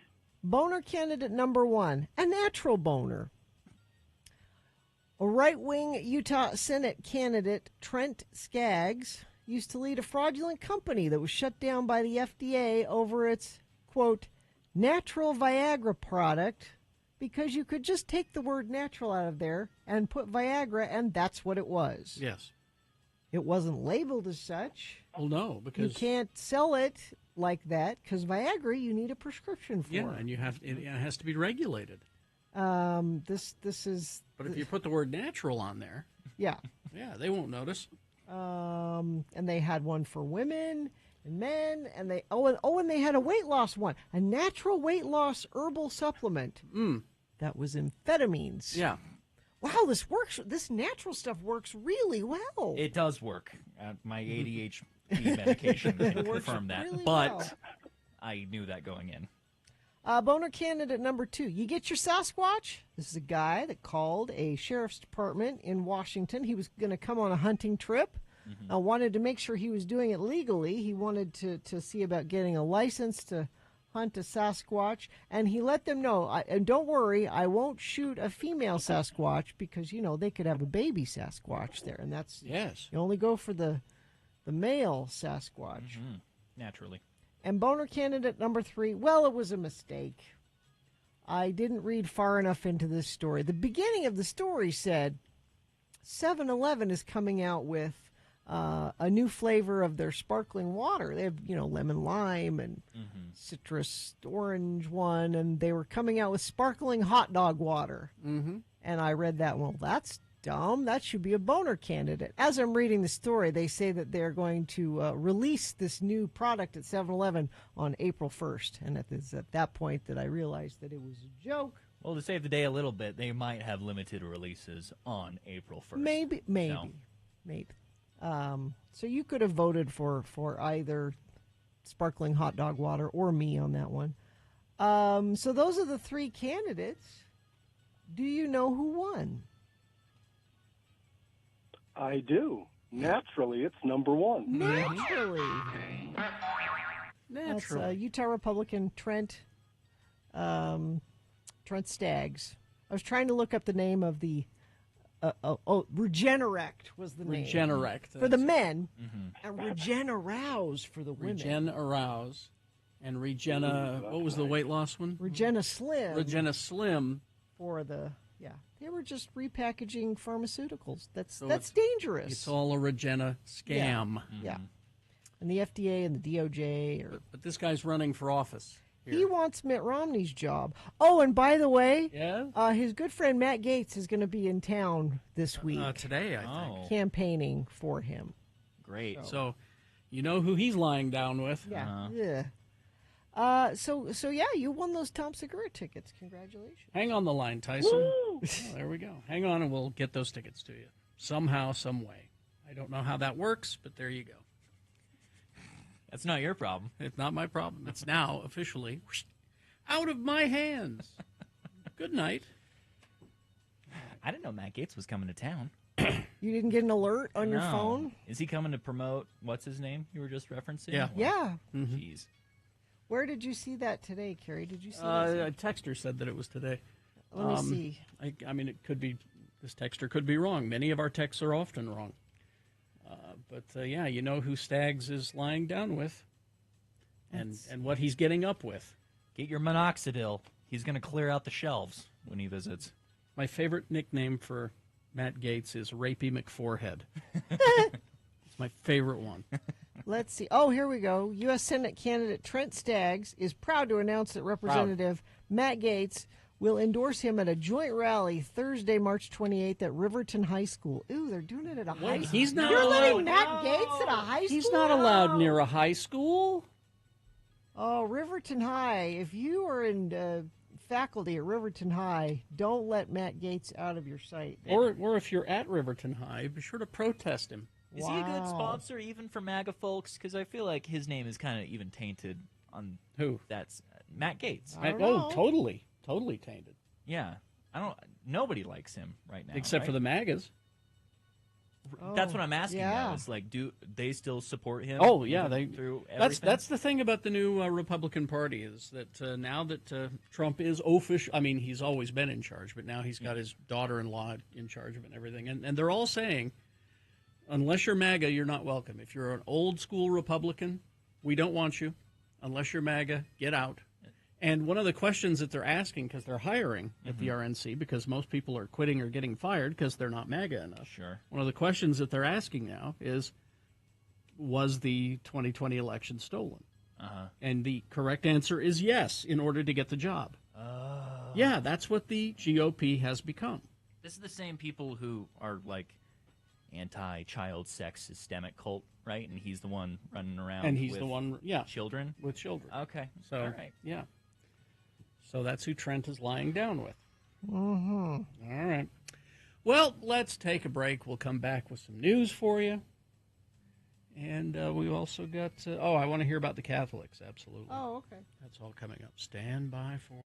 Speaker 3: Boner candidate number 1, a natural boner. A right-wing Utah Senate candidate, Trent Skaggs, used to lead a fraudulent company that was shut down by the FDA over its, quote, natural Viagra product because you could just take the word natural out of there and put Viagra, and that's what it was.
Speaker 2: Yes.
Speaker 3: It wasn't labeled as such.
Speaker 2: Well, no,
Speaker 3: You
Speaker 2: because
Speaker 3: can't sell it like that because Viagra you need a prescription for.
Speaker 2: yeah, and it has to be regulated.
Speaker 3: This is.
Speaker 2: But if you put the word natural on there,
Speaker 3: yeah,
Speaker 2: they won't notice.
Speaker 3: And they had one for women and men, and and they had a weight loss one, a natural weight loss herbal supplement. That was amphetamines.
Speaker 2: Yeah.
Speaker 3: Wow, this works. This natural stuff works really well.
Speaker 18: It does work. My ADHD medication can
Speaker 3: Works
Speaker 18: confirm that,
Speaker 3: really
Speaker 18: but
Speaker 3: well.
Speaker 18: I knew that going in.
Speaker 3: Boner candidate number 2. You get your Sasquatch? This is a guy that called a sheriff's department in Washington. He was going to come on a hunting trip. Wanted to make sure he was doing it legally. He wanted to see about getting a license to hunt a Sasquatch, and he let them know, and don't worry, I won't shoot a female Sasquatch because, they could have a baby Sasquatch there, and that's...
Speaker 2: Yes.
Speaker 3: You only go for the male Sasquatch.
Speaker 18: Mm-hmm. Naturally.
Speaker 3: And boner candidate number 3, well, it was a mistake. I didn't read far enough into this story. The beginning of the story said 7-Eleven is coming out with a new flavor of their sparkling water. They have, lemon lime and citrus orange one, and they were coming out with sparkling hot dog water.
Speaker 2: Mm-hmm.
Speaker 3: And I read that, well, that's dumb. That should be a boner candidate. As I'm reading the story, they say that they're going to release this new product at 7-Eleven on April 1st. And it's at that point that I realized that it was a joke.
Speaker 18: Well, to save the day a little bit, they might have limited releases on April 1st.
Speaker 3: Maybe. So you could have voted for either sparkling hot dog water or me on that one. So those are the 3 candidates. Do you know who won?
Speaker 22: I do. Naturally, it's number 1.
Speaker 3: Naturally. That's Utah Republican Trent Staggs. I was trying to look up the name of the Regenerect was the name.
Speaker 2: Regenerect.
Speaker 3: For the men, and Regenerouse for the women.
Speaker 2: Regenerouse. And Regena, what was the weight loss one?
Speaker 3: Regena Slim.
Speaker 2: Regena Slim.
Speaker 3: For the, they were just repackaging pharmaceuticals. That's dangerous.
Speaker 2: It's all a Regena scam.
Speaker 3: Yeah. And the FDA and the DOJ.
Speaker 2: But this guy's running for office.
Speaker 3: He wants Mitt Romney's job. Oh, and by the way,
Speaker 2: yeah?
Speaker 3: His good friend Matt Gaetz is going to be in town this week.
Speaker 2: Today, I think.
Speaker 3: Campaigning for him.
Speaker 18: Great.
Speaker 2: So, you know who he's lying down with.
Speaker 3: Yeah. So you won those Tom Segura tickets. Congratulations.
Speaker 2: Hang on the line, Tyson. Oh, there we go. Hang on and we'll get those tickets to you. Somehow, some way. I don't know how that works, but there you go.
Speaker 18: That's not your problem.
Speaker 2: It's not my problem. It's now officially out of my hands. Good night.
Speaker 18: I didn't know Matt Gaetz was coming to town.
Speaker 3: You didn't get an alert on your
Speaker 18: No.
Speaker 3: phone?
Speaker 18: Is he coming to promote, what's his name you were just referencing?
Speaker 2: Yeah.
Speaker 3: Yeah.
Speaker 18: Jeez.
Speaker 3: Where did you see that today, Carrie? Did you see
Speaker 2: A texter said that it was today.
Speaker 3: Let me see.
Speaker 2: I mean, it could be, this texter could be wrong. Many of our texts are often wrong. But you know who Staggs is lying down with and what he's getting up with.
Speaker 18: Get your minoxidil. He's going to clear out the shelves when he visits.
Speaker 2: My favorite nickname for Matt Gaetz is Rapey McForehead. It's my favorite one.
Speaker 3: Let's see. Oh, here we go. U.S. Senate candidate Trent Staggs is proud to announce that Representative Matt Gaetz will endorse him at a joint rally Thursday, March 28th at Riverton High School. Ooh, they're doing it at a high school.
Speaker 2: He's not
Speaker 3: You're
Speaker 2: allowed.
Speaker 3: letting Matt Gaetz at a high school?
Speaker 2: He's not allowed near a high school.
Speaker 3: Oh, Riverton High. If you are in faculty at Riverton High, don't let Matt Gaetz out of your sight.
Speaker 2: Or if you're at Riverton High, be sure to protest him.
Speaker 18: Is he a good sponsor even for MAGA folks? Because I feel like his name is kind of even tainted on
Speaker 2: who?
Speaker 18: That's Matt Gaetz.
Speaker 2: Totally tainted.
Speaker 18: Yeah, nobody likes him right now,
Speaker 2: except
Speaker 18: right?
Speaker 2: for the MAGAs.
Speaker 18: That's what I'm asking. Now, is like, do they still support him?
Speaker 2: Oh yeah,
Speaker 18: through everything?
Speaker 2: That's the thing about the new Republican Party is that now that Trump is official, I mean he's always been in charge, but now he's got his daughter-in-law in charge of it and everything, and they're all saying, unless you're MAGA, you're not welcome. If you're an old school Republican, we don't want you. Unless you're MAGA, get out. And one of the questions that they're asking, because they're hiring at the RNC, because most people are quitting or getting fired because they're not MAGA enough.
Speaker 18: Sure.
Speaker 2: One of the questions that they're asking now is, was the 2020 election stolen? And the correct answer is yes, in order to get the job. Yeah, that's what the GOP has become.
Speaker 18: This is the same people who are like anti-child sex systemic cult, right? And he's the one running around.
Speaker 2: And he's
Speaker 18: with
Speaker 2: the one,
Speaker 18: children
Speaker 2: with children.
Speaker 18: Okay,
Speaker 2: So,
Speaker 18: all right.
Speaker 2: yeah. So that's who Trent is lying down with.
Speaker 3: Mm-hmm.
Speaker 2: All right. Well, let's take a break. We'll come back with some news for you. And we've also got, I want to hear about the Catholics, absolutely.
Speaker 3: Oh, okay.
Speaker 2: That's all coming up. Stand by for...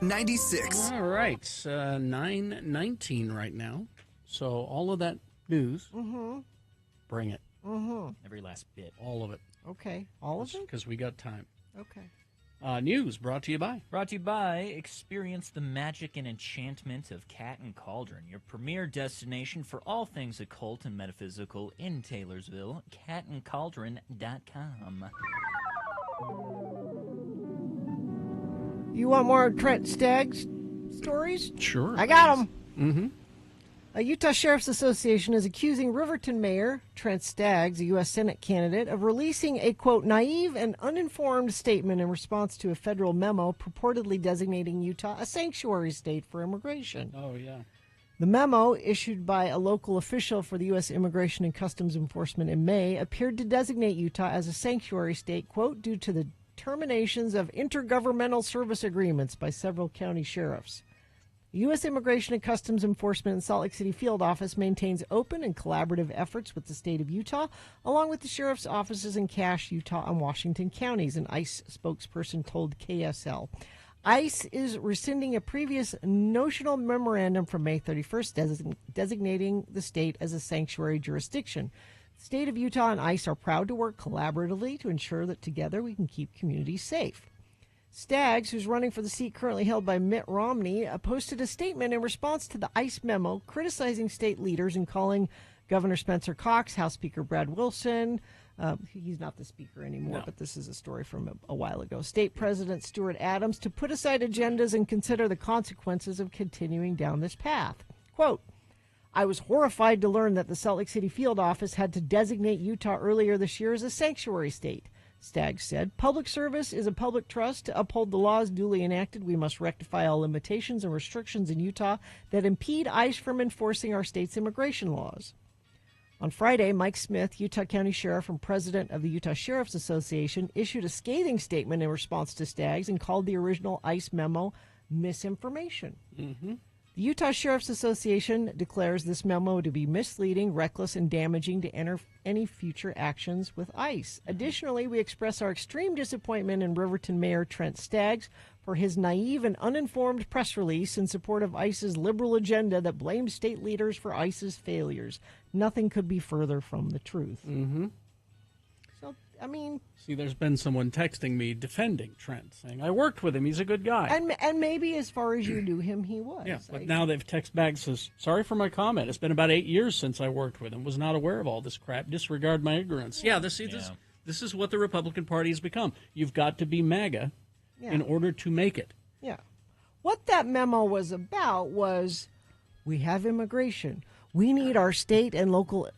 Speaker 11: 96.
Speaker 2: All right, 9:19 right now. So all of that news, bring it.
Speaker 18: Every last bit.
Speaker 2: All of it.
Speaker 3: Okay. All of it?
Speaker 2: Because we got time.
Speaker 3: Okay.
Speaker 2: News brought to you by.
Speaker 18: Experience the magic and enchantment of Cat and Cauldron, your premier destination for all things occult and metaphysical in Taylorsville. catandcauldron.com.
Speaker 3: You want more Trent Staggs stories?
Speaker 2: Sure.
Speaker 3: I got them.
Speaker 2: Mm-hmm.
Speaker 3: A Utah Sheriff's Association is accusing Riverton Mayor Trent Staggs, a U.S. Senate candidate, of releasing a, quote, naive and uninformed statement in response to a federal memo purportedly designating Utah a sanctuary state for immigration.
Speaker 2: Oh, yeah.
Speaker 3: The memo, issued by a local official for the U.S. Immigration and Customs Enforcement in May, appeared to designate Utah as a sanctuary state, quote, due to the terminations of intergovernmental service agreements by several county sheriffs. The U.S. Immigration and Customs Enforcement in Salt Lake City field office maintains open and collaborative efforts with the state of Utah, along with the sheriff's offices in Cache, Utah, and Washington counties, an ICE spokesperson told KSL. ICE is rescinding a previous notional memorandum from May 31st designating the state as a sanctuary jurisdiction. The state of Utah and ICE are proud to work collaboratively to ensure that together we can keep communities safe. Staggs, who's running for the seat currently held by Mitt Romney, posted a statement in response to the ICE memo criticizing state leaders and calling Governor Spencer Cox, House Speaker Brad Wilson, he's not the speaker anymore, but this is a story from a while ago, State President Stuart Adams, to put aside agendas and consider the consequences of continuing down this path. Quote, I was horrified to learn that the Salt Lake City field office had to designate Utah earlier this year as a sanctuary state. Staggs said, public service is a public trust. To uphold the laws duly enacted, we must rectify all limitations and restrictions in Utah that impede ICE from enforcing our state's immigration laws. On Friday, Mike Smith, Utah County Sheriff and President of the Utah Sheriff's Association, issued a scathing statement in response to Staggs and called the original ICE memo misinformation.
Speaker 2: Mm-hmm.
Speaker 3: The Utah Sheriff's Association declares this memo to be misleading, reckless, and damaging to any future actions with ICE. Additionally, we express our extreme disappointment in Riverton Mayor Trent Staggs for his naive and uninformed press release in support of ICE's liberal agenda that blames state leaders for ICE's failures. Nothing could be further from the truth.
Speaker 2: Mm-hmm.
Speaker 3: So, I mean...
Speaker 2: See, there's been someone texting me defending Trent, saying, I worked with him, he's a good guy.
Speaker 3: And maybe as far as you knew him, he was.
Speaker 2: Yeah, but now they've texted back, says, sorry for my comment. It's been about 8 years since I worked with him. Was not aware of all this crap. Disregard my ignorance. Yeah, this is what the Republican Party has become. You've got to be MAGA in order to make it.
Speaker 3: Yeah. What that memo was about was we have immigration. We need our state and local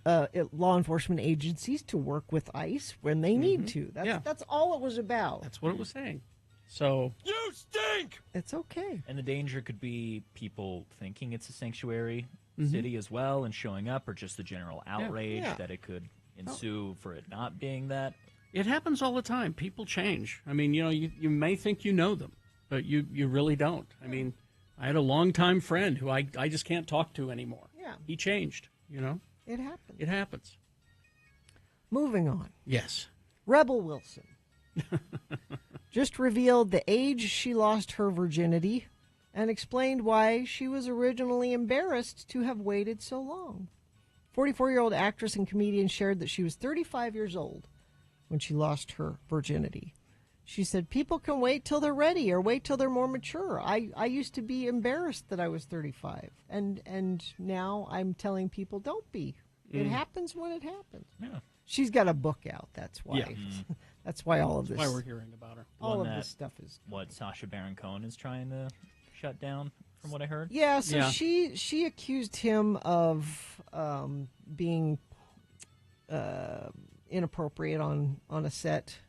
Speaker 3: law enforcement agencies to work with ICE when they need to. That's all it was about.
Speaker 2: That's what it was saying. So
Speaker 7: you stink.
Speaker 3: It's okay.
Speaker 18: And the danger could be people thinking it's a sanctuary city as well and showing up, or just the general outrage that it could ensue for it not being that.
Speaker 2: It happens all the time. People change. I mean, you may think you know them, but you really don't. I mean, I had a longtime friend who I just can't talk to anymore.
Speaker 3: Yeah.
Speaker 2: He changed,
Speaker 3: It happens.
Speaker 2: It happens.
Speaker 3: Moving on.
Speaker 2: Yes.
Speaker 3: Rebel Wilson just revealed the age she lost her virginity and explained why she was originally embarrassed to have waited so long. 44-year-old actress and comedian shared that she was 35 years old when she lost her virginity. She said, people can wait till they're ready or wait till they're more mature. I used to be embarrassed that I was 35. And now I'm telling people, don't be. It happens when it happens.
Speaker 18: Yeah.
Speaker 3: She's got a book out. That's why.
Speaker 18: Yeah.
Speaker 3: That's why all of this.
Speaker 2: That's why we're hearing about her.
Speaker 3: All of this stuff is.
Speaker 18: What Sacha Baron Cohen is trying to shut down, from what I heard.
Speaker 3: Yeah. So she accused him of being inappropriate on a set.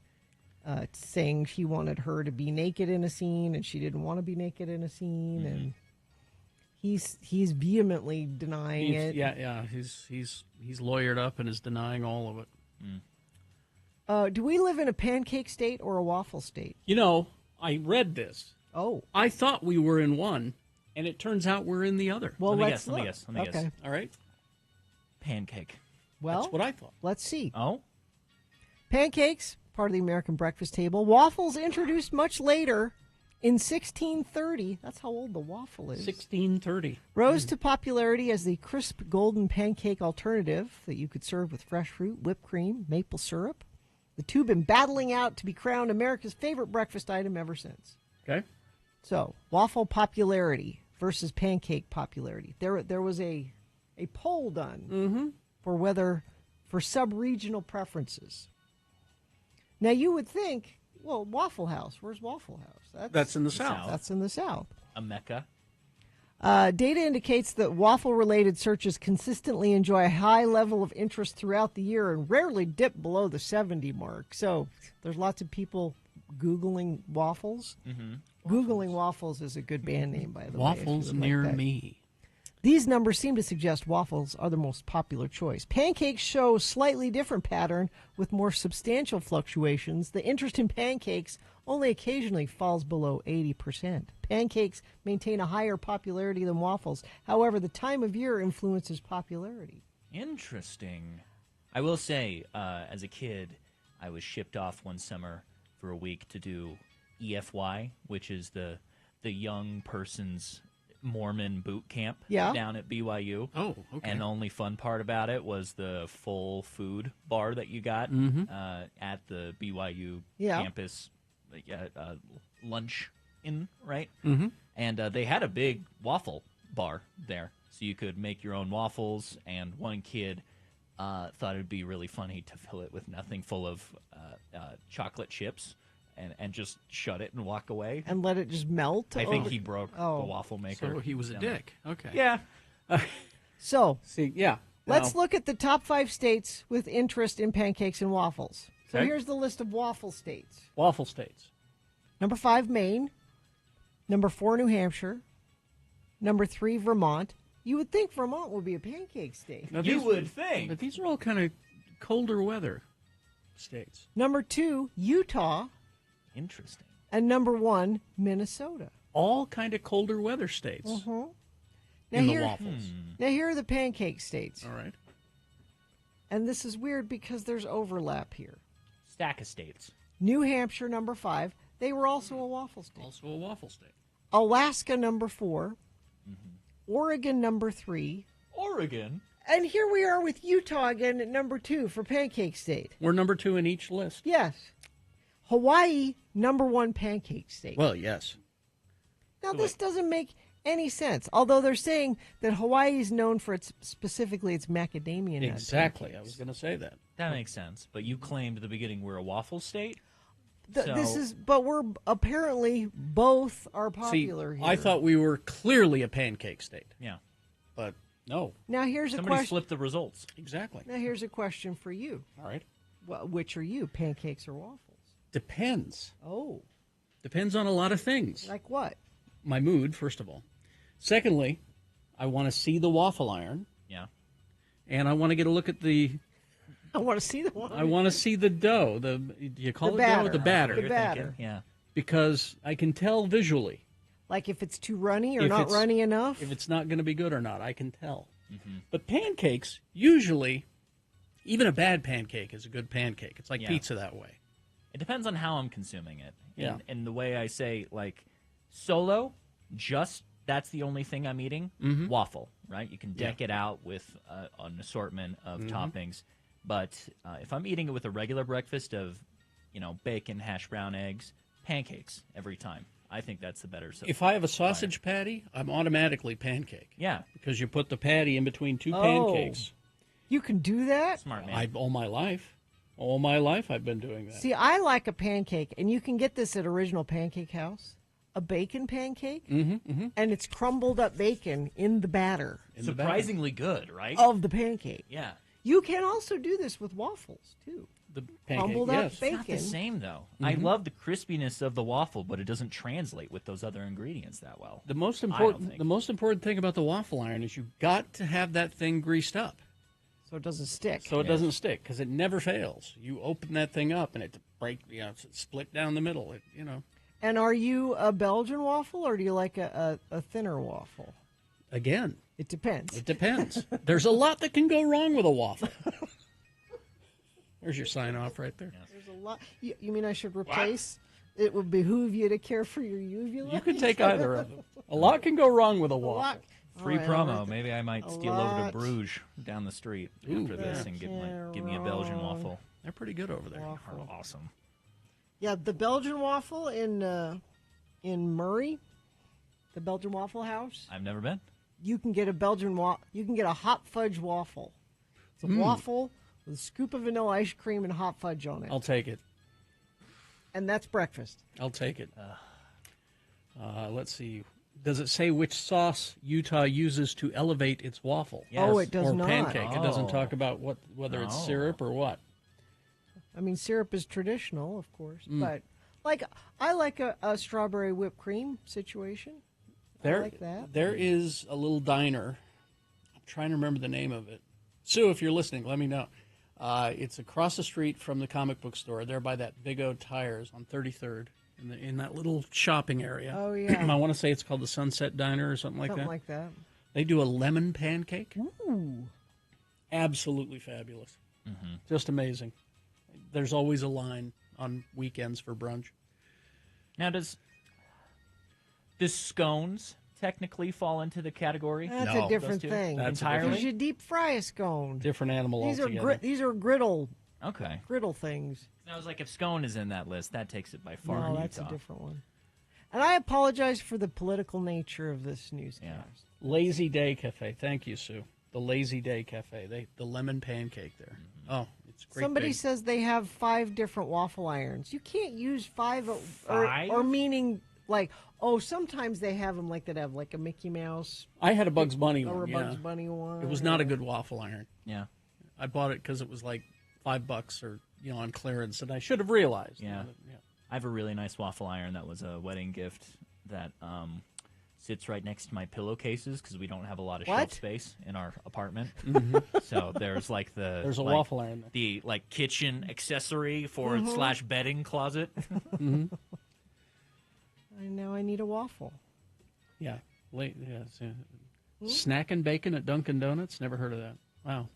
Speaker 3: Saying he wanted her to be naked in a scene, and she didn't want to be naked in a scene, and he's vehemently denying it.
Speaker 2: Yeah. He's lawyered up and is denying all of it.
Speaker 3: Do we live in a pancake state or a waffle state?
Speaker 2: I read this.
Speaker 3: Oh,
Speaker 2: I thought we were in one, and it turns out we're in the other.
Speaker 3: Well,
Speaker 18: let me
Speaker 3: look.
Speaker 18: guess.
Speaker 3: Okay.
Speaker 2: All right.
Speaker 18: Pancake.
Speaker 3: Well,
Speaker 2: that's what I thought.
Speaker 3: Let's see.
Speaker 18: Oh,
Speaker 3: pancakes, part of the American breakfast table. Waffles, introduced much later, In 1630, that's how old the waffle is.
Speaker 2: 1630.
Speaker 3: Rose to popularity as the crisp golden pancake alternative that you could serve with fresh fruit, whipped cream, maple syrup. The two been battling out to be crowned America's favorite breakfast item ever since.
Speaker 2: Okay.
Speaker 3: So, waffle popularity versus pancake popularity. There was a poll done for sub-regional preferences. Now, you would think, well, Waffle House. Where's Waffle House?
Speaker 2: That's in the South.
Speaker 3: That's in the South.
Speaker 18: A mecca.
Speaker 3: Data indicates that waffle-related searches consistently enjoy a high level of interest throughout the year and rarely dip below the 70 mark. So there's lots of people Googling waffles. Googling waffles is a good band name, by the way.
Speaker 2: Waffles near
Speaker 3: like
Speaker 2: me.
Speaker 3: These numbers seem to suggest waffles are the most popular choice. Pancakes show a slightly different pattern with more substantial fluctuations. The interest in pancakes only occasionally falls below 80%. Pancakes maintain a higher popularity than waffles. However, the time of year influences popularity.
Speaker 18: Interesting. I will say, as a kid, I was shipped off one summer for a week to do EFY, which is the young person's Mormon boot camp down at BYU.
Speaker 2: Oh, okay.
Speaker 18: And the only fun part about it was the full food bar that you got at the BYU campus lunch in, right? And they had a big waffle bar there, so you could make your own waffles. And one kid thought it would be really funny to fill it with nothing, full of chocolate chips. And just shut it and walk away.
Speaker 3: And let it just melt?
Speaker 18: I think he broke the waffle maker.
Speaker 2: So he was a dick. Okay.
Speaker 18: Yeah.
Speaker 3: So,
Speaker 2: see, yeah.
Speaker 3: Let's look at the top 5 states with interest in pancakes and waffles. So
Speaker 2: Okay.
Speaker 3: here's the list of waffle states.
Speaker 2: Waffle states.
Speaker 3: Number 5, Maine. Number 4, New Hampshire. Number 3, Vermont. You would think Vermont would be a pancake state.
Speaker 2: Now,
Speaker 18: You would think.
Speaker 2: But these are all kind of colder weather states.
Speaker 3: Number 2, Utah.
Speaker 18: Interesting.
Speaker 3: And number 1, Minnesota.
Speaker 2: All kind of colder weather states.
Speaker 3: Now
Speaker 2: In the
Speaker 3: here,
Speaker 2: waffles.
Speaker 3: Now here are the pancake states.
Speaker 2: All right.
Speaker 3: And this is weird because there's overlap here.
Speaker 18: Stack of states.
Speaker 3: New Hampshire, number 5. They were also a waffle state.
Speaker 2: Also a waffle state.
Speaker 3: Alaska, number 4. Oregon, number 3.
Speaker 18: Oregon?
Speaker 3: And here we are with Utah again at number 2 for pancake state.
Speaker 2: We're number 2 in each list.
Speaker 3: Yes. Hawaii, number 1 pancake state.
Speaker 2: Well, yes.
Speaker 3: Now, this doesn't make any sense, although they're saying that Hawaii is known for specifically its macadamia nut
Speaker 2: Exactly.
Speaker 3: pancakes.
Speaker 2: I was going to say that.
Speaker 18: That makes sense. But you claimed at the beginning we're a waffle state?
Speaker 3: But we're apparently both are popular
Speaker 2: See,
Speaker 3: here.
Speaker 2: I thought we were clearly a pancake state.
Speaker 18: Yeah.
Speaker 2: But no.
Speaker 3: Now here's
Speaker 18: Somebody
Speaker 3: a question.
Speaker 18: flipped the results.
Speaker 2: Exactly.
Speaker 3: Now here's a question for you.
Speaker 2: All right.
Speaker 3: Well, which are you, pancakes or waffles?
Speaker 2: Depends.
Speaker 3: Oh.
Speaker 2: Depends on a lot of things.
Speaker 3: Like what?
Speaker 2: My mood, first of all. Secondly, I want to see the waffle iron.
Speaker 18: Yeah.
Speaker 2: And I want to get a look at the...
Speaker 3: I want to see the one.
Speaker 2: I want to see the dough. Do you call
Speaker 3: The
Speaker 2: it dough?
Speaker 3: batter.
Speaker 2: The batter.
Speaker 3: The batter.
Speaker 18: Yeah.
Speaker 2: Because I can tell visually.
Speaker 3: Like if it's too runny or
Speaker 2: if
Speaker 3: not
Speaker 2: it's-
Speaker 3: runny enough?
Speaker 2: If it's not going to be good or not, I can tell. But pancakes, usually, even a bad pancake is a good pancake. It's like
Speaker 18: Yeah.
Speaker 2: pizza that way.
Speaker 18: It depends on how I'm consuming it.
Speaker 2: Yeah.
Speaker 18: And the way I say, like, solo, just that's the only thing I'm eating. Waffle, right? You can deck it out with an assortment of toppings. But if I'm eating it with a regular breakfast of, bacon, hash brown, eggs, pancakes every time. I think that's the better.
Speaker 2: If I have a sausage patty, I'm automatically pancake.
Speaker 18: Yeah.
Speaker 2: Because you put the patty in between two
Speaker 3: Oh.
Speaker 2: pancakes.
Speaker 3: You can do that?
Speaker 18: Smart man.
Speaker 2: All my life. All my life I've been doing that.
Speaker 3: See, I like a pancake, and you can get this at Original Pancake House. A bacon pancake, and it's crumbled up bacon in the batter.
Speaker 18: Surprisingly good, right?
Speaker 3: Of the pancake.
Speaker 18: Yeah.
Speaker 3: You can also do this with waffles, too.
Speaker 2: The
Speaker 3: Crumbled up
Speaker 18: It's
Speaker 3: bacon.
Speaker 18: not the same, though. I love the crispiness of the waffle, but it doesn't translate with those other ingredients that well.
Speaker 2: The most
Speaker 18: I don't
Speaker 2: important
Speaker 18: think.
Speaker 2: the most important thing about the waffle iron is you've got to have that thing greased up.
Speaker 3: So it doesn't stick.
Speaker 2: So it doesn't stick because it never fails. You open that thing up and it it's split down the middle.
Speaker 3: And are you a Belgian waffle, or do you like a thinner waffle?
Speaker 2: Again,
Speaker 3: It depends.
Speaker 2: it depends. There's a lot that can go wrong with a waffle. There's your sign off right there.
Speaker 3: There's a lot. You mean I should replace it would behoove you to care for your uvula.
Speaker 2: You can take either of them. A lot can go wrong with a waffle.
Speaker 1: Free
Speaker 3: Oh,
Speaker 1: promo.
Speaker 3: yeah.
Speaker 1: Maybe I might
Speaker 3: A
Speaker 1: steal over to
Speaker 3: lot.
Speaker 1: Bruges down the street
Speaker 2: Ooh,
Speaker 1: after this
Speaker 2: yeah.
Speaker 1: and give me a Belgian waffle.
Speaker 2: They're pretty good over there.
Speaker 1: They're awesome.
Speaker 3: Yeah, the Belgian waffle in Murray, the Belgian Waffle House.
Speaker 1: I've never been.
Speaker 3: You can get a You can get a hot fudge waffle. It's a waffle with a scoop of vanilla ice cream and hot fudge on it.
Speaker 2: I'll take it.
Speaker 3: And that's breakfast.
Speaker 2: I'll take it. Let's see. Does it say which sauce Utah uses to elevate its waffle?
Speaker 3: Yes. Oh, it does
Speaker 2: or
Speaker 3: not.
Speaker 2: pancake. It doesn't
Speaker 3: Oh.
Speaker 2: talk about whether it's syrup or what.
Speaker 3: I mean, syrup is traditional, of course,
Speaker 2: Mm.
Speaker 3: but I like a strawberry whipped cream situation. I like that.
Speaker 2: There is a little diner. I'm trying to remember the name of it. Sue, if you're listening, let me know. It's across the street from the comic book store. There by that Big O Tires on 33rd in that little shopping area.
Speaker 3: Oh, yeah.
Speaker 2: I want to say it's called the Sunset Diner or something like that.
Speaker 3: Something like that.
Speaker 2: They do a lemon pancake.
Speaker 3: Ooh.
Speaker 2: Absolutely fabulous. Just amazing. There's always a line on weekends for brunch.
Speaker 1: Now, does scones technically fall into the category?
Speaker 3: That's
Speaker 2: No.
Speaker 3: a different
Speaker 1: Those two?
Speaker 3: thing.
Speaker 2: That's
Speaker 1: entirely.
Speaker 3: Because you deep fry a scone.
Speaker 2: Different animal
Speaker 3: These
Speaker 2: altogether.
Speaker 3: are these are griddle
Speaker 1: Okay.
Speaker 3: things.
Speaker 1: I was like, if scone is in that list, that takes it by far.
Speaker 3: No,
Speaker 1: in
Speaker 3: that's
Speaker 1: Utah.
Speaker 3: a different one. And I apologize for the political nature of this newscast.
Speaker 2: Lazy Day Cafe. Thank you, Sue. The Lazy Day Cafe. The lemon pancake there. Oh, it's great.
Speaker 3: Somebody
Speaker 2: big.
Speaker 3: says they have 5 different waffle irons. You can't use 5
Speaker 2: Five?
Speaker 3: or meaning like, oh, sometimes they have them like that have like a Mickey Mouse.
Speaker 2: I had a Bugs Bunny
Speaker 3: or
Speaker 2: one.
Speaker 3: a Bugs Bunny one.
Speaker 2: It was not a good waffle iron.
Speaker 1: Yeah.
Speaker 2: I bought it because it was like $5 or on clearance, and I should have realized.
Speaker 1: Yeah. I have a really nice waffle iron that was a wedding gift that sits right next to my pillowcases because we don't have a lot of shelf
Speaker 3: What?
Speaker 1: space in our apartment.
Speaker 2: Mhm.
Speaker 1: So there's like
Speaker 2: There's a
Speaker 1: like,
Speaker 2: waffle iron there.
Speaker 1: the like kitchen accessory for
Speaker 3: Mhm.
Speaker 1: / bedding closet.
Speaker 2: Mhm.
Speaker 3: And now I need a waffle.
Speaker 2: Yeah. Snack and bacon at Dunkin' Donuts. Never heard of that. Wow.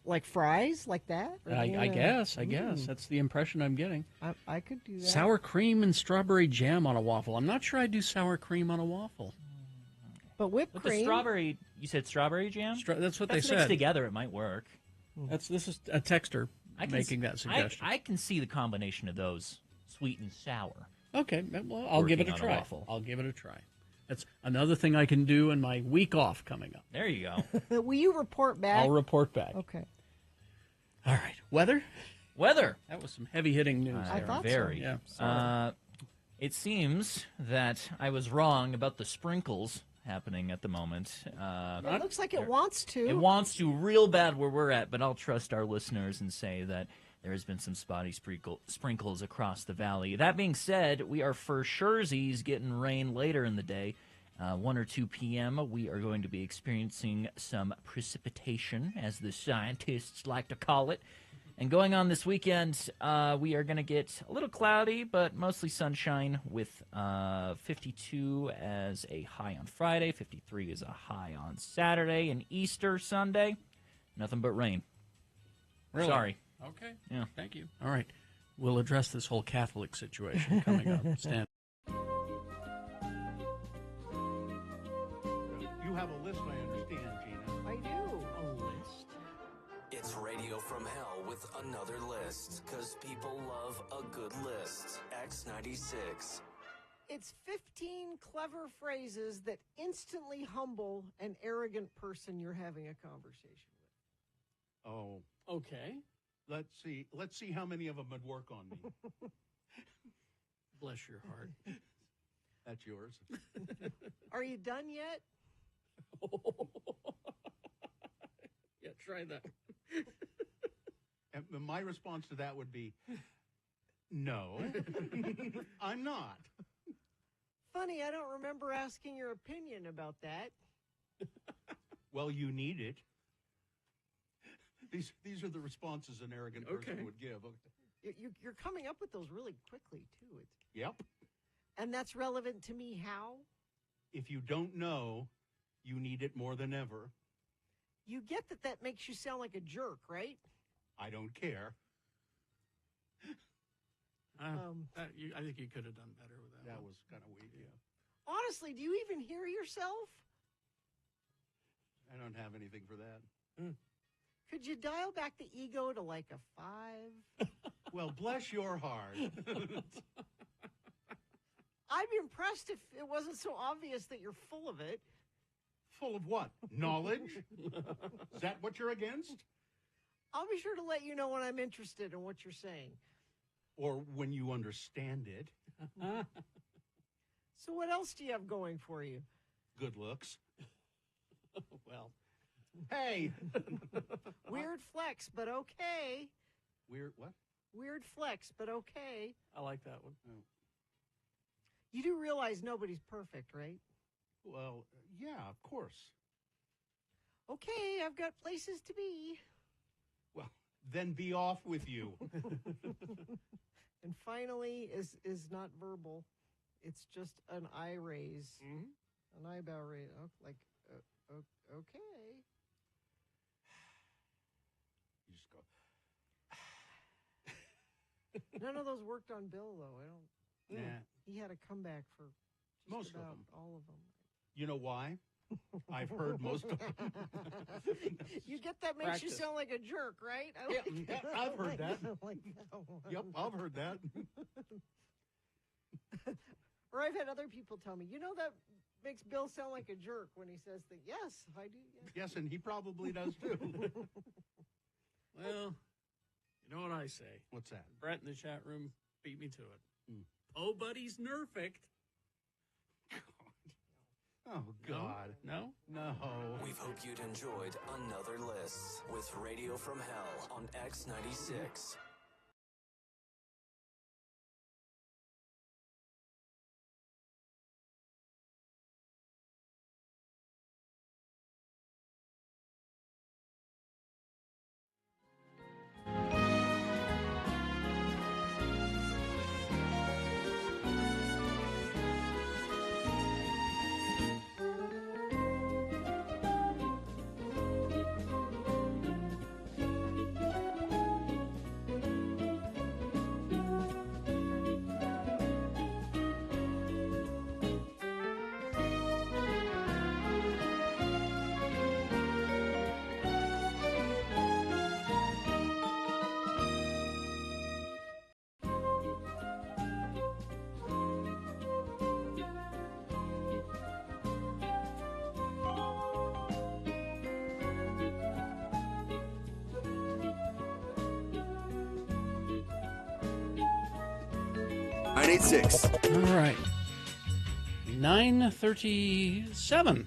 Speaker 3: Like fries like that. Or,
Speaker 2: I
Speaker 3: yeah.
Speaker 2: guess.
Speaker 3: Mm.
Speaker 2: That's the impression I'm getting.
Speaker 3: I could do that.
Speaker 2: Sour cream and strawberry jam on a waffle. I'm not sure I do sour cream on a waffle.
Speaker 3: But whipped
Speaker 1: With
Speaker 3: cream.
Speaker 1: the strawberry, you said strawberry jam?
Speaker 2: That's what they
Speaker 1: Mixed
Speaker 2: said.
Speaker 1: together, it might work.
Speaker 2: This is a texter making that suggestion.
Speaker 1: I can see the combination of those, sweet and sour.
Speaker 2: Okay, well, I'll give it a
Speaker 1: Working on a
Speaker 2: try.
Speaker 1: waffle.
Speaker 2: I'll give it a try. That's another thing I can do in my week off coming up.
Speaker 1: There you go.
Speaker 3: Will you report back?
Speaker 2: I'll report back.
Speaker 3: Okay.
Speaker 2: All right. Weather?
Speaker 1: Weather.
Speaker 2: That was some heavy-hitting news.
Speaker 3: I
Speaker 2: there.
Speaker 3: thought so.
Speaker 1: Very.
Speaker 2: Yeah. Sorry.
Speaker 1: It seems that I was wrong about the sprinkles happening at the moment.
Speaker 3: It looks like it wants to.
Speaker 1: It wants to real bad where we're at, but I'll trust our listeners and say that there has been some spotty sprinkles across the valley. That being said, we are for surezies getting rain later in the day. 1 or 2 p.m., we are going to be experiencing some precipitation, as the scientists like to call it. And going on this weekend, we are going to get a little cloudy, but mostly sunshine with 52 as a high on Friday, 53 as a high on Saturday, and Easter Sunday, nothing but rain.
Speaker 2: Really?
Speaker 1: Sorry.
Speaker 2: Okay.
Speaker 1: Yeah.
Speaker 2: Thank you. All right. We'll address this whole Catholic situation coming up. Stan. You have a list, I understand, Gina.
Speaker 3: I do.
Speaker 2: A list.
Speaker 13: It's Radio from Hell with another list, because people love a good list. X96.
Speaker 3: It's 15 clever phrases that instantly humble an arrogant person you're having a conversation with.
Speaker 15: Oh,
Speaker 2: Okay.
Speaker 15: let's see how many of them would work on me.
Speaker 2: Bless your heart.
Speaker 15: That's yours.
Speaker 3: Are you done yet?
Speaker 2: Yeah, try that.
Speaker 15: And my response to that would be, no, I'm not.
Speaker 3: Funny, I don't remember asking your opinion about that.
Speaker 15: Well, you need it. These are the responses an arrogant person would give.
Speaker 3: You're coming up with those really quickly, too.
Speaker 15: Yep.
Speaker 3: And that's relevant to me how?
Speaker 15: If you don't know, you need it more than ever.
Speaker 3: You get that makes you sound like a jerk, right?
Speaker 15: I don't care.
Speaker 2: I think you could have done better with that.
Speaker 15: That was kind of weak. Yeah.
Speaker 3: Honestly, do you even hear yourself?
Speaker 15: I don't have anything for that.
Speaker 3: Could you dial back the ego to like a 5?
Speaker 15: Well, bless your heart.
Speaker 3: I'd be impressed if it wasn't so obvious that you're full of it.
Speaker 15: Full of what? Knowledge? Is that what you're against?
Speaker 3: I'll be sure to let you know when I'm interested in what you're saying.
Speaker 15: Or when you understand it.
Speaker 3: So what else do you have going for you?
Speaker 15: Good looks.
Speaker 2: Well,
Speaker 15: hey!
Speaker 3: Weird flex, but okay.
Speaker 15: Weird what?
Speaker 3: Weird flex, but okay.
Speaker 2: I like that one.
Speaker 15: Oh.
Speaker 3: You do realize nobody's perfect, right?
Speaker 15: Well, yeah, of course.
Speaker 3: Okay, I've got places to be.
Speaker 15: Well, then be off with you.
Speaker 3: And finally is not verbal. It's just an eye raise.
Speaker 15: Mm-hmm.
Speaker 3: An eyebrow raise. Oh, like, okay.
Speaker 15: You just go.
Speaker 3: None of those worked on Bill, though. I don't.
Speaker 15: Nah.
Speaker 3: He had a comeback for just
Speaker 15: Most of
Speaker 3: about
Speaker 15: them.
Speaker 3: all of them.
Speaker 15: You know why? I've heard most of them.
Speaker 3: You get that makes
Speaker 15: Practice.
Speaker 3: you sound like a jerk, right? I
Speaker 15: Yeah,
Speaker 3: like
Speaker 15: yeah,
Speaker 3: that.
Speaker 15: I've heard that.
Speaker 3: I like that one.
Speaker 15: Yep, I've heard that.
Speaker 3: Or I've had other people tell me, you know, that makes Bill sound like a jerk when he says that. Yes, I do. Yes.
Speaker 15: Yes, and he probably does too.
Speaker 2: Well, you know what I say.
Speaker 15: What's that?
Speaker 2: Brett in the chat room beat me to it.
Speaker 15: Mm.
Speaker 2: Oh, buddy's nerfect.
Speaker 15: Oh, God.
Speaker 2: No?
Speaker 15: No.
Speaker 13: We hope you'd enjoyed another list with Radio from Hell on X96.
Speaker 2: All right. 9:37.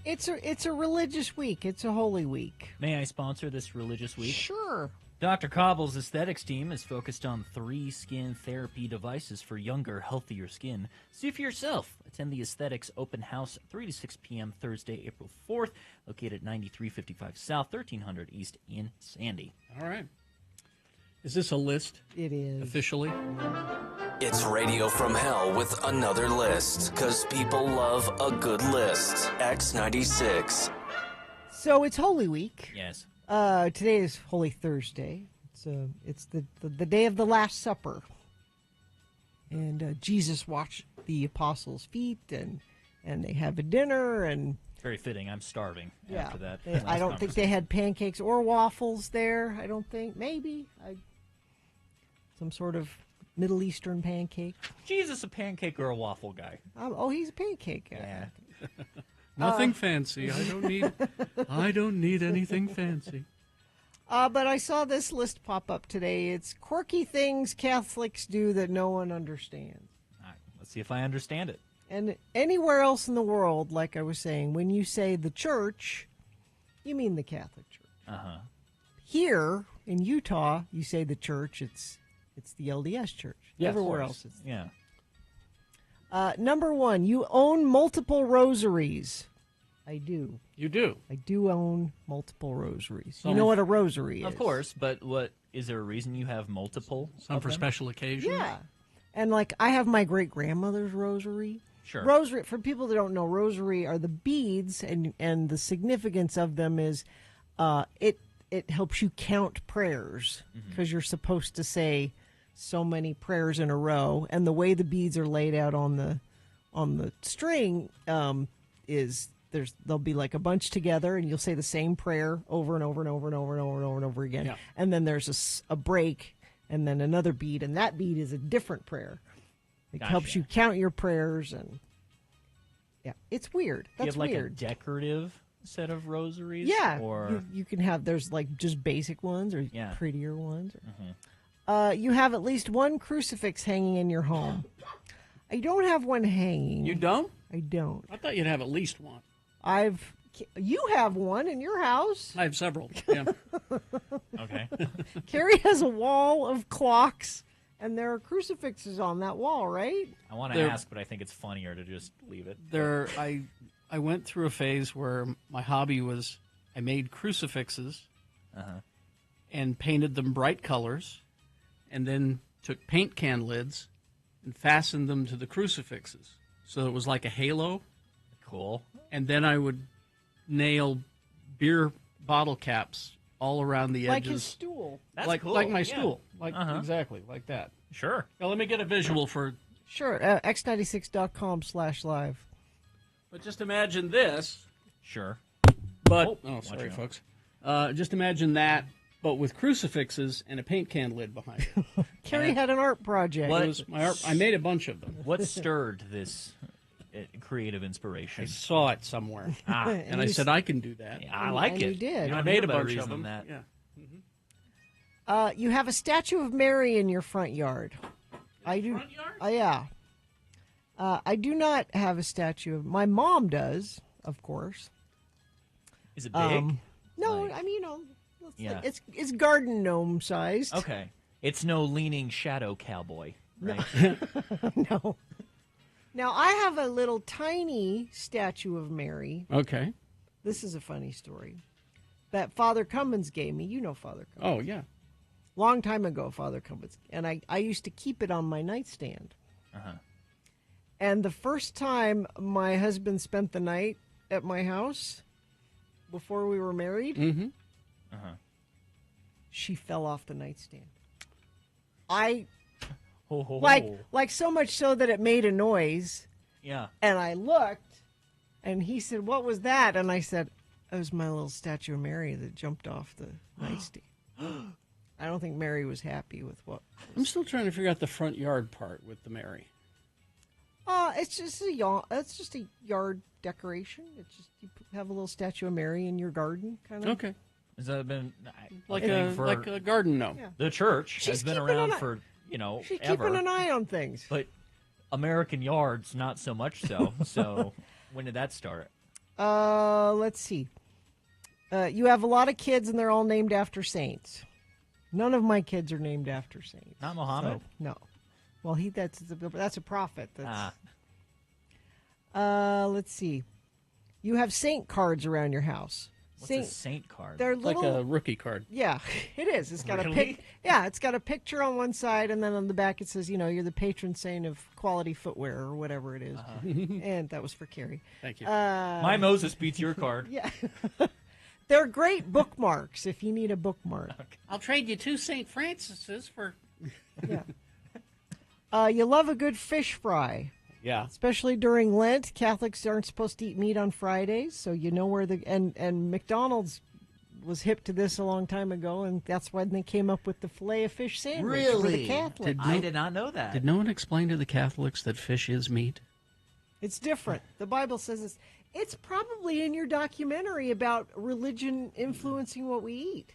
Speaker 3: It's a religious week. It's a holy week.
Speaker 18: May I sponsor this religious week?
Speaker 3: Sure.
Speaker 18: Dr. Cobble's aesthetics team is focused on 3 skin therapy devices for younger, healthier skin. See for yourself. Attend the Aesthetics Open House 3 to 6 p.m. Thursday, April 4th, located at 9355 South, 1300 East in Sandy.
Speaker 2: All right. Is this a list?
Speaker 3: It is.
Speaker 2: Officially?
Speaker 13: It's Radio from Hell with another list, because people love a good list. X96.
Speaker 3: So it's Holy Week.
Speaker 18: Yes.
Speaker 3: Today is Holy Thursday. It's the day of the Last Supper. And Jesus washed the apostles' feet, and they have a dinner, and
Speaker 18: Very fitting. I'm starving after that.
Speaker 3: I don't think they had pancakes or waffles there. I don't think. Maybe. Some sort of Middle Eastern pancake.
Speaker 18: Jesus, a pancake or a waffle guy?
Speaker 3: Oh, he's a pancake guy.
Speaker 18: Yeah.
Speaker 2: Nothing fancy. I don't need anything fancy.
Speaker 3: But I saw this list pop up today. It's quirky things Catholics do that no one understands.
Speaker 18: All right, let's see if I understand it.
Speaker 3: And anywhere else in the world, like I was saying, when you say the church, you mean the Catholic Church.
Speaker 18: Uh-huh.
Speaker 3: Here in Utah, you say the church, it's the LDS Church.
Speaker 18: Yeah,
Speaker 3: Everywhere
Speaker 18: of course.
Speaker 3: else, it's
Speaker 18: Yeah.
Speaker 3: Number 1, you own multiple rosaries. I do.
Speaker 2: You do?
Speaker 3: I do own multiple rosaries.
Speaker 2: Some
Speaker 3: you know what a rosary is?
Speaker 18: Of course, but what is there a reason you have multiple?
Speaker 2: Some
Speaker 18: of
Speaker 2: for
Speaker 18: them?
Speaker 2: special occasions?
Speaker 3: Yeah. And like I have my great-grandmother's rosary.
Speaker 18: Sure.
Speaker 3: Rosary, for people that don't know, rosary are the beads, and the significance of them is it helps you count prayers because you're supposed to say so many prayers in a row, and the way the beads are laid out on the string is there'll be like a bunch together, and you'll say the same prayer over and over and over and over and over and over and over again.
Speaker 2: Yeah.
Speaker 3: And then there's a break, and then another bead, and that bead is a different prayer. It
Speaker 18: Gotcha.
Speaker 3: helps you count your prayers, and yeah, it's weird.
Speaker 18: Do you
Speaker 3: That's
Speaker 18: have like
Speaker 3: weird.
Speaker 18: a decorative set of rosaries?
Speaker 3: Yeah,
Speaker 18: Or
Speaker 3: you can have, there's like just basic ones or
Speaker 18: Yeah.
Speaker 3: prettier ones.
Speaker 18: Mhm.
Speaker 3: You have at least one crucifix hanging in your home. I don't have one hanging.
Speaker 2: You don't?
Speaker 3: I don't.
Speaker 2: I thought you'd have at least one.
Speaker 3: You have one in your house.
Speaker 2: I have several. Yeah.
Speaker 18: Okay.
Speaker 3: Carrie has a wall of clocks, and there are crucifixes on that wall, right?
Speaker 18: I want to
Speaker 2: There-
Speaker 18: ask, but I think it's funnier to just leave it.
Speaker 2: I went through a phase where my hobby was I made crucifixes
Speaker 18: Uh-huh.
Speaker 2: and painted them bright colors, and then took paint can lids and fastened them to the crucifixes, so it was like a halo.
Speaker 18: Cool.
Speaker 2: And then I would nail beer bottle caps all around the
Speaker 3: Like
Speaker 2: edges.
Speaker 3: his stool.
Speaker 18: That's
Speaker 2: like
Speaker 18: cool,
Speaker 2: like my
Speaker 18: yeah.
Speaker 2: stool, like
Speaker 18: Uh-huh.
Speaker 2: exactly like that.
Speaker 18: Sure.
Speaker 2: Now let me get a visual for.
Speaker 3: Sure, x96.com/live.
Speaker 2: But just imagine this.
Speaker 18: Sure.
Speaker 2: But
Speaker 18: watch
Speaker 2: sorry,
Speaker 18: out.
Speaker 2: folks. Just imagine that, but with crucifixes and a paint can lid behind it.
Speaker 3: Carrie had an art project.
Speaker 2: It was my art. I made a bunch of them.
Speaker 18: What stirred this creative
Speaker 2: I
Speaker 18: inspiration?
Speaker 2: saw it somewhere,
Speaker 18: Ah,
Speaker 2: and I said I can do that.
Speaker 18: I like
Speaker 3: and
Speaker 18: it.
Speaker 3: you did.
Speaker 2: I
Speaker 18: don't
Speaker 2: made
Speaker 18: need
Speaker 2: a
Speaker 18: a better
Speaker 2: bunch of
Speaker 18: reason
Speaker 2: them.
Speaker 18: than that.
Speaker 2: Yeah.
Speaker 3: You have a statue of Mary in your front yard. I do.
Speaker 2: Front yard?
Speaker 3: Yeah. I do not have a statue of. My mom does, of course.
Speaker 18: Is it big?
Speaker 3: No,
Speaker 18: Like-
Speaker 3: I mean,
Speaker 18: Yeah.
Speaker 3: it's garden gnome sized.
Speaker 18: Okay. It's no leaning shadow cowboy, right?
Speaker 3: No. Now I have a little tiny statue of Mary.
Speaker 2: Okay.
Speaker 3: This is a funny story that Father Cummins gave me. You know Father Cummins.
Speaker 2: Oh yeah.
Speaker 3: Long time ago, Father Cummins. And I used to keep it on my nightstand.
Speaker 18: Uh-huh.
Speaker 3: And the first time my husband spent the night at my house before we were married,
Speaker 2: Mm-hmm.
Speaker 18: Uh-huh.
Speaker 3: she fell off the nightstand. I
Speaker 18: Ho, ho,
Speaker 3: like so much so that it made a noise.
Speaker 18: Yeah.
Speaker 3: And I looked, and he said, "What was that?" And I said, "It was my little statue of Mary that jumped off the nightstand." I don't think Mary was happy with what.
Speaker 2: I'm still trying to figure out the front yard part with the Mary.
Speaker 3: It's just a yard decoration. It's just you have a little statue of Mary in your garden, kind of.
Speaker 2: Okay.
Speaker 18: Has that been
Speaker 2: Like
Speaker 18: I think
Speaker 2: a
Speaker 18: for
Speaker 2: like a garden gnome.
Speaker 3: Yeah.
Speaker 18: the church
Speaker 3: She's
Speaker 18: has been
Speaker 3: keeping
Speaker 18: around
Speaker 3: an eye-
Speaker 18: for
Speaker 3: She's
Speaker 18: ever.
Speaker 3: keeping an eye on things.
Speaker 18: But American yards, not so much so. So when did that start?
Speaker 3: Let's see. You have a lot of kids, and they're all named after saints. None of my kids are named after saints.
Speaker 18: Not Muhammad?
Speaker 3: So, no. Well, that's a prophet. That's,
Speaker 18: Ah.
Speaker 3: let's see. You have saint cards around your house.
Speaker 18: What's a saint card?
Speaker 3: They're
Speaker 2: Like
Speaker 3: little.
Speaker 2: a rookie card.
Speaker 3: Yeah, it is. It's got
Speaker 18: Really?
Speaker 3: it's got a picture on one side, and then on the back it says, you're the patron saint of quality footwear or whatever it is. And that was for Carrie.
Speaker 2: Thank you.
Speaker 18: My Moses beats your card.
Speaker 3: Yeah. They're great bookmarks if you need a bookmark.
Speaker 2: I'll trade you 2 St. Francis's for.
Speaker 3: Yeah. You love a good fish fry.
Speaker 2: Yeah.
Speaker 3: Especially during Lent. Catholics aren't supposed to eat meat on Fridays, so you know where and McDonald's was hip to this a long time ago, and that's when they came up with the filet of fish sandwich for the Catholics.
Speaker 18: I did not know that.
Speaker 2: Did no one explain to the Catholics that fish is meat?
Speaker 3: It's different. The Bible says it's. It's probably in your documentary about religion influencing what we eat,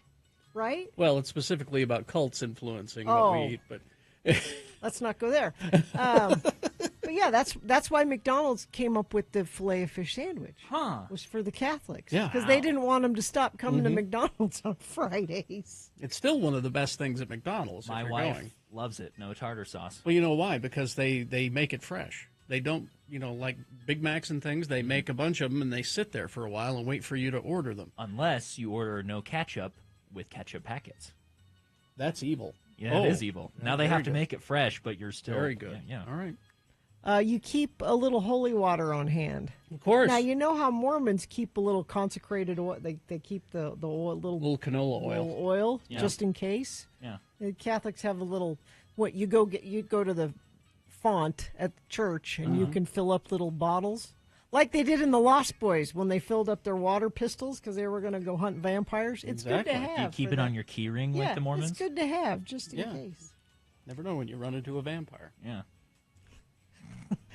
Speaker 3: right?
Speaker 2: Well, it's specifically about cults influencing
Speaker 3: Oh.
Speaker 2: what we eat, but
Speaker 3: Let's not go there. But yeah, that's why McDonald's came up with the filet of fish sandwich.
Speaker 18: Huh.
Speaker 3: Was for the Catholics.
Speaker 2: Yeah.
Speaker 3: Because they didn't want them to stop coming to
Speaker 2: Mhm.
Speaker 3: McDonald's on Fridays.
Speaker 2: it's still one of the best things at McDonald's.
Speaker 18: My
Speaker 2: if you're
Speaker 18: wife
Speaker 2: going.
Speaker 18: loves it. No tartar sauce.
Speaker 2: Well, you know why? Because they make it fresh. They don't, like Big Macs and things, they make a bunch of them and they sit there for a while and wait for you to order them.
Speaker 18: Unless you order no ketchup with ketchup packets.
Speaker 2: That's evil.
Speaker 18: Yeah,
Speaker 2: Oh,
Speaker 18: it is evil. Now they
Speaker 2: very
Speaker 18: have to
Speaker 2: good.
Speaker 18: make it fresh, but you're still
Speaker 2: Very good.
Speaker 18: Yeah.
Speaker 2: All right.
Speaker 3: You keep a little holy water on hand.
Speaker 2: Of course.
Speaker 3: Now, you know how Mormons keep a little consecrated oil. They keep the oil, little
Speaker 2: canola oil.
Speaker 3: little oil
Speaker 18: Yeah.
Speaker 3: just in case.
Speaker 18: Yeah.
Speaker 3: The Catholics have a little What you go to the font at the church and you can fill up little bottles like they did in the Lost Boys when they filled up their water pistols because they were going to go hunt vampires. It's good to have.
Speaker 18: Do you keep it on your key ring like the Mormons?
Speaker 3: It's good to have just in case.
Speaker 2: Never know when you run into a vampire.
Speaker 18: Yeah.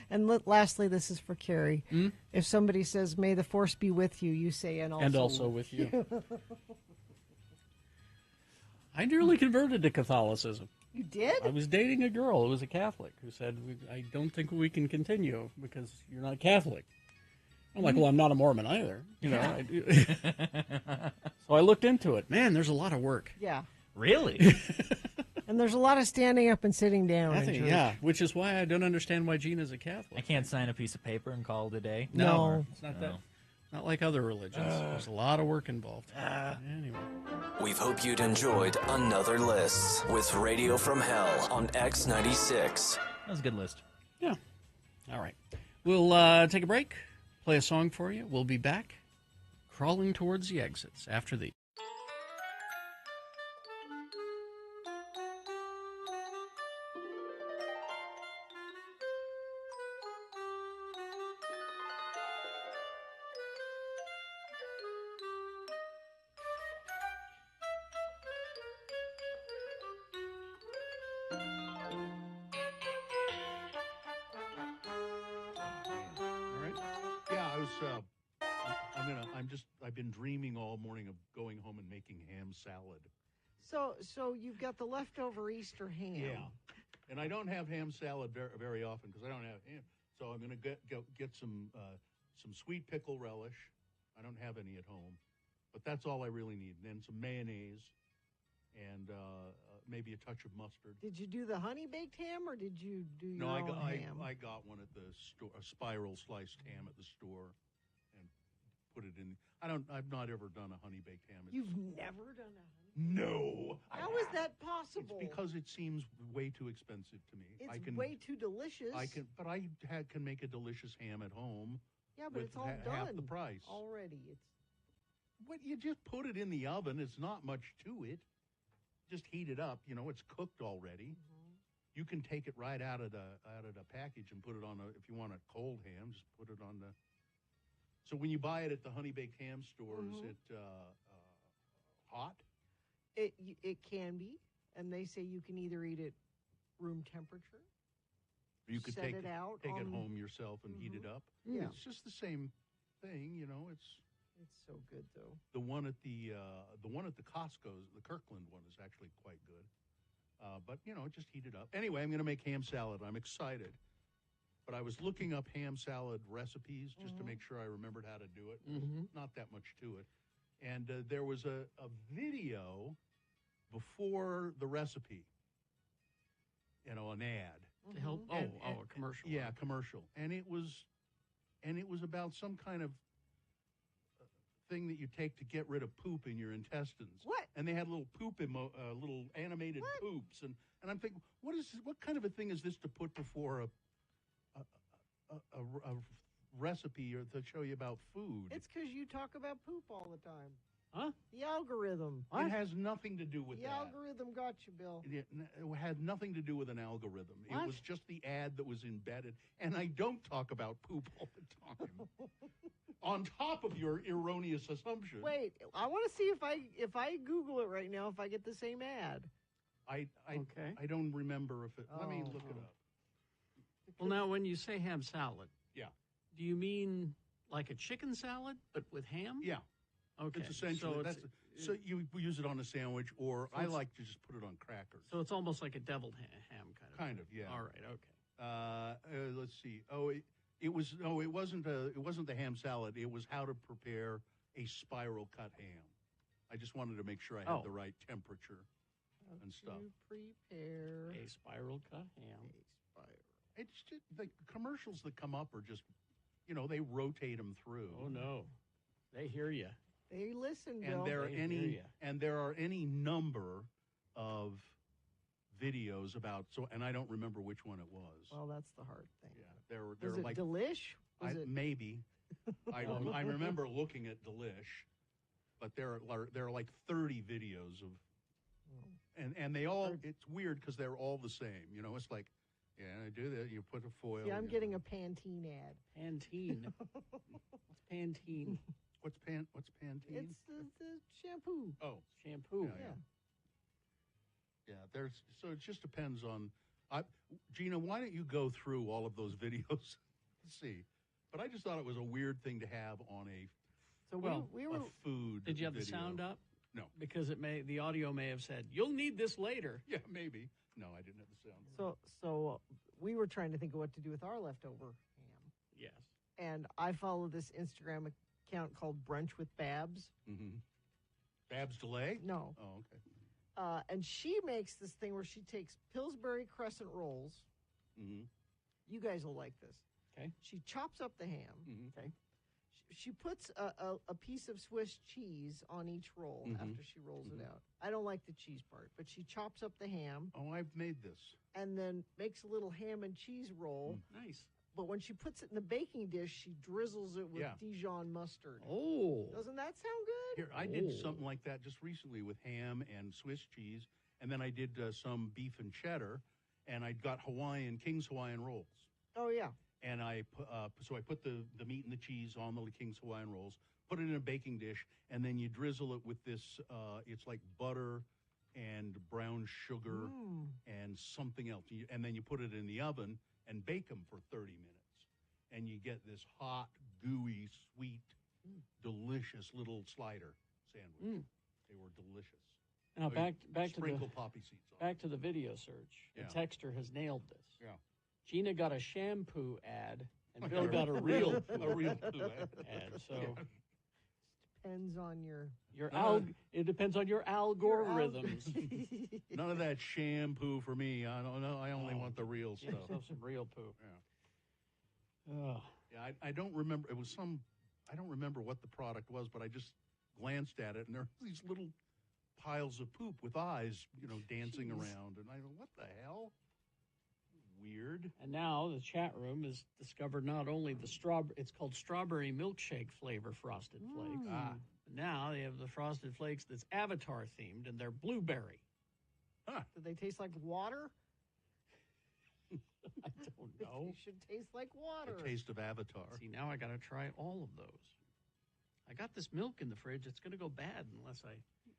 Speaker 3: And lastly, this is for Carrie. If somebody says, "May the force be with you," you say, "And also,
Speaker 2: with you." I nearly converted to Catholicism.
Speaker 3: You did?
Speaker 2: I was dating a girl who was a Catholic who said, "I don't think we can continue because you're not Catholic." I'm like, "Well, I'm not a Mormon either." You know. So I looked into it. Man, there's a lot of work.
Speaker 3: Yeah.
Speaker 18: Really?
Speaker 3: And there's a lot of standing up and sitting down.
Speaker 2: Yeah, which is why I don't understand why Gina's a Catholic.
Speaker 18: I can't sign a piece of paper and call it a day.
Speaker 3: No.
Speaker 2: It's not that. Not like other religions. There's a lot of work involved. Anyway.
Speaker 13: We hope you'd enjoyed another list with Radio from Hell on X96.
Speaker 18: That was a good list.
Speaker 2: Yeah. All right. We'll take a break, play a song for you. We'll be back crawling towards the exits after the...
Speaker 15: I've been dreaming all morning of going home and making ham salad.
Speaker 3: So you've got the leftover Easter ham.
Speaker 15: Yeah, and I don't have ham salad very often because I don't have ham. So I'm going to get some sweet pickle relish. I don't have any at home, but that's all I really need. And then some mayonnaise and maybe a touch of mustard.
Speaker 3: Did you do the honey baked ham or did you do your own ham?
Speaker 15: I got one at the store, a spiral sliced ham at the store, and put it in. I've not ever done a honey baked ham.
Speaker 3: You've never done a honey?
Speaker 15: No.
Speaker 3: How is that possible?
Speaker 15: It's because it seems way too expensive to me.
Speaker 3: It's way too delicious.
Speaker 15: I can make a delicious ham at home.
Speaker 3: Yeah, but
Speaker 15: with
Speaker 3: it's all done
Speaker 15: half the price
Speaker 3: already.
Speaker 15: What you just put it in the oven. It's not much to it. Just heat it up. You know, it's cooked already. You can take it right out of the package and put it on if you want a cold ham. Just put it on the. So when you buy it at the honey baked ham store, is it hot?
Speaker 3: It can be, and they say you can either eat it room temperature.
Speaker 15: You could take it home yourself and heat it up.
Speaker 3: Yeah,
Speaker 15: it's just the same thing, you know. It's
Speaker 3: so good though.
Speaker 15: The one at the Costco's, the Kirkland one, is actually quite good. But you know, just heat it up. Anyway, I'm going to make ham salad. I'm excited. But I was looking up ham salad recipes just to make sure I remembered how to do it. Not that much to it. And there was a video before the recipe, you know, an ad.
Speaker 2: To help? A commercial.
Speaker 15: Yeah, commercial. And it was about some kind of thing that you take to get rid of poop in your intestines.
Speaker 3: What?
Speaker 15: And they had little little animated poops. And I'm thinking, what kind of a thing is this to put before a recipe or to show you about food?
Speaker 3: It's because you talk about poop all the time.
Speaker 2: Huh?
Speaker 3: The algorithm.
Speaker 15: It has nothing to do with
Speaker 3: the
Speaker 15: that.
Speaker 3: algorithm got you, Bill.
Speaker 15: It had nothing to do with an algorithm.
Speaker 3: What?
Speaker 15: It was just the ad that was embedded. And I don't talk about poop all the time. On top of your erroneous assumption.
Speaker 3: Wait, I want to see if I Google it right now, if I get the same ad.
Speaker 15: I don't remember if it. Let me look it up.
Speaker 2: Well, now, when you say ham salad,
Speaker 15: yeah,
Speaker 2: do you mean like a chicken salad but with ham?
Speaker 15: Yeah.
Speaker 2: Okay.
Speaker 15: It's essentially so you use it on a sandwich, or I like to just put it on crackers.
Speaker 2: So it's almost like a deviled ham kind of.
Speaker 15: Kind of, yeah.
Speaker 2: All right.
Speaker 15: Okay. Let's see. It wasn't the ham salad. It was how to prepare a spiral cut ham. I just wanted to make sure I had the right temperature and stuff.
Speaker 3: To prepare
Speaker 2: a spiral cut ham.
Speaker 15: It's just the commercials that come up are just, you know, they rotate them through.
Speaker 2: Oh no, they hear you.
Speaker 3: They listen, Bill.
Speaker 15: And there are any number of videos about and I don't remember which one it was.
Speaker 3: Well, that's the hard thing.
Speaker 15: Yeah, they're
Speaker 3: was it
Speaker 15: like
Speaker 3: Delish?
Speaker 15: Maybe. I remember looking at Delish, but there are like 30 videos of, And they all, it's weird because they're all the same. You know, it's like, yeah, I do that. You put a foil.
Speaker 3: Yeah, I'm getting a Pantene ad.
Speaker 2: Pantene. What's Pantene?
Speaker 15: What's Pantene?
Speaker 3: It's the shampoo.
Speaker 15: Oh,
Speaker 2: shampoo.
Speaker 15: Yeah, so it just depends on. Gina, why don't you go through all of those videos? Let's see. But I just thought it was a weird thing to have on a.
Speaker 3: So we
Speaker 15: were food.
Speaker 2: Did you have
Speaker 15: video.
Speaker 2: the sound up?
Speaker 15: No,
Speaker 2: because the audio may have said you'll need this later.
Speaker 15: Yeah, maybe. No, I didn't have the sound.
Speaker 3: So we were trying to think of what to do with our leftover ham.
Speaker 2: Yes.
Speaker 3: And I follow this Instagram account called Brunch with Babs.
Speaker 15: Mm-hmm. Babs Delay?
Speaker 3: No.
Speaker 15: Oh, okay.
Speaker 3: And she makes this thing where she takes Pillsbury crescent rolls.
Speaker 15: Mm-hmm.
Speaker 3: You guys will like this.
Speaker 2: Okay.
Speaker 3: She chops up the ham.
Speaker 15: Mm-hmm.
Speaker 3: Okay. She puts a piece of Swiss cheese on each roll after she rolls it out. I don't like the cheese part, but she chops up the ham.
Speaker 15: Oh, I've made this.
Speaker 3: And then makes a little ham and cheese roll.
Speaker 2: Nice.
Speaker 3: But when she puts it in the baking dish, she drizzles it with Dijon mustard.
Speaker 2: Oh.
Speaker 3: Doesn't that sound good?
Speaker 15: Here, I did something like that just recently with ham and Swiss cheese, and then I did some beef and cheddar, and I got King's Hawaiian rolls.
Speaker 3: Oh, yeah.
Speaker 15: And I put the meat and the cheese on the King's Hawaiian rolls, put it in a baking dish, and then you drizzle it with this, it's like butter and brown sugar and something else. And then you put it in the oven and bake them for 30 minutes. And you get this hot, gooey, sweet, delicious little slider sandwich. They were delicious.
Speaker 2: Now back to
Speaker 15: sprinkle poppy seeds on.
Speaker 2: Back to the video search.
Speaker 15: Yeah.
Speaker 2: The texter has nailed this.
Speaker 15: Yeah.
Speaker 2: Gina got a shampoo ad, and Bill got a real
Speaker 15: poo
Speaker 2: ad. So
Speaker 3: depends on your
Speaker 2: it depends on your algorithms.
Speaker 15: None of that shampoo for me. I don't know. I only want the real
Speaker 2: Get
Speaker 15: stuff.
Speaker 2: yourself some real poo.
Speaker 15: Yeah. Yeah. I don't remember. It was some. I don't remember what the product was, but I just glanced at it, and there were these little piles of poop with eyes, dancing around, and I go, "What the hell?" Weird.
Speaker 2: And now the chat room has discovered not only it's called strawberry milkshake flavor Frosted Flakes. But now they have the Frosted Flakes that's Avatar themed, and they're blueberry.
Speaker 3: Do they taste like water?
Speaker 2: I don't know.
Speaker 3: They should taste like water.
Speaker 15: The taste of Avatar.
Speaker 2: See, now I got to try all of those. I got this milk in the fridge. It's going to go bad unless I.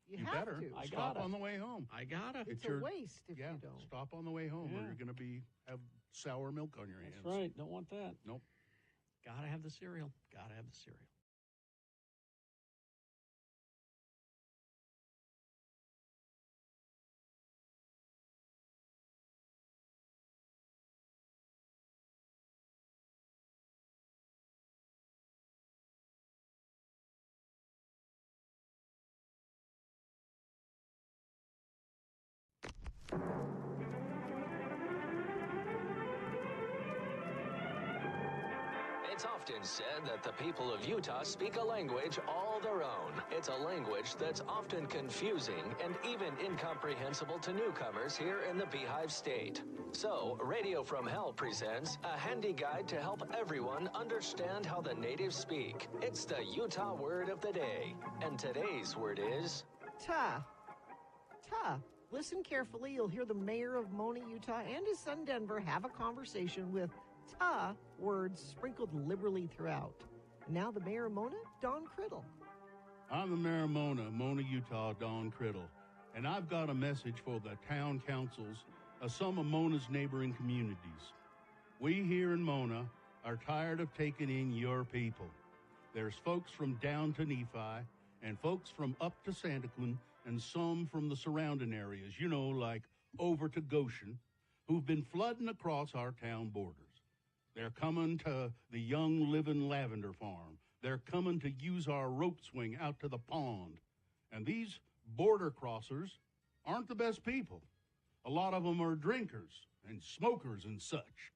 Speaker 3: You have
Speaker 15: better
Speaker 3: to.
Speaker 15: stop on the way home.
Speaker 2: I gotta.
Speaker 3: It's a waste if you don't.
Speaker 15: Stop on the way home, or you're going to have sour milk on your hands.
Speaker 2: That's right. Don't want that.
Speaker 15: Nope.
Speaker 2: Gotta have the cereal. Gotta have the cereal.
Speaker 13: It's often said that the people of Utah speak a language all their own. It's a language that's often confusing and even incomprehensible to newcomers here in the Beehive State. So, Radio from Hell presents a handy guide to help everyone understand how the natives speak. It's the Utah word of the day. And today's word is...
Speaker 3: Ta. Ta. Listen carefully. You'll hear the mayor of Mona, Utah, and his son Denver have a conversation with ta words sprinkled liberally throughout. And now the mayor of Mona, Don Criddle.
Speaker 15: I'm the mayor of Mona, Utah, Don Criddle, and I've got a message for the town councils of some of Mona's neighboring communities. We here in Mona are tired of taking in your people. There's folks from down to Nephi and folks from up to Santaquin and some from the surrounding areas, like over to Goshen, who've been flooding across our town borders. They're coming to the Young Living Lavender Farm. They're coming to use our rope swing out to the pond. And these border crossers aren't the best people. A lot of them are drinkers and smokers and such.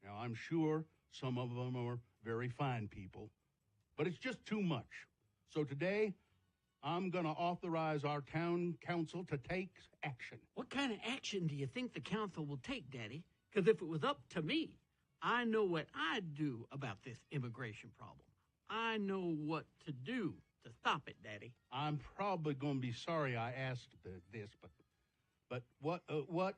Speaker 15: Now, I'm sure some of them are very fine people, but it's just too much. So today, I'm going to authorize our town council to take action.
Speaker 14: What kind of action do you think the council will take, Daddy? Because if it was up to me, I know what I'd do about this immigration problem. I know what to do to stop it, Daddy.
Speaker 15: I'm probably going to be sorry I asked this, but But what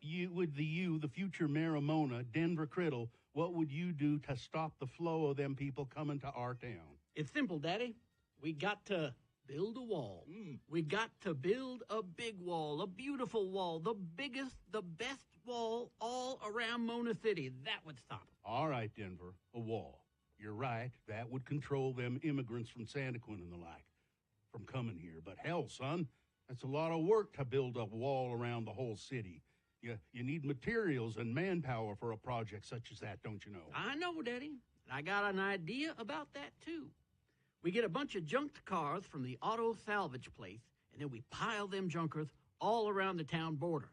Speaker 15: you would the future mayor of Mona, Denver Criddle, what would you do to stop the flow of them people coming to our town?
Speaker 14: It's simple, Daddy. We got to build a wall. We got to build a big wall, a beautiful wall, the biggest, the best wall all around Mona City. That would stop it.
Speaker 15: All right, Denver, a wall. You're right. That would control them immigrants from Santaquin and the like from coming here. But hell, son, that's a lot of work to build a wall around the whole city. You need materials and manpower for a project such as that, don't you know?
Speaker 14: I know, Daddy. I got an idea about that, too. We get a bunch of junked cars from the auto salvage place, and then we pile them junkers all around the town border.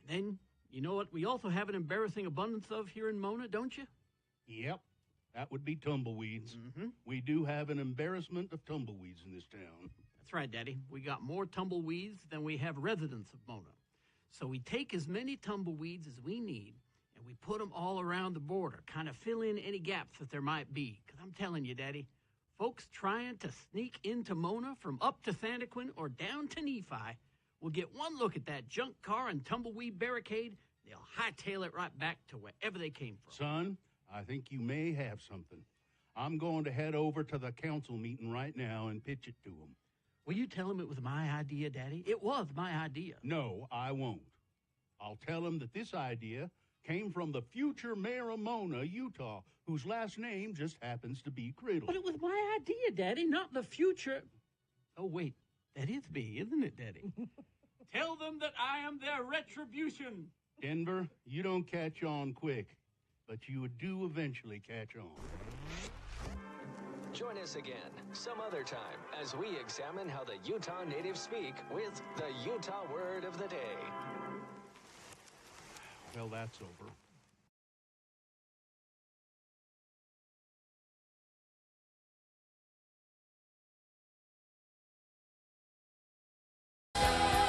Speaker 14: And then, you know what we also have an embarrassing abundance of here in Mona, don't you?
Speaker 15: Yep. That would be tumbleweeds. We do have an embarrassment of tumbleweeds in this town.
Speaker 14: That's right, Daddy. We got more tumbleweeds than we have residents of Mona. So we take as many tumbleweeds as we need, and we put them all around the border, kind of fill in any gaps that there might be. Because I'm telling you, Daddy, folks trying to sneak into Mona from up to Santaquin or down to Nephi will get one look at that junk car and tumbleweed barricade. They'll hightail it right back to wherever they came from.
Speaker 15: Son, I think you may have something. I'm going to head over to the council meeting right now and pitch it to them.
Speaker 14: Will you tell them it was my idea, Daddy? It was my idea.
Speaker 15: No, I won't. I'll tell them that this idea came from the future mayor of Mona, Utah, whose last name just happens to be Criddle.
Speaker 14: But it was my idea, Daddy, not the future. Oh, wait. That is me, isn't it, Daddy? Tell them that I am their retribution.
Speaker 15: Denver, you don't catch on quick, but you do eventually catch on.
Speaker 13: Join us again some other time as we examine how the Utah natives speak with the Utah Word of the Day.
Speaker 15: Well, that's over.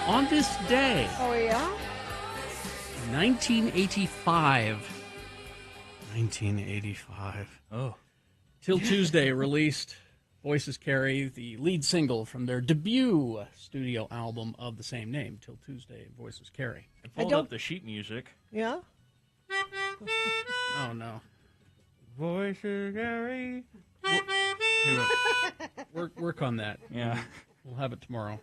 Speaker 2: On this day,
Speaker 3: Oh, yeah?
Speaker 2: 1985. 1985.
Speaker 18: Oh.
Speaker 2: Till Tuesday released Voices Carry, the lead single from their debut studio album of the same name, Till Tuesday, Voices Carry.
Speaker 1: I pulled up the sheet music.
Speaker 3: Yeah?
Speaker 2: Oh, no.
Speaker 1: Voices Carry.
Speaker 2: Work on that.
Speaker 1: Yeah.
Speaker 2: We'll have it tomorrow.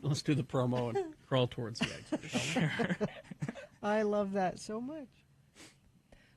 Speaker 2: Let's do the promo and crawl towards the exit.
Speaker 1: Sure.
Speaker 3: I love that so much.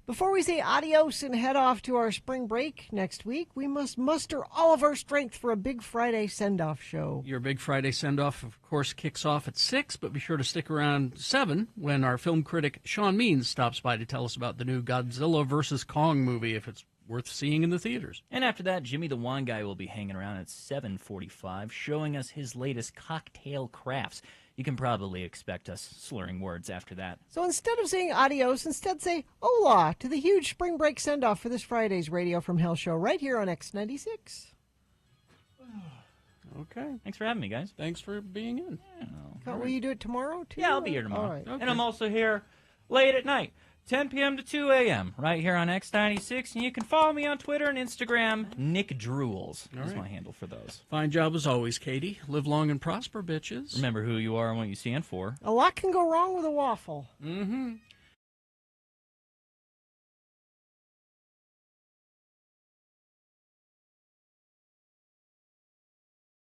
Speaker 3: Before we say adios and head off to our spring break next week, we must muster all of our strength for a Big Friday send-off show.
Speaker 2: Your Big Friday send-off, of course, kicks off at 6, but be sure to stick around 7 when our film critic Sean Means stops by to tell us about the new Godzilla vs. Kong movie, if it's worth seeing in the theaters.
Speaker 18: And after that, Jimmy the Wine Guy will be hanging around at 7:45, showing us his latest cocktail crafts. You can probably expect us slurring words after that.
Speaker 3: So instead of saying adios, instead say hola to the huge spring break send-off for this Friday's Radio from Hell show right here on X96.
Speaker 2: Okay.
Speaker 18: Thanks for having me, guys.
Speaker 2: Thanks for being in.
Speaker 3: Will you do it tomorrow, too?
Speaker 18: Yeah, I'll be here tomorrow.
Speaker 3: All right.
Speaker 18: And I'm also here late at night, 10 p.m. to 2 a.m., right here on X96. And you can follow me on Twitter and Instagram. Nick Drools is my handle for those.
Speaker 2: Fine job as always, Katie. Live long and prosper, bitches.
Speaker 18: Remember who you are and what you stand for.
Speaker 3: A lot can go wrong with a waffle.
Speaker 2: Mm-hmm.